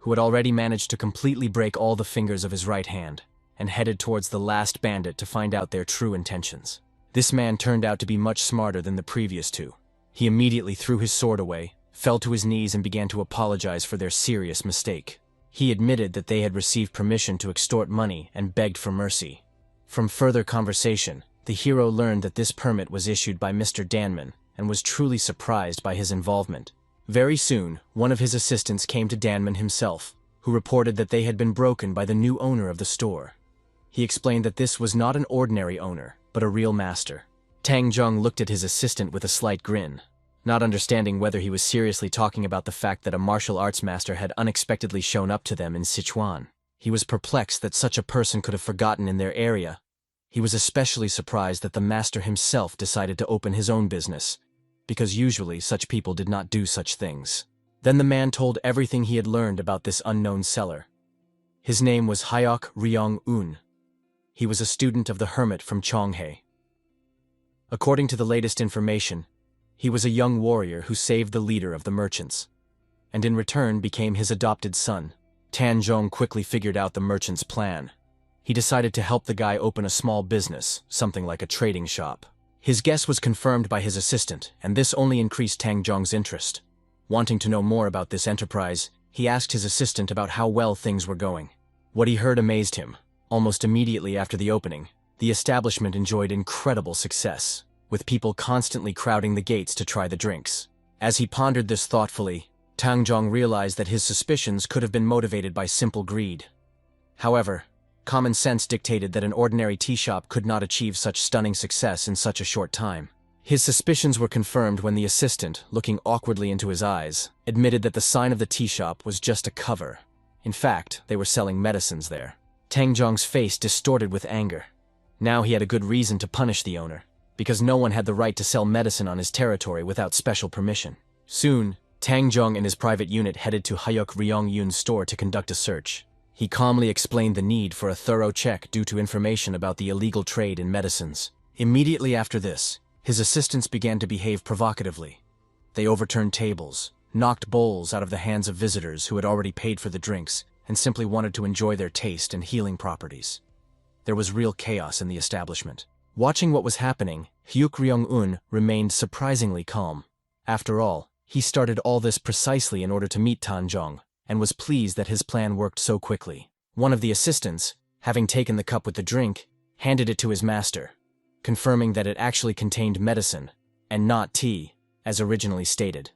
who had already managed to completely break all the fingers of his right hand, and headed towards the last bandit to find out their true intentions. This man turned out to be much smarter than the previous two. He immediately threw his sword away, fell to his knees and began to apologize for their serious mistake. He admitted that they had received permission to extort money and begged for mercy. From further conversation, the hero learned that this permit was issued by Mr. Danman and was truly surprised by his involvement. Very soon, one of his assistants came to Danman himself, who reported that they had been broken by the new owner of the store. He explained that this was not an ordinary owner, but a real master. Tang Zheng looked at his assistant with a slight grin, not understanding whether he was seriously talking about the fact that a martial arts master had unexpectedly shown up to them in Sichuan. He was perplexed that such a person could have forgotten in their area. He was especially surprised that the master himself decided to open his own business, because usually such people did not do such things. Then the man told everything he had learned about this unknown seller. His name was Hyok Ryong-un. He was a student of the hermit from Chonghae. According to the latest information, he was a young warrior who saved the leader of the merchants, and in return became his adopted son. Tan Zhong quickly figured out the merchant's plan. He decided to help the guy open a small business, something like a trading shop. His guess was confirmed by his assistant, and this only increased Tang Zhong's interest. Wanting to know more about this enterprise, he asked his assistant about how well things were going. What he heard amazed him. Almost immediately after the opening, the establishment enjoyed incredible success, with people constantly crowding the gates to try the drinks. As he pondered this thoughtfully, Tang Zhong realized that his suspicions could have been motivated by simple greed. However, common sense dictated that an ordinary tea shop could not achieve such stunning success in such a short time. His suspicions were confirmed when the assistant, looking awkwardly into his eyes, admitted that the sign of the tea shop was just a cover. In fact, they were selling medicines there. Tang Zhong's face distorted with anger. Now he had a good reason to punish the owner, because no one had the right to sell medicine on his territory without special permission. Soon, Tang Zhong and his private unit headed to Hyok Ryong-un's store to conduct a search. He calmly explained the need for a thorough check due to information about the illegal trade in medicines. Immediately after this, his assistants began to behave provocatively. They overturned tables, knocked bowls out of the hands of visitors who had already paid for the drinks and simply wanted to enjoy their taste and healing properties. There was real chaos in the establishment. Watching what was happening, Hyuk Ryong-un remained surprisingly calm. After all, he started all this precisely in order to meet Tan Zhong, and was pleased that his plan worked so quickly. One of the assistants, having taken the cup with the drink, handed it to his master, confirming that it actually contained medicine, and not tea, as originally stated.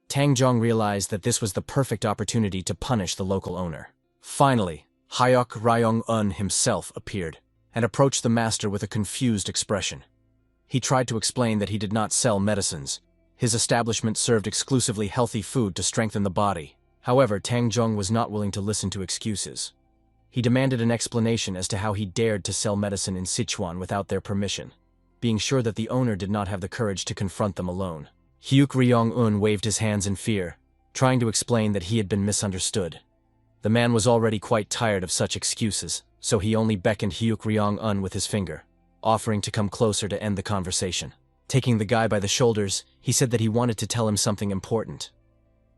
Tang Zhong realized that this was the perfect opportunity to punish the local owner. Finally, Hyok Ryong-un himself appeared, and approached the master with a confused expression. He tried to explain that he did not sell medicines. His establishment served exclusively healthy food to strengthen the body. However, Tang Zhong was not willing to listen to excuses. He demanded an explanation as to how he dared to sell medicine in Sichuan without their permission, being sure that the owner did not have the courage to confront them alone. Hyuk Ryong-un waved his hands in fear, trying to explain that he had been misunderstood. The man was already quite tired of such excuses, so he only beckoned Hyuk Ryong-un with his finger, offering to come closer to end the conversation. Taking the guy by the shoulders, he said that he wanted to tell him something important.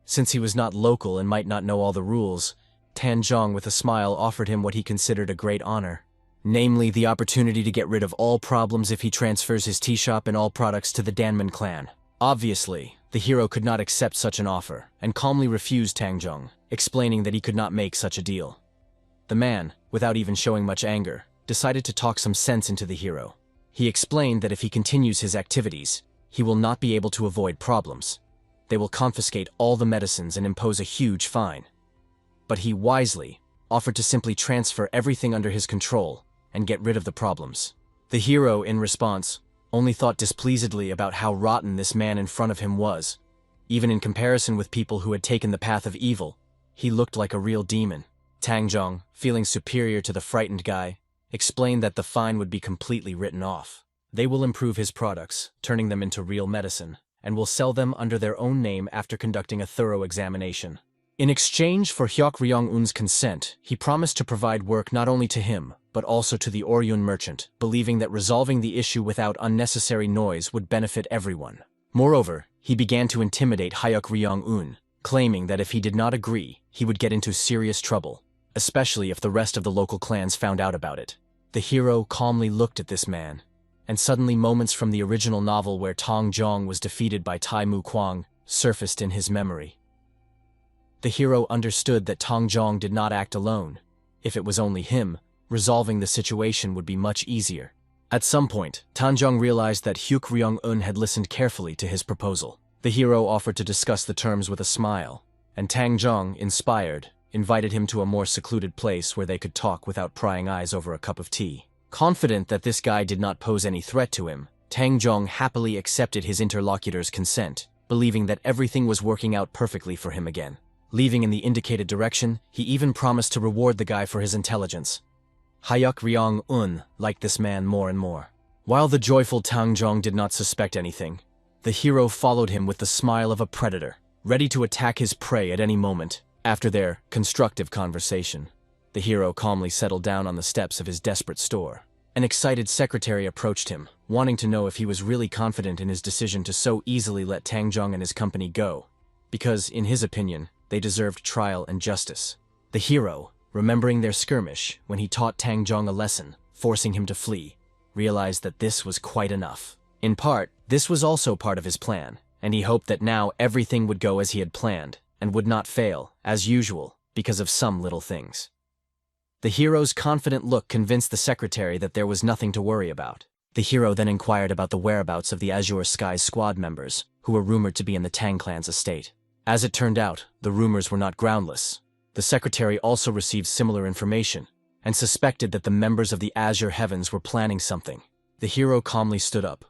Since he was not local and might not know all the rules, Tan Zhong with a smile offered him what he considered a great honor, namely the opportunity to get rid of all problems if he transfers his tea shop and all products to the Danman clan. Obviously, the hero could not accept such an offer, and calmly refused Tang Zhong, explaining that he could not make such a deal. The man, without even showing much anger, decided to talk some sense into the hero. He explained that if he continues his activities, he will not be able to avoid problems. They will confiscate all the medicines and impose a huge fine. But he wisely offered to simply transfer everything under his control and get rid of the problems. The hero, in response, only thought displeasedly about how rotten this man in front of him was. Even in comparison with people who had taken the path of evil, he looked like a real demon. Tang Zhong, feeling superior to the frightened guy, explained that the fine would be completely written off. They will improve his products, turning them into real medicine, and will sell them under their own name after conducting a thorough examination. In exchange for Hyuk Ryong-un's consent, he promised to provide work not only to him, but also to the Oryun merchant, believing that resolving the issue without unnecessary noise would benefit everyone. Moreover, he began to intimidate Hyuk Ryong-un, claiming that if he did not agree, he would get into serious trouble, especially if the rest of the local clans found out about it. The hero calmly looked at this man, and suddenly moments from the original novel where Tong Zhong was defeated by Taimu Kuan surfaced in his memory. The hero understood that Tong Zhong did not act alone. If it was only him, resolving the situation would be much easier. At some point, Tan Zhong realized that Hyuk Ryong-un had listened carefully to his proposal. The hero offered to discuss the terms with a smile, and Tang Zhong, inspired, invited him to a more secluded place where they could talk without prying eyes over a cup of tea. Confident that this guy did not pose any threat to him, Tang Zhong happily accepted his interlocutor's consent, believing that everything was working out perfectly for him again. Leaving in the indicated direction, he even promised to reward the guy for his intelligence. Hyuk Ryong-un liked this man more and more. While the joyful Tang Zhong did not suspect anything, the hero followed him with the smile of a predator, ready to attack his prey at any moment. After their constructive conversation, the hero calmly settled down on the steps of his desperate store. An excited secretary approached him, wanting to know if he was really confident in his decision to so easily let Tang Zhong and his company go, because, in his opinion, they deserved trial and justice. The hero, remembering their skirmish when he taught Tang Zhong a lesson, forcing him to flee, realized that this was quite enough. In part, this was also part of his plan, and he hoped that now everything would go as he had planned, and would not fail, as usual, because of some little things. The hero's confident look convinced the secretary that there was nothing to worry about. The hero then inquired about the whereabouts of the Azure Skies squad members, who were rumored to be in the Tang clan's estate. As it turned out, the rumors were not groundless. The secretary also received similar information, and suspected that the members of the Azure Heavens were planning something. The hero calmly stood up,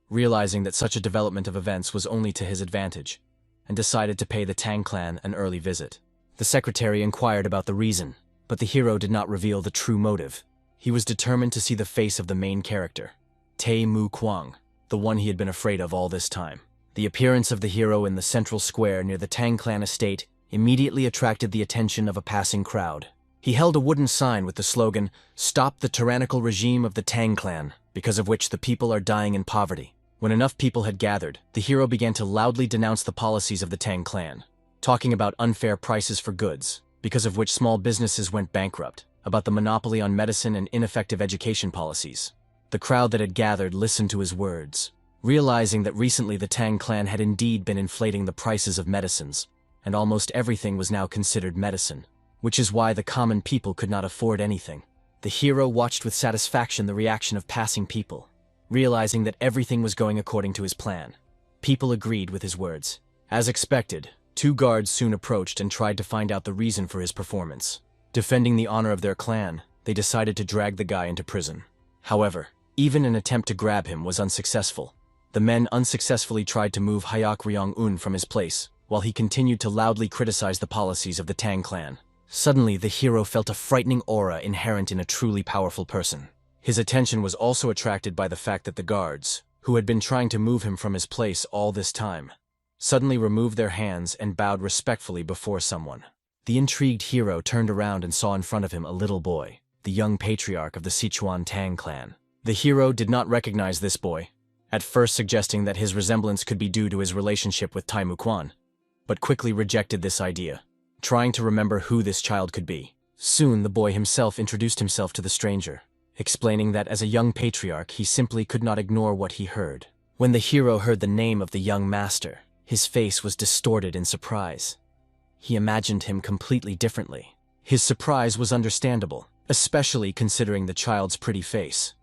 realizing that such a development of events was only to his advantage, and decided to pay the Tang clan an early visit. The secretary inquired about the reason, but the hero did not reveal the true motive. He was determined to see the face of the main character, Taimu Kuan, the one he had been afraid of all this time. The appearance of the hero in the central square near the Tang clan estate immediately attracted the attention of a passing crowd. He held a wooden sign with the slogan, "Stop the tyrannical regime of the Tang clan, because of which the people are dying in poverty." When enough people had gathered, the hero began to loudly denounce the policies of the Tang clan, talking about unfair prices for goods, because of which small businesses went bankrupt, about the monopoly on medicine and ineffective education policies. The crowd that had gathered listened to his words, realizing that recently the Tang clan had indeed been inflating the prices of medicines, and almost everything was now considered medicine, which is why the common people could not afford anything. The hero watched with satisfaction the reaction of passing people, realizing that everything was going according to his plan. People agreed with his words. As expected, 2 guards soon approached and tried to find out the reason for his performance. Defending the honor of their clan, they decided to drag the guy into prison. However, even an attempt to grab him was unsuccessful. The men unsuccessfully tried to move Hyuk Ryong-un from his place, while he continued to loudly criticize the policies of the Tang clan. Suddenly, the hero felt a frightening aura inherent in a truly powerful person. His attention was also attracted by the fact that the guards, who had been trying to move him from his place all this time, suddenly removed their hands and bowed respectfully before someone. The intrigued hero turned around and saw in front of him a little boy, the young patriarch of the Sichuan Tang clan. The hero did not recognize this boy, at first suggesting that his resemblance could be due to his relationship with Taimu Kuan, but quickly rejected this idea, trying to remember who this child could be. Soon the boy himself introduced himself to the stranger, explaining that as a young patriarch he simply could not ignore what he heard. When the hero heard the name of the young master, his face was distorted in surprise. He imagined him completely differently. His surprise was understandable, especially considering the child's pretty face.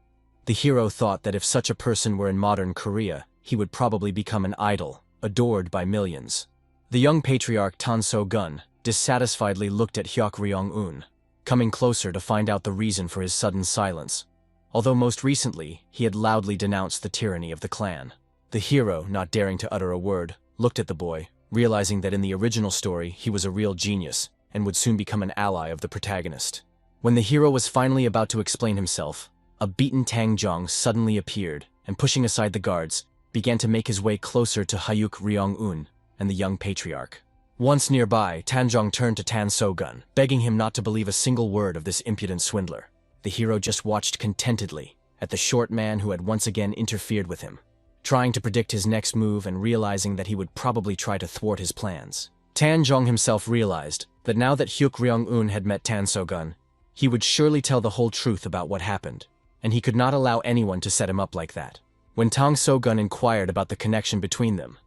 The hero thought that if such a person were in modern Korea, he would probably become an idol, adored by millions. The young patriarch Tan So-gun dissatisfiedly looked at Hyuk Ryong-un, coming closer to find out the reason for his sudden silence. Although most recently, he had loudly denounced the tyranny of the clan. The hero, not daring to utter a word, looked at the boy, realizing that in the original story he was a real genius and would soon become an ally of the protagonist. When the hero was finally about to explain himself, a beaten Tangjong suddenly appeared and, pushing aside the guards, began to make his way closer to Hyuk Ryong-un and the young patriarch. Once nearby, Tanjong turned to Tan So-gun, begging him not to believe a single word of this impudent swindler. The hero just watched contentedly at the short man who had once again interfered with him, trying to predict his next move and realizing that he would probably try to thwart his plans. Tanjong himself realized that now that Hyuk Ryong-un had met Tan So-gun, he would surely tell the whole truth about what happened, and he could not allow anyone to set him up like that. When Tang So-gun inquired about the connection between them,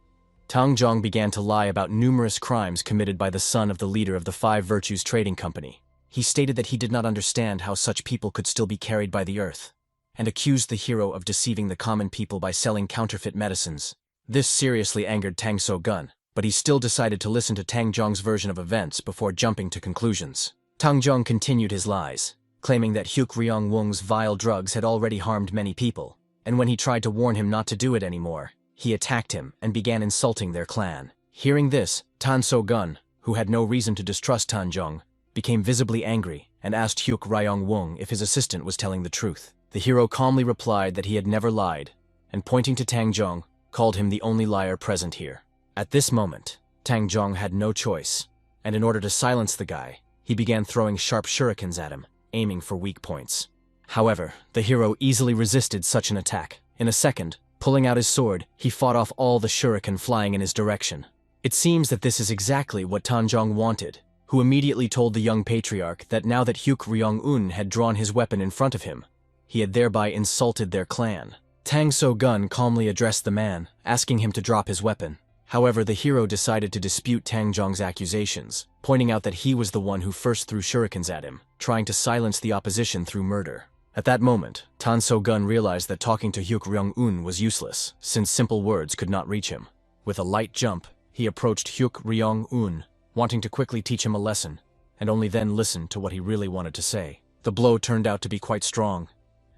Tangjong began to lie about numerous crimes committed by the son of the leader of the Five Virtues Trading Company. He stated that he did not understand how such people could still be carried by the earth, and accused the hero of deceiving the common people by selling counterfeit medicines. This seriously angered Tang So-gun, but he still decided to listen to Tangjong's version of events before jumping to conclusions. Tangjong continued his lies, claiming that Hyuk Ryong-won's vile drugs had already harmed many people, and when he tried to warn him not to do it anymore, he attacked him and began insulting their clan. Hearing this, Tan So-gun, who had no reason to distrust Tanjong, became visibly angry and asked Hyuk Ryong-won if his assistant was telling the truth. The hero calmly replied that he had never lied, and pointing to Tangjong, called him the only liar present here. At this moment, Tangjong had no choice, and in order to silence the guy, he began throwing sharp shurikens at him, aiming for weak points. However, the hero easily resisted such an attack. In a second, pulling out his sword, he fought off all the shuriken flying in his direction. It seems that this is exactly what Tanjong wanted, who immediately told the young patriarch that now that Hyuk Ryong-un had drawn his weapon in front of him, he had thereby insulted their clan. Tang So-gun calmly addressed the man, asking him to drop his weapon. However, the hero decided to dispute Tangjong's accusations, pointing out that he was the one who first threw shurikens at him, trying to silence the opposition through murder. At that moment, Tan So-gun realized that talking to Hyuk Ryong-un was useless, since simple words could not reach him. With a light jump, he approached Hyuk Ryong-un, wanting to quickly teach him a lesson, and only then listen to what he really wanted to say. The blow turned out to be quite strong.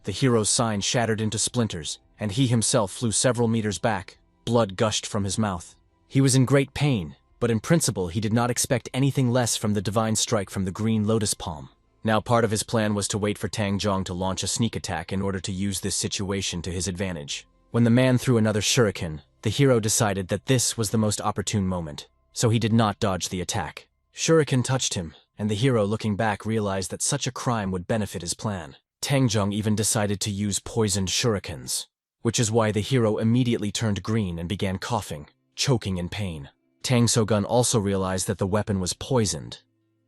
The hero's sign shattered into splinters, and he himself flew several meters back. Blood gushed from his mouth. He was in great pain, but in principle he did not expect anything less from the divine strike from the green lotus palm. Now part of his plan was to wait for Tangjong to launch a sneak attack in order to use this situation to his advantage. When the man threw another shuriken, the hero decided that this was the most opportune moment, so he did not dodge the attack. Shuriken touched him, and the hero looking back realized that such a crime would benefit his plan. Tangjong even decided to use poisoned shurikens, which is why the hero immediately turned green and began coughing, choking in pain. Tang So-gun also realized that the weapon was poisoned,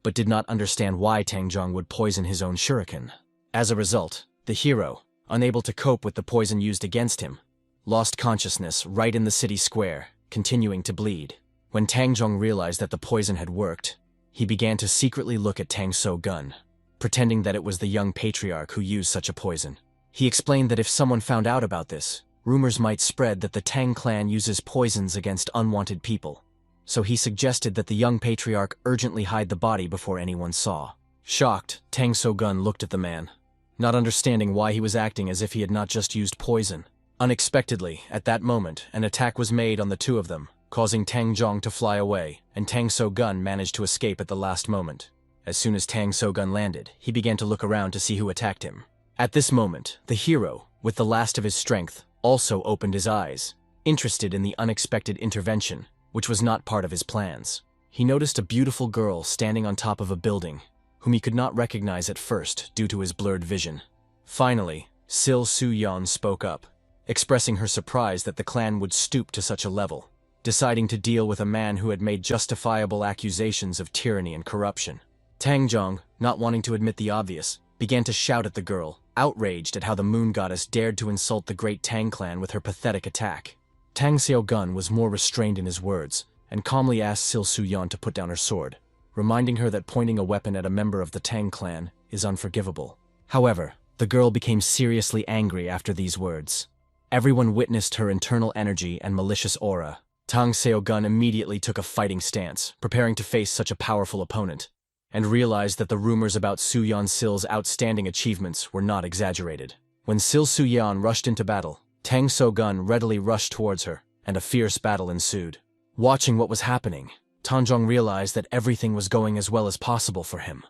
but did not understand why Tangjong would poison his own shuriken. As a result, the hero, unable to cope with the poison used against him, lost consciousness right in the city square, continuing to bleed. When Tangjong realized that the poison had worked, he began to secretly look at Tang So-gun, pretending that it was the young patriarch who used such a poison. He explained that if someone found out about this, rumors might spread that the Tang clan uses poisons against unwanted people, so he suggested that the young patriarch urgently hide the body before anyone saw. Shocked, Tang So-gun looked at the man, not understanding why he was acting as if he had not just used poison. Unexpectedly, at that moment, an attack was made on the two of them, causing Tangjong to fly away, and Tang So-gun managed to escape at the last moment. As soon as Tang So-gun landed, he began to look around to see who attacked him. At this moment, the hero, with the last of his strength, also opened his eyes, interested in the unexpected intervention, which was not part of his plans. He noticed a beautiful girl standing on top of a building, whom he could not recognize at first due to his blurred vision. Finally, Sil Su-yeon spoke up, expressing her surprise that the clan would stoop to such a level, deciding to deal with a man who had made justifiable accusations of tyranny and corruption. Tang Zhong, not wanting to admit the obvious, began to shout at the girl, outraged at how the moon goddess dared to insult the great Tang clan with her pathetic attack. Tang Xiaogun was more restrained in his words, and calmly asked Sil Su-yeon to put down her sword, reminding her that pointing a weapon at a member of the Tang clan is unforgivable. However, the girl became seriously angry after these words. Everyone witnessed her internal energy and malicious aura. Tang Xiaogun immediately took a fighting stance, preparing to face such a powerful opponent, and realized that the rumors about Su-yeon Sil's outstanding achievements were not exaggerated. When Sil Su-yeon rushed into battle, Tang Xiaogun readily rushed towards her, and a fierce battle ensued. Watching what was happening, Tanjong realized that everything was going as well as possible for him.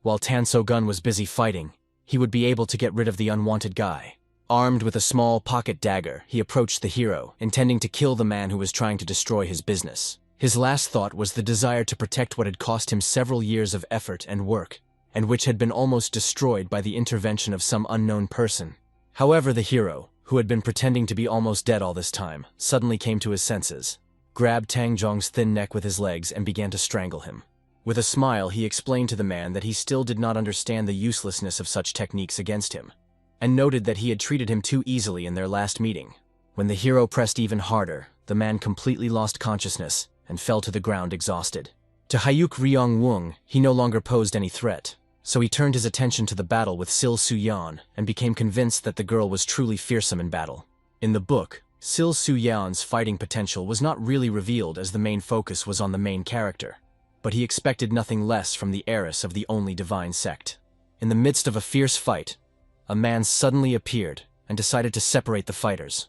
While Tang Xiaogun was busy fighting, he would be able to get rid of the unwanted guy. Armed with a small pocket dagger, he approached the hero, intending to kill the man who was trying to destroy his business. His last thought was the desire to protect what had cost him several years of effort and work, and which had been almost destroyed by the intervention of some unknown person. However, the hero, who had been pretending to be almost dead all this time, suddenly came to his senses, grabbed Tang Zhong's thin neck with his legs and began to strangle him. With a smile, he explained to the man that he still did not understand the uselessness of such techniques against him, and noted that he had treated him too easily in their last meeting. When the hero pressed even harder, the man completely lost consciousness and fell to the ground exhausted. To Hyuk Ryong Wung, he no longer posed any threat, so he turned his attention to the battle with Sil Su-yeon and became convinced that the girl was truly fearsome in battle. In the book, Sil Su-yeon's fighting potential was not really revealed as the main focus was on the main character, but he expected nothing less from the heiress of the only divine sect. In the midst of a fierce fight, a man suddenly appeared and decided to separate the fighters.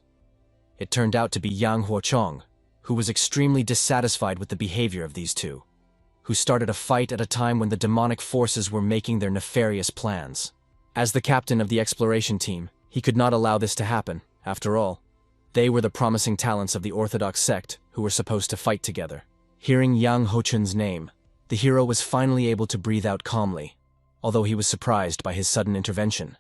It turned out to be Yang Huochong, who was extremely dissatisfied with the behavior of these two, who started a fight at a time when the demonic forces were making their nefarious plans. As the captain of the exploration team, he could not allow this to happen. After all, they were the promising talents of the Orthodox sect who were supposed to fight together. Hearing Yang Hochun's name, the hero was finally able to breathe out calmly, although he was surprised by his sudden intervention.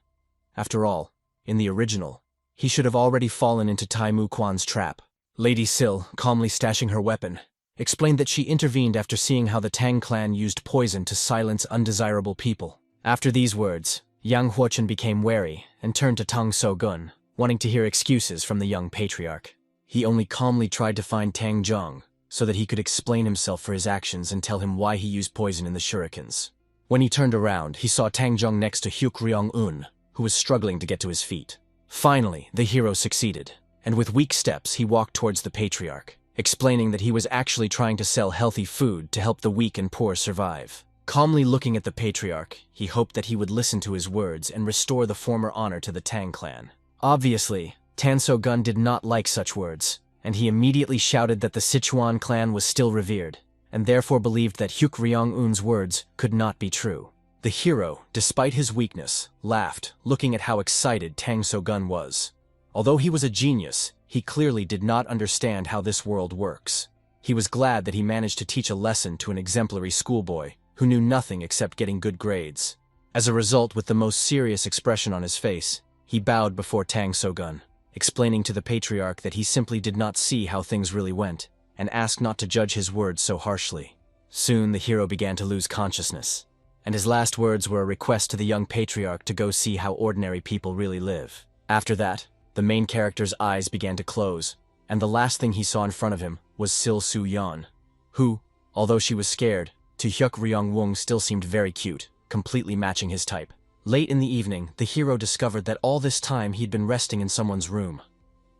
After all, in the original, he should have already fallen into Taimu Kuan's trap. Lady Sil, calmly stashing her weapon, explained that she intervened after seeing how the Tang clan used poison to silence undesirable people. After these words, Yang Huochun became wary and turned to Tang So-gun, wanting to hear excuses from the young patriarch. He only calmly tried to find Tang Zhong so that he could explain himself for his actions and tell him why he used poison in the shurikens. When he turned around, he saw Tang Zhong next to Hyuk Ryong-un, who was struggling to get to his feet. Finally, the hero succeeded, and with weak steps he walked towards the patriarch, explaining that he was actually trying to sell healthy food to help the weak and poor survive. Calmly looking at the patriarch, he hoped that he would listen to his words and restore the former honor to the Tang clan. Obviously, Tan So-gun did not like such words, and he immediately shouted that the Sichuan clan was still revered, and therefore believed that Hyuk Ryong-un's words could not be true. The hero, despite his weakness, laughed, looking at how excited Tang So-gun was. Although he was a genius, he clearly did not understand how this world works. He was glad that he managed to teach a lesson to an exemplary schoolboy who knew nothing except getting good grades. As a result, with the most serious expression on his face, he bowed before Tang So-gun, explaining to the patriarch that he simply did not see how things really went, and asked not to judge his words so harshly. Soon the hero began to lose consciousness, and his last words were a request to the young patriarch to go see how ordinary people really live. After that, the main character's eyes began to close, and the last thing he saw in front of him was Sil Su-yeon, who, although she was scared, to Hyuk Ryong-wung still seemed very cute, completely matching his type. Late in the evening, the hero discovered that all this time he'd been resting in someone's room.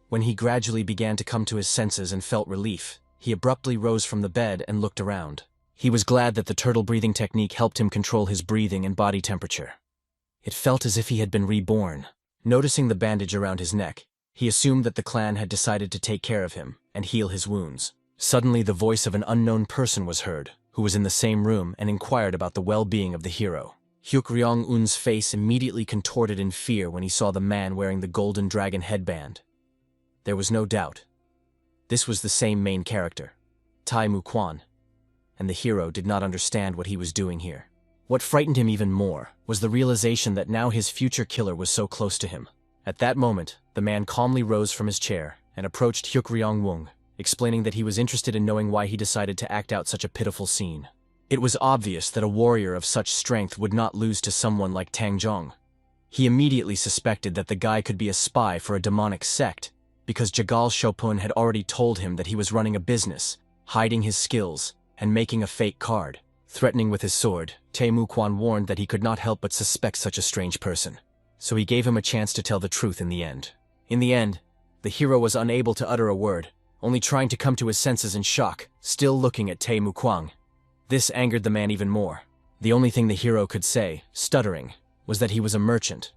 When he gradually began to come to his senses and felt relief, he abruptly rose from the bed and looked around. He was glad that the turtle breathing technique helped him control his breathing and body temperature. It felt as if he had been reborn. Noticing the bandage around his neck, he assumed that the clan had decided to take care of him and heal his wounds. Suddenly, the voice of an unknown person was heard, who was in the same room and inquired about the well-being of the hero. Hyuk Ryong-un's face immediately contorted in fear when he saw the man wearing the golden dragon headband. There was no doubt. This was the same main character. Taimu Kuan, and the hero did not understand what he was doing here. What frightened him even more was the realization that now his future killer was so close to him. At that moment, the man calmly rose from his chair and approached Hyuk-ryong-woong, explaining that he was interested in knowing why he decided to act out such a pitiful scene. It was obvious that a warrior of such strength would not lose to someone like Tang Zhong. He immediately suspected that the guy could be a spy for a demonic sect, because Jagal Shopun had already told him that he was running a business, hiding his skills, and making a fake card. Threatening with his sword, Taimu Kuan warned that he could not help but suspect such a strange person. So he gave him a chance to tell the truth in the end. In the end, the hero was unable to utter a word, only trying to come to his senses in shock, still looking at Taimu Kuan. This angered the man even more. The only thing the hero could say, stuttering, was that he was a merchant.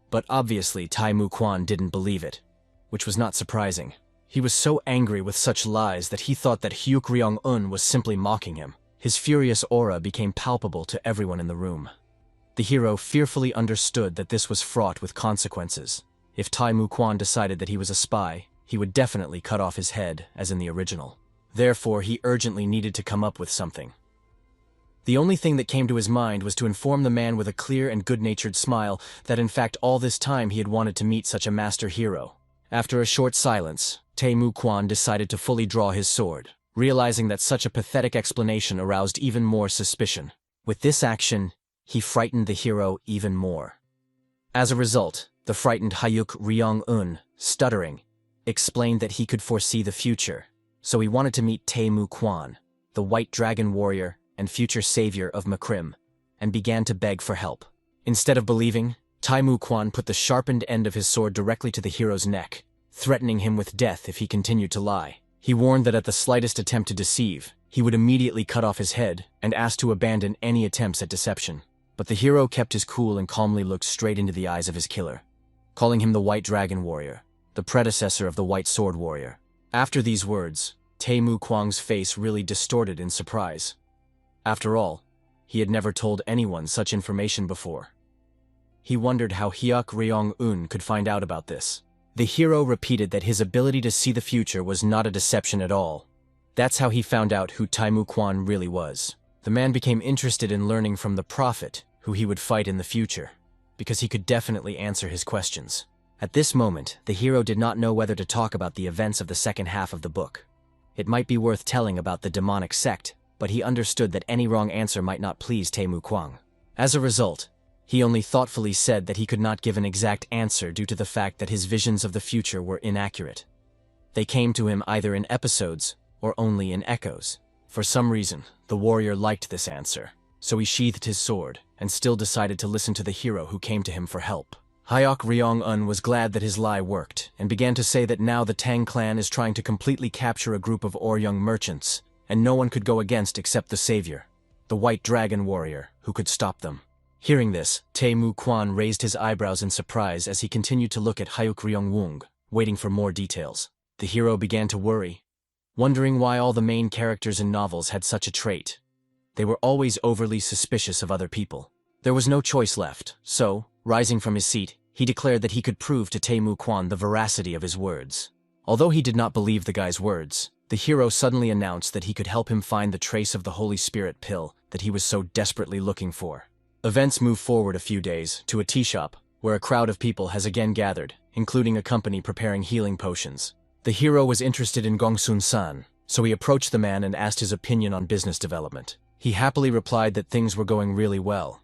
But obviously Taimu Kuan didn't believe it, which was not surprising. He was so angry with such lies that he thought that Hyuk-ryong-un was simply mocking him. His furious aura became palpable to everyone in the room. The hero fearfully understood that this was fraught with consequences. If Taimu Kuan decided that he was a spy, he would definitely cut off his head, as in the original. Therefore, he urgently needed to come up with something. The only thing that came to his mind was to inform the man with a clear and good-natured smile that in fact all this time he had wanted to meet such a master hero. After a short silence, Taimu Kuan decided to fully draw his sword, realizing that such a pathetic explanation aroused even more suspicion. With this action, he frightened the hero even more. As a result, the frightened Hyuk-ryong-un, stuttering, explained that he could foresee the future, so he wanted to meet Taimu Kuan, the White Dragon warrior and future savior of Makrim, and began to beg for help. Instead of believing, Taimu Kuan put the sharpened end of his sword directly to the hero's neck, threatening him with death if he continued to lie. He warned that at the slightest attempt to deceive, he would immediately cut off his head and asked to abandon any attempts at deception. But the hero kept his cool and calmly looked straight into the eyes of his killer, calling him the White Dragon warrior, the predecessor of the White Sword warrior. After these words, Taimu Kuan's face really distorted in surprise. After all, he had never told anyone such information before. He wondered how Hyuk-ryong-un could find out about this. The hero repeated that his ability to see the future was not a deception at all. That's how he found out who Taimu Kuan really was. The man became interested in learning from the prophet who he would fight in the future, because he could definitely answer his questions. At this moment, the hero did not know whether to talk about the events of the second half of the book. It might be worth telling about the demonic sect, but he understood that any wrong answer might not please Taimu Kuan. As a result, he only thoughtfully said that he could not give an exact answer due to the fact that his visions of the future were inaccurate. They came to him either in episodes or only in echoes. For some reason, the warrior liked this answer, so he sheathed his sword and still decided to listen to the hero who came to him for help. Hyuk-ryong-un was glad that his lie worked and began to say that now the Tang clan is trying to completely capture a group of Oryung merchants, and no one could go against except the savior, the White Dragon warrior, who could stop them. Hearing this, Taimu Kuan raised his eyebrows in surprise as he continued to look at Hyuk-ryong-woong, waiting for more details. The hero began to worry, wondering why all the main characters in novels had such a trait. They were always overly suspicious of other people. There was no choice left, so, rising from his seat, he declared that he could prove to Taimu Kuan the veracity of his words. Although he did not believe the guy's words, the hero suddenly announced that he could help him find the trace of the Holy Spirit pill that he was so desperately looking for. Events move forward a few days to a tea shop, where a crowd of people has again gathered, including a company preparing healing potions. The hero was interested in Gongsun-san, so he approached the man and asked his opinion on business development. He happily replied that things were going really well.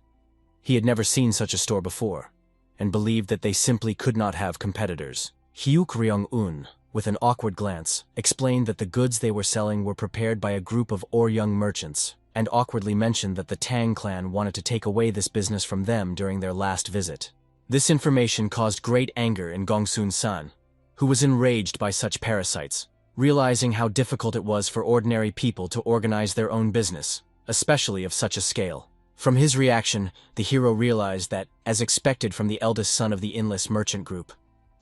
He had never seen such a store before, and believed that they simply could not have competitors. Hyuk-ryong-un, with an awkward glance, explained that the goods they were selling were prepared by a group of Oryung merchants, and awkwardly mentioned that the Tang clan wanted to take away this business from them during their last visit. This information caused great anger in Gongsun-san, who was enraged by such parasites, realizing how difficult it was for ordinary people to organize their own business, especially of such a scale. From his reaction, the hero realized that, as expected from the eldest son of the Inless merchant group,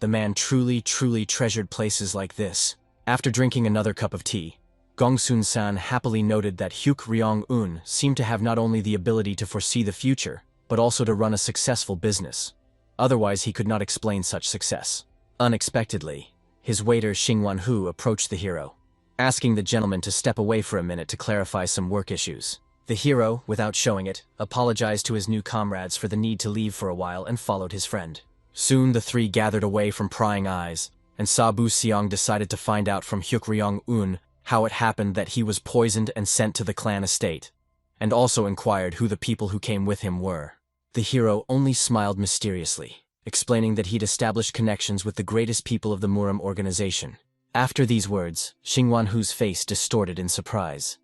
the man truly treasured places like this. After drinking another cup of tea, Gongsun-san happily noted that Hyuk-ryong-un seemed to have not only the ability to foresee the future, but also to run a successful business. Otherwise, he could not explain such success. Unexpectedly, his waiter Xingwan Hu approached the hero. asking the gentleman to step away for a minute to clarify some work issues. The hero, without showing it, apologized to his new comrades for the need to leave for a while and followed his friend. Soon the three gathered away from prying eyes, and Sabu Seong decided to find out from Hyuk Ryong-un how it happened that he was poisoned and sent to the clan estate, and also inquired who the people who came with him were. The hero only smiled mysteriously, explaining that he'd established connections with the greatest people of the Muram organization. After these words, Xingwanhu's face distorted in surprise.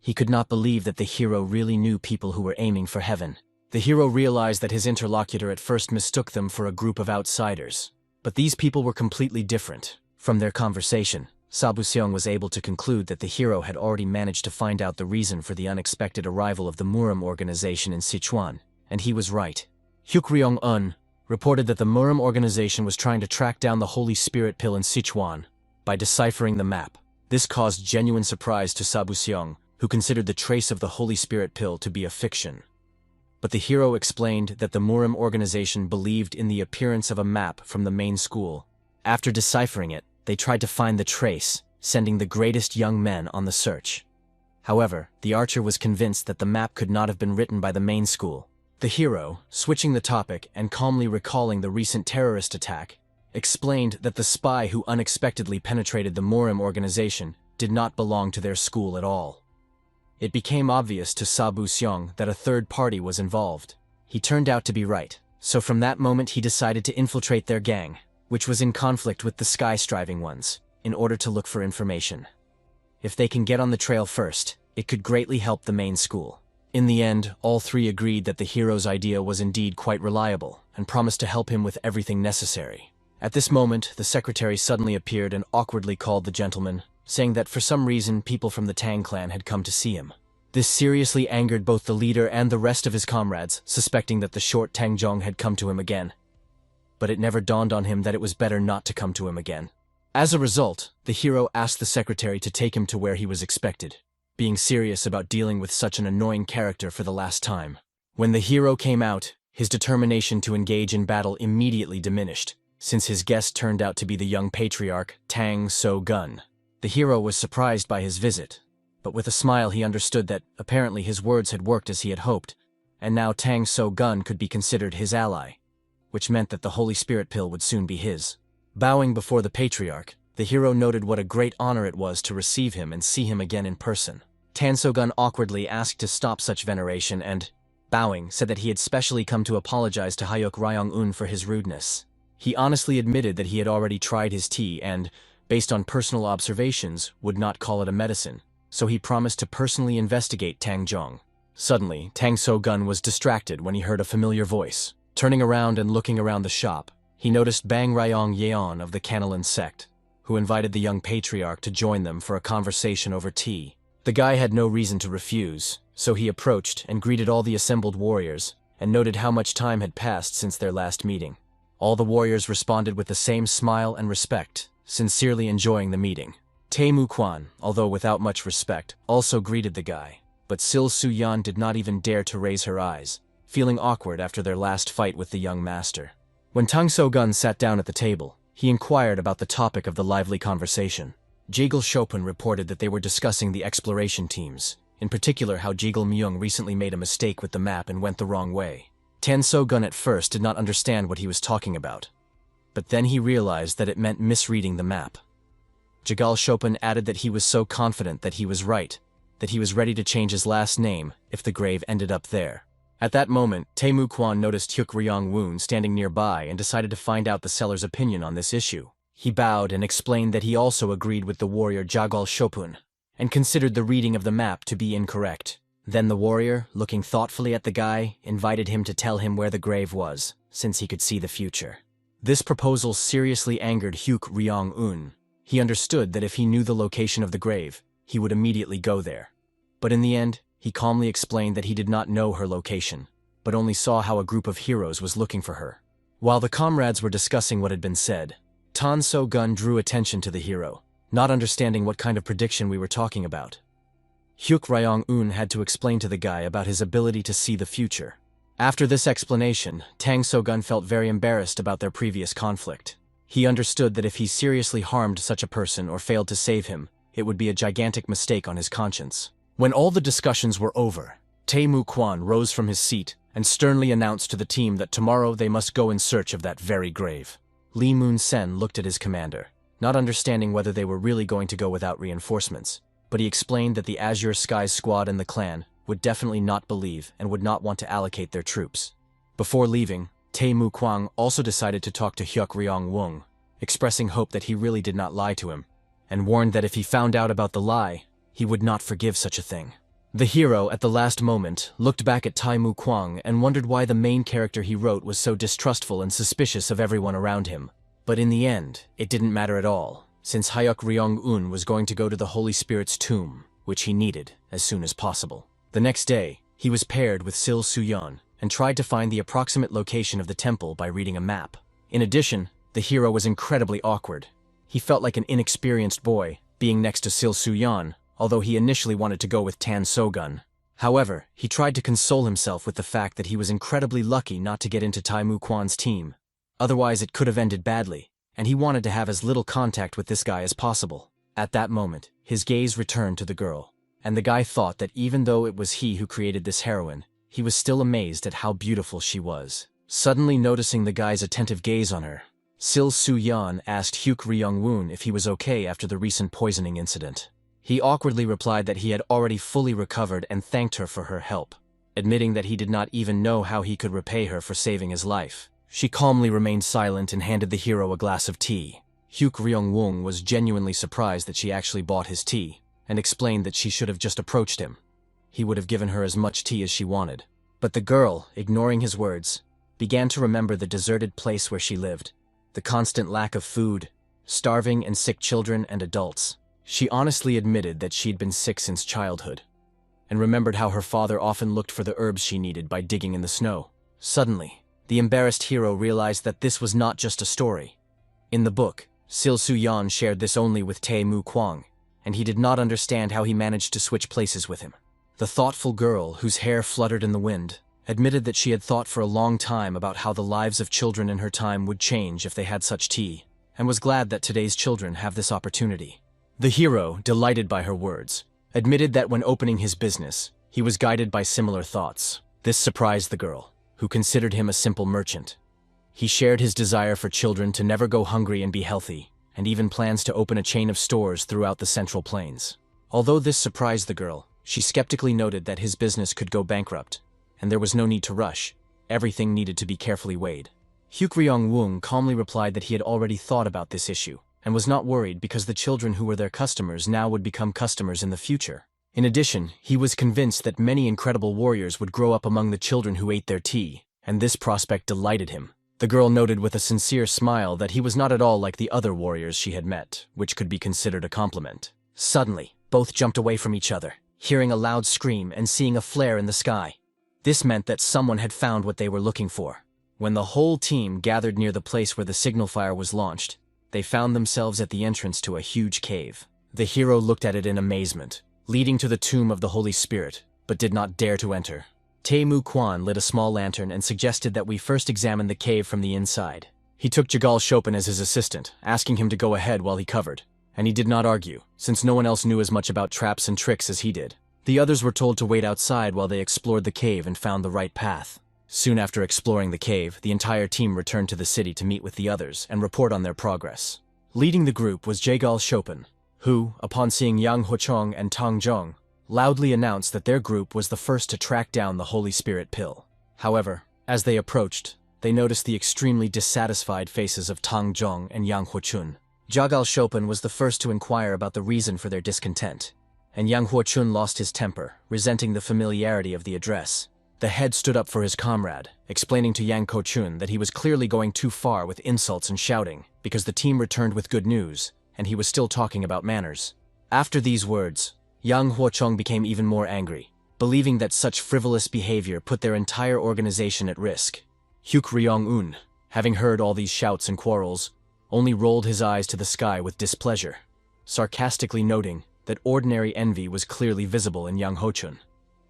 He could not believe that the hero really knew people who were aiming for heaven. The hero realized that his interlocutor at first mistook them for a group of outsiders. But these people were completely different. From their conversation, Sabu Seong was able to conclude that the hero had already managed to find out the reason for the unexpected arrival of the Muram organization in Sichuan, and he was right. Hyuk Ryong-un reported that the Muram organization was trying to track down the Holy Spirit pill in Sichuan by deciphering the map. This caused genuine surprise to Sabu Seong, who considered the trace of the Holy Spirit pill to be a fiction. But the hero explained that the Muram organization believed in the appearance of a map from the main school. After deciphering it, they tried to find the trace, sending the greatest young men on the search. However, the archer was convinced that the map could not have been written by the main school. The hero, switching the topic and calmly recalling the recent terrorist attack, explained that the spy who unexpectedly penetrated the Muram organization did not belong to their school at all. It became obvious to Sabu Seong that a third party was involved. He turned out to be right, so from that moment he decided to infiltrate their gang, which was in conflict with the sky-striving ones, in order to look for information. If they can get on the trail first, it could greatly help the main school. In the end, all three agreed that the hero's idea was indeed quite reliable, and promised to help him with everything necessary. At this moment, the secretary suddenly appeared and awkwardly called the gentleman, saying that for some reason people from the Tang clan had come to see him. This seriously angered both the leader and the rest of his comrades, suspecting that the short Tang Zhong had come to him again. But it never dawned on him that it was better not to come to him again. As a result, the hero asked the secretary to take him to where he was expected, being serious about dealing with such an annoying character for the last time. When the hero came out, his determination to engage in battle immediately diminished, since his guest turned out to be the young patriarch, Tang So-gun. The hero was surprised by his visit, but with a smile he understood that apparently his words had worked as he had hoped, and now Tang So-gun could be considered his ally, which meant that the Holy Spirit pill would soon be his. Bowing before the patriarch, the hero noted what a great honor it was to receive him and see him again in person. Tang So-gun awkwardly asked to stop such veneration and, bowing, said that he had specially come to apologize to Hyuk Ryong-un for his rudeness. He honestly admitted that he had already tried his tea and, based on personal observations, would not call it a medicine, so he promised to personally investigate Tang Zhong. Suddenly, Tang So-gun was distracted when he heard a familiar voice. Turning around and looking around the shop, he noticed Bang Ryong Yeon of the Canalan sect, who invited the young patriarch to join them for a conversation over tea. The guy had no reason to refuse, so he approached and greeted all the assembled warriors, and noted how much time had passed since their last meeting. All the warriors responded with the same smile and respect, sincerely enjoying the meeting. Taimu Kuan, although without much respect, also greeted the guy, but Sil Su-yan did not even dare to raise her eyes, feeling awkward after their last fight with the young master. When Tang So-gun sat down at the table, he inquired about the topic of the lively conversation. Jigel Chopin reported that they were discussing the exploration teams, in particular how Jigel Myung recently made a mistake with the map and went the wrong way. Tang So-gun at first did not understand what he was talking about, but then he realized that it meant misreading the map. Jagal Chopin added that he was so confident that he was right, that he was ready to change his last name if the grave ended up there. At that moment, Taimu Kuan noticed Hyuk Ryong-woon standing nearby and decided to find out the seller's opinion on this issue. He bowed and explained that he also agreed with the warrior Jagal Chopin, and considered the reading of the map to be incorrect. Then the warrior, looking thoughtfully at the guy, invited him to tell him where the grave was, since he could see the future. This proposal seriously angered Hyuk Ryong-un. He understood that if he knew the location of the grave, he would immediately go there. But in the end, he calmly explained that he did not know her location, but only saw how a group of heroes was looking for her. While the comrades were discussing what had been said, Tan So-gun drew attention to the hero, not understanding what kind of prediction we were talking about. Hyuk Ryong-un had to explain to the guy about his ability to see the future. After this explanation, Tang So-gun felt very embarrassed about their previous conflict. He understood that if he seriously harmed such a person or failed to save him, it would be a gigantic mistake on his conscience. When all the discussions were over, Taimu Kuan rose from his seat and sternly announced to the team that tomorrow they must go in search of that very grave. Li Moon-sen looked at his commander, not understanding whether they were really going to go without reinforcements, but he explained that the Azure Skies squad and the clan would definitely not believe and would not want to allocate their troops. Before leaving, Taimu Kuan also decided to talk to Hyuk Ryong-woong, expressing hope that he really did not lie to him, and warned that if he found out about the lie, he would not forgive such a thing. The hero, at the last moment, looked back at Taimu Kuan and wondered why the main character he wrote was so distrustful and suspicious of everyone around him. But in the end, it didn't matter at all, since Hyuk Ryong-un was going to go to the Holy Spirit's tomb, which he needed as soon as possible. The next day, he was paired with Sil Suyeon and tried to find the approximate location of the temple by reading a map. In addition, the hero was incredibly awkward. He felt like an inexperienced boy, being next to Sil Suyeon, although he initially wanted to go with Tan So-gun. However, he tried to console himself with the fact that he was incredibly lucky not to get into Taimu Kuan's team. Otherwise, it could have ended badly, and he wanted to have as little contact with this guy as possible. At that moment, his gaze returned to the girl, and the guy thought that even though it was he who created this heroine, he was still amazed at how beautiful she was. Suddenly noticing the guy's attentive gaze on her, Sil Suyeon asked Hyuk Ryong-woon if he was okay after the recent poisoning incident. He awkwardly replied that he had already fully recovered and thanked her for her help, admitting that he did not even know how he could repay her for saving his life. She calmly remained silent and handed the hero a glass of tea. Hyuk Ryong-woong was genuinely surprised that she actually bought his tea, and explained that she should have just approached him. He would have given her as much tea as she wanted. But the girl, ignoring his words, began to remember the deserted place where she lived, the constant lack of food, starving and sick children and adults. She honestly admitted that she'd been sick since childhood, and remembered how her father often looked for the herbs she needed by digging in the snow. Suddenly, the embarrassed hero realized that this was not just a story. In the book, Sil Suyeon shared this only with Taimu Kuan, and he did not understand how he managed to switch places with him. The thoughtful girl, whose hair fluttered in the wind, admitted that she had thought for a long time about how the lives of children in her time would change if they had such tea, and was glad that today's children have this opportunity. The hero, delighted by her words, admitted that when opening his business, he was guided by similar thoughts. This surprised the girl, who considered him a simple merchant. He shared his desire for children to never go hungry and be healthy, and even plans to open a chain of stores throughout the Central Plains. Although this surprised the girl, she skeptically noted that his business could go bankrupt, and there was no need to rush. Everything needed to be carefully weighed. Hyuk Ryong-woong calmly replied that he had already thought about this issue, and was not worried because the children who were their customers now would become customers in the future. In addition, he was convinced that many incredible warriors would grow up among the children who ate their tea, and this prospect delighted him. The girl noted with a sincere smile that he was not at all like the other warriors she had met, which could be considered a compliment. Suddenly, both jumped away from each other, hearing a loud scream and seeing a flare in the sky. This meant that someone had found what they were looking for. When the whole team gathered near the place where the signal fire was launched, they found themselves at the entrance to a huge cave. The hero looked at it in amazement, leading to the tomb of the Holy Spirit, but did not dare to enter. Taimu Kuan lit a small lantern and suggested that we first examine the cave from the inside. He took Jagal Chopin as his assistant, asking him to go ahead while he covered, and he did not argue, since no one else knew as much about traps and tricks as he did. The others were told to wait outside while they explored the cave and found the right path. Soon after exploring the cave, the entire team returned to the city to meet with the others and report on their progress. Leading the group was Jagal Chopin, who, upon seeing Yang Huchong and Tang Zhong, loudly announced that their group was the first to track down the Holy Spirit pill. However, as they approached, they noticed the extremely dissatisfied faces of Tang Zhong and Yang Huchun. Jagal Chopin was the first to inquire about the reason for their discontent, and Yang Huchun lost his temper, resenting the familiarity of the address. The head stood up for his comrade, explaining to Yang Huchun that he was clearly going too far with insults and shouting, because the team returned with good news, and he was still talking about manners. After these words, Yang Huochong became even more angry, believing that such frivolous behavior put their entire organization at risk. Hyuk Ryong-un, having heard all these shouts and quarrels, only rolled his eyes to the sky with displeasure, sarcastically noting that ordinary envy was clearly visible in Yang Huchun,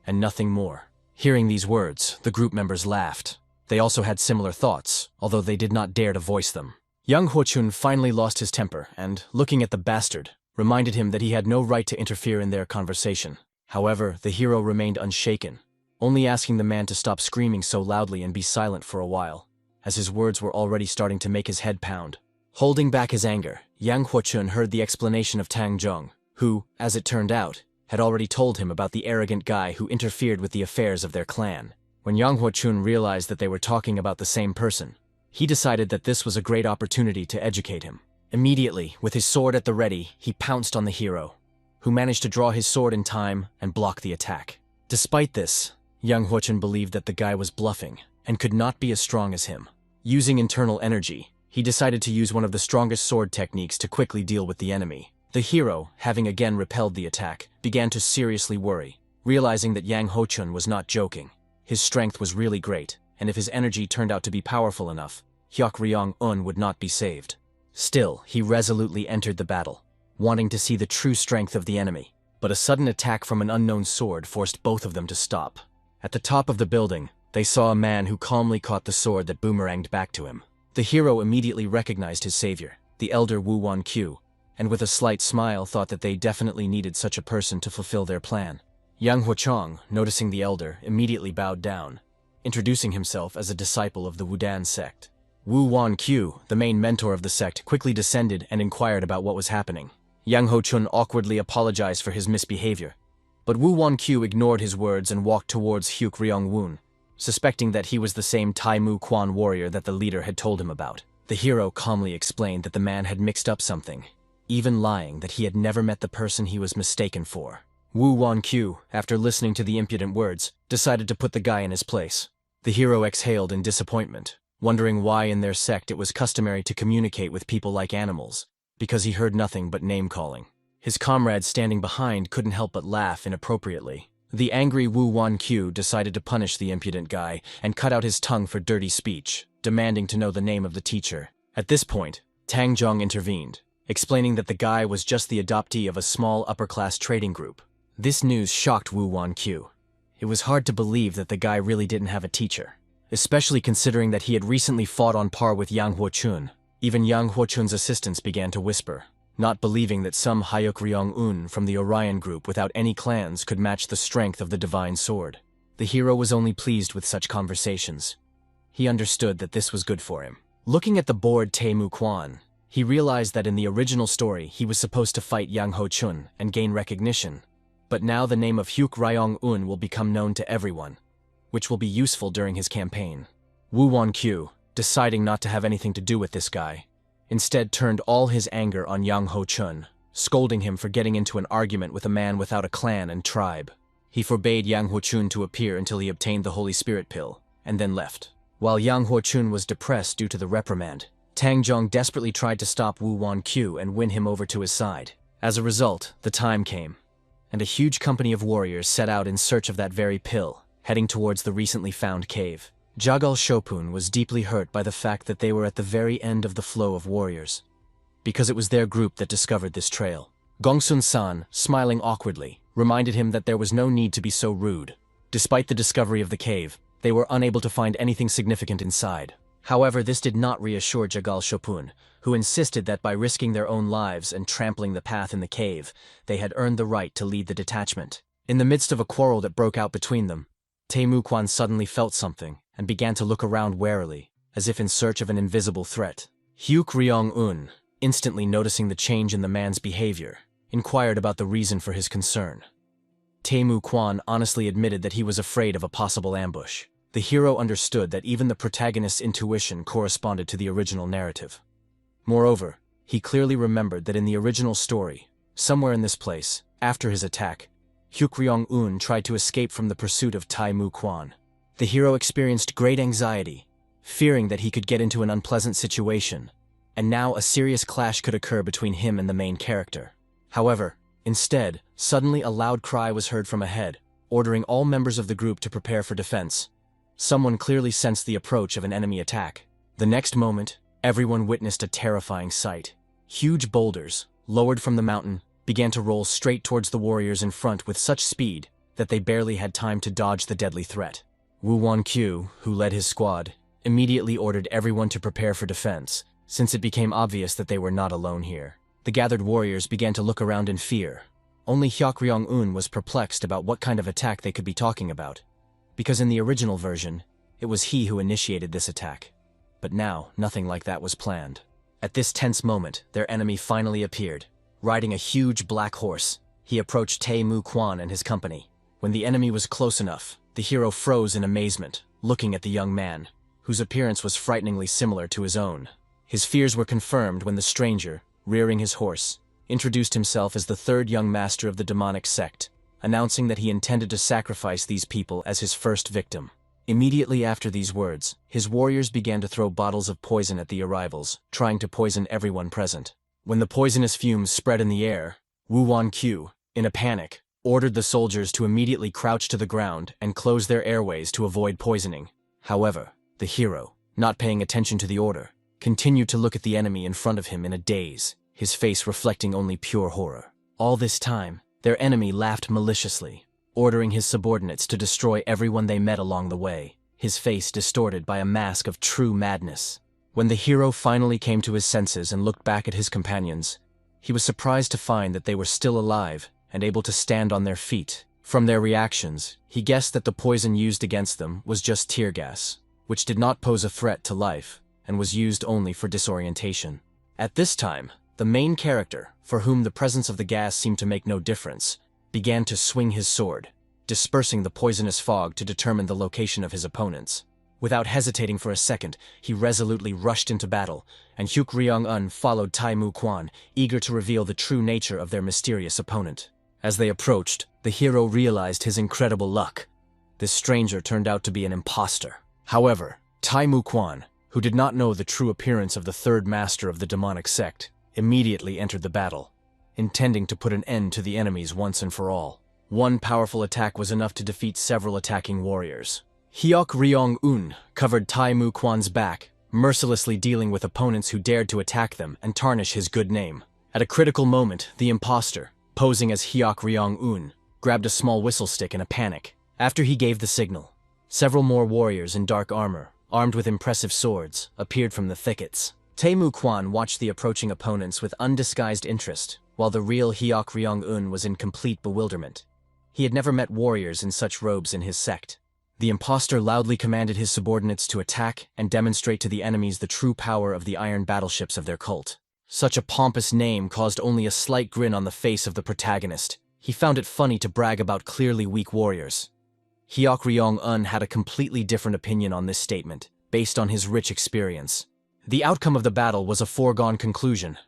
and nothing more. Hearing these words, the group members laughed. They also had similar thoughts, although they did not dare to voice them. Yang Huochun finally lost his temper and, looking at the bastard, reminded him that he had no right to interfere in their conversation. However, the hero remained unshaken, only asking the man to stop screaming so loudly and be silent for a while, as his words were already starting to make his head pound. Holding back his anger, Yang Huochun heard the explanation of Tang Zhong, who, as it turned out, had already told him about the arrogant guy who interfered with the affairs of their clan. When Yang Huochun realized that they were talking about the same person, he decided that this was a great opportunity to educate him. Immediately, with his sword at the ready, he pounced on the hero, who managed to draw his sword in time and block the attack. Despite this, Yang Huochun believed that the guy was bluffing and could not be as strong as him. Using internal energy, he decided to use one of the strongest sword techniques to quickly deal with the enemy. The hero, having again repelled the attack, began to seriously worry, realizing that Yang Huochun was not joking. His strength was really great, and if his energy turned out to be powerful enough, Hyuk Ryong-un would not be saved. Still, he resolutely entered the battle, wanting to see the true strength of the enemy. But a sudden attack from an unknown sword forced both of them to stop. At the top of the building, they saw a man who calmly caught the sword that boomeranged back to him. The hero immediately recognized his savior, the elder Wu Wan-Q, and with a slight smile thought that they definitely needed such a person to fulfill their plan. Yang Huochong, noticing the elder, immediately bowed down, introducing himself as a disciple of the Wudan sect. Wu Wan-Q, the main mentor of the sect, quickly descended and inquired about what was happening. Yang Huochun awkwardly apologized for his misbehavior, but Wu Wan-Q ignored his words and walked towards Hyuk Ryong-woon, suspecting that he was the same Taimu Kuan warrior that the leader had told him about. The hero calmly explained that the man had mixed up something, even lying that he had never met the person he was mistaken for. Wu Wan-Q, after listening to the impudent words, decided to put the guy in his place. The hero exhaled in disappointment, wondering why in their sect it was customary to communicate with people like animals, because he heard nothing but name-calling. His comrades standing behind couldn't help but laugh inappropriately. The angry Wu Wan-Q decided to punish the impudent guy and cut out his tongue for dirty speech, demanding to know the name of the teacher. At this point, Tang Zhong intervened, explaining that the guy was just the adoptee of a small upper-class trading group. This news shocked Wu Wan-Q. It was hard to believe that the guy really didn't have a teacher, especially considering that he had recently fought on par with Yang Huochun. Even Yang Huochun's assistants began to whisper, not believing that some Hyuk Ryong-un from the Orion group without any clans could match the strength of the divine sword. The hero was only pleased with such conversations. He understood that this was good for him. Looking at the bored Taimu Kuan, he realized that in the original story he was supposed to fight Yang Huochun and gain recognition, but now the name of Hyuk Ryong-un will become known to everyone, which will be useful during his campaign. Wu Wan-Q, deciding not to have anything to do with this guy, instead turned all his anger on Yang Huochun, scolding him for getting into an argument with a man without a clan and tribe. He forbade Yang Huochun to appear until he obtained the Holy Spirit pill, and then left. While Yang Huochun was depressed due to the reprimand, Tang Zhong desperately tried to stop Wu Wan-Q and win him over to his side. As a result, the time came, and a huge company of warriors set out in search of that very pill, heading towards the recently found cave. Jagal Shopun was deeply hurt by the fact that they were at the very end of the flow of warriors, because it was their group that discovered this trail. Gongsun-san, smiling awkwardly, reminded him that there was no need to be so rude. Despite the discovery of the cave, they were unable to find anything significant inside. However, this did not reassure Jagal Shopun, who insisted that by risking their own lives and trampling the path in the cave, they had earned the right to lead the detachment. In the midst of a quarrel that broke out between them, Taimu Kuan suddenly felt something and began to look around warily, as if in search of an invisible threat. Hyuk Ryong-un, instantly noticing the change in the man's behavior, inquired about the reason for his concern. Taimu Kuan honestly admitted that he was afraid of a possible ambush. The hero understood that even the protagonist's intuition corresponded to the original narrative. Moreover, he clearly remembered that in the original story, somewhere in this place, after his attack, Hyuk Ryong-un tried to escape from the pursuit of Taimu Kuan. The hero experienced great anxiety, fearing that he could get into an unpleasant situation, and now a serious clash could occur between him and the main character. However, instead, suddenly a loud cry was heard from ahead, ordering all members of the group to prepare for defense. Someone clearly sensed the approach of an enemy attack. The next moment, everyone witnessed a terrifying sight. Huge boulders, lowered from the mountain, began to roll straight towards the warriors in front with such speed that they barely had time to dodge the deadly threat. Wu Wan-Q, who led his squad, immediately ordered everyone to prepare for defense, since it became obvious that they were not alone here. The gathered warriors began to look around in fear. Only Hyokryong-un was perplexed about what kind of attack they could be talking about, because in the original version, it was he who initiated this attack. But now, nothing like that was planned. At this tense moment, their enemy finally appeared. Riding a huge black horse, he approached Taimu Kuan and his company. When the enemy was close enough, the hero froze in amazement, looking at the young man, whose appearance was frighteningly similar to his own. His fears were confirmed when the stranger, rearing his horse, introduced himself as the third young master of the demonic sect, announcing that he intended to sacrifice these people as his first victim. Immediately after these words, his warriors began to throw bottles of poison at the arrivals, trying to poison everyone present. When the poisonous fumes spread in the air, Wu Wan-kyu, in a panic, ordered the soldiers to immediately crouch to the ground and close their airways to avoid poisoning. However, the hero, not paying attention to the order, continued to look at the enemy in front of him in a daze, his face reflecting only pure horror. All this time, their enemy laughed maliciously, ordering his subordinates to destroy everyone they met along the way, his face distorted by a mask of true madness. When the hero finally came to his senses and looked back at his companions, he was surprised to find that they were still alive and able to stand on their feet. From their reactions, he guessed that the poison used against them was just tear gas, which did not pose a threat to life and was used only for disorientation. At this time, the main character, for whom the presence of the gas seemed to make no difference, began to swing his sword, dispersing the poisonous fog to determine the location of his opponents. Without hesitating for a second, he resolutely rushed into battle, and Hyokryong-un followed Taimu Kuan, eager to reveal the true nature of their mysterious opponent. As they approached, the hero realized his incredible luck. This stranger turned out to be an imposter. However, Taimu Kuan, who did not know the true appearance of the third master of the demonic sect, immediately entered the battle, intending to put an end to the enemies once and for all. One powerful attack was enough to defeat several attacking warriors. Hyokryong-un covered Taimu Kuan's back, mercilessly dealing with opponents who dared to attack them and tarnish his good name. At a critical moment, the imposter, posing as Hyokryong-un, grabbed a small whistle stick in a panic. After he gave the signal, several more warriors in dark armor, armed with impressive swords, appeared from the thickets. Taimu Kuan watched the approaching opponents with undisguised interest, while the real Hyokryong-un was in complete bewilderment. He had never met warriors in such robes in his sect. The imposter loudly commanded his subordinates to attack and demonstrate to the enemies the true power of the iron battleships of their cult. Such a pompous name caused only a slight grin on the face of the protagonist. He found it funny to brag about clearly weak warriors. Hyokryong-un had a completely different opinion on this statement, based on his rich experience. The outcome of the battle was a foregone conclusion.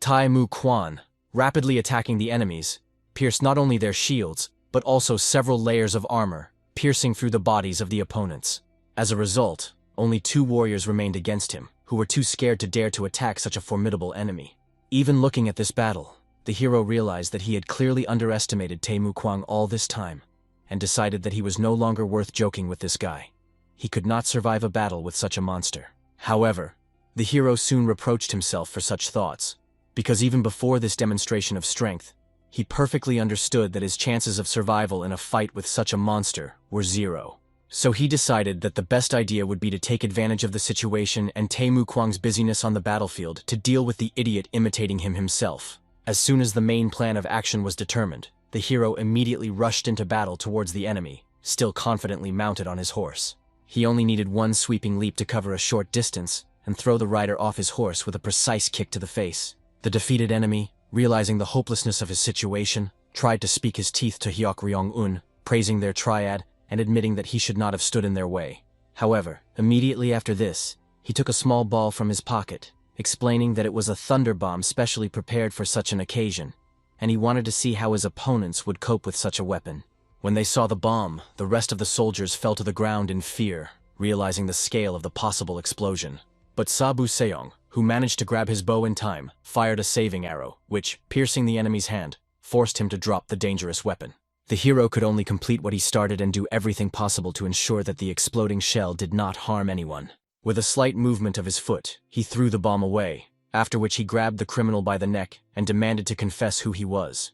Taimu Kuan, rapidly attacking the enemies, pierced not only their shields, but also several layers of armor, piercing through the bodies of the opponents. As a result, only 2 warriors remained against him, who were too scared to dare to attack such a formidable enemy. Even looking at this battle, the hero realized that he had clearly underestimated Taimu Kuan all this time, and decided that he was no longer worth joking with this guy. He could not survive a battle with such a monster. However, the hero soon reproached himself for such thoughts, because even before this demonstration of strength, he perfectly understood that his chances of survival in a fight with such a monster were 0. So he decided that the best idea would be to take advantage of the situation and Taimu Kuan's busyness on the battlefield to deal with the idiot imitating him himself. As soon as the main plan of action was determined, the hero immediately rushed into battle towards the enemy, still confidently mounted on his horse. He only needed one sweeping leap to cover a short distance and throw the rider off his horse with a precise kick to the face. The defeated enemy, realizing the hopelessness of his situation, tried to speak his teeth to Hyokryong-un, praising their triad and admitting that he should not have stood in their way. However, immediately after this, he took a small ball from his pocket, explaining that it was a thunder bomb specially prepared for such an occasion, and he wanted to see how his opponents would cope with such a weapon. When they saw the bomb, the rest of the soldiers fell to the ground in fear, realizing the scale of the possible explosion. But Sabu Seong, who managed to grab his bow in time, fired a saving arrow, which, piercing the enemy's hand, forced him to drop the dangerous weapon. The hero could only complete what he started and do everything possible to ensure that the exploding shell did not harm anyone. With a slight movement of his foot, he threw the bomb away, after which he grabbed the criminal by the neck and demanded to confess who he was.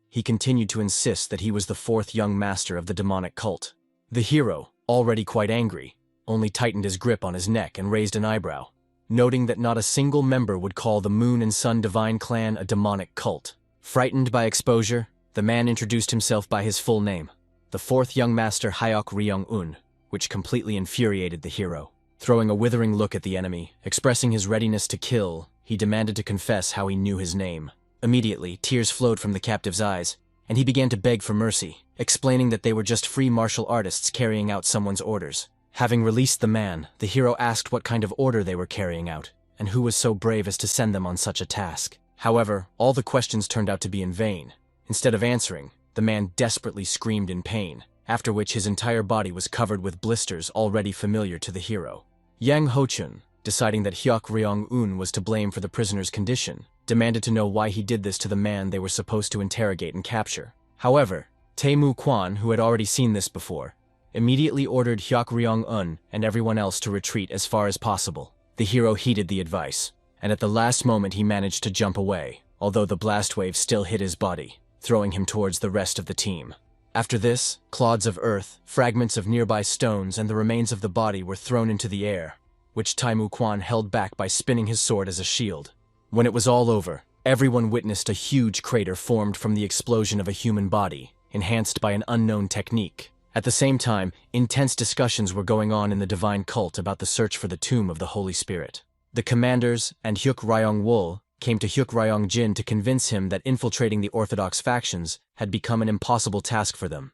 He continued to insist that he was the 4th young master of the demonic cult. The hero, already quite angry, only tightened his grip on his neck and raised an eyebrow. noting that not a single member would call the Moon and Sun Divine Clan a demonic cult. Frightened by exposure, the man introduced himself by his full name, the fourth young master Hyok Ryong-un, which completely infuriated the hero. Throwing a withering look at the enemy, expressing his readiness to kill, he demanded to confess how he knew his name. Immediately, tears flowed from the captive's eyes, and he began to beg for mercy, explaining that they were just free martial artists carrying out someone's orders. Having released the man, the hero asked what kind of order they were carrying out, and who was so brave as to send them on such a task. However, all the questions turned out to be in vain. Instead of answering, the man desperately screamed in pain, after which his entire body was covered with blisters already familiar to the hero. Yang Ho-chun, deciding that Hyok Ryong-un was to blame for the prisoner's condition, demanded to know why he did this to the man they were supposed to interrogate and capture. However, Taimu Kuan, who had already seen this before, immediately ordered Hyok Ryong-un and everyone else to retreat as far as possible. The hero heeded the advice, and at the last moment he managed to jump away, although the blast wave still hit his body, throwing him towards the rest of the team. After this, clods of earth, fragments of nearby stones, and the remains of the body were thrown into the air, which Taimu Kuan held back by spinning his sword as a shield. When it was all over, everyone witnessed a huge crater formed from the explosion of a human body, enhanced by an unknown technique. At the same time, intense discussions were going on in the divine cult about the search for the tomb of the Holy Spirit. The commanders and Hyuk Ryong-wol came to Hyuk Ryong-jin to convince him that infiltrating the orthodox factions had become an impossible task for them,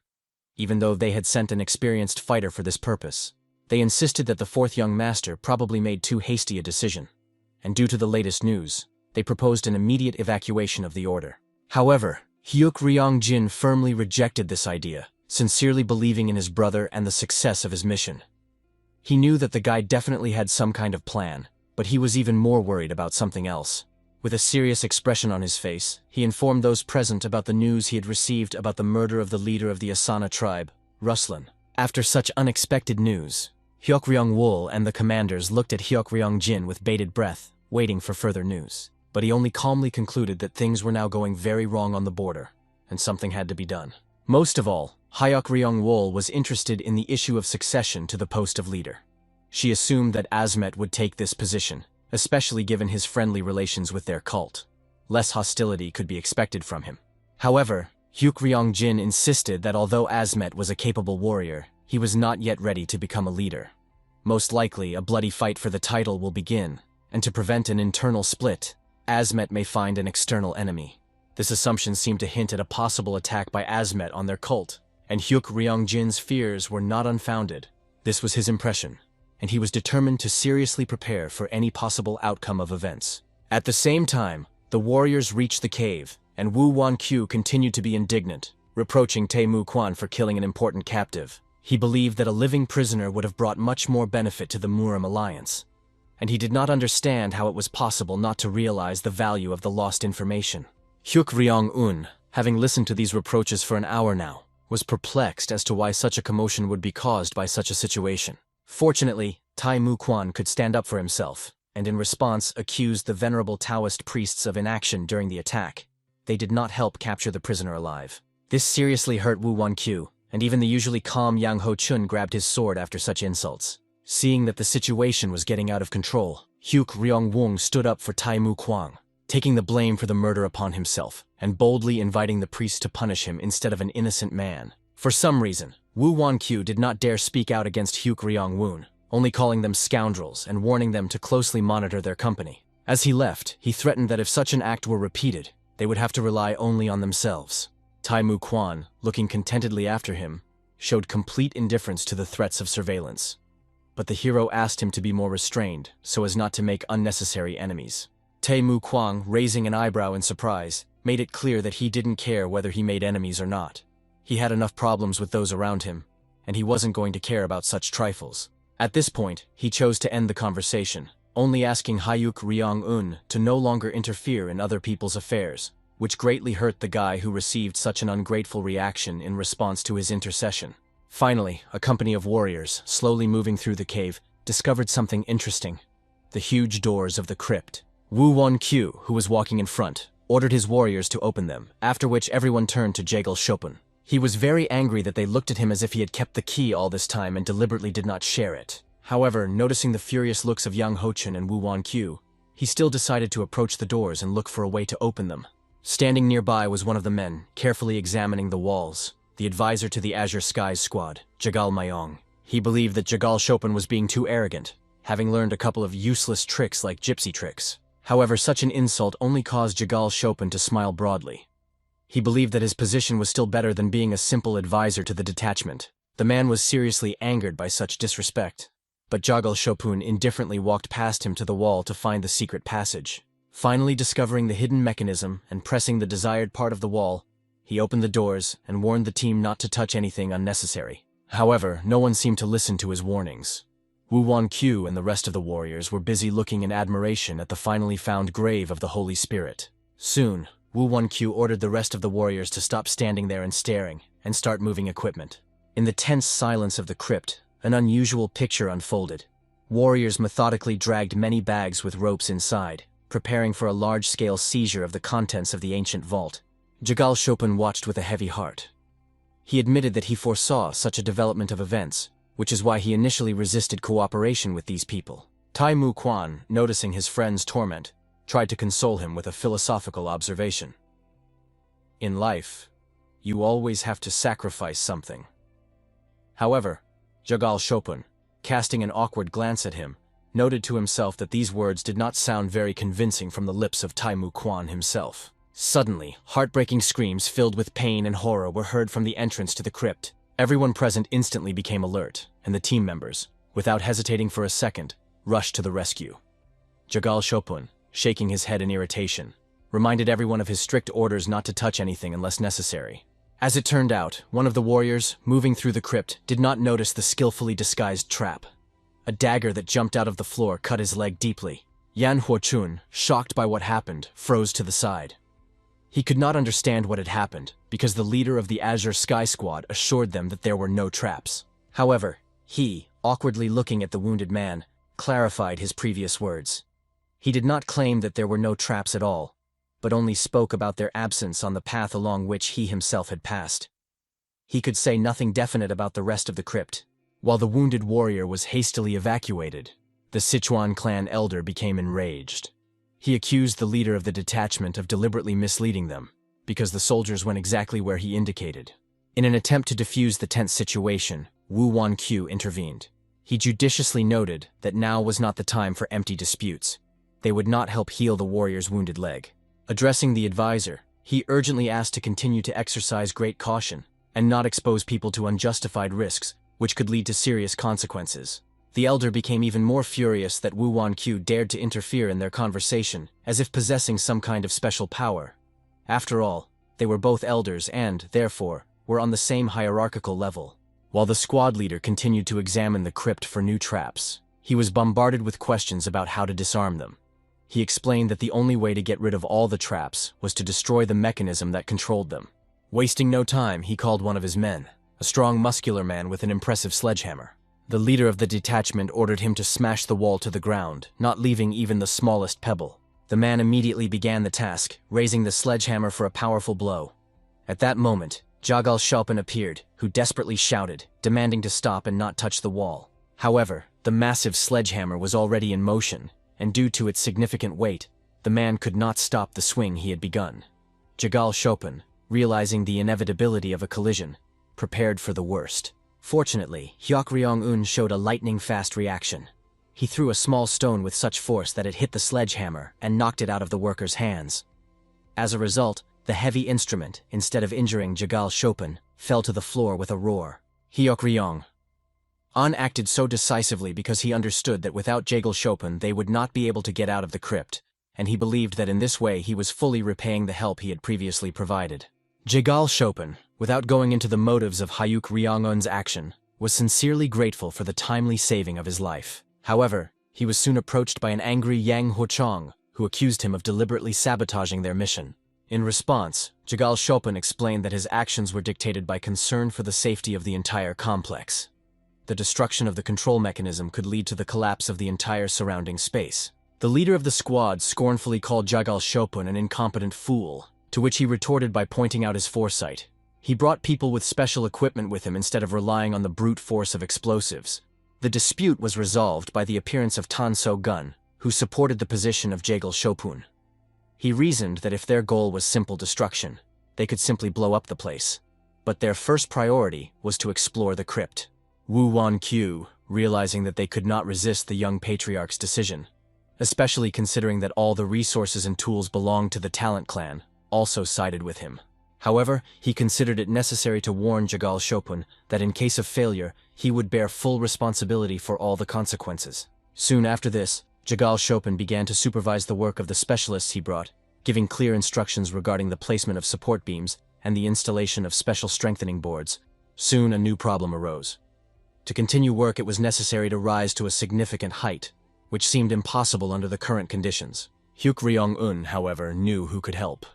even though they had sent an experienced fighter for this purpose. They insisted that the fourth young master probably made too hasty a decision, and due to the latest news, they proposed an immediate evacuation of the order. However, Hyuk Ryong-jin firmly rejected this idea, sincerely believing in his brother and the success of his mission. He knew that the guy definitely had some kind of plan, but he was even more worried about something else. With a serious expression on his face, he informed those present about the news he had received about the murder of the leader of the Asana tribe, Ruslan. After such unexpected news, Hyok Ryong-wol and the commanders looked at Hyok Ryong-jin with bated breath, waiting for further news. But he only calmly concluded that things were now going very wrong on the border, and something had to be done. Most of all, Hyok Ryong-wol was interested in the issue of succession to the post of leader. She assumed that Asmet would take this position, especially given his friendly relations with their cult. Less hostility could be expected from him. However, Hyuk Ryong-jin insisted that although Asmet was a capable warrior, he was not yet ready to become a leader. Most likely, a bloody fight for the title will begin, and to prevent an internal split, Asmet may find an external enemy. This assumption seemed to hint at a possible attack by Asmet on their cult, and Hyuk Ryong-jin's fears were not unfounded. This was his impression, and he was determined to seriously prepare for any possible outcome of events. At the same time, the warriors reached the cave, and Wu Wan-kyu continued to be indignant, reproaching Taimu Kuan for killing an important captive. He believed that a living prisoner would have brought much more benefit to the Murim alliance, and he did not understand how it was possible not to realize the value of the lost information. Hyuk Ryong-un, having listened to these reproaches for an hour now, was perplexed as to why such a commotion would be caused by such a situation. Fortunately, Taimu Kuan could stand up for himself, and in response accused the venerable Taoist priests of inaction during the attack. They did not help capture the prisoner alive. This seriously hurt Wu Wan-kyu, and even the usually calm Yang Ho-chun grabbed his sword after such insults. Seeing that the situation was getting out of control, Hyuk Ryong-won stood up for Taimu Kuan, taking the blame for the murder upon himself, and boldly inviting the priest to punish him instead of an innocent man. For some reason, Wu Wan-kyu did not dare speak out against Hyuk Ryong-won, only calling them scoundrels and warning them to closely monitor their company. As he left, he threatened that if such an act were repeated, they would have to rely only on themselves. Taimu Kuan, looking contentedly after him, showed complete indifference to the threats of surveillance. But the hero asked him to be more restrained, so as not to make unnecessary enemies. Taimu Kuan, raising an eyebrow in surprise, made it clear that he didn't care whether he made enemies or not. He had enough problems with those around him, and he wasn't going to care about such trifles. At this point, he chose to end the conversation, only asking Hyuk Ryong-un to no longer interfere in other people's affairs, which greatly hurt the guy who received such an ungrateful reaction in response to his intercession. Finally, a company of warriors, slowly moving through the cave, discovered something interesting: the huge doors of the crypt. Wu Wan-kyu, who was walking in front, ordered his warriors to open them, after which everyone turned to Jaegil Shopun. He was very angry that they looked at him as if he had kept the key all this time and deliberately did not share it. However, noticing the furious looks of Yang Hochen and Wu Wanqiu, he still decided to approach the doors and look for a way to open them. Standing nearby was one of the men, carefully examining the walls, the advisor to the Azure Skies squad, Jagal Mayong. He believed that Jagal Chopin was being too arrogant, having learned a couple of useless tricks like gypsy tricks. However, such an insult only caused Jagal Chopin to smile broadly. He believed that his position was still better than being a simple advisor to the detachment. The man was seriously angered by such disrespect. But Jagal Chopin indifferently walked past him to the wall to find the secret passage. Finally discovering the hidden mechanism and pressing the desired part of the wall, he opened the doors and warned the team not to touch anything unnecessary. However, no one seemed to listen to his warnings. Wu Wanqiu and the rest of the warriors were busy looking in admiration at the finally found grave of the Holy Spirit. Soon, Wu Wanqiu ordered the rest of the warriors to stop standing there and staring, and start moving equipment. In the tense silence of the crypt, an unusual picture unfolded. Warriors methodically dragged many bags with ropes inside, preparing for a large-scale seizure of the contents of the ancient vault. Jagal Chopin watched with a heavy heart. He admitted that he foresaw such a development of events, which is why he initially resisted cooperation with these people. Taimu Kuan, noticing his friend's torment, tried to console him with a philosophical observation. In life, you always have to sacrifice something. However, Jagal Chopin, casting an awkward glance at him, noted to himself that these words did not sound very convincing from the lips of Taimu Kuan himself. Suddenly, heartbreaking screams filled with pain and horror were heard from the entrance to the crypt. Everyone present instantly became alert, and the team members, without hesitating for a second, rushed to the rescue. Jagal Chopin, shaking his head in irritation, reminded everyone of his strict orders not to touch anything unless necessary. As it turned out, one of the warriors, moving through the crypt, did not notice the skillfully disguised trap. A dagger that jumped out of the floor cut his leg deeply. Yan Huochun, shocked by what happened, froze to the side. He could not understand what had happened, because the leader of the Azure Sky Squad assured them that there were no traps. However, he, awkwardly looking at the wounded man, clarified his previous words. He did not claim that there were no traps at all, but only spoke about their absence on the path along which he himself had passed. He could say nothing definite about the rest of the crypt. While the wounded warrior was hastily evacuated, the Sichuan clan elder became enraged. He accused the leader of the detachment of deliberately misleading them, because the soldiers went exactly where he indicated. In an attempt to defuse the tense situation, Wu Wanqiu intervened. He judiciously noted that now was not the time for empty disputes. They would not help heal the warrior's wounded leg. Addressing the advisor, he urgently asked to continue to exercise great caution and not expose people to unjustified risks, which could lead to serious consequences. The elder became even more furious that Wu Wanqiu dared to interfere in their conversation, as if possessing some kind of special power. After all, they were both elders and, therefore, were on the same hierarchical level. While the squad leader continued to examine the crypt for new traps, he was bombarded with questions about how to disarm them. He explained that the only way to get rid of all the traps was to destroy the mechanism that controlled them. Wasting no time, he called one of his men, a strong muscular man with an impressive sledgehammer. The leader of the detachment ordered him to smash the wall to the ground, not leaving even the smallest pebble. The man immediately began the task, raising the sledgehammer for a powerful blow. At that moment, Jagal Chopin appeared, who desperately shouted, demanding to stop and not touch the wall. However, the massive sledgehammer was already in motion, and due to its significant weight, the man could not stop the swing he had begun. Jagal Chopin, realizing the inevitability of a collision, prepared for the worst. Fortunately, Hyok Ryong-un showed a lightning-fast reaction. He threw a small stone with such force that it hit the sledgehammer and knocked it out of the worker's hands. As a result, the heavy instrument, instead of injuring Jagal Chopin, fell to the floor with a roar. Hyok Ryong-un acted so decisively because he understood that without Jagal Chopin they would not be able to get out of the crypt, and he believed that in this way he was fully repaying the help he had previously provided. Jagal Chopin, without going into the motives of Hyuk Ryong-un's action, was sincerely grateful for the timely saving of his life. However, he was soon approached by an angry Yang Huochong, who accused him of deliberately sabotaging their mission. In response, Jagal Chopin explained that his actions were dictated by concern for the safety of the entire complex. The destruction of the control mechanism could lead to the collapse of the entire surrounding space. The leader of the squad scornfully called Jagal Chopin an incompetent fool, to which he retorted by pointing out his foresight. He brought people with special equipment with him instead of relying on the brute force of explosives. The dispute was resolved by the appearance of Tan So-gun, who supported the position of Jagal Shopun. He reasoned that if their goal was simple destruction, they could simply blow up the place. But their first priority was to explore the crypt. Wu Wan-Q, realizing that they could not resist the young patriarch's decision, especially considering that all the resources and tools belonged to the Talent Clan, also sided with him. However, he considered it necessary to warn Jagal Shopun that in case of failure, he would bear full responsibility for all the consequences. Soon after this, Jagal Shopun began to supervise the work of the specialists he brought, giving clear instructions regarding the placement of support beams and the installation of special strengthening boards. Soon a new problem arose. To continue work, it was necessary to rise to a significant height, which seemed impossible under the current conditions. Hyuk Ryong-un, however, knew who could help.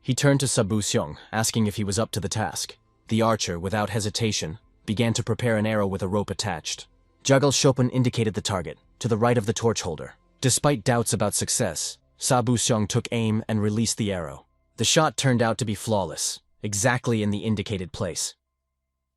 He turned to Sabu Seong, asking if he was up to the task. The archer, without hesitation, began to prepare an arrow with a rope attached. Jagal Shopun indicated the target, to the right of the torch holder. Despite doubts about success, Sabu Seong took aim and released the arrow. The shot turned out to be flawless, exactly in the indicated place.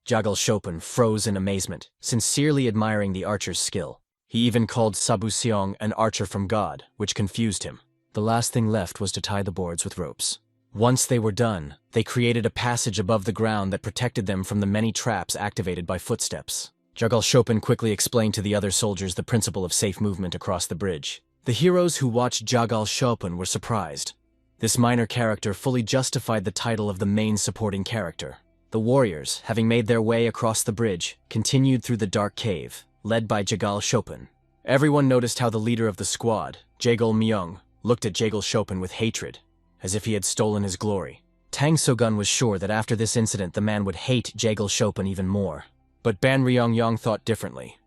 Jagal Shopun froze in amazement, sincerely admiring the archer's skill. He even called Sabu Seong an archer from God, which confused him. The last thing left was to tie the boards with ropes. Once they were done, they created a passage above the ground that protected them from the many traps activated by footsteps. Jagal Shopun quickly explained to the other soldiers the principle of safe movement across the bridge. The heroes who watched Jagal Shopun were surprised. This minor character fully justified the title of the main supporting character. The warriors, having made their way across the bridge, continued through the dark cave, led by Jagal Shopun. Everyone noticed how the leader of the squad, Jagal Myung, looked at Jagal Shopun with hatred, as if he had stolen his glory. Tang So-gun was sure that after this incident the man would hate Jagal Shopun even more. But Ban Ryong-yang thought differently.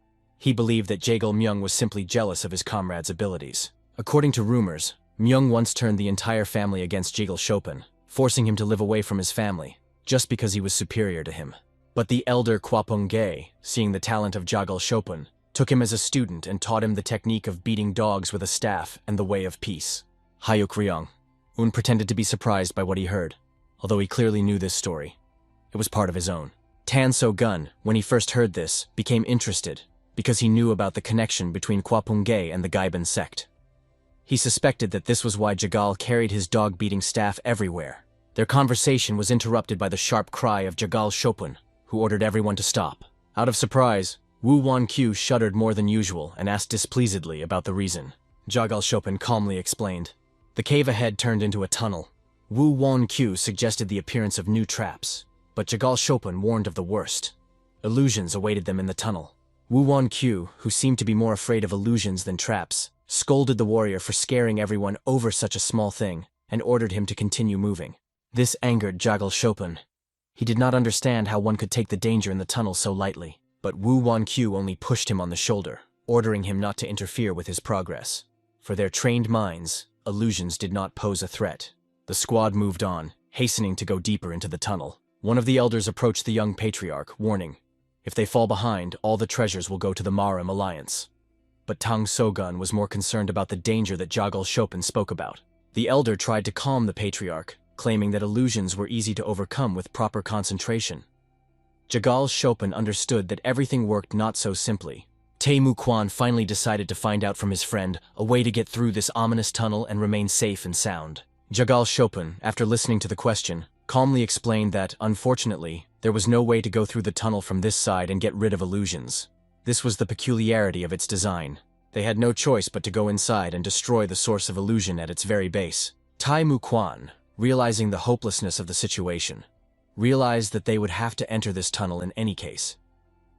He believed that Jagal Myung was simply jealous of his comrade's abilities. According to rumors, Myung once turned the entire family against Jagal Shopun, forcing him to live away from his family, just because he was superior to him. But the elder Kwapung-gae, seeing the talent of Jagal Shopun, took him as a student and taught him the technique of beating dogs with a staff and the way of peace. Hyuk Ryong-un pretended to be surprised by what he heard, although he clearly knew this story. It was part of his own. Tan So-gun, when he first heard this, became interested because he knew about the connection between Kwapung-gae and the Gaiban sect. He suspected that this was why Jagal carried his dog-beating staff everywhere. Their conversation was interrupted by the sharp cry of Jagal Shopun, who ordered everyone to stop. Out of surprise, Wu Wan-Q shuddered more than usual and asked displeasedly about the reason. Jagal Shopun calmly explained. The cave ahead turned into a tunnel. Wu Wan-Q suggested the appearance of new traps, but Jagal Shopun warned of the worst. Illusions awaited them in the tunnel. Wu Wan-Q, who seemed to be more afraid of illusions than traps, scolded the warrior for scaring everyone over such a small thing and ordered him to continue moving. This angered Jagal Shopun. He did not understand how one could take the danger in the tunnel so lightly, but Wu Wan-Q only pushed him on the shoulder, ordering him not to interfere with his progress. For their trained minds, illusions did not pose a threat. The squad moved on, hastening to go deeper into the tunnel. One of the elders approached the young patriarch, warning, if they fall behind, all the treasures will go to the Marim Alliance. But Tang So-gun was more concerned about the danger that Jagal Shopun spoke about. The elder tried to calm the patriarch, claiming that illusions were easy to overcome with proper concentration. Jagal Shopun understood that everything worked not so simply. Taimu Kuan finally decided to find out from his friend a way to get through this ominous tunnel and remain safe and sound. Jagal Shopun, after listening to the question, calmly explained that, unfortunately, there was no way to go through the tunnel from this side and get rid of illusions. This was the peculiarity of its design. They had no choice but to go inside and destroy the source of illusion at its very base. Taimu Kuan, realizing the hopelessness of the situation, realized that they would have to enter this tunnel in any case.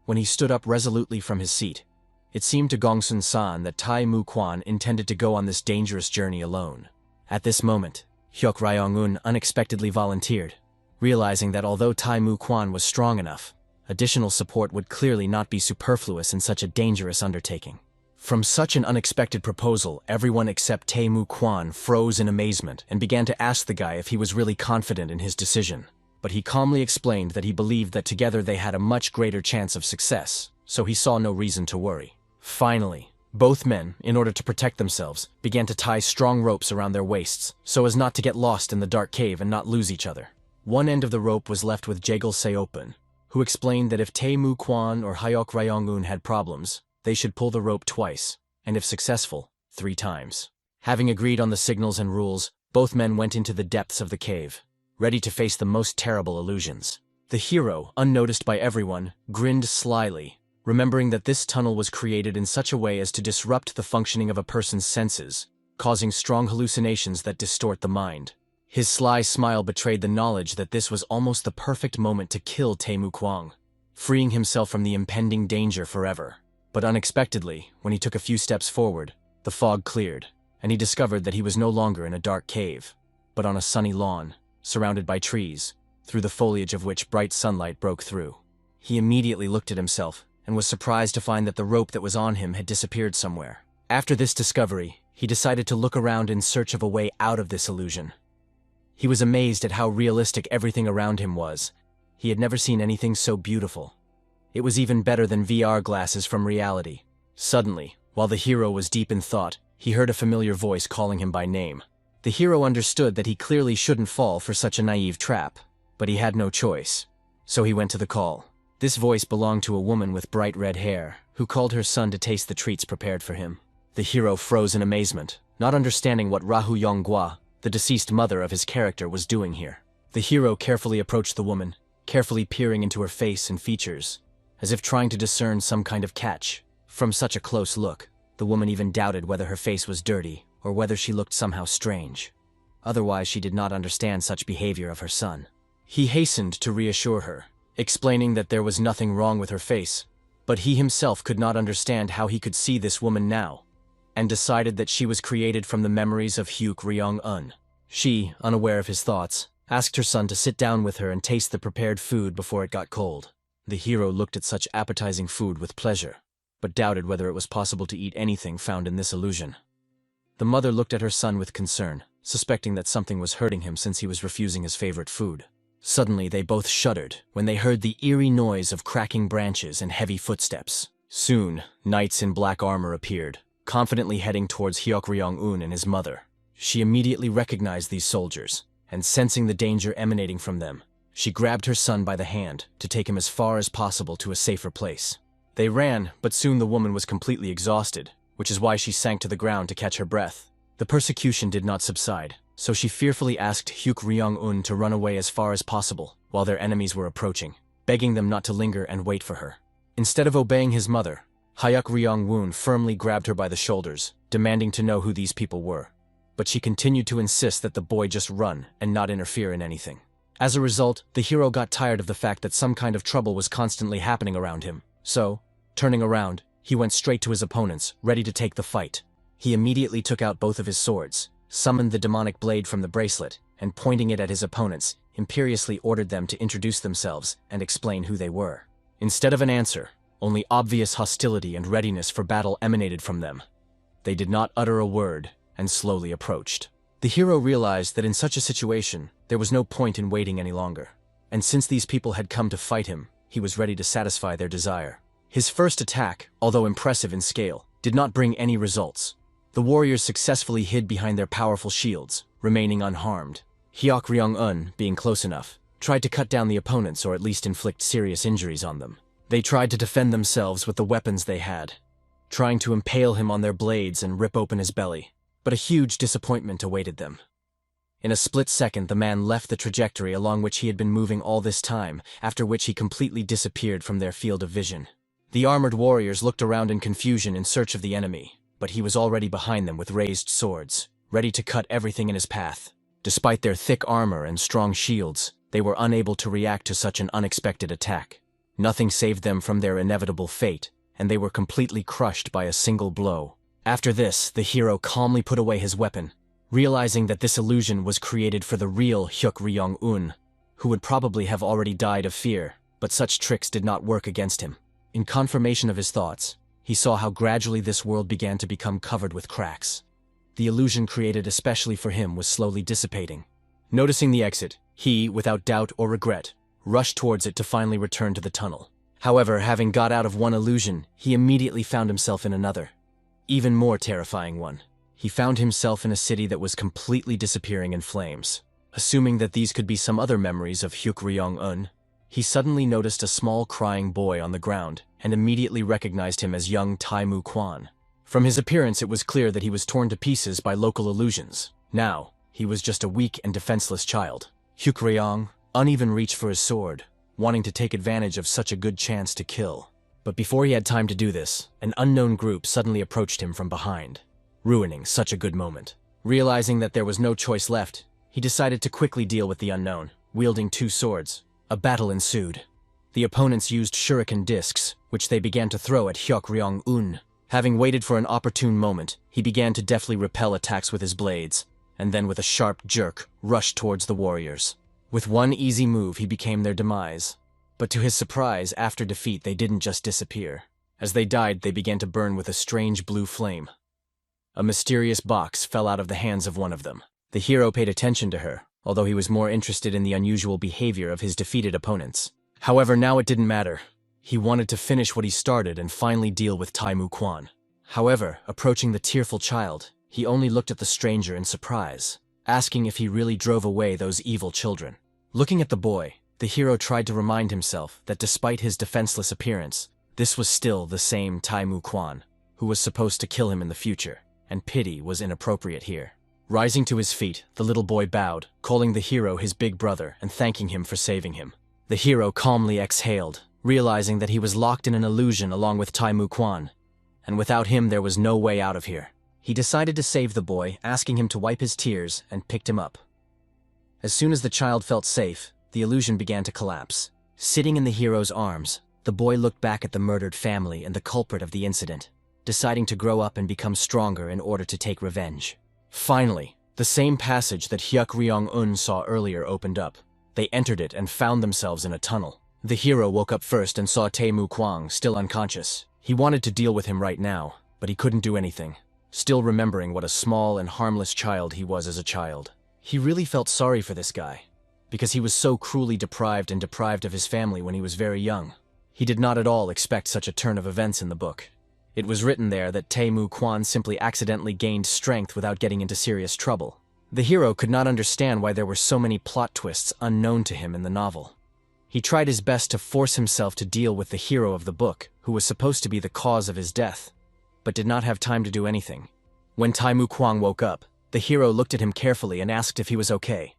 When he stood up resolutely from his seat, it seemed to Gongsun-san that Taimu Kuan intended to go on this dangerous journey alone. At this moment, Hyuk Ryong-un unexpectedly volunteered, realizing that although Taimu Kuan was strong enough, additional support would clearly not be superfluous in such a dangerous undertaking. From such an unexpected proposal, everyone except Taimu Kuan froze in amazement and began to ask the guy if he was really confident in his decision. But he calmly explained that he believed that together they had a much greater chance of success, so he saw no reason to worry. Finally, both men, in order to protect themselves, began to tie strong ropes around their waists so as not to get lost in the dark cave and not lose each other. One end of the rope was left with Jagal Seopun, who explained that if Taimu Kuan or Hyok Ryong-un had problems, they should pull the rope twice, and if successful, 3 times. Having agreed on the signals and rules, both men went into the depths of the cave, ready to face the most terrible illusions. The hero, unnoticed by everyone, grinned slyly, remembering that this tunnel was created in such a way as to disrupt the functioning of a person's senses, causing strong hallucinations that distort the mind. His sly smile betrayed the knowledge that this was almost the perfect moment to kill Taimu Kuan, freeing himself from the impending danger forever. But unexpectedly, when he took a few steps forward, the fog cleared, and he discovered that he was no longer in a dark cave, but on a sunny lawn, surrounded by trees, through the foliage of which bright sunlight broke through. He immediately looked at himself, and was surprised to find that the rope that was on him had disappeared somewhere. After this discovery, he decided to look around in search of a way out of this illusion. He was amazed at how realistic everything around him was. He had never seen anything so beautiful. It was even better than VR glasses from reality. Suddenly, while the hero was deep in thought, he heard a familiar voice calling him by name. The hero understood that he clearly shouldn't fall for such a naive trap, but he had no choice. So he went to the call. This voice belonged to a woman with bright red hair, who called her son to taste the treats prepared for him. The hero froze in amazement, not understanding what Rahu Yonggwa, the deceased mother of his character, was doing here. The hero carefully approached the woman, carefully peering into her face and features, as if trying to discern some kind of catch. From such a close look, the woman even doubted whether her face was dirty or whether she looked somehow strange. Otherwise, she did not understand such behavior of her son. He hastened to reassure her, explaining that there was nothing wrong with her face, but he himself could not understand how he could see this woman now, and decided that she was created from the memories of Hyuk Ryong-un. She, unaware of his thoughts, asked her son to sit down with her and taste the prepared food before it got cold. The hero looked at such appetizing food with pleasure, but doubted whether it was possible to eat anything found in this illusion. The mother looked at her son with concern, suspecting that something was hurting him since he was refusing his favorite food. Suddenly, they both shuddered when they heard the eerie noise of cracking branches and heavy footsteps. Soon, knights in black armor appeared, confidently heading towards Hyok Ryong-un and his mother. She immediately recognized these soldiers, and sensing the danger emanating from them, she grabbed her son by the hand to take him as far as possible to a safer place. They ran, but soon the woman was completely exhausted, which is why she sank to the ground to catch her breath. The persecution did not subside, so she fearfully asked Hyuk Ryong-un to run away as far as possible while their enemies were approaching, begging them not to linger and wait for her. Instead of obeying his mother, Hyuk Ryong-un firmly grabbed her by the shoulders, demanding to know who these people were. But she continued to insist that the boy just run and not interfere in anything. As a result, the hero got tired of the fact that some kind of trouble was constantly happening around him. So, turning around, he went straight to his opponents, ready to take the fight. He immediately took out both of his swords, summoned the demonic blade from the bracelet, and pointing it at his opponents, imperiously ordered them to introduce themselves and explain who they were. Instead of an answer, only obvious hostility and readiness for battle emanated from them. They did not utter a word, and slowly approached. The hero realized that in such a situation, there was no point in waiting any longer. And since these people had come to fight him, he was ready to satisfy their desire. His first attack, although impressive in scale, did not bring any results. The warriors successfully hid behind their powerful shields, remaining unharmed. Hyok Ryong-un, being close enough, tried to cut down the opponents or at least inflict serious injuries on them. They tried to defend themselves with the weapons they had, trying to impale him on their blades and rip open his belly. But a huge disappointment awaited them. In a split second, the man left the trajectory along which he had been moving all this time, after which he completely disappeared from their field of vision. The armored warriors looked around in confusion in search of the enemy, but he was already behind them with raised swords, ready to cut everything in his path. Despite their thick armor and strong shields, they were unable to react to such an unexpected attack. Nothing saved them from their inevitable fate, and they were completely crushed by a single blow. After this, the hero calmly put away his weapon, realizing that this illusion was created for the real Hyuk Ryong-un, who would probably have already died of fear, but such tricks did not work against him. In confirmation of his thoughts, he saw how gradually this world began to become covered with cracks. The illusion created especially for him was slowly dissipating. Noticing the exit, he, without doubt or regret, rushed towards it to finally return to the tunnel. However, having got out of one illusion, he immediately found himself in another. Even more terrifying one. He found himself in a city that was completely disappearing in flames. Assuming that these could be some other memories of Hyuk Ryong-un, he suddenly noticed a small crying boy on the ground and immediately recognized him as young Taimu Kuan. From his appearance, it was clear that he was torn to pieces by local illusions. Now, he was just a weak and defenseless child. Hyuk uneven reached for his sword, wanting to take advantage of such a good chance to kill. But before he had time to do this, an unknown group suddenly approached him from behind, ruining such a good moment. Realizing that there was no choice left, he decided to quickly deal with the unknown, wielding 2 swords. A battle ensued. The opponents used shuriken discs, which they began to throw at Hyuk Ryong-un. Having waited for an opportune moment, he began to deftly repel attacks with his blades, and then with a sharp jerk, rushed towards the warriors. With one easy move, he became their demise. But to his surprise, after defeat, they didn't just disappear. As they died, they began to burn with a strange blue flame. A mysterious box fell out of the hands of one of them. The hero paid attention to her, although he was more interested in the unusual behavior of his defeated opponents. However, now it didn't matter. He wanted to finish what he started and finally deal with Taimu Kuan. However, approaching the tearful child, he only looked at the stranger in surprise, asking if he really drove away those evil children. Looking at the boy, the hero tried to remind himself that despite his defenseless appearance, this was still the same Taimu Kuan, who was supposed to kill him in the future, and pity was inappropriate here. Rising to his feet, the little boy bowed, calling the hero his big brother and thanking him for saving him. The hero calmly exhaled, realizing that he was locked in an illusion along with Taimu Kuan, and without him there was no way out of here. He decided to save the boy, asking him to wipe his tears, and picked him up. As soon as the child felt safe, the illusion began to collapse. Sitting in the hero's arms, the boy looked back at the murdered family and the culprit of the incident, deciding to grow up and become stronger in order to take revenge. Finally, the same passage that Hyuk Ryong-un saw earlier opened up. They entered it and found themselves in a tunnel. The hero woke up first and saw Taimu Kuan still unconscious. He wanted to deal with him right now, but he couldn't do anything, still remembering what a small and harmless child he was as a child. He really felt sorry for this guy, because he was so cruelly deprived of his family when he was very young. He did not at all expect such a turn of events in the book. It was written there that Taimu Kuan simply accidentally gained strength without getting into serious trouble. The hero could not understand why there were so many plot twists unknown to him in the novel. He tried his best to force himself to deal with the hero of the book, who was supposed to be the cause of his death, but did not have time to do anything. When Taimu Kuan woke up, the hero looked at him carefully and asked if he was okay.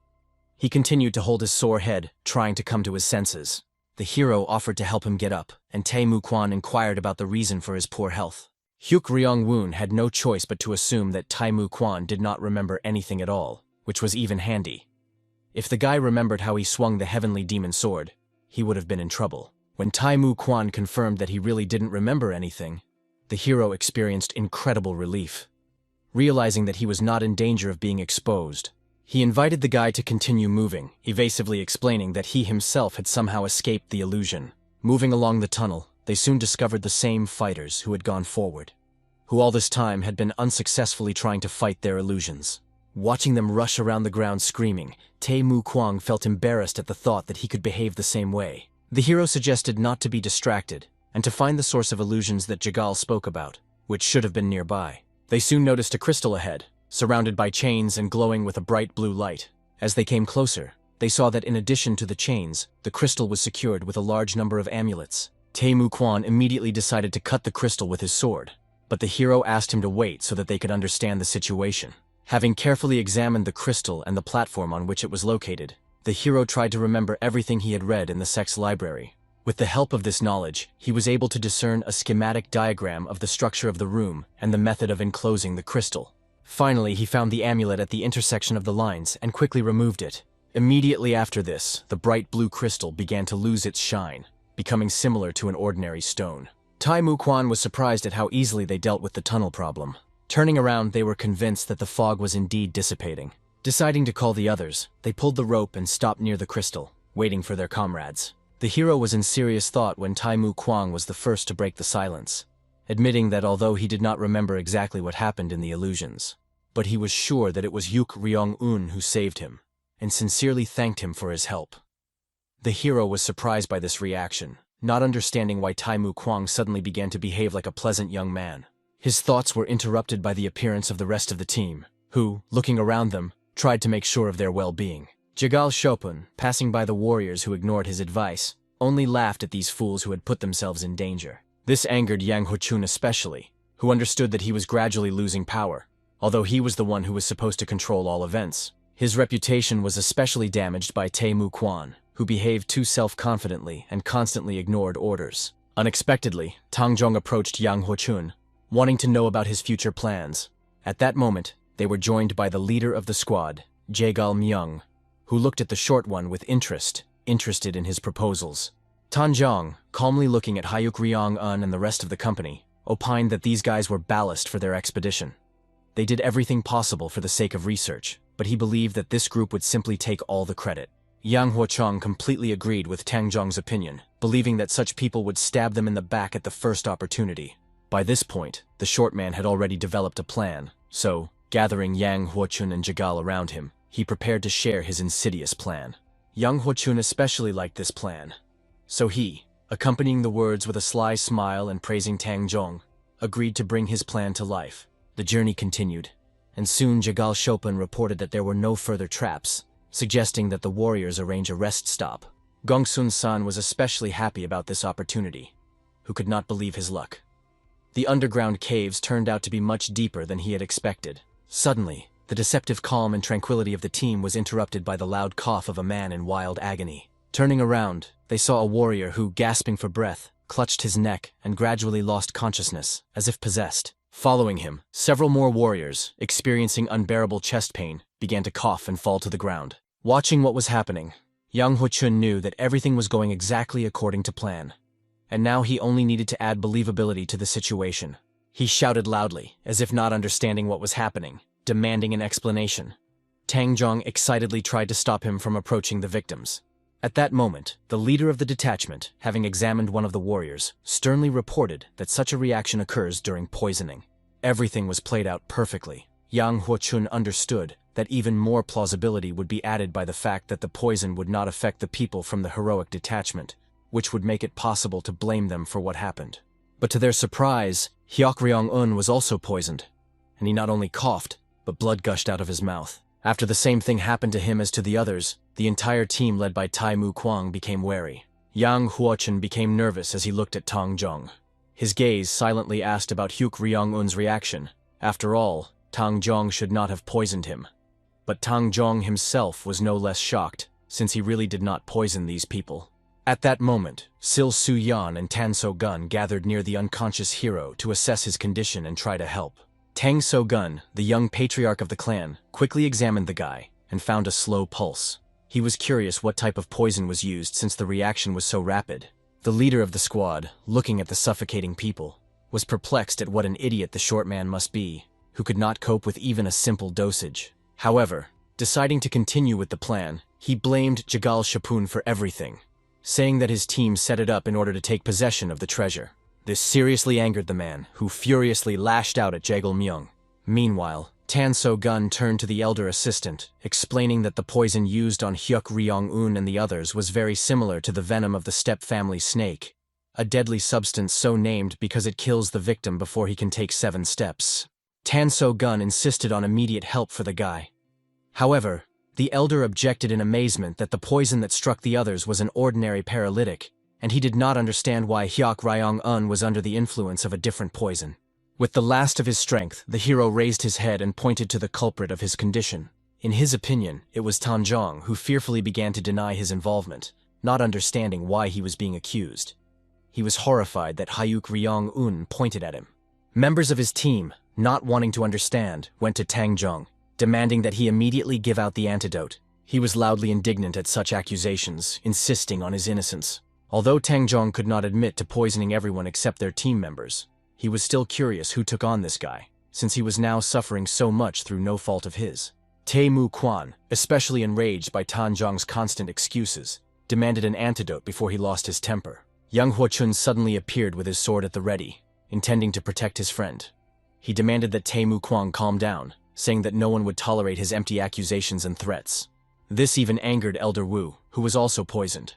He continued to hold his sore head, trying to come to his senses. The hero offered to help him get up, and Taimu Kuan inquired about the reason for his poor health. Hyuk Ryong-un had no choice but to assume that Taimu Kuan did not remember anything at all, which was even handy. If the guy remembered how he swung the heavenly demon sword, he would have been in trouble. When Taimu Kuan confirmed that he really didn't remember anything, the hero experienced incredible relief. Realizing that he was not in danger of being exposed, he invited the guy to continue moving, evasively explaining that he himself had somehow escaped the illusion. Moving along the tunnel, they soon discovered the same fighters who had gone forward, who all this time had been unsuccessfully trying to fight their illusions. Watching them rush around the ground screaming, Taimu Kuan felt embarrassed at the thought that he could behave the same way. The hero suggested not to be distracted, and to find the source of illusions that Jagal spoke about, which should have been nearby. They soon noticed a crystal ahead, surrounded by chains and glowing with a bright blue light. As they came closer, they saw that in addition to the chains, the crystal was secured with a large number of amulets. Taimu Kuan immediately decided to cut the crystal with his sword, but the hero asked him to wait so that they could understand the situation. Having carefully examined the crystal and the platform on which it was located, the hero tried to remember everything he had read in the sect's library. With the help of this knowledge, he was able to discern a schematic diagram of the structure of the room and the method of enclosing the crystal. Finally, he found the amulet at the intersection of the lines and quickly removed it. Immediately after this, the bright blue crystal began to lose its shine, becoming similar to an ordinary stone. Taimu Kuan was surprised at how easily they dealt with the tunnel problem. Turning around, they were convinced that the fog was indeed dissipating. Deciding to call the others, they pulled the rope and stopped near the crystal, waiting for their comrades. The hero was in serious thought when Taimu Kuan was the first to break the silence, admitting that although he did not remember exactly what happened in the illusions, but he was sure that it was Hyuk Ryong-un who saved him, and sincerely thanked him for his help. The hero was surprised by this reaction, not understanding why Taimu Kuan suddenly began to behave like a pleasant young man. His thoughts were interrupted by the appearance of the rest of the team, who, looking around them, tried to make sure of their well-being. Jagal Chopin, passing by the warriors who ignored his advice, only laughed at these fools who had put themselves in danger. This angered Yang Huchun especially, who understood that he was gradually losing power, although he was the one who was supposed to control all events. His reputation was especially damaged by Taimu Kuan, who behaved too self-confidently and constantly ignored orders. Unexpectedly, Tang Zhong approached Yang Huchun, wanting to know about his future plans. At that moment, they were joined by the leader of the squad, Jaegal Myung, who looked at the short one with interested in his proposals. Tan Zhong, calmly looking at Hyuk Ryong-un and the rest of the company, opined that these guys were ballast for their expedition. They did everything possible for the sake of research, but he believed that this group would simply take all the credit. Yang Huochang completely agreed with Tang Zhong's opinion, believing that such people would stab them in the back at the first opportunity. By this point, the short man had already developed a plan, so, gathering Yang Huochun and Jagal around him, he prepared to share his insidious plan. Yang Huochun especially liked this plan, so he, accompanying the words with a sly smile and praising Tang Zhong, agreed to bring his plan to life. The journey continued, and soon Jagal Chopin reported that there were no further traps, suggesting that the warriors arrange a rest stop. Gongsun-san was especially happy about this opportunity, who could not believe his luck. The underground caves turned out to be much deeper than he had expected. Suddenly, the deceptive calm and tranquility of the team was interrupted by the loud cough of a man in wild agony. Turning around, they saw a warrior who, gasping for breath, clutched his neck and gradually lost consciousness, as if possessed. Following him, several more warriors, experiencing unbearable chest pain, began to cough and fall to the ground. Watching what was happening, Yang Huchun knew that everything was going exactly according to plan. And now he only needed to add believability to the situation. He shouted loudly, as if not understanding what was happening, demanding an explanation. Tang Zhong excitedly tried to stop him from approaching the victims. At that moment, the leader of the detachment, having examined one of the warriors, sternly reported that such a reaction occurs during poisoning. Everything was played out perfectly. Yang Huochun understood that even more plausibility would be added by the fact that the poison would not affect the people from the heroic detachment, which would make it possible to blame them for what happened. But to their surprise, Hyuk Ryong-un was also poisoned, and he not only coughed, but blood gushed out of his mouth. After the same thing happened to him as to the others, the entire team led by Taimu Kuan became wary. Yang Huochun became nervous as he looked at Tang Zhong. His gaze silently asked about Hyuk Ryong-un's reaction. After all, Tang Zhong should not have poisoned him. But Tang Zhong himself was no less shocked, since he really did not poison these people. At that moment, Sil Su-yan and Tan So-gun gathered near the unconscious hero to assess his condition and try to help. Tang So-gun, the young patriarch of the clan, quickly examined the guy and found a slow pulse. He was curious what type of poison was used since the reaction was so rapid. The leader of the squad, looking at the suffocating people, was perplexed at what an idiot the short man must be, who could not cope with even a simple dosage. However, deciding to continue with the plan, he blamed Jagal Chopin for everything, saying that his team set it up in order to take possession of the treasure. This seriously angered the man, who furiously lashed out at Jaegal Myung. Meanwhile, Tan So-gun turned to the elder assistant, explaining that the poison used on Hyuk Ryong-un and the others was very similar to the venom of the steppe family snake, a deadly substance so named because it kills the victim before he can take 7 steps. Tan So-gun insisted on immediate help for the guy. However, the elder objected in amazement that the poison that struck the others was an ordinary paralytic, and he did not understand why Hyuk Ryong-un was under the influence of a different poison. With the last of his strength, the hero raised his head and pointed to the culprit of his condition. In his opinion, it was Tan Zhong, who fearfully began to deny his involvement, not understanding why he was being accused. He was horrified that Hyuk Ryong-un pointed at him. Members of his team, not wanting to understand, went to Tang Zhong, demanding that he immediately give out the antidote. He was loudly indignant at such accusations, insisting on his innocence. Although Tang Zhong could not admit to poisoning everyone except their team members, he was still curious who took on this guy, since he was now suffering so much through no fault of his. Taimu Kuan, especially enraged by Tan Zhong's constant excuses, demanded an antidote before he lost his temper. Yang Huochun suddenly appeared with his sword at the ready, intending to protect his friend. He demanded that Taimu Kuan calm down, saying that no one would tolerate his empty accusations and threats. This even angered Elder Wu, who was also poisoned.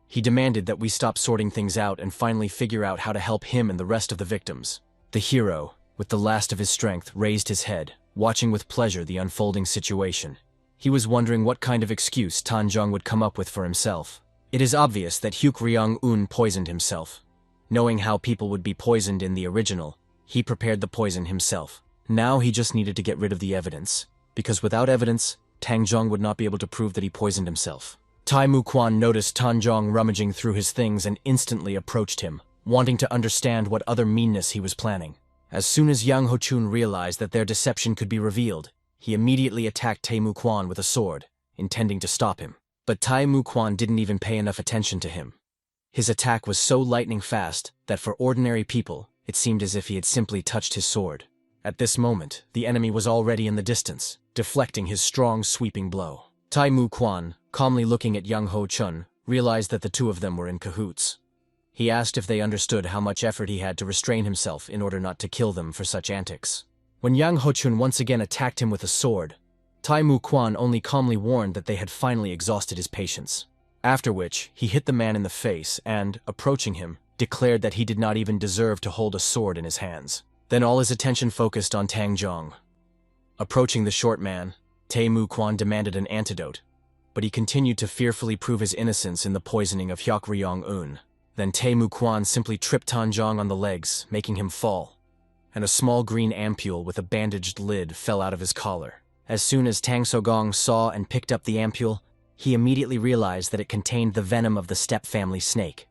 He demanded that we stop sorting things out and finally figure out how to help him and the rest of the victims. The hero, with the last of his strength, raised his head, watching with pleasure the unfolding situation. He was wondering what kind of excuse Tan Zhong would come up with for himself. It is obvious that Ryong-un poisoned himself. Knowing how people would be poisoned in the original, he prepared the poison himself. Now he just needed to get rid of the evidence, because without evidence, Tangjong would not be able to prove that he poisoned himself. Taimu Kuan noticed Tangjong rummaging through his things and instantly approached him, wanting to understand what other meanness he was planning. As soon as Yang Hochun realized that their deception could be revealed, he immediately attacked Taimu Kuan with a sword, intending to stop him. But Taimu Kuan didn't even pay enough attention to him. His attack was so lightning fast that for ordinary people, it seemed as if he had simply touched his sword. At this moment, the enemy was already in the distance, deflecting his strong, sweeping blow. Taimu Kuan, calmly looking at Yang Ho-chun, realized that the two of them were in cahoots. He asked if they understood how much effort he had to restrain himself in order not to kill them for such antics. When Yang Ho-chun once again attacked him with a sword, Taimu Kuan only calmly warned that they had finally exhausted his patience. After which, he hit the man in the face and, approaching him, declared that he did not even deserve to hold a sword in his hands. Then all his attention focused on Tangjong. Approaching the short man, Taimu Kuan demanded an antidote, but he continued to fearfully prove his innocence in the poisoning of Ryong-un. Then Taimu Kuan simply tripped Tangjong on the legs, making him fall, and a small green ampule with a bandaged lid fell out of his collar. As soon as Tang Sogong saw and picked up the ampule, he immediately realized that it contained the venom of the steppe family snake.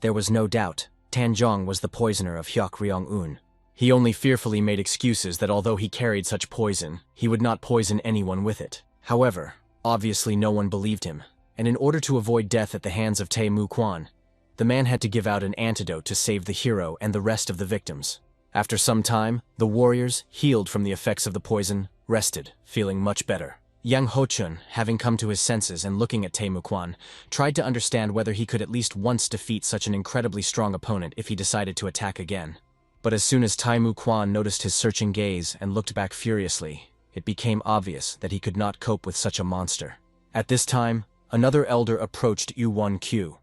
There was no doubt, Tangjong was the poisoner of Ryong-un. He only fearfully made excuses that although he carried such poison, he would not poison anyone with it. However, obviously no one believed him, and in order to avoid death at the hands of Taimu Kuan, the man had to give out an antidote to save the hero and the rest of the victims. After some time, the warriors, healed from the effects of the poison, rested, feeling much better. Yang Ho-chun, having come to his senses and looking at Taimu Kuan, tried to understand whether he could at least once defeat such an incredibly strong opponent if he decided to attack again. But as soon as Taimu Kuan noticed his searching gaze and looked back furiously, it became obvious that he could not cope with such a monster. At this time, another elder approached Yu Wan-kyu,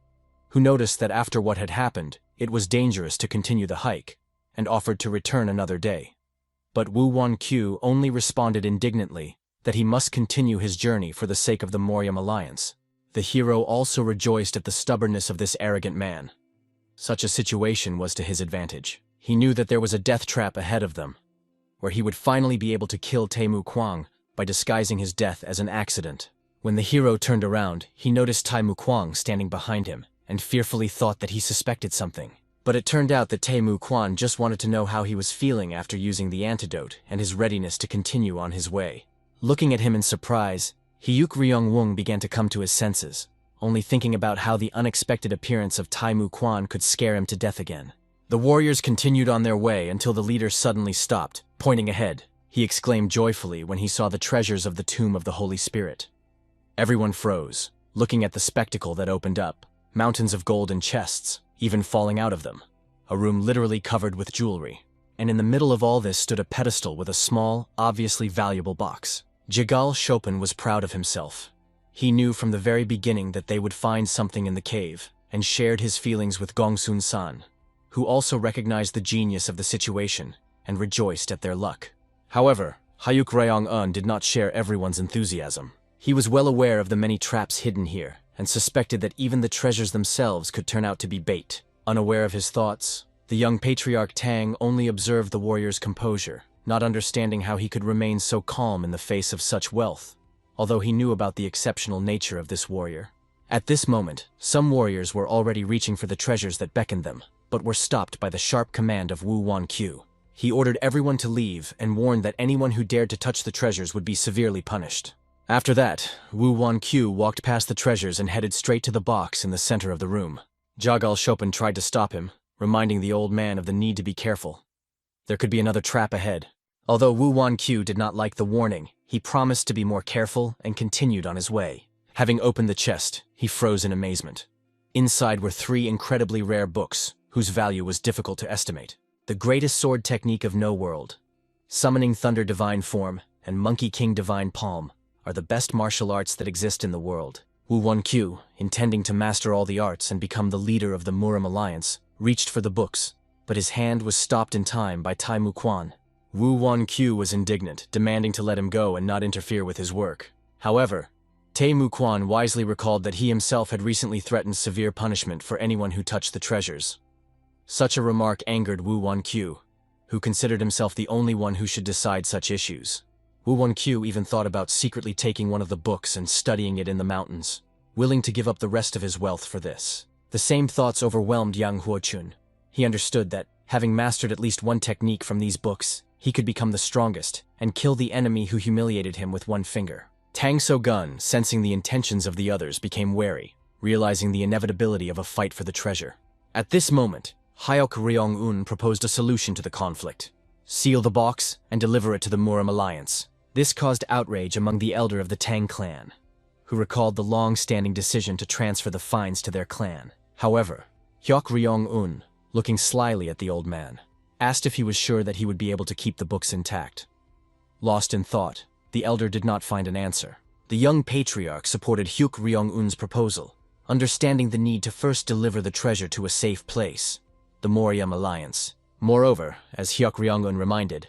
who noticed that after what had happened, it was dangerous to continue the hike, and offered to return another day. But Wu Wan-kyu only responded indignantly that he must continue his journey for the sake of the Morium Alliance. The hero also rejoiced at the stubbornness of this arrogant man. Such a situation was to his advantage. He knew that there was a death trap ahead of them, where he would finally be able to kill Taimu Kuan by disguising his death as an accident. When the hero turned around, he noticed Taimu Kuan standing behind him, and fearfully thought that he suspected something. But it turned out that Taimu Kuan just wanted to know how he was feeling after using the antidote and his readiness to continue on his way. Looking at him in surprise, Hyuk Ryong-wung began to come to his senses, only thinking about how the unexpected appearance of Taimu Kuan could scare him to death again. The warriors continued on their way until the leader suddenly stopped, pointing ahead. He exclaimed joyfully when he saw the treasures of the tomb of the Holy Spirit. Everyone froze, looking at the spectacle that opened up, mountains of gold and chests, even falling out of them, a room literally covered with jewelry. And in the middle of all this stood a pedestal with a small, obviously valuable box. Jigal Chopin was proud of himself. He knew from the very beginning that they would find something in the cave, and shared his feelings with Gongsun-san, who also recognized the genius of the situation and rejoiced at their luck. However, Hyuk Ryong-un did not share everyone's enthusiasm. He was well aware of the many traps hidden here, and suspected that even the treasures themselves could turn out to be bait. Unaware of his thoughts, the young patriarch Tang only observed the warrior's composure, not understanding how he could remain so calm in the face of such wealth, although he knew about the exceptional nature of this warrior. At this moment, some warriors were already reaching for the treasures that beckoned them, but were stopped by the sharp command of Wu Wan-kyu. He ordered everyone to leave and warned that anyone who dared to touch the treasures would be severely punished. After that, Wu Wan-kyu walked past the treasures and headed straight to the box in the center of the room. Jigal Chopin tried to stop him, reminding the old man of the need to be careful. There could be another trap ahead. Although Wu Wan-kyu did not like the warning, he promised to be more careful and continued on his way. Having opened the chest, he froze in amazement. Inside were 3 incredibly rare books, whose value was difficult to estimate. The Greatest Sword Technique of No World, Summoning Thunder Divine Form, and Monkey King Divine Palm are the best martial arts that exist in the world. Wu Wan-kyu, intending to master all the arts and become the leader of the Morium Alliance, reached for the books, but his hand was stopped in time by Taimu Kuan. Wu Wan-kyu was indignant, demanding to let him go and not interfere with his work. However, Taimu Kuan wisely recalled that he himself had recently threatened severe punishment for anyone who touched the treasures. Such a remark angered Wu Wanqiu, who considered himself the only one who should decide such issues. Wu Wanqiu even thought about secretly taking one of the books and studying it in the mountains, willing to give up the rest of his wealth for this. The same thoughts overwhelmed Yang Huochun. He understood that, having mastered at least one technique from these books, he could become the strongest and kill the enemy who humiliated him with one finger. Tang So-gun, sensing the intentions of the others, became wary, realizing the inevitability of a fight for the treasure. At this moment, Hyok Ryong-un proposed a solution to the conflict. Seal the box and deliver it to the Muram Alliance. This caused outrage among the elder of the Tang clan, who recalled the long-standing decision to transfer the fines to their clan. However, Hyok Ryong-un, looking slyly at the old man, asked if he was sure that he would be able to keep the books intact. Lost in thought, the elder did not find an answer. The young patriarch supported Hyuk Ryong-un's proposal, understanding the need to first deliver the treasure to a safe place, the Muram Alliance. Moreover, as Hyuk Ryong-un reminded,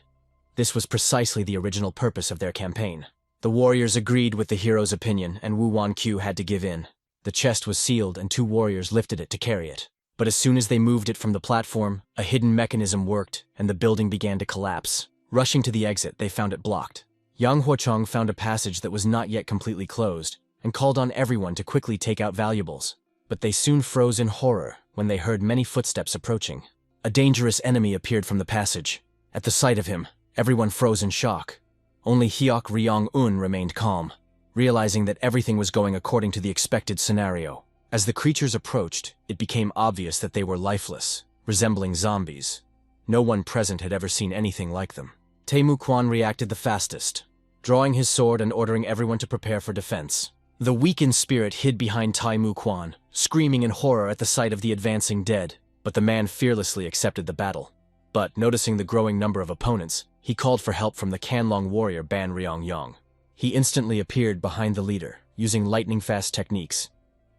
this was precisely the original purpose of their campaign. The warriors agreed with the hero's opinion, and Wu Wanqiu had to give in. The chest was sealed, and 2 warriors lifted it to carry it. But as soon as they moved it from the platform, a hidden mechanism worked, and the building began to collapse. Rushing to the exit, they found it blocked. Yang Huochong found a passage that was not yet completely closed, and called on everyone to quickly take out valuables. But they soon froze in horror when they heard many footsteps approaching. A dangerous enemy appeared from the passage. At the sight of him, everyone froze in shock. Only Hyok Ryong-un remained calm, realizing that everything was going according to the expected scenario. As the creatures approached, it became obvious that they were lifeless, resembling zombies. No one present had ever seen anything like them. Taimu Kuan reacted the fastest, drawing his sword and ordering everyone to prepare for defense. The weakened spirit hid behind Taimu Kuan, screaming in horror at the sight of the advancing dead, but the man fearlessly accepted the battle. But, noticing the growing number of opponents, he called for help from the Canlong warrior Ban Ryong-yong. He instantly appeared behind the leader, using lightning-fast techniques.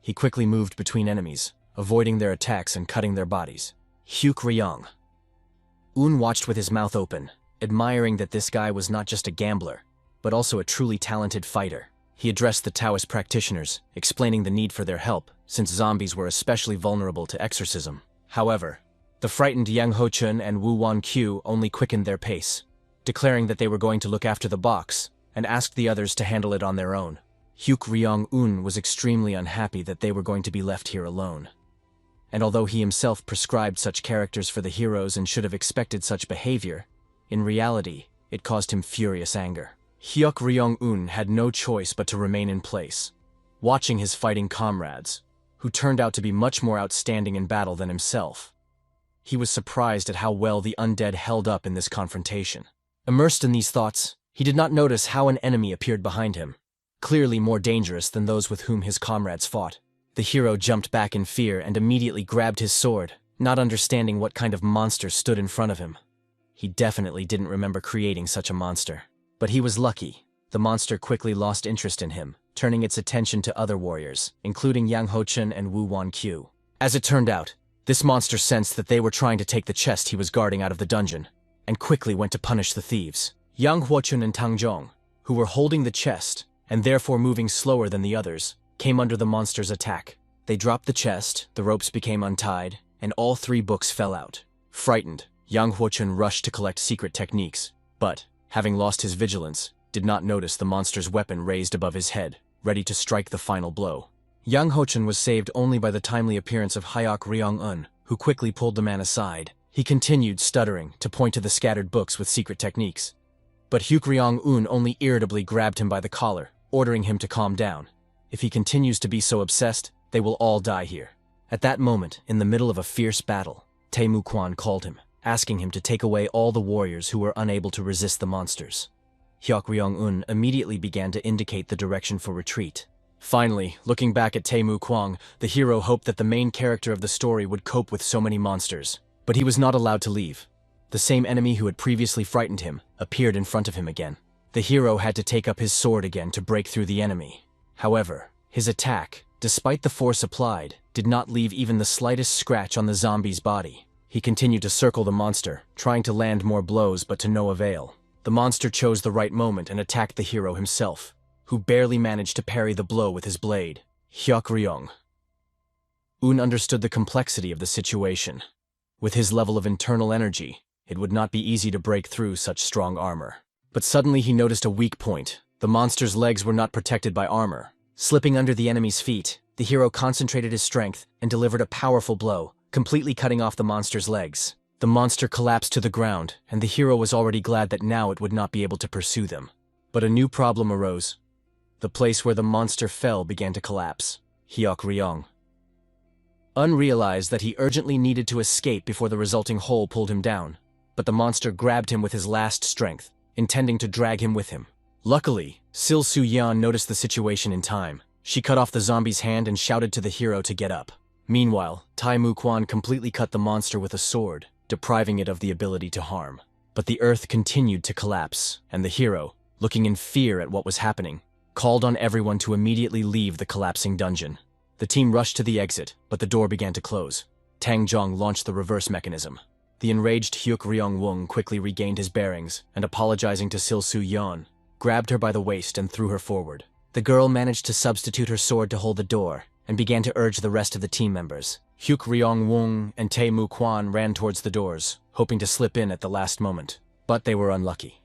He quickly moved between enemies, avoiding their attacks and cutting their bodies. Hyuk Ryong-un watched with his mouth open, admiring that this guy was not just a gambler, but also a truly talented fighter. He addressed the Taoist practitioners, explaining the need for their help, since zombies were especially vulnerable to exorcism. However, the frightened Yang Hochun and Wu Wanqiu only quickened their pace, declaring that they were going to look after the box, and asked the others to handle it on their own. Hyuk Ryong-un was extremely unhappy that they were going to be left here alone. And although he himself prescribed such characters for the heroes and should have expected such behavior, in reality, it caused him furious anger. Hyuk Ryong-un had no choice but to remain in place, watching his fighting comrades, who turned out to be much more outstanding in battle than himself. He was surprised at how well the undead held up in this confrontation. Immersed in these thoughts, he did not notice how an enemy appeared behind him, clearly more dangerous than those with whom his comrades fought. The hero jumped back in fear and immediately grabbed his sword, not understanding what kind of monster stood in front of him. He definitely didn't remember creating such a monster. But he was lucky. The monster quickly lost interest in him, turning its attention to other warriors, including Yang Hochun and Wu Wanqiu. As it turned out, this monster sensed that they were trying to take the chest he was guarding out of the dungeon, and quickly went to punish the thieves. Yang Huochun and Tang Zhong, who were holding the chest, and therefore moving slower than the others, came under the monster's attack. They dropped the chest, the ropes became untied, and all 3 books fell out. Frightened, Yang Huochun rushed to collect secret techniques, but, having lost his vigilance, did not notice the monster's weapon raised above his head, ready to strike the final blow. Yang Hochun was saved only by the timely appearance of Hyok Ryong-un, who quickly pulled the man aside. He continued, stuttering, to point to the scattered books with secret techniques. But Hyuk Ryong-un only irritably grabbed him by the collar, ordering him to calm down. If he continues to be so obsessed, they will all die here. At that moment, in the middle of a fierce battle, Taimu Kuan called him, asking him to take away all the warriors who were unable to resist the monsters. Hyok Ryong-un immediately began to indicate the direction for retreat. Finally, looking back at Taimu Kuan, the hero hoped that the main character of the story would cope with so many monsters. But he was not allowed to leave. The same enemy who had previously frightened him appeared in front of him again. The hero had to take up his sword again to break through the enemy. However, his attack, despite the force applied, did not leave even the slightest scratch on the zombie's body. He continued to circle the monster, trying to land more blows but to no avail. The monster chose the right moment and attacked the hero himself. who barely managed to parry the blow with his blade. Hyuk Un understood the complexity of the situation. With his level of internal energy, it would not be easy to break through such strong armor. But suddenly he noticed a weak point. The monster's legs were not protected by armor. Slipping under the enemy's feet, the hero concentrated his strength and delivered a powerful blow, completely cutting off the monster's legs. The monster collapsed to the ground, and the hero was already glad that now it would not be able to pursue them. But a new problem arose. The place where the monster fell began to collapse. Hyuk Un realized that he urgently needed to escape before the resulting hole pulled him down, but the monster grabbed him with his last strength, intending to drag him with him. Luckily, Sil Su-yeon noticed the situation in time. She cut off the zombie's hand and shouted to the hero to get up. Meanwhile, Taimu Kuan completely cut the monster with a sword, depriving it of the ability to harm. But the earth continued to collapse, and the hero, looking in fear at what was happening, called on everyone to immediately leave the collapsing dungeon. The team rushed to the exit, but the door began to close. Tang Zhong launched the reverse mechanism. The enraged Hyuk Ryong-won quickly regained his bearings, and apologizing to Sil Su-yeon, grabbed her by the waist and threw her forward. The girl managed to substitute her sword to hold the door, and began to urge the rest of the team members. Hyuk Ryong-won and Taimu Kuan ran towards the doors, hoping to slip in at the last moment. But they were unlucky.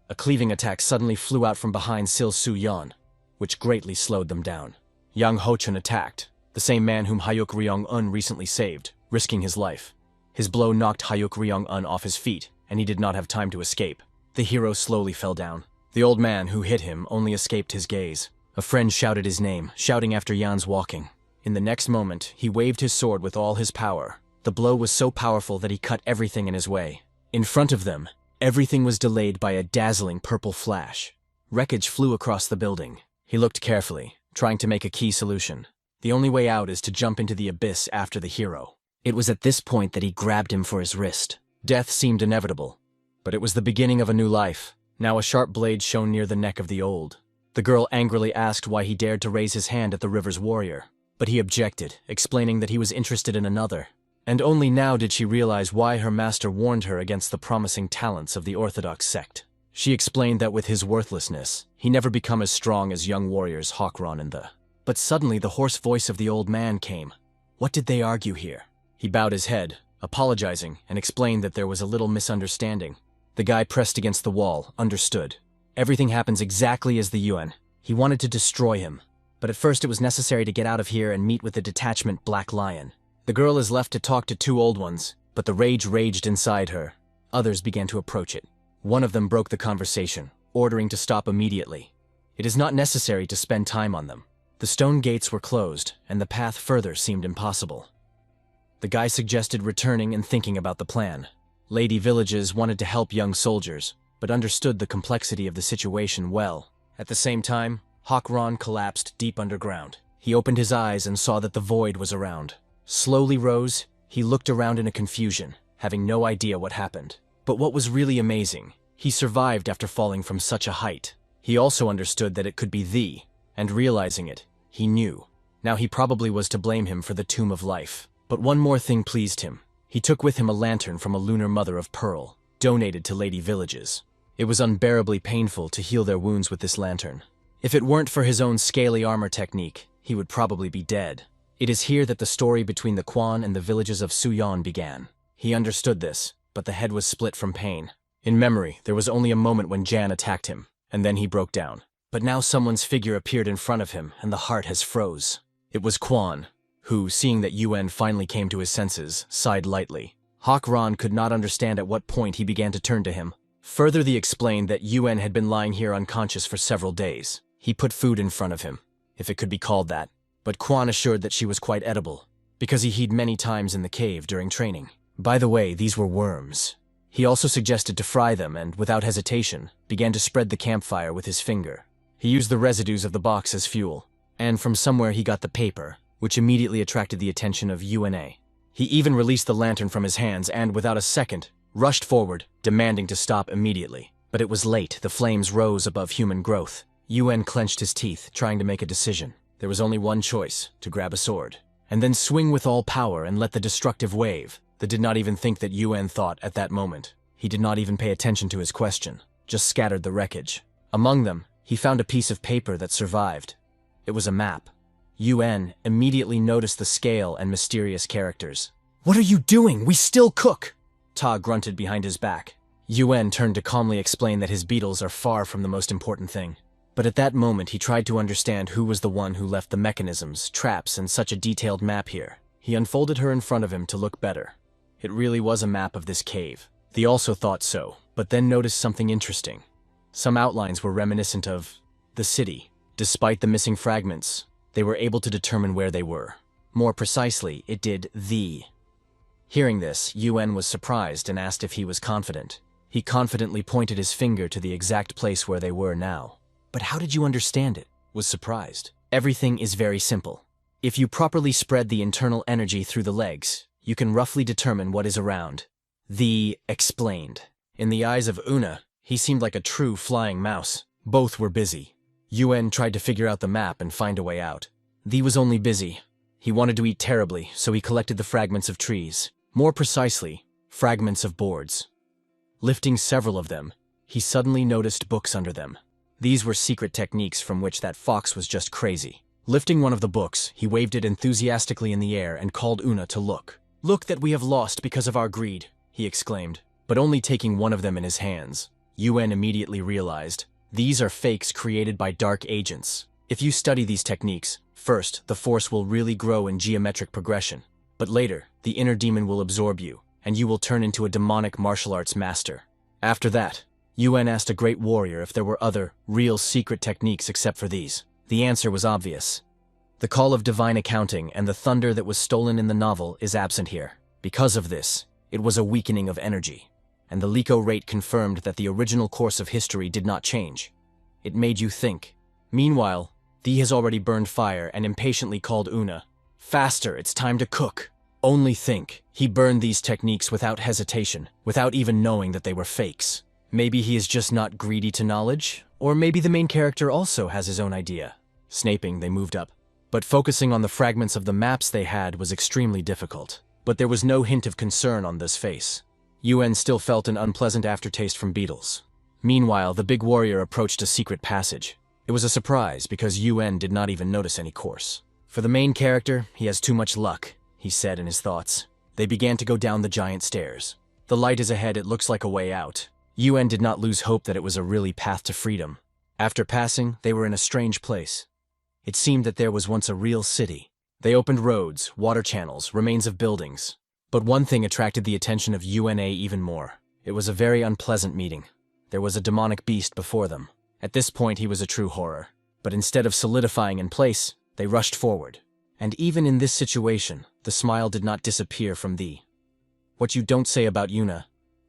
A cleaving attack suddenly flew out from behind Sil Su-yeon, which greatly slowed them down. Yang Ho-chun attacked, the same man whom Hyuk Ryong-un recently saved, risking his life. His blow knocked Hyuk Ryong-un off his feet, and he did not have time to escape. The hero slowly fell down. The old man who hit him only escaped his gaze. A friend shouted his name, shouting after Yan's walking. In the next moment, he waved his sword with all his power. The blow was so powerful that he cut everything in his way. In front of them, everything was delayed by a dazzling purple flash. Wreckage flew across the building. He looked carefully, trying to make a key solution. The only way out is to jump into the abyss after the hero. It was at this point that he grabbed him for his wrist. Death seemed inevitable, but it was the beginning of a new life. Now a sharp blade shone near the neck of the old. The girl angrily asked why he dared to raise his hand at the river's warrior, but he objected, explaining that he was interested in another. And only now did she realize why her master warned her against the promising talents of the Orthodox sect. She explained that with his worthlessness, he never become as strong as young warriors Hawkron and the... But suddenly the hoarse voice of the old man came. What did they argue here? He bowed his head, apologizing, and explained that there was a little misunderstanding. The guy pressed against the wall, understood. Everything happens exactly as the Yuan. He wanted to destroy him, but at first it was necessary to get out of here and meet with the detachment Black Lion. The girl is left to talk to two old ones, but the rage raged inside her. Others began to approach it. One of them broke the conversation, ordering to stop immediately. It is not necessary to spend time on them. The stone gates were closed, and the path further seemed impossible. The guy suggested returning and thinking about the plan. Lady Villages wanted to help young soldiers, but understood the complexity of the situation well. At the same time, Hawkron collapsed deep underground. He opened his eyes and saw that the void was around. Slowly rose, he looked around in a confusion, having no idea what happened. But what was really amazing, he survived after falling from such a height. He also understood that it could be and realizing it, he knew. Now he probably was to blame him for the Tomb of Life. But one more thing pleased him. He took with him a lantern from a lunar mother of pearl, donated to Lady Villages. It was unbearably painful to heal their wounds with this lantern. If it weren't for his own scaly armor technique, he would probably be dead. It is here that the story between the Quan and the villages of Suyeon began. He understood this, but the head was split from pain. In memory, there was only a moment when Jan attacked him, and then he broke down. But now someone's figure appeared in front of him, and the heart has froze. It was Quan, who, seeing that Yuen finally came to his senses, sighed lightly. Hawkron could not understand at what point he began to turn to him. Further, he explained that Yuen had been lying here unconscious for several days. He put food in front of him, if it could be called that, but Quan assured that she was quite edible, because he hid many times in the cave during training. By the way, these were worms. He also suggested to fry them and, without hesitation, began to spread the campfire with his finger. He used the residues of the box as fuel, and from somewhere he got the paper, which immediately attracted the attention of UNA. He even released the lantern from his hands and, without a second, rushed forward, demanding to stop immediately. But it was late. The flames rose above human growth. UN clenched his teeth, trying to make a decision. There was only one choice, to grab a sword, and then swing with all power and let the destructive wave. That did not even think that UN thought at that moment. He did not even pay attention to his question, just scattered the wreckage. Among them, He found a piece of paper that survived. It was a map. Yuan immediately noticed the scale and mysterious characters. "What are you doing? We still cook!" Ta grunted behind his back. Yuan turned to calmly explain that his beetles are far from the most important thing. But at that moment he tried to understand who was the one who left the mechanisms, traps, and such a detailed map here. He unfolded her in front of him to look better. It really was a map of this cave. They also thought so, but then noticed something interesting. Some outlines were reminiscent of the city. Despite the missing fragments, they were able to determine where they were. More precisely, it did the. Hearing this, Yuan was surprised and asked if he was confident. He confidently pointed his finger to the exact place where they were now. "But how did you understand it?" Was surprised. "Everything is very simple. If you properly spread the internal energy through the legs, you can roughly determine what is around." The explained. In the eyes of Una, he seemed like a true flying mouse. Both were busy. Yuan tried to figure out the map and find a way out. The was only busy. He wanted to eat terribly, so he collected the fragments of trees. More precisely, fragments of boards. Lifting several of them, he suddenly noticed books under them. These were secret techniques from which that fox was just crazy. Lifting one of the books, he waved it enthusiastically in the air and called Una to look. "Look that we have lost because of our greed," he exclaimed, but only taking one of them in his hands. Yuan immediately realized, these are fakes created by dark agents. If you study these techniques, first, the force will really grow in geometric progression, but later, the inner demon will absorb you, and you will turn into a demonic martial arts master. After that, Yuan asked a great warrior if there were other, real secret techniques except for these. The answer was obvious. The call of divine accounting and the thunder that was stolen in the novel is absent here. Because of this, it was a weakening of energy, and the Lico rate confirmed that the original course of history did not change. It made you think. Meanwhile, Thee has already burned fire and impatiently called Una. "Faster, it's time to cook." Only think, he burned these techniques without hesitation, without even knowing that they were fakes. Maybe he is just not greedy to knowledge, or maybe the main character also has his own idea. Snaping, they moved up. But focusing on the fragments of the maps they had was extremely difficult. But there was no hint of concern on this face. Yuan still felt an unpleasant aftertaste from beetles. Meanwhile, the big warrior approached a secret passage. It was a surprise because Yuan did not even notice any course. "For the main character, he has too much luck," he said in his thoughts. They began to go down the giant stairs. "The light is ahead, it looks like a way out." Yuan did not lose hope that it was a really path to freedom. After passing, they were in a strange place. It seemed that there was once a real city. They opened roads, water channels, remains of buildings. But one thing attracted the attention of UNA even more. It was a very unpleasant meeting. There was a demonic beast before them. At this point, he was a true horror. But instead of solidifying in place, they rushed forward. And even in this situation, the smile did not disappear from thee. "What you don't say about Yuna."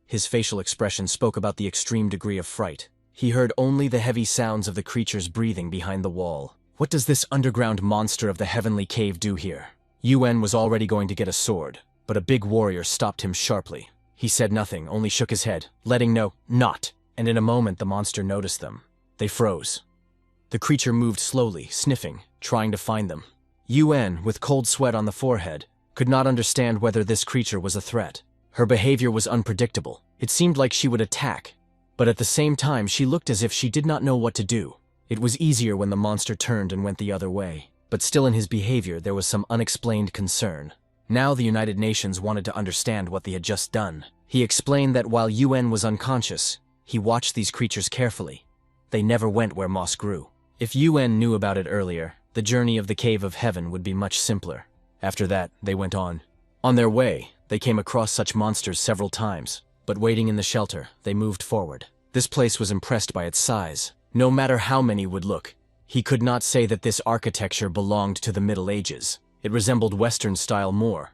His facial expression spoke about the extreme degree of fright. He heard only the heavy sounds of the creatures breathing behind the wall. What does this underground monster of the heavenly cave do here? Yuan was already going to get a sword, but a big warrior stopped him sharply. He said nothing, only shook his head, letting know, "Not." And in a moment the monster noticed them. They froze. The creature moved slowly, sniffing, trying to find them. Yuan, with cold sweat on the forehead, could not understand whether this creature was a threat. Her behavior was unpredictable. It seemed like she would attack, but at the same time she looked as if she did not know what to do. It was easier when the monster turned and went the other way, but still in his behavior there was some unexplained concern. Now the United Nations wanted to understand what they had just done. He explained that while Yuan was unconscious, he watched these creatures carefully. They never went where moss grew. If Yuan knew about it earlier, the journey of the Cave of Heaven would be much simpler. After that, they went on. On their way, they came across such monsters several times, but waiting in the shelter, they moved forward. This place was impressed by its size. No matter how many would look, he could not say that this architecture belonged to the Middle Ages. It resembled Western style more.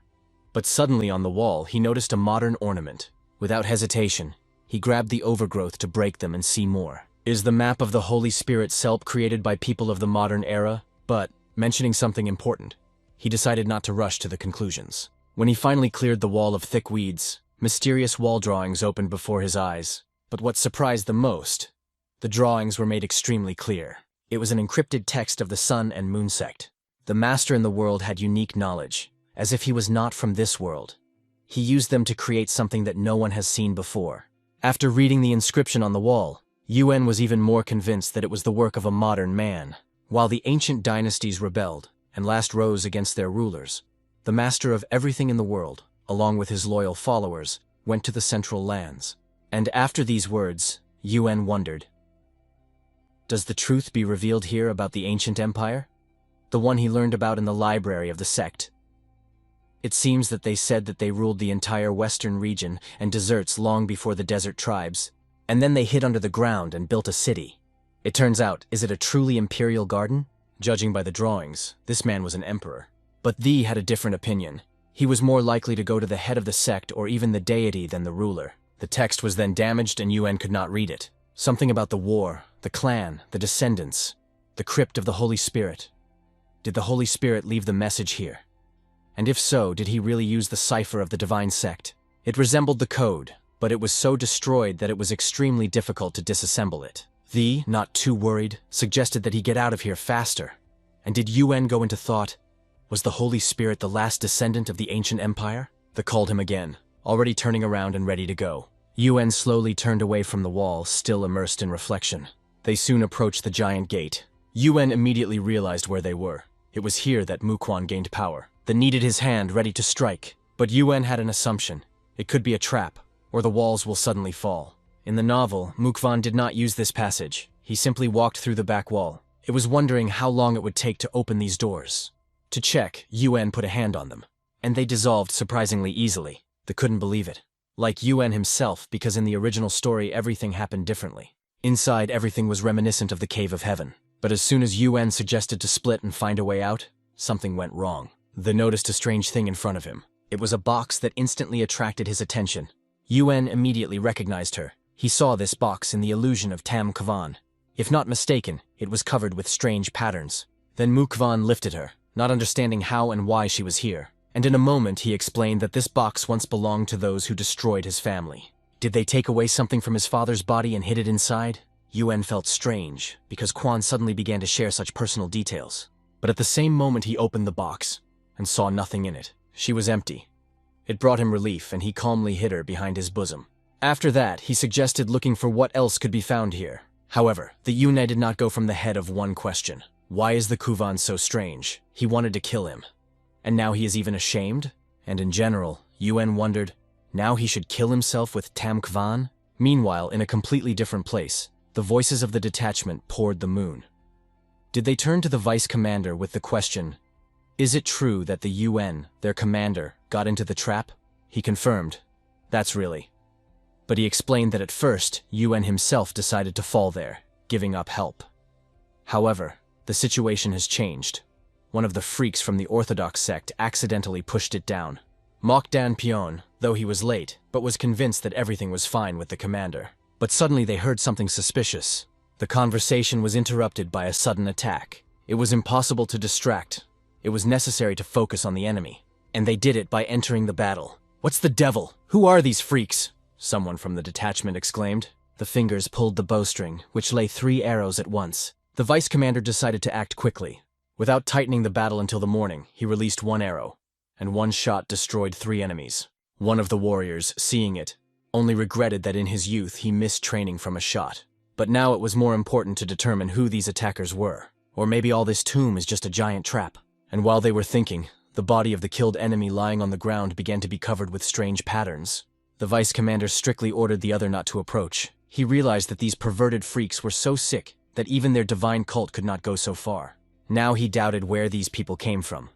But suddenly on the wall, he noticed a modern ornament. Without hesitation, he grabbed the overgrowth to break them and see more. Is the map of the Holy Spirit Selp created by people of the modern era? But, mentioning something important, he decided not to rush to the conclusions. When he finally cleared the wall of thick weeds, mysterious wall drawings opened before his eyes. But what surprised the most, the drawings were made extremely clear. It was an encrypted text of the Sun and Moon sect. The master in the world had unique knowledge, as if he was not from this world. He used them to create something that no one has seen before. After reading the inscription on the wall, Yuan was even more convinced that it was the work of a modern man. While the ancient dynasties rebelled and last rose against their rulers, the master of everything in the world, along with his loyal followers, went to the central lands. And after these words, Yuan wondered, does the truth be revealed here about the ancient empire? The one he learned about in the library of the sect. It seems that they said that they ruled the entire western region and deserts long before the desert tribes, and then they hid under the ground and built a city. It turns out, is it a truly imperial garden? Judging by the drawings, this man was an emperor. But Thee had a different opinion. He was more likely to go to the head of the sect or even the deity than the ruler. The text was then damaged and Yuan could not read it. Something about the war, the clan, the descendants, the crypt of the Holy Spirit. Did the Holy Spirit leave the message here? And if so, did he really use the cipher of the divine sect? It resembled the code, but it was so destroyed that it was extremely difficult to disassemble it. Thee, not too worried, suggested that he get out of here faster. And did Yuan go into thought, was the Holy Spirit the last descendant of the ancient empire? They called him again, already turning around and ready to go. Yuan slowly turned away from the wall, still immersed in reflection. They soon approached the giant gate. Yuan immediately realized where they were. It was here that Mu Kuan gained power. They needed his hand ready to strike. But Yuan had an assumption. It could be a trap, or the walls will suddenly fall. In the novel, Mu Kuan did not use this passage. He simply walked through the back wall. It was wondering how long it would take to open these doors. To check, Yuan put a hand on them, and they dissolved surprisingly easily. They couldn't believe it. Like Yuan himself, because in the original story everything happened differently. Inside, everything was reminiscent of the Cave of Heaven. But as soon as Yuan suggested to split and find a way out, something went wrong. They noticed a strange thing in front of him. It was a box that instantly attracted his attention. Yuan immediately recognized her. He saw this box in the illusion of Taimu Kuan. If not mistaken, it was covered with strange patterns. Then Mu Kuan lifted her, not understanding how and why she was here. And in a moment he explained that this box once belonged to those who destroyed his family. Did they take away something from his father's body and hid it inside? Yuan felt strange, because Kuan suddenly began to share such personal details. But at the same moment he opened the box, and saw nothing in it. She was empty. It brought him relief, and he calmly hid her behind his bosom. After that, he suggested looking for what else could be found here. However, the Yunai did not go from the head of one question. Why is the Kuvan so strange? He wanted to kill him. And now he is even ashamed? And in general, Yuan wondered, now he should kill himself with Taimu Kuan? Meanwhile, in a completely different place, the voices of the detachment poured the moon. Did they turn to the vice commander with the question, is it true that the UN, their commander, got into the trap? He confirmed, that's really. But he explained that at first, UN himself decided to fall there, giving up help. However, the situation has changed. One of the freaks from the Orthodox sect accidentally pushed it down. Mok Dan Pion, though he was late, but was convinced that everything was fine with the commander. But suddenly they heard something suspicious. The conversation was interrupted by a sudden attack. It was impossible to distract. It was necessary to focus on the enemy. And they did it by entering the battle. What's the devil? Who are these freaks? Someone from the detachment exclaimed. The fingers pulled the bowstring, which lay 3 arrows at once. The vice commander decided to act quickly. Without tightening the battle until the morning, he released 1 arrow, and 1 shot destroyed 3 enemies. One of the warriors, seeing it, only regretted that in his youth he missed training from a shot. But now it was more important to determine who these attackers were. Or maybe all this tomb is just a giant trap. And while they were thinking, the body of the killed enemy lying on the ground began to be covered with strange patterns. The vice commander strictly ordered the other not to approach. He realized that these perverted freaks were so sick that even their divine cult could not go so far. Now he doubted where these people came from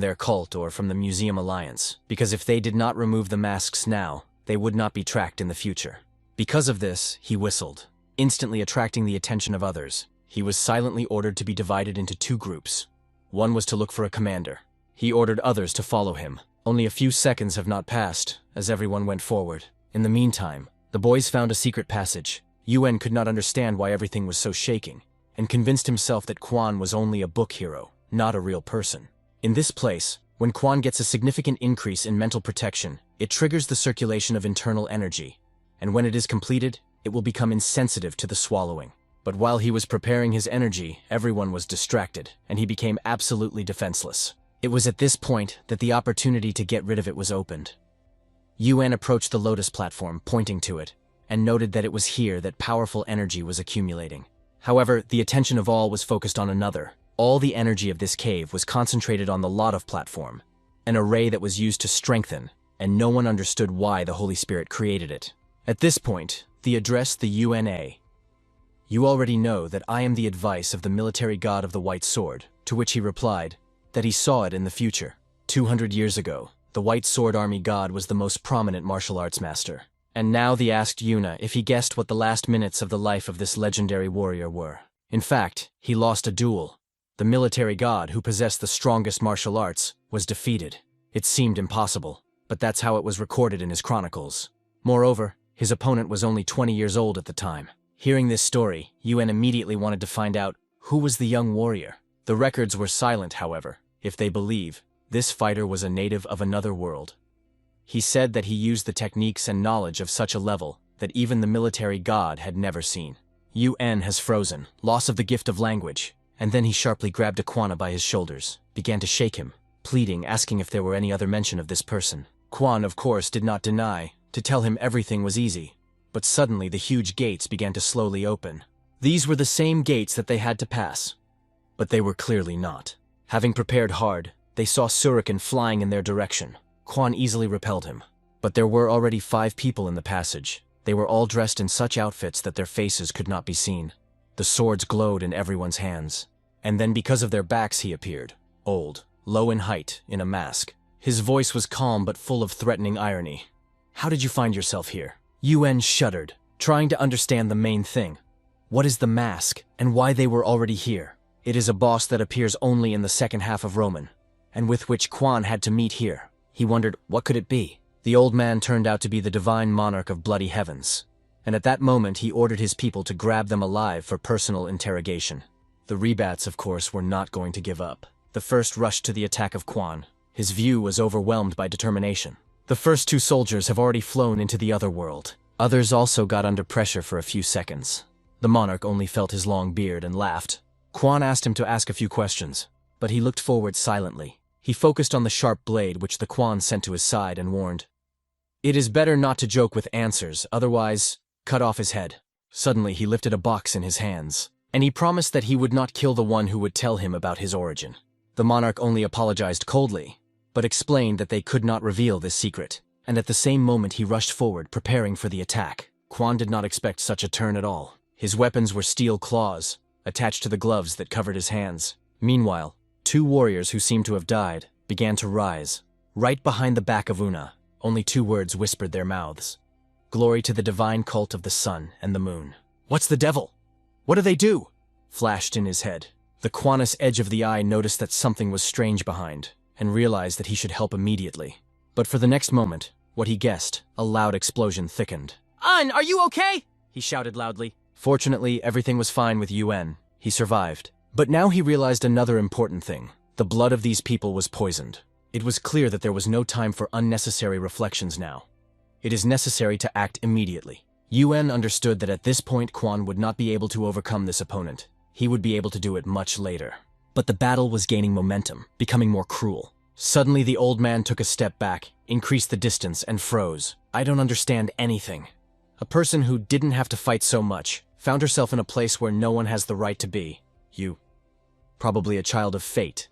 their cult or from the Museum Alliance, because if they did not remove the masks now, they would not be tracked in the future. Because of this, he whistled, instantly attracting the attention of others. He was silently ordered to be divided into 2 groups. One was to look for a commander. He ordered others to follow him. Only a few seconds have not passed, as everyone went forward. In the meantime, the boys found a secret passage. Yuan could not understand why everything was so shaking, and convinced himself that Kuan was only a book hero, not a real person. In this place, when Kuan gets a significant increase in mental protection, it triggers the circulation of internal energy, and when it is completed, it will become insensitive to the swallowing. But while he was preparing his energy, everyone was distracted, and he became absolutely defenseless. It was at this point that the opportunity to get rid of it was opened. Yuan approached the lotus platform, pointing to it, and noted that it was here that powerful energy was accumulating. However, the attention of all was focused on another. All the energy of this cave was concentrated on the lot of platform, an array that was used to strengthen, and no one understood why the Holy Spirit created it. At this point, the address the UNA. You already know that I am the advice of the military god of the White Sword, to which he replied that he saw it in the future. 200 years ago, the White Sword Army god was the most prominent martial arts master. And now the asked Yuna if he guessed what the last minutes of the life of this legendary warrior were. In fact, he lost a duel. The military god who possessed the strongest martial arts was defeated. It seemed impossible, but that's how it was recorded in his chronicles. Moreover, his opponent was only 20 years old at the time. Hearing this story, Yuen immediately wanted to find out who was the young warrior. The records were silent, however. If they believe, this fighter was a native of another world. He said that he used the techniques and knowledge of such a level that even the military god had never seen. Yuen has frozen, loss of the gift of language, and then he sharply grabbed Aquana by his shoulders, began to shake him, pleading, asking if there were any other mention of this person. Quan, of course, did not deny, to tell him everything was easy. But suddenly the huge gates began to slowly open. These were the same gates that they had to pass. But they were clearly not. Having prepared hard, they saw Suriken flying in their direction. Quan easily repelled him. But there were already 5 people in the passage. They were all dressed in such outfits that their faces could not be seen. The swords glowed in everyone's hands. And then because of their backs he appeared. Old, low in height, in a mask. His voice was calm but full of threatening irony. "How did you find yourself here?" Yuen shuddered, trying to understand the main thing. What is the mask, and why they were already here? It is a boss that appears only in the second half of Roman, and with which Quan had to meet here. He wondered, what could it be? The old man turned out to be the divine monarch of bloody heavens, and at that moment he ordered his people to grab them alive for personal interrogation. The rebats, of course, were not going to give up. The first rushed to the attack of Quan. His view was overwhelmed by determination. The first 2 soldiers have already flown into the other world. Others also got under pressure for a few seconds. The monarch only felt his long beard and laughed. Quan asked him to ask a few questions, but he looked forward silently. He focused on the sharp blade which the Quan sent to his side and warned, "It is better not to joke with answers, otherwise, cut off his head." Suddenly he lifted a box in his hands, and he promised that he would not kill the one who would tell him about his origin. The monarch only apologized coldly, but explained that they could not reveal this secret, and at the same moment he rushed forward, preparing for the attack. Quan did not expect such a turn at all. His weapons were steel claws, attached to the gloves that covered his hands. Meanwhile, 2 warriors who seemed to have died began to rise. Right behind the back of Una, only 2 words whispered their mouths. "Glory to the divine cult of the sun and the moon." "What's the devil? What do they do?" flashed in his head. The Quanus edge of the eye noticed that something was strange behind, and realized that he should help immediately. But for the next moment, what he guessed, a loud explosion thickened. "An, are you okay?" he shouted loudly. Fortunately, everything was fine with Yuen. He survived. But now he realized another important thing. The blood of these people was poisoned. It was clear that there was no time for unnecessary reflections now. It is necessary to act immediately. Yuen understood that at this point Quan would not be able to overcome this opponent. He would be able to do it much later. But the battle was gaining momentum, becoming more cruel. Suddenly the old man took a step back, increased the distance, and froze. "I don't understand anything." A person who didn't have to fight so much found herself in a place where no one has the right to be. You. Probably a child of fate.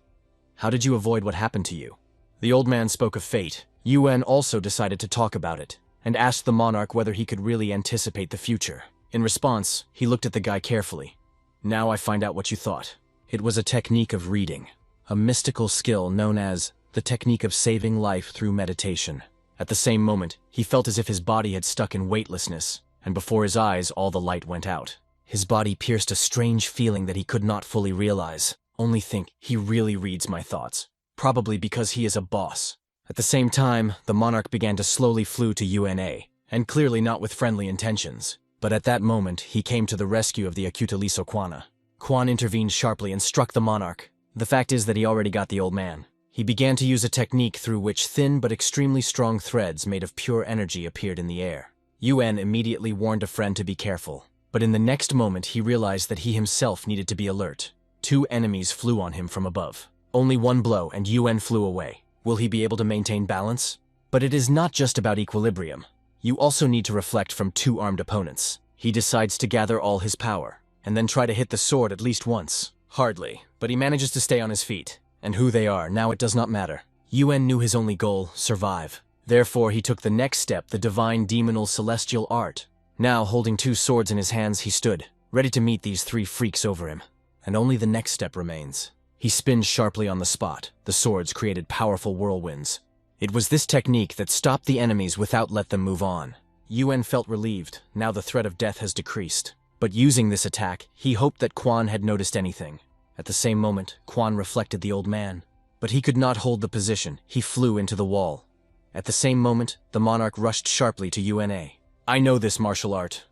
How did you avoid what happened to you? The old man spoke of fate. Yuen also decided to talk about it, and asked the monarch whether he could really anticipate the future. In response, he looked at the guy carefully. "Now I find out what you thought." It was a technique of reading, a mystical skill known as the technique of saving life through meditation. At the same moment, he felt as if his body had stuck in weightlessness, and before his eyes all the light went out. His body pierced a strange feeling that he could not fully realize. Only think, he really reads my thoughts. Probably because he is a boss. At the same time, the monarch began to slowly flew to UNA, and clearly not with friendly intentions. But at that moment, he came to the rescue of the Acutaliso Quana. Quan intervened sharply and struck the monarch. The fact is that he already got the old man. He began to use a technique through which thin but extremely strong threads made of pure energy appeared in the air. Yuen immediately warned a friend to be careful, but in the next moment he realized that he himself needed to be alert. 2 enemies flew on him from above. Only one blow and Yuen flew away. Will he be able to maintain balance? But it is not just about equilibrium. You also need to reflect from two armed opponents. He decides to gather all his power, and then try to hit the sword at least once. Hardly, but he manages to stay on his feet. And who they are, now it does not matter. Yuan knew his only goal, survive. Therefore, he took the next step, the divine demonal celestial art. Now, holding two swords in his hands, he stood, ready to meet these three freaks over him. And only the next step remains. He spins sharply on the spot. The swords created powerful whirlwinds. It was this technique that stopped the enemies without let them move on. Yuan felt relieved. Now the threat of death has decreased. But using this attack, he hoped that Kuan had noticed anything. At the same moment, Kuan reflected the old man. But he could not hold the position. He flew into the wall. At the same moment, the monarch rushed sharply to Yuan. I know this martial art.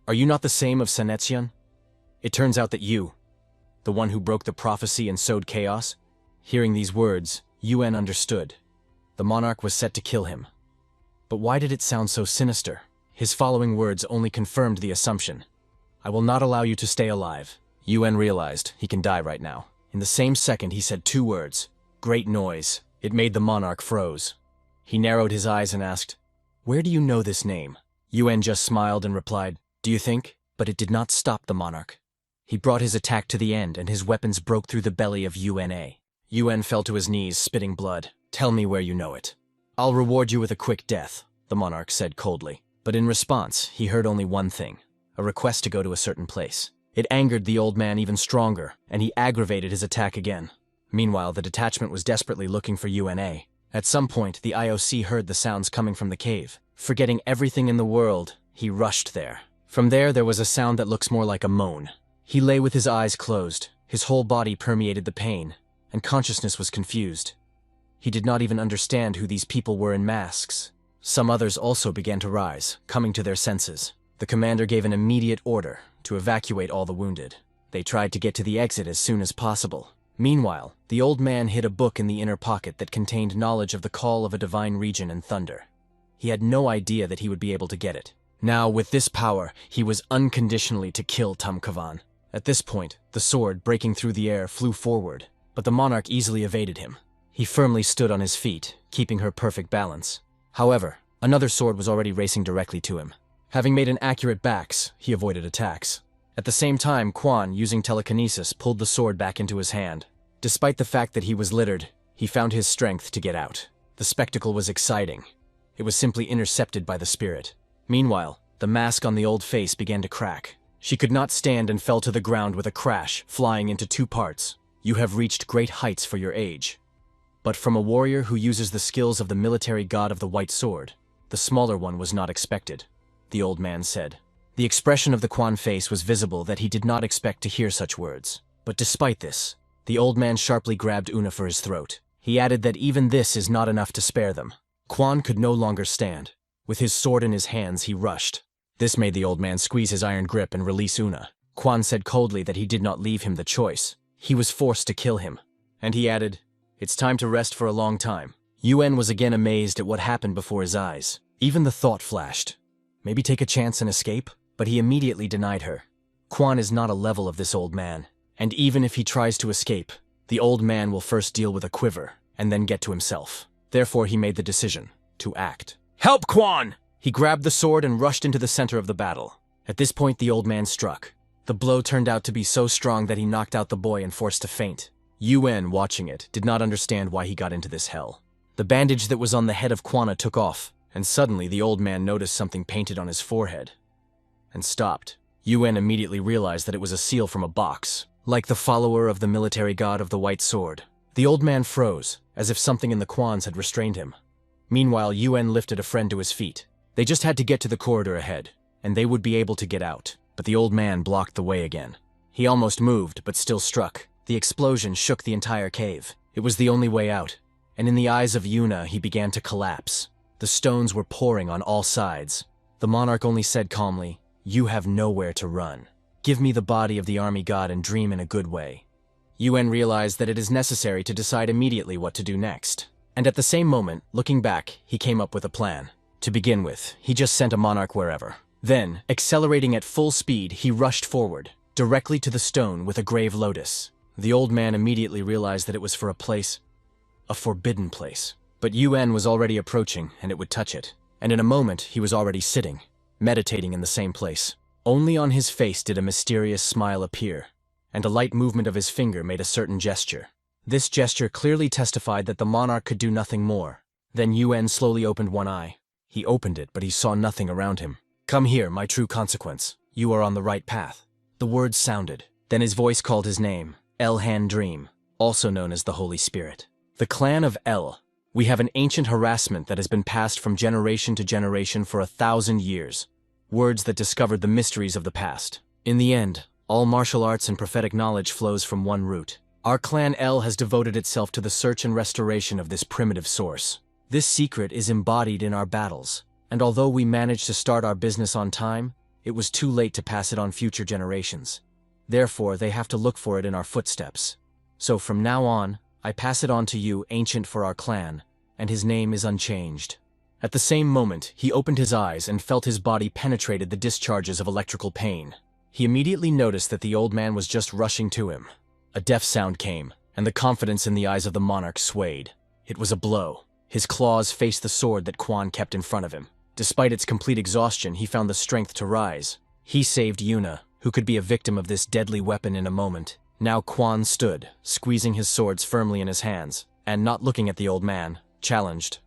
Are you not the same of Sanetsion? It turns out that you, the one who broke the prophecy and sowed chaos. Hearing these words, Yuan understood. The monarch was set to kill him. But why did it sound so sinister? His following words only confirmed the assumption. I will not allow you to stay alive. Yuan realized he can die right now. In the same second, he said two words. Great noise. It made the monarch froze. He narrowed his eyes and asked, Where do you know this name? Yuan just smiled and replied, Do you think? But it did not stop the monarch. He brought his attack to the end, and his weapons broke through the belly of Yuan. Yuan fell to his knees, spitting blood. Tell me where you know it. I'll reward you with a quick death, the monarch said coldly. But in response, he heard only one thing, a request to go to a certain place. It angered the old man even stronger, and he aggravated his attack again. Meanwhile, the detachment was desperately looking for Yuan. At some point, the IOC heard the sounds coming from the cave. Forgetting everything in the world, he rushed there. From there was a sound that looks more like a moan. He lay with his eyes closed. His whole body permeated the pain, and consciousness was confused. He did not even understand who these people were in masks. Some others also began to rise, coming to their senses. The commander gave an immediate order to evacuate all the wounded. They tried to get to the exit as soon as possible. Meanwhile, the old man hid a book in the inner pocket that contained knowledge of the call of a divine region and thunder. He had no idea that he would be able to get it. Now, with this power, he was unconditionally to kill Tumkavan. At this point, the sword, breaking through the air, flew forward, but the monarch easily evaded him. He firmly stood on his feet, keeping her perfect balance. However, another sword was already racing directly to him. Having made an accurate backs, he avoided attacks. At the same time, Kuan, using telekinesis, pulled the sword back into his hand. Despite the fact that he was littered, he found his strength to get out. The spectacle was exciting. It was simply intercepted by the spirit. Meanwhile, the mask on the old face began to crack. She could not stand and fell to the ground with a crash, flying into two parts. You have reached great heights for your age. But from a warrior who uses the skills of the military god of the white sword, the smaller one was not expected, the old man said. The expression of the Kuan face was visible that he did not expect to hear such words. But despite this, the old man sharply grabbed Una for his throat. He added that even this is not enough to spare them. Kuan could no longer stand. With his sword in his hands, he rushed. This made the old man squeeze his iron grip and release Una. Kuan said coldly that he did not leave him the choice. He was forced to kill him. And he added, It's time to rest for a long time. Yuan was again amazed at what happened before his eyes. Even the thought flashed. Maybe take a chance and escape? But he immediately denied her. Kuan is not a level of this old man. And even if he tries to escape, the old man will first deal with a quiver, and then get to himself. Therefore he made the decision to act. Help, Kuan! He grabbed the sword and rushed into the center of the battle. At this point, the old man struck. The blow turned out to be so strong that he knocked out the boy and forced to faint. Yuan, watching it, did not understand why he got into this hell. The bandage that was on the head of Kwana took off, and suddenly the old man noticed something painted on his forehead, and stopped. Yuan immediately realized that it was a seal from a box, like the follower of the military god of the white sword. The old man froze, as if something in the Kwans had restrained him. Meanwhile, Yuan lifted a friend to his feet. They just had to get to the corridor ahead, and they would be able to get out. But the old man blocked the way again. He almost moved, but still struck. The explosion shook the entire cave. It was the only way out, and in the eyes of Yuna, he began to collapse. The stones were pouring on all sides. The monarch only said calmly, "You have nowhere to run. Give me the body of the army god and dream in a good way." Yuan realized that it is necessary to decide immediately what to do next. And at the same moment, looking back, he came up with a plan. To begin with, he just sent a monarch wherever. Then, accelerating at full speed, he rushed forward, directly to the stone with a grave lotus. The old man immediately realized that it was for a forbidden place. But Yuan was already approaching, and it would touch it. and in a moment he was already sitting, meditating in the same place. Only on his face did a mysterious smile appear, and a light movement of his finger made a certain gesture. This gesture clearly testified that the monarch could do nothing more. Then Yuan slowly opened one eye. He opened it, but he saw nothing around him. "Come here, my true consequence. You are on the right path." The words sounded. Then his voice called his name, El-Han Dream, also known as the Holy Spirit. The clan of El. We have an ancient harassment that has been passed from generation to generation for 1,000 years. Words that discovered the mysteries of the past. In the end, all martial arts and prophetic knowledge flows from one root. Our clan El has devoted itself to the search and restoration of this primitive source. This secret is embodied in our battles, and although we managed to start our business on time, it was too late to pass it on future generations. Therefore, they have to look for it in our footsteps. So from now on, I pass it on to you, ancient for our clan, and his name is unchanged. At the same moment, he opened his eyes and felt his body penetrated the discharges of electrical pain. He immediately noticed that the old man was just rushing to him. A deaf sound came, and the confidence in the eyes of the monarch swayed. It was a blow. His claws faced the sword that Kuan kept in front of him. Despite its complete exhaustion, he found the strength to rise. He saved Yuna, who could be a victim of this deadly weapon in a moment. Now Kuan stood, squeezing his swords firmly in his hands, and not looking at the old man, challenged.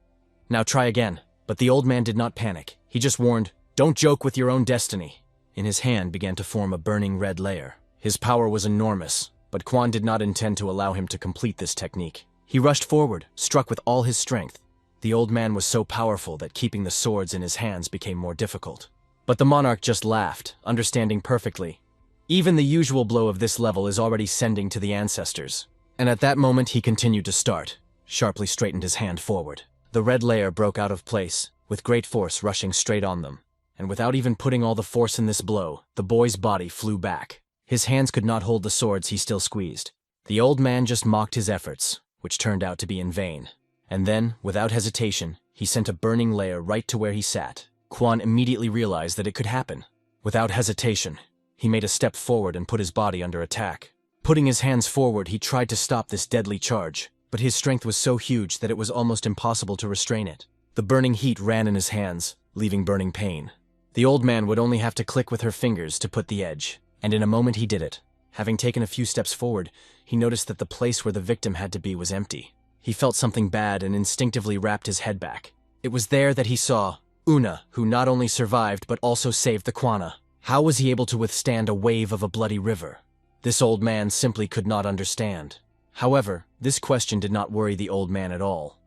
"Now try again." But the old man did not panic. He just warned, "Don't joke with your own destiny." In his hand began to form a burning red layer. His power was enormous, but Kuan did not intend to allow him to complete this technique. He rushed forward, struck with all his strength. The old man was so powerful that keeping the swords in his hands became more difficult. But the monarch just laughed, understanding perfectly. Even the usual blow of this level is already sending to the ancestors. And at that moment he continued to start, sharply straightened his hand forward. The red layer broke out of place, with great force rushing straight on them. And without even putting all the force in this blow, the boy's body flew back. His hands could not hold the swords he still squeezed. The old man just mocked his efforts, which turned out to be in vain. And then, without hesitation, he sent a burning layer right to where he sat. Kuan immediately realized that it could happen. Without hesitation, he made a step forward and put his body under attack. Putting his hands forward, he tried to stop this deadly charge, but his strength was so huge that it was almost impossible to restrain it. The burning heat ran in his hands, leaving burning pain. The old man would only have to click with her fingers to put the edge, and in a moment he did it. Having taken a few steps forward, he noticed that the place where the victim had to be was empty. He felt something bad and instinctively wrapped his head back. It was there that he saw Una, who not only survived but also saved the Kwana. How was he able to withstand a wave of a bloody river? This old man simply could not understand. However, this question did not worry the old man at all.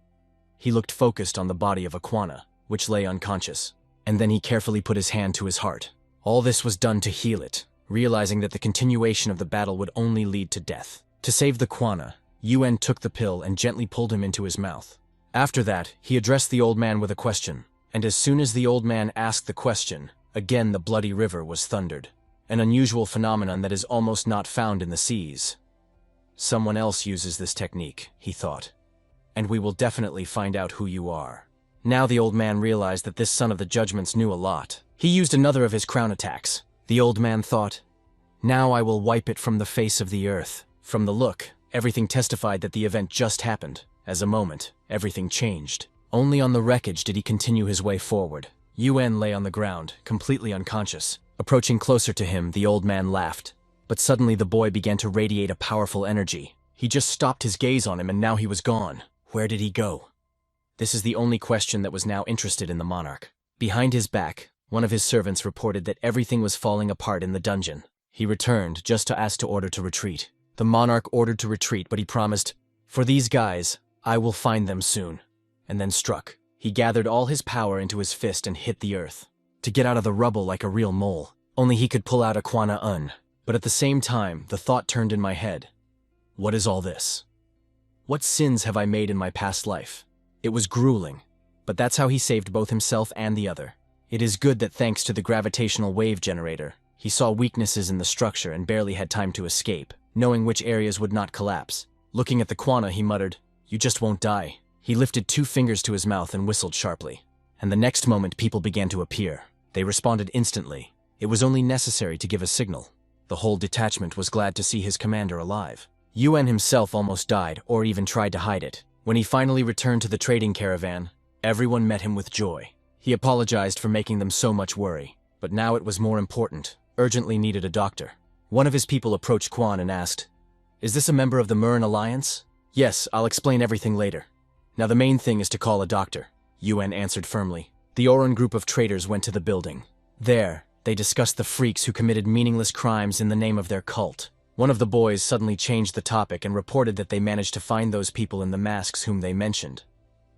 He looked focused on the body of a Kwana, which lay unconscious, and then he carefully put his hand to his heart. All this was done to heal it, realizing that the continuation of the battle would only lead to death. To save the Kwana, Yuan took the pill and gently pulled him into his mouth. After that, he addressed the old man with a question, and as soon as the old man asked the question, again the bloody river was thundered, an unusual phenomenon that is almost not found in the seas. Someone else uses this technique, he thought, and we will definitely find out who you are. Now the old man realized that this son of the judgments knew a lot. He used another of his crown attacks. The old man thought, "Now I will wipe it from the face of the earth." From the look, everything testified that the event just happened. As a moment, everything changed. Only on the wreckage did he continue his way forward. Yuan lay on the ground, completely unconscious. Approaching closer to him, the old man laughed. But suddenly the boy began to radiate a powerful energy. He just stopped his gaze on him and now he was gone. Where did he go? This is the only question that was now interested in the monarch. Behind his back, one of his servants reported that everything was falling apart in the dungeon. He returned just to ask to order to retreat. The monarch ordered to retreat, but he promised, "For these guys, I will find them soon," and then struck. He gathered all his power into his fist and hit the earth, to get out of the rubble like a real mole. Only he could pull out a Kwana Un. But at the same time, the thought turned in my head. What is all this? What sins have I made in my past life? It was grueling, but that's how he saved both himself and the other. It is good that thanks to the gravitational wave generator, he saw weaknesses in the structure and barely had time to escape, knowing which areas would not collapse. Looking at the Kwana, he muttered, "You just won't die." He lifted 2 fingers to his mouth and whistled sharply. And the next moment people began to appear. They responded instantly. It was only necessary to give a signal. The whole detachment was glad to see his commander alive. Yuan himself almost died, or even tried to hide it. When he finally returned to the trading caravan, everyone met him with joy. He apologized for making them so much worry, but now it was more important, urgently needed a doctor. One of his people approached Kuan and asked, "Is this a member of the Murin Alliance?" "Yes, I'll explain everything later. Now the main thing is to call a doctor," Yuan answered firmly. The Oran group of traitors went to the building. There, they discussed the freaks who committed meaningless crimes in the name of their cult. One of the boys suddenly changed the topic and reported that they managed to find those people in the masks whom they mentioned.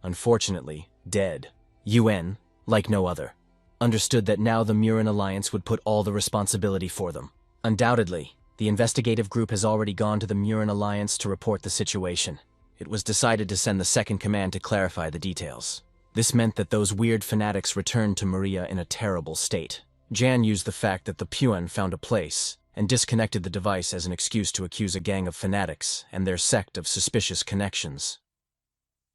Unfortunately, dead. Yuan, like no other, understood that now the Murin Alliance would put all the responsibility for them. Undoubtedly, the investigative group has already gone to the Murin Alliance to report the situation. It was decided to send the second command to clarify the details. This meant that those weird fanatics returned to Maria in a terrible state. Jan used the fact that the Puan found a place and disconnected the device as an excuse to accuse a gang of fanatics and their sect of suspicious connections.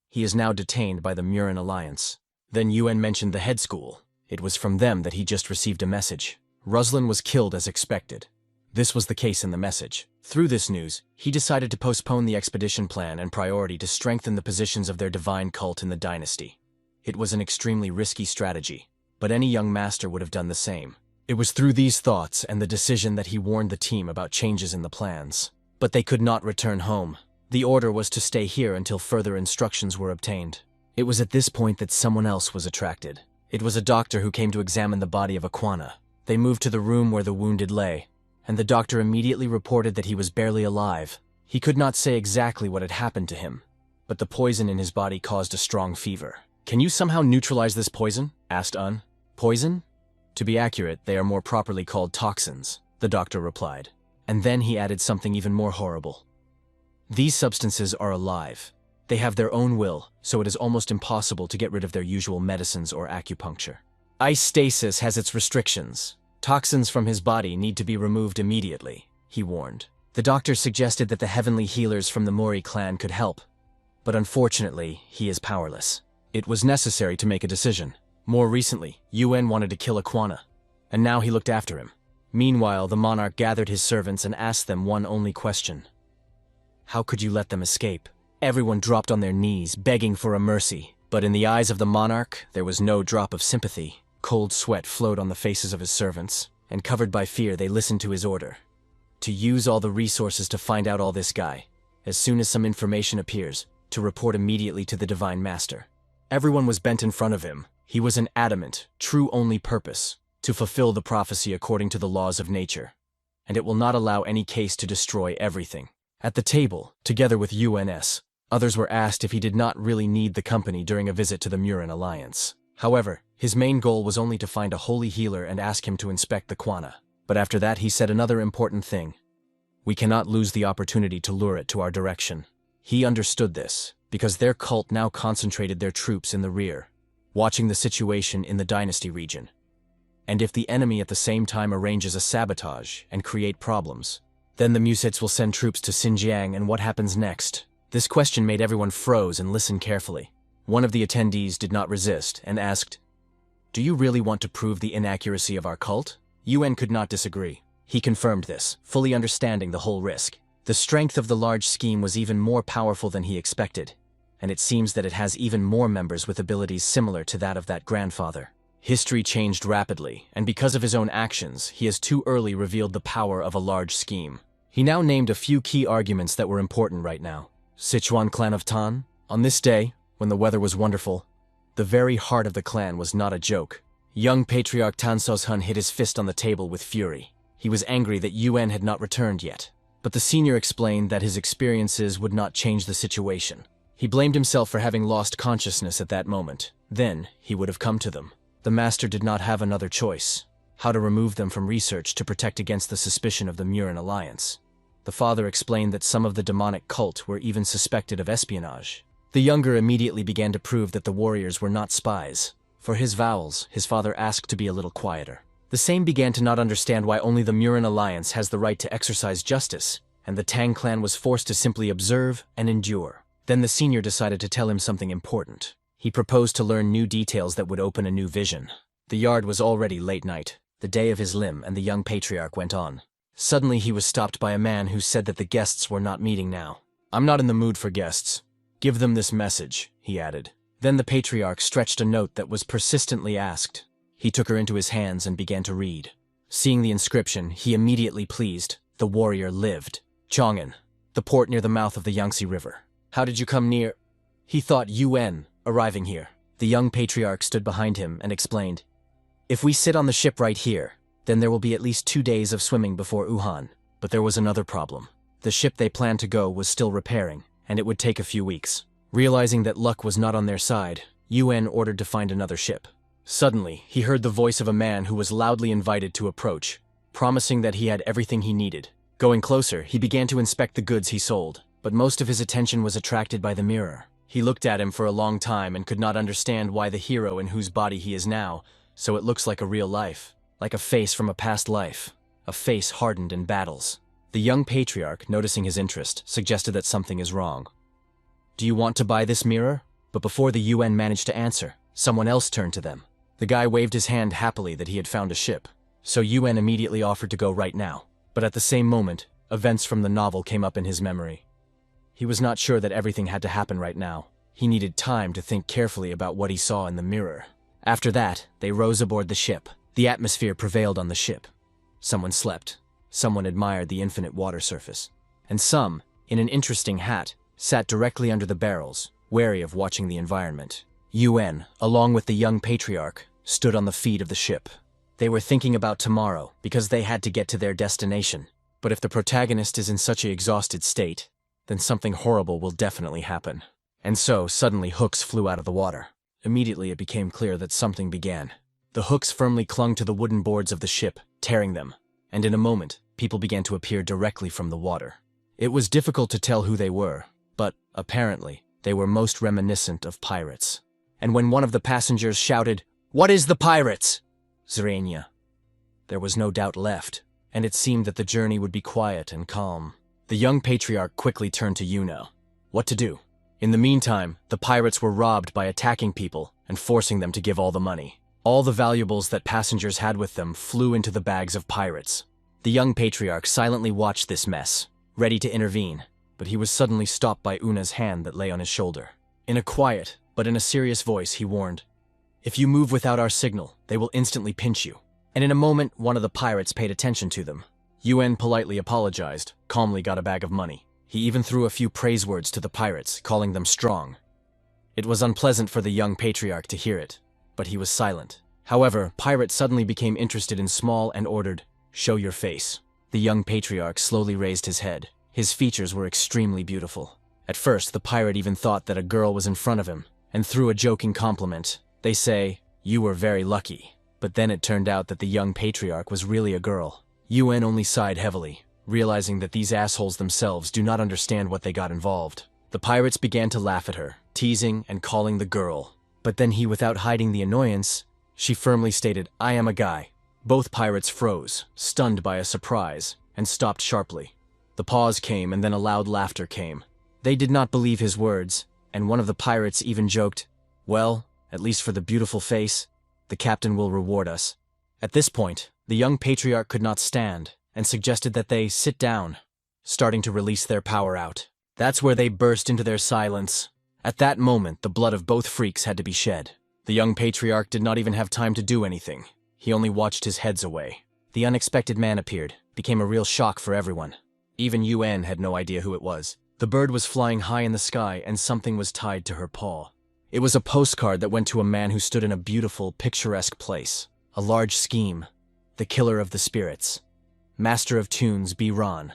He is now detained by the Murin Alliance. Then Yuan mentioned the head school. It was from them that he just received a message. Ruslan was killed as expected. This was the case in the message. Through this news, he decided to postpone the expedition plan and priority to strengthen the positions of their divine cult in the dynasty. It was an extremely risky strategy, but any young master would have done the same. It was through these thoughts and the decision that he warned the team about changes in the plans. But they could not return home. The order was to stay here until further instructions were obtained. It was at this point that someone else was attracted. It was a doctor who came to examine the body of Aquana. They moved to the room where the wounded lay, and the doctor immediately reported that he was barely alive. He could not say exactly what had happened to him, but the poison in his body caused a strong fever. "Can you somehow neutralize this poison?" asked Un. "Poison? To be accurate, they are more properly called toxins," the doctor replied. And then he added something even more horrible. "These substances are alive. They have their own will, so it is almost impossible to get rid of their usual medicines or acupuncture. Ice stasis has its restrictions. Toxins from his body need to be removed immediately," he warned. The doctor suggested that the heavenly healers from the Mori clan could help, but unfortunately, he is powerless. It was necessary to make a decision. More recently, Yuan wanted to kill Aquana, and now he looked after him. Meanwhile, the monarch gathered his servants and asked them one only question. "How could you let them escape?" Everyone dropped on their knees, begging for a mercy. But in the eyes of the monarch, there was no drop of sympathy. Cold sweat flowed on the faces of his servants, and covered by fear, they listened to his order. To use all the resources to find out all this guy. As soon as some information appears, to report immediately to the Divine Master. Everyone was bent in front of him. He was an adamant, true only purpose, to fulfill the prophecy according to the laws of nature. And it will not allow any case to destroy everything. At the table, together with UNS, others were asked if he did not really need the company during a visit to the Murin Alliance. However, his main goal was only to find a holy healer and ask him to inspect the Quana. But after that he said another important thing. We cannot lose the opportunity to lure it to our direction. He understood this, because their cult now concentrated their troops in the rear, watching the situation in the dynasty region. And if the enemy at the same time arranges a sabotage and create problems, then the Musets will send troops to Xinjiang, and what happens next? This question made everyone froze and listen carefully. One of the attendees did not resist and asked, "Do you really want to prove the inaccuracy of our cult?" Yuan could not disagree. He confirmed this, fully understanding the whole risk. The strength of the large scheme was even more powerful than he expected, and it seems that it has even more members with abilities similar to that of that grandfather. History changed rapidly, and because of his own actions, he has too early revealed the power of a large scheme. He now named a few key arguments that were important right now. Sichuan clan of Tan. On this day, when the weather was wonderful, the very heart of the clan was not a joke. Young patriarch Tan Soshun hit his fist on the table with fury. He was angry that Yuan had not returned yet, but the senior explained that his experiences would not change the situation. He blamed himself for having lost consciousness at that moment. Then, he would have come to them. The master did not have another choice. How to remove them from research to protect against the suspicion of the Murin Alliance. The father explained that some of the demonic cult were even suspected of espionage. The younger immediately began to prove that the warriors were not spies. For his vowels, his father asked to be a little quieter. The same began to not understand why only the Murin Alliance has the right to exercise justice, and the Tang clan was forced to simply observe and endure. Then the senior decided to tell him something important. He proposed to learn new details that would open a new vision. The yard was already late night, the day of his limb, and the young patriarch went on. Suddenly he was stopped by a man who said that the guests were not meeting now. "I'm not in the mood for guests. Give them this message," he added. Then the patriarch stretched a note that was persistently asked. He took her into his hands and began to read. Seeing the inscription, he immediately pleased. The warrior lived. Chong'an, the port near the mouth of the Yangtze River. How did you come near? He thought UN, arriving here. The young patriarch stood behind him and explained. If we sit on the ship right here, then there will be at least 2 days of swimming before Wuhan. But there was another problem. The ship they planned to go was still repairing, and it would take a few weeks. Realizing that luck was not on their side, UN ordered to find another ship. Suddenly, he heard the voice of a man who was loudly invited to approach, promising that he had everything he needed. Going closer, he began to inspect the goods he sold, but most of his attention was attracted by the mirror. He looked at him for a long time and could not understand why the hero in whose body he is now, so it looks like a real life, like a face from a past life, a face hardened in battles. The young patriarch, noticing his interest, suggested that something is wrong. Do you want to buy this mirror? But before the UN managed to answer, someone else turned to them. The guy waved his hand happily that he had found a ship, so UN immediately offered to go right now. But at the same moment, events from the novel came up in his memory. He was not sure that everything had to happen right now. He needed time to think carefully about what he saw in the mirror. After that, they rose aboard the ship. The atmosphere prevailed on the ship. Someone slept. Someone admired the infinite water surface. And some, in an interesting hat, sat directly under the barrels, wary of watching the environment. UN, along with the young patriarch, stood on the feet of the ship. They were thinking about tomorrow because they had to get to their destination. But if the protagonist is in such an exhausted state, then something horrible will definitely happen. And so, suddenly hooks flew out of the water. Immediately it became clear that something began. The hooks firmly clung to the wooden boards of the ship, tearing them. And in a moment, people began to appear directly from the water. It was difficult to tell who they were, but, apparently, they were most reminiscent of pirates. And when one of the passengers shouted, "What is the pirates?" Zrania. There was no doubt left, and it seemed that the journey would be quiet and calm. The young patriarch quickly turned to Yuno. What to do? In the meantime, the pirates were robbed by attacking people and forcing them to give all the money. All the valuables that passengers had with them flew into the bags of pirates. The young patriarch silently watched this mess, ready to intervene, but he was suddenly stopped by Una's hand that lay on his shoulder. In a quiet, but in a serious voice, he warned, "If you move without our signal, they will instantly pinch you." And in a moment, one of the pirates paid attention to them. UN politely apologized, calmly got a bag of money. He even threw a few praise words to the pirates, calling them strong. It was unpleasant for the young patriarch to hear it, but he was silent. However, Pirate suddenly became interested in Small and ordered, "Show your face." The young patriarch slowly raised his head. His features were extremely beautiful. At first, the pirate even thought that a girl was in front of him, and threw a joking compliment. They say, "You were very lucky." But then it turned out that the young patriarch was really a girl. UN only sighed heavily, realizing that these assholes themselves do not understand what they got involved. The pirates began to laugh at her, teasing and calling the girl. But then he, without hiding the annoyance, she firmly stated, "I am a guy." Both pirates froze, stunned by a surprise, and stopped sharply. The pause came, and then a loud laughter came. They did not believe his words, and one of the pirates even joked, "Well, at least for the beautiful face, the captain will reward us." At this point, the young patriarch could not stand, and suggested that they sit down, starting to release their power out. That's where they burst into their silence. At that moment, the blood of both freaks had to be shed. The young patriarch did not even have time to do anything. He only watched his heads away. The unexpected man appeared, became a real shock for everyone. Even UN had no idea who it was. The bird was flying high in the sky, and something was tied to her paw. It was a postcard that went to a man who stood in a beautiful, picturesque place. A large scheme. The killer of the spirits. Master of tunes, B. Ron.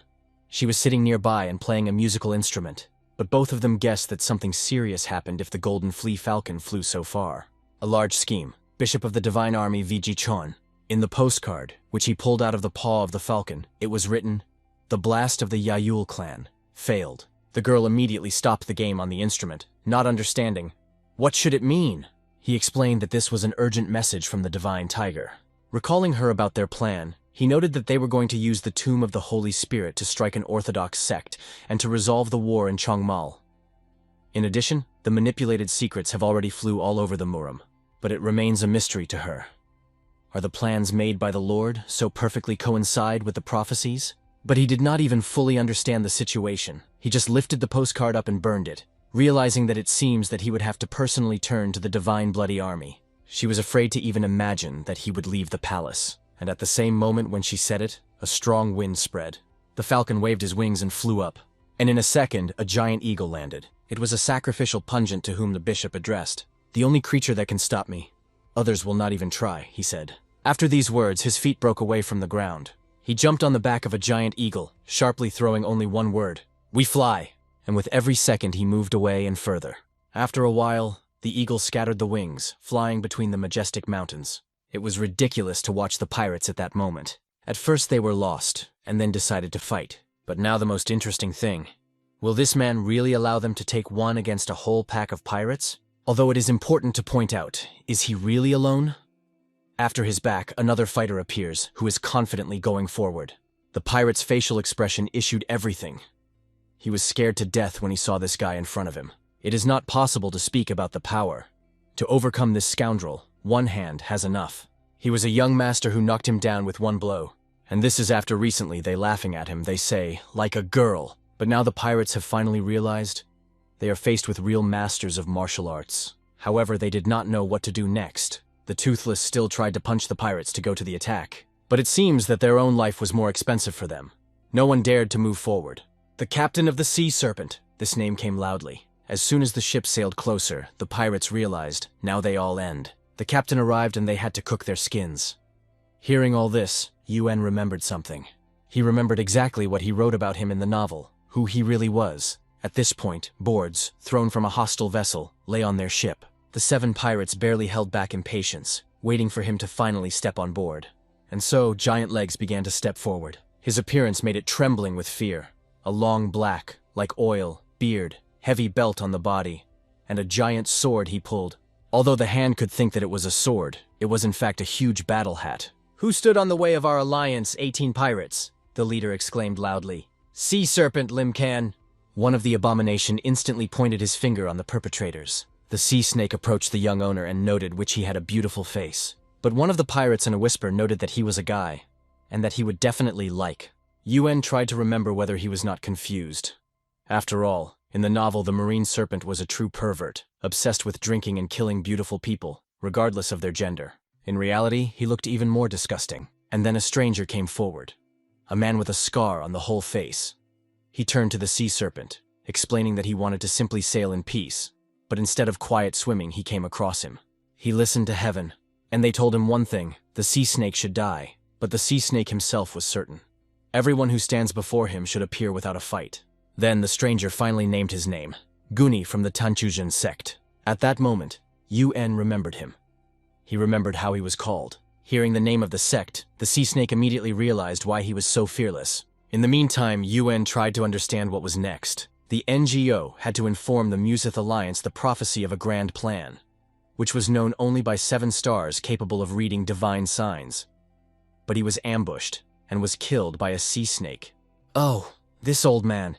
She was sitting nearby and playing a musical instrument, but both of them guessed that something serious happened if the golden flea falcon flew so far. A large scheme. Bishop of the Divine Army VG Chon. In the postcard, which he pulled out of the paw of the falcon, it was written, "The blast of the Yahyul clan failed." The girl immediately stopped the game on the instrument, not understanding. What should it mean? He explained that this was an urgent message from the Divine Tiger. Recalling her about their plan, he noted that they were going to use the Tomb of the Holy Spirit to strike an Orthodox sect and to resolve the war in Chongmal. In addition, the manipulated secrets have already flew all over the Muram, but it remains a mystery to her. Are the plans made by the Lord so perfectly coincide with the prophecies? But he did not even fully understand the situation. He just lifted the postcard up and burned it. realizing that it seems that he would have to personally turn to the divine bloody army. She was afraid to even imagine that he would leave the palace, and at the same moment when she said it, a strong wind spread. The falcon waved his wings and flew up, and in a second, a giant eagle landed. It was a sacrificial pungent to whom the bishop addressed. "The only creature that can stop me. Others will not even try," he said. After these words, his feet broke away from the ground. He jumped on the back of a giant eagle, sharply throwing only one word: "We fly!" And with every second he moved away and further. After a while, the eagle scattered the wings, flying between the majestic mountains. It was ridiculous to watch the pirates at that moment. At first they were lost, and then decided to fight. But now the most interesting thing. Will this man really allow them to take one against a whole pack of pirates? Although it is important to point out, is he really alone? After his back, another fighter appears, who is confidently going forward. The pirate's facial expression issued everything. He was scared to death when he saw this guy in front of him. It is not possible to speak about the power. To overcome this scoundrel, one hand has enough. He was a young master who knocked him down with one blow. And this is after recently they laughing at him, they say, like a girl. But now the pirates have finally realized they are faced with real masters of martial arts. However, they did not know what to do next. The Toothless still tried to punch the pirates to go to the attack. But it seems that their own life was more expensive for them. No one dared to move forward. The captain of the Sea Serpent, this name came loudly. As soon as the ship sailed closer, the pirates realized, now they all end. The captain arrived and they had to cook their skins. Hearing all this, Yuen remembered something. He remembered exactly what he wrote about him in the novel, who he really was. At this point, boards, thrown from a hostile vessel, lay on their ship. The 7 pirates barely held back impatience, waiting for him to finally step on board. And so, giant legs began to step forward. His appearance made it trembling with fear. A long black, like oil, beard, heavy belt on the body, and a giant sword he pulled. Although the hand could think that it was a sword, it was in fact a huge battle hat. "Who stood on the way of our alliance, 18 pirates?" the leader exclaimed loudly. "Sea Serpent, Limcan." One of the abomination instantly pointed his finger on the perpetrators. The sea snake approached the young owner and noted which he had a beautiful face. But one of the pirates in a whisper noted that he was a guy, and that he would definitely like. Yuen tried to remember whether he was not confused. After all, in the novel the marine serpent was a true pervert, obsessed with drinking and killing beautiful people, regardless of their gender. In reality, he looked even more disgusting. And then a stranger came forward. A man with a scar on the whole face. He turned to the sea serpent, explaining that he wanted to simply sail in peace. But instead of quiet swimming, he came across him. He listened to heaven, and they told him one thing: the sea snake should die. But the sea snake himself was certain. Everyone who stands before him should appear without a fight. Then the stranger finally named his name, Guni from the Tanchujan sect. At that moment, Yuen remembered him. He remembered how he was called. Hearing the name of the sect, the sea snake immediately realized why he was so fearless. In the meantime, Yuen tried to understand what was next. The NGO had to inform the Musith Alliance the prophecy of a grand plan, which was known only by 7 stars capable of reading divine signs. But he was ambushed and was killed by a sea snake. Oh, this old man.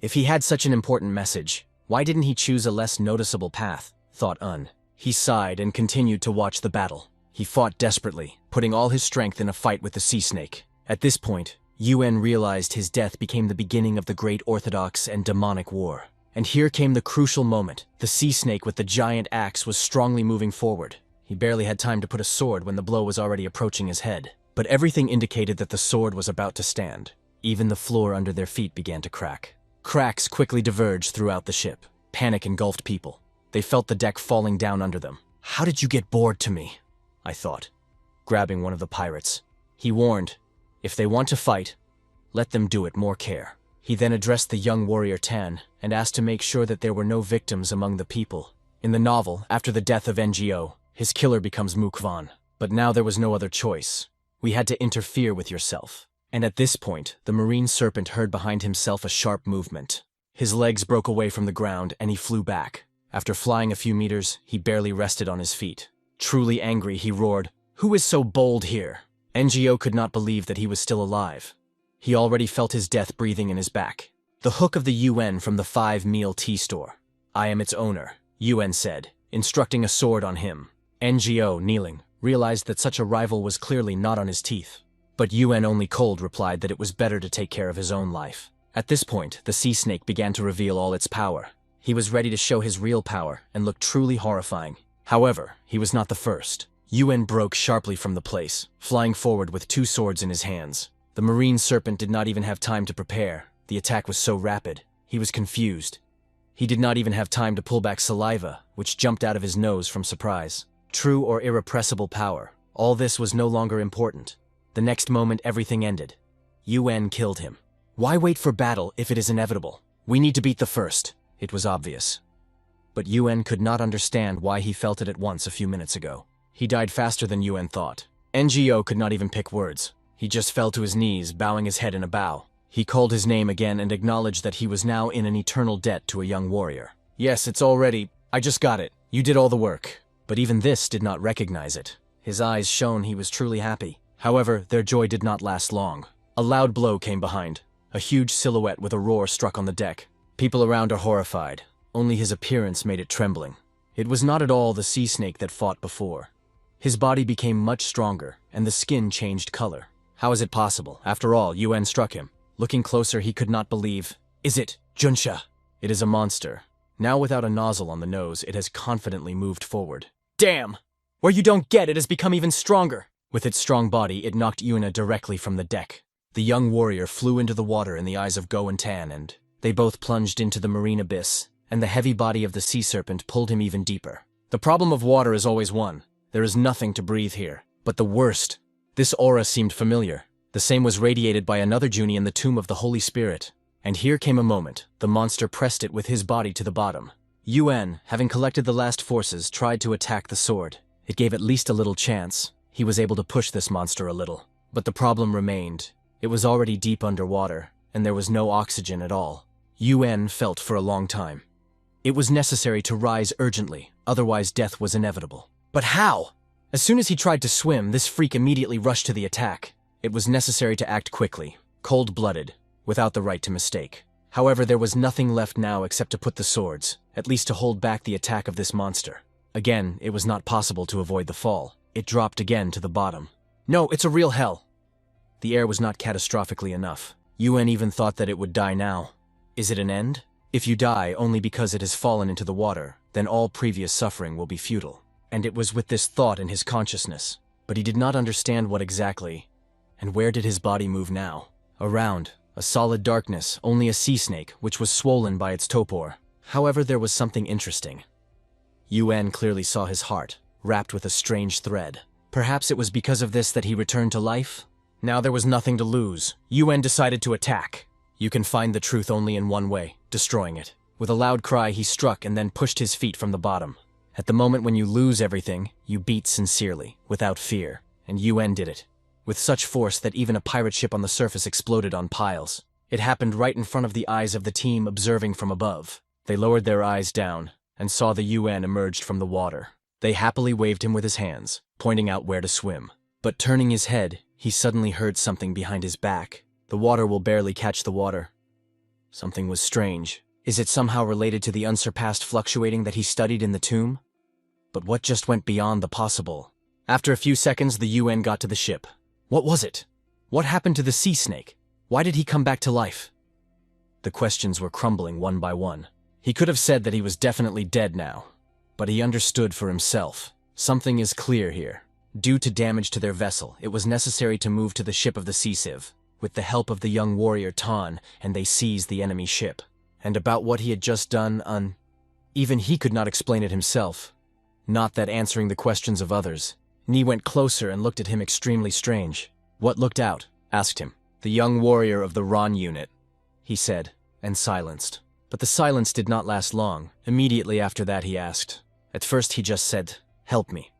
If he had such an important message, why didn't he choose a less noticeable path, thought Un. He sighed and continued to watch the battle. He fought desperately, putting all his strength in a fight with the sea snake. At this point, Yuen realized his death became the beginning of the great orthodox and demonic war. And here came the crucial moment. The sea snake with the giant axe was strongly moving forward. He barely had time to put a sword when the blow was already approaching his head. But everything indicated that the sword was about to stand. Even the floor under their feet began to crack. Cracks quickly diverged throughout the ship. Panic engulfed people. They felt the deck falling down under them. "How did you get bored to me?" I thought, grabbing one of the pirates. He warned, if they want to fight, let them do it more care. He then addressed the young warrior Tan and asked to make sure that there were no victims among the people. In the novel, after the death of NGO, his killer becomes Mukvan. But now there was no other choice. We had to interfere with yourself. And at this point, the marine serpent heard behind himself a sharp movement. His legs broke away from the ground and he flew back. After flying a few meters, he barely rested on his feet. Truly angry, he roared, "Who is so bold here?" NGO could not believe that he was still alive. He already felt his death breathing in his back. The hook of the UN from the 5-meal tea store. "I am its owner," UN said, instructing a sword on him. NGO, kneeling, realized that such a rival was clearly not on his teeth. But UN only cold replied that it was better to take care of his own life. At this point, the sea snake began to reveal all its power. He was ready to show his real power and looked truly horrifying. However, he was not the first. Yuan broke sharply from the place, flying forward with 2 swords in his hands. The marine serpent did not even have time to prepare. The attack was so rapid. He was confused. He did not even have time to pull back saliva, which jumped out of his nose from surprise. True or irrepressible power. All this was no longer important. The next moment everything ended. Yuan killed him. Why wait for battle if it is inevitable? We need to beat the first. It was obvious. But Yuan could not understand why he felt it at once a few minutes ago. He died faster than Yuan thought. NGO could not even pick words. He just fell to his knees, bowing his head in a bow. He called his name again and acknowledged that he was now in an eternal debt to a young warrior. Yes, it's all ready. I just got it. You did all the work. But even this did not recognize it. His eyes shone he was truly happy. However, their joy did not last long. A loud blow came behind. A huge silhouette with a roar struck on the deck. People around are horrified. Only his appearance made it trembling. It was not at all the sea snake that fought before. His body became much stronger, and the skin changed color. How is it possible? After all, Yuan struck him. Looking closer, he could not believe. Is it Junsha? It is a monster. Now without a nozzle on the nose, it has confidently moved forward. Damn! Where you don't get, it has become even stronger! With its strong body, it knocked Yuna directly from the deck. The young warrior flew into the water in the eyes of Go and Tan, and they both plunged into the marine abyss, and the heavy body of the sea serpent pulled him even deeper. The problem of water is always one. There is nothing to breathe here. But the worst. This aura seemed familiar. The same was radiated by another Junie in the tomb of the Holy Spirit. And here came a moment. The monster pressed it with his body to the bottom. Yuan, having collected the last forces, tried to attack the sword. It gave at least a little chance. He was able to push this monster a little. But the problem remained. It was already deep underwater, and there was no oxygen at all. Yuan felt for a long time. It was necessary to rise urgently, otherwise death was inevitable. But how? As soon as he tried to swim, this freak immediately rushed to the attack. It was necessary to act quickly, cold-blooded, without the right to mistake. However, there was nothing left now except to put the swords, at least to hold back the attack of this monster. Again, it was not possible to avoid the fall. It dropped again to the bottom. No, it's a real hell. The air was not catastrophically enough. Yuan even thought that it would die now. Is it an end? If you die only because it has fallen into the water, then all previous suffering will be futile. And it was with this thought in his consciousness. But he did not understand what exactly. And where did his body move now? Around, a solid darkness, only a sea snake, which was swollen by its topor. However, there was something interesting. Yuan clearly saw his heart, wrapped with a strange thread. Perhaps it was because of this that he returned to life? Now there was nothing to lose. Yuan decided to attack. You can find the truth only in one way, destroying it. With a loud cry, he struck and then pushed his feet from the bottom. At the moment when you lose everything, you beat sincerely, without fear, and Yuan did it. With such force that even a pirate ship on the surface exploded on piles. It happened right in front of the eyes of the team observing from above. They lowered their eyes down, and saw the Yuan emerged from the water. They happily waved him with his hands, pointing out where to swim. But turning his head, he suddenly heard something behind his back. The water will barely catch the water. Something was strange. Is it somehow related to the unsurpassed fluctuating that he studied in the tomb? But what just went beyond the possible? After a few seconds, the UN got to the ship. What was it? What happened to the sea snake? Why did he come back to life? The questions were crumbling one by one. He could have said that he was definitely dead now, but he understood for himself. Something is clear here. Due to damage to their vessel, it was necessary to move to the ship of the sea sieve, with the help of the young warrior Tan, and they seized the enemy ship. And about what he had just done, even he could not explain it himself. Not that answering the questions of others. Ni went closer and looked at him extremely strange. What looked out? Asked him. The young warrior of the Ron unit, he said, and silenced. But the silence did not last long. Immediately after that he asked. At first he just said, "Help me."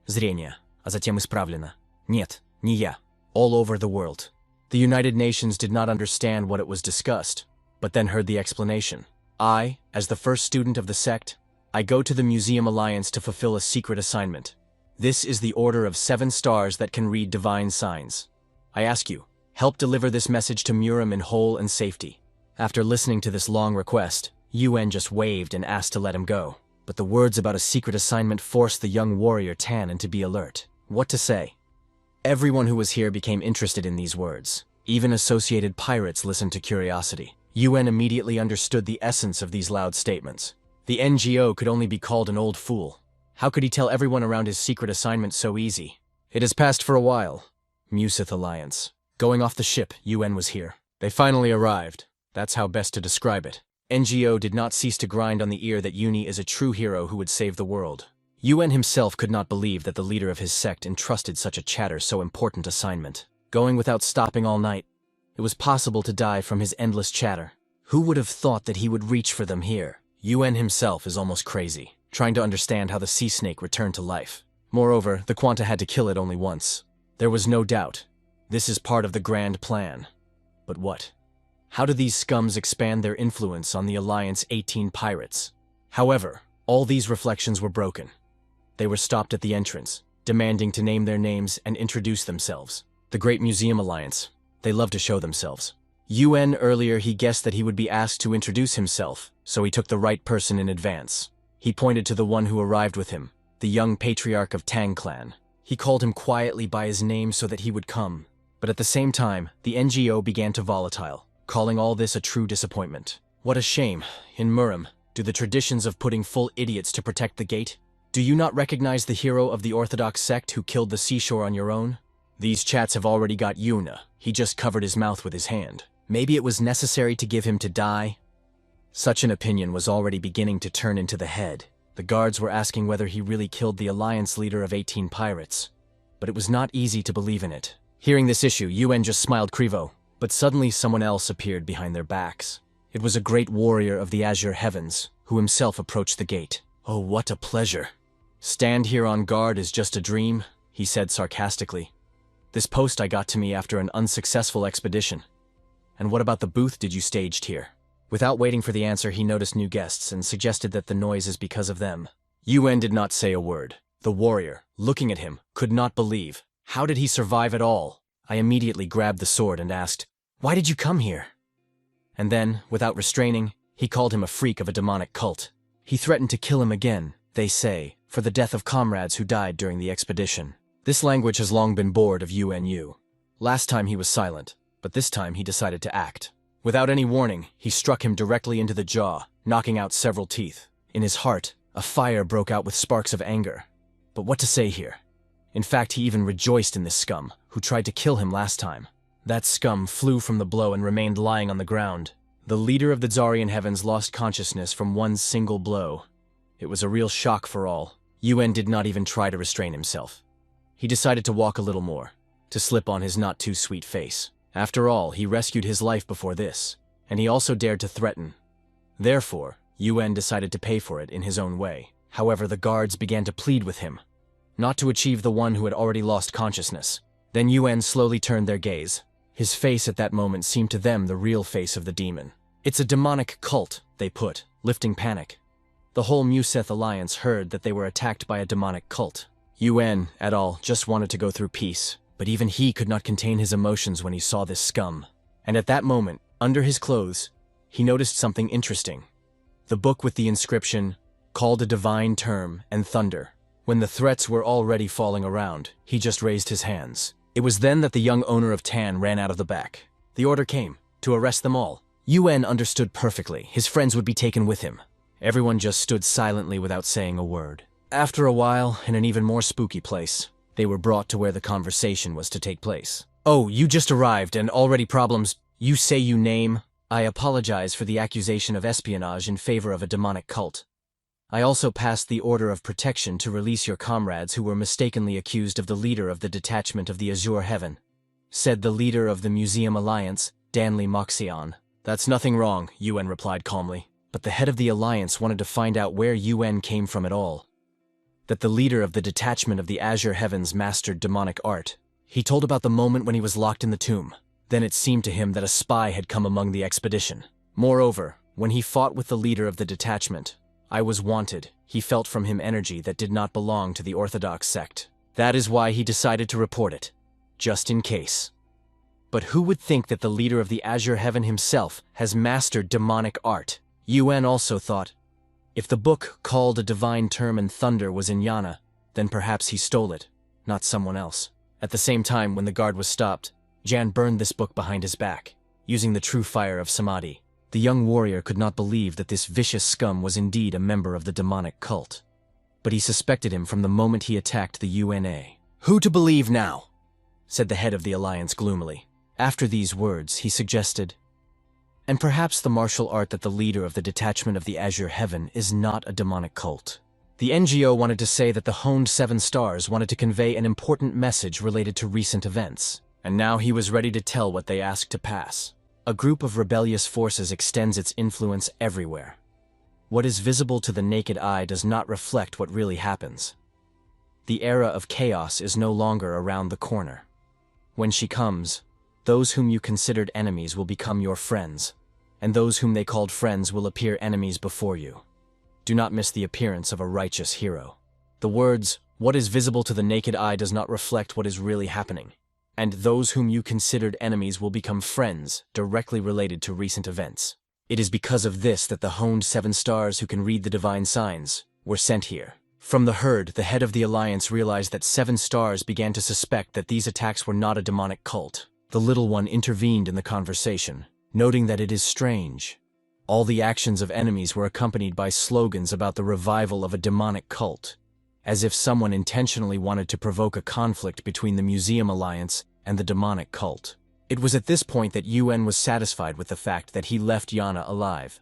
Зрение, а затем исправлено. Нет, не я. All over the world. The United Nations did not understand what it was discussed, but then heard the explanation. I, as the first student of the sect, I go to the Museum Alliance to fulfill a secret assignment. This is the Order of 7 Stars that can read divine signs. I ask you, help deliver this message to Muram in whole and safety. After listening to this long request, UN just waved and asked to let him go. But the words about a secret assignment forced the young warrior Tannen to be alert. What to say? Everyone who was here became interested in these words. Even associated pirates listened to curiosity. Yuan immediately understood the essence of these loud statements. The NGO could only be called an old fool. How could he tell everyone around his secret assignment so easy? It has passed for a while. Musith Alliance. Going off the ship, Yuan was here. They finally arrived. That's how best to describe it. NGO did not cease to grind on the ear that Uni is a true hero who would save the world. Yuan himself could not believe that the leader of his sect entrusted such a chatter so important assignment. Going without stopping all night, it was possible to die from his endless chatter. Who would have thought that he would reach for them here? Yuan himself is almost crazy, trying to understand how the sea snake returned to life. Moreover, the Quanta had to kill it only once. There was no doubt. This is part of the grand plan. But what? How do these scums expand their influence on the Alliance 18 pirates? However, all these reflections were broken. They were stopped at the entrance, demanding to name their names and introduce themselves. The Great Museum Alliance. They love to show themselves. Yuan earlier he guessed that he would be asked to introduce himself, so he took the right person in advance. He pointed to the one who arrived with him, the young patriarch of Tang Clan. He called him quietly by his name so that he would come. But at the same time, the NGO began to volatile, calling all this a true disappointment. What a shame. In Murim, do the traditions of putting full idiots to protect the gate? Do you not recognize the hero of the Orthodox sect who killed the seashore on your own? These chats have already got Yuna. He just covered his mouth with his hand. Maybe it was necessary to give him to die? Such an opinion was already beginning to turn into the head. The guards were asking whether he really killed the Alliance leader of 18 pirates. But it was not easy to believe in it. Hearing this issue, Yuan just smiled Krivo. But suddenly someone else appeared behind their backs. It was a great warrior of the azure heavens, who himself approached the gate. Oh, what a pleasure. Stand here on guard is just a dream, he said sarcastically. This post I got to me after an unsuccessful expedition. And what about the booth did you staged here? Without waiting for the answer, he noticed new guests and suggested that the noise is because of them. Yuan did not say a word. The warrior, looking at him, could not believe. How did he survive at all? I immediately grabbed the sword and asked, "Why did you come here?" And then, without restraining, he called him a freak of a demonic cult. He threatened to kill him again, they say, for the death of comrades who died during the expedition. This language has long been bored of UNU. Last time he was silent, but this time he decided to act. Without any warning, he struck him directly into the jaw, knocking out several teeth. In his heart, a fire broke out with sparks of anger. But what to say here? In fact, he even rejoiced in this scum, who tried to kill him last time. That scum flew from the blow and remained lying on the ground. The leader of the Zarian Heavens lost consciousness from one single blow. It was a real shock for all. Yuan did not even try to restrain himself. He decided to walk a little more, to slip on his not-too-sweet face. After all, he rescued his life before this, and he also dared to threaten. Therefore, Yuan decided to pay for it in his own way. However, the guards began to plead with him, not to achieve the one who had already lost consciousness. Then Yuan slowly turned their gaze. His face at that moment seemed to them the real face of the demon. It's a demonic cult, they put, lifting panic. The whole Museth Alliance heard that they were attacked by a demonic cult. Yuan, et al., just wanted to go through peace, but even he could not contain his emotions when he saw this scum. And at that moment, under his clothes, he noticed something interesting. The book with the inscription, "Called a Divine Term and Thunder." When the threats were already falling around, he just raised his hands. It was then that the young owner of Tan ran out of the back. The order came, to arrest them all. Yuan understood perfectly. His friends would be taken with him. Everyone just stood silently without saying a word. After a while, in an even more spooky place, they were brought to where the conversation was to take place. "Oh, you just arrived and already problems. You say you name? I apologize for the accusation of espionage in favor of a demonic cult. I also passed the order of protection to release your comrades who were mistakenly accused of the leader of the detachment of the Azure Heaven," said the leader of the Museum Alliance, Danley Moxion. "That's nothing wrong," Yuan replied calmly. But the head of the Alliance wanted to find out where Yuan came from at all. That the leader of the detachment of the Azure Heavens mastered demonic art. He told about the moment when he was locked in the tomb. Then it seemed to him that a spy had come among the expedition. Moreover, when he fought with the leader of the detachment, I was wanted. He felt from him energy that did not belong to the Orthodox sect. That is why he decided to report it, just in case. But who would think that the leader of the Azure Heaven himself has mastered demonic art? Yuan also thought, if the book called a divine term and thunder was in Yana, then perhaps he stole it, not someone else. At the same time, when the guard was stopped, Jan burned this book behind his back, using the true fire of Samadhi. The young warrior could not believe that this vicious scum was indeed a member of the demonic cult. But he suspected him from the moment he attacked the UNA. "Who to believe now?" said the head of the alliance gloomily. After these words, he suggested, "And perhaps the martial art that the leader of the detachment of the Azure Heaven is not a demonic cult." The NGO wanted to say that the honed 7 stars wanted to convey an important message related to recent events, and now he was ready to tell what they asked to pass. A group of rebellious forces extends its influence everywhere. What is visible to the naked eye does not reflect what really happens. The era of chaos is no longer around the corner. When she comes, those whom you considered enemies will become your friends, and those whom they called friends will appear enemies before you. Do not miss the appearance of a righteous hero. The words, "What is visible to the naked eye does not reflect what is really happening," and "those whom you considered enemies will become friends," directly related to recent events. It is because of this that the honed 7 stars who can read the divine signs were sent here. From the herd, the head of the alliance realized that 7 stars began to suspect that these attacks were not a demonic cult. The little one intervened in the conversation, noting that it is strange. All the actions of enemies were accompanied by slogans about the revival of a demonic cult, as if someone intentionally wanted to provoke a conflict between the Museum Alliance and the demonic cult. It was at this point that UN was satisfied with the fact that he left Yana alive.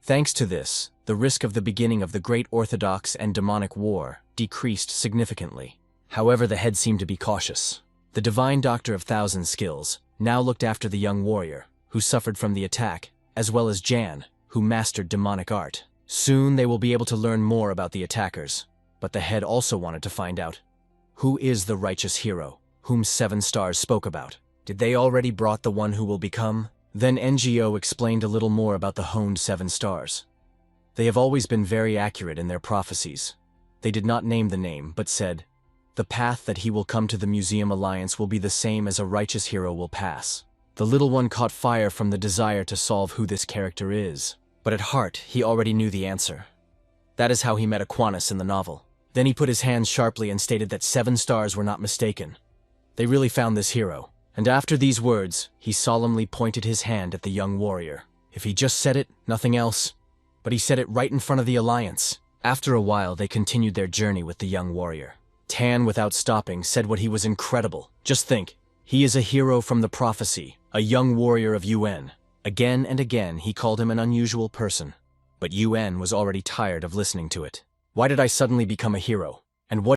Thanks to this, the risk of the beginning of the Great Orthodox and Demonic War decreased significantly. However, the head seemed to be cautious. The Divine Doctor of Thousand Skills now looked after the young warrior, who suffered from the attack, as well as Jan, who mastered demonic art. Soon they will be able to learn more about the attackers, but the head also wanted to find out, who is the righteous hero, whom 7 stars spoke about? Did they already brought the one who will become? Then NGO explained a little more about the honed 7 stars. They have always been very accurate in their prophecies. They did not name the name, but said, "The path that he will come to the Museum Alliance will be the same as a righteous hero will pass." The little one caught fire from the desire to solve who this character is, but at heart he already knew the answer. That is how he met Aquinas in the novel. Then he put his hands sharply and stated that 7 stars were not mistaken. They really found this hero. And after these words, he solemnly pointed his hand at the young warrior. If he just said it, nothing else. But he said it right in front of the alliance. After a while, they continued their journey with the young warrior. Tan, without stopping, said what he was incredible. Just think, he is a hero from the prophecy, a young warrior of UN. Again and again, he called him an unusual person. But UN was already tired of listening to it. Why did I suddenly become a hero? And what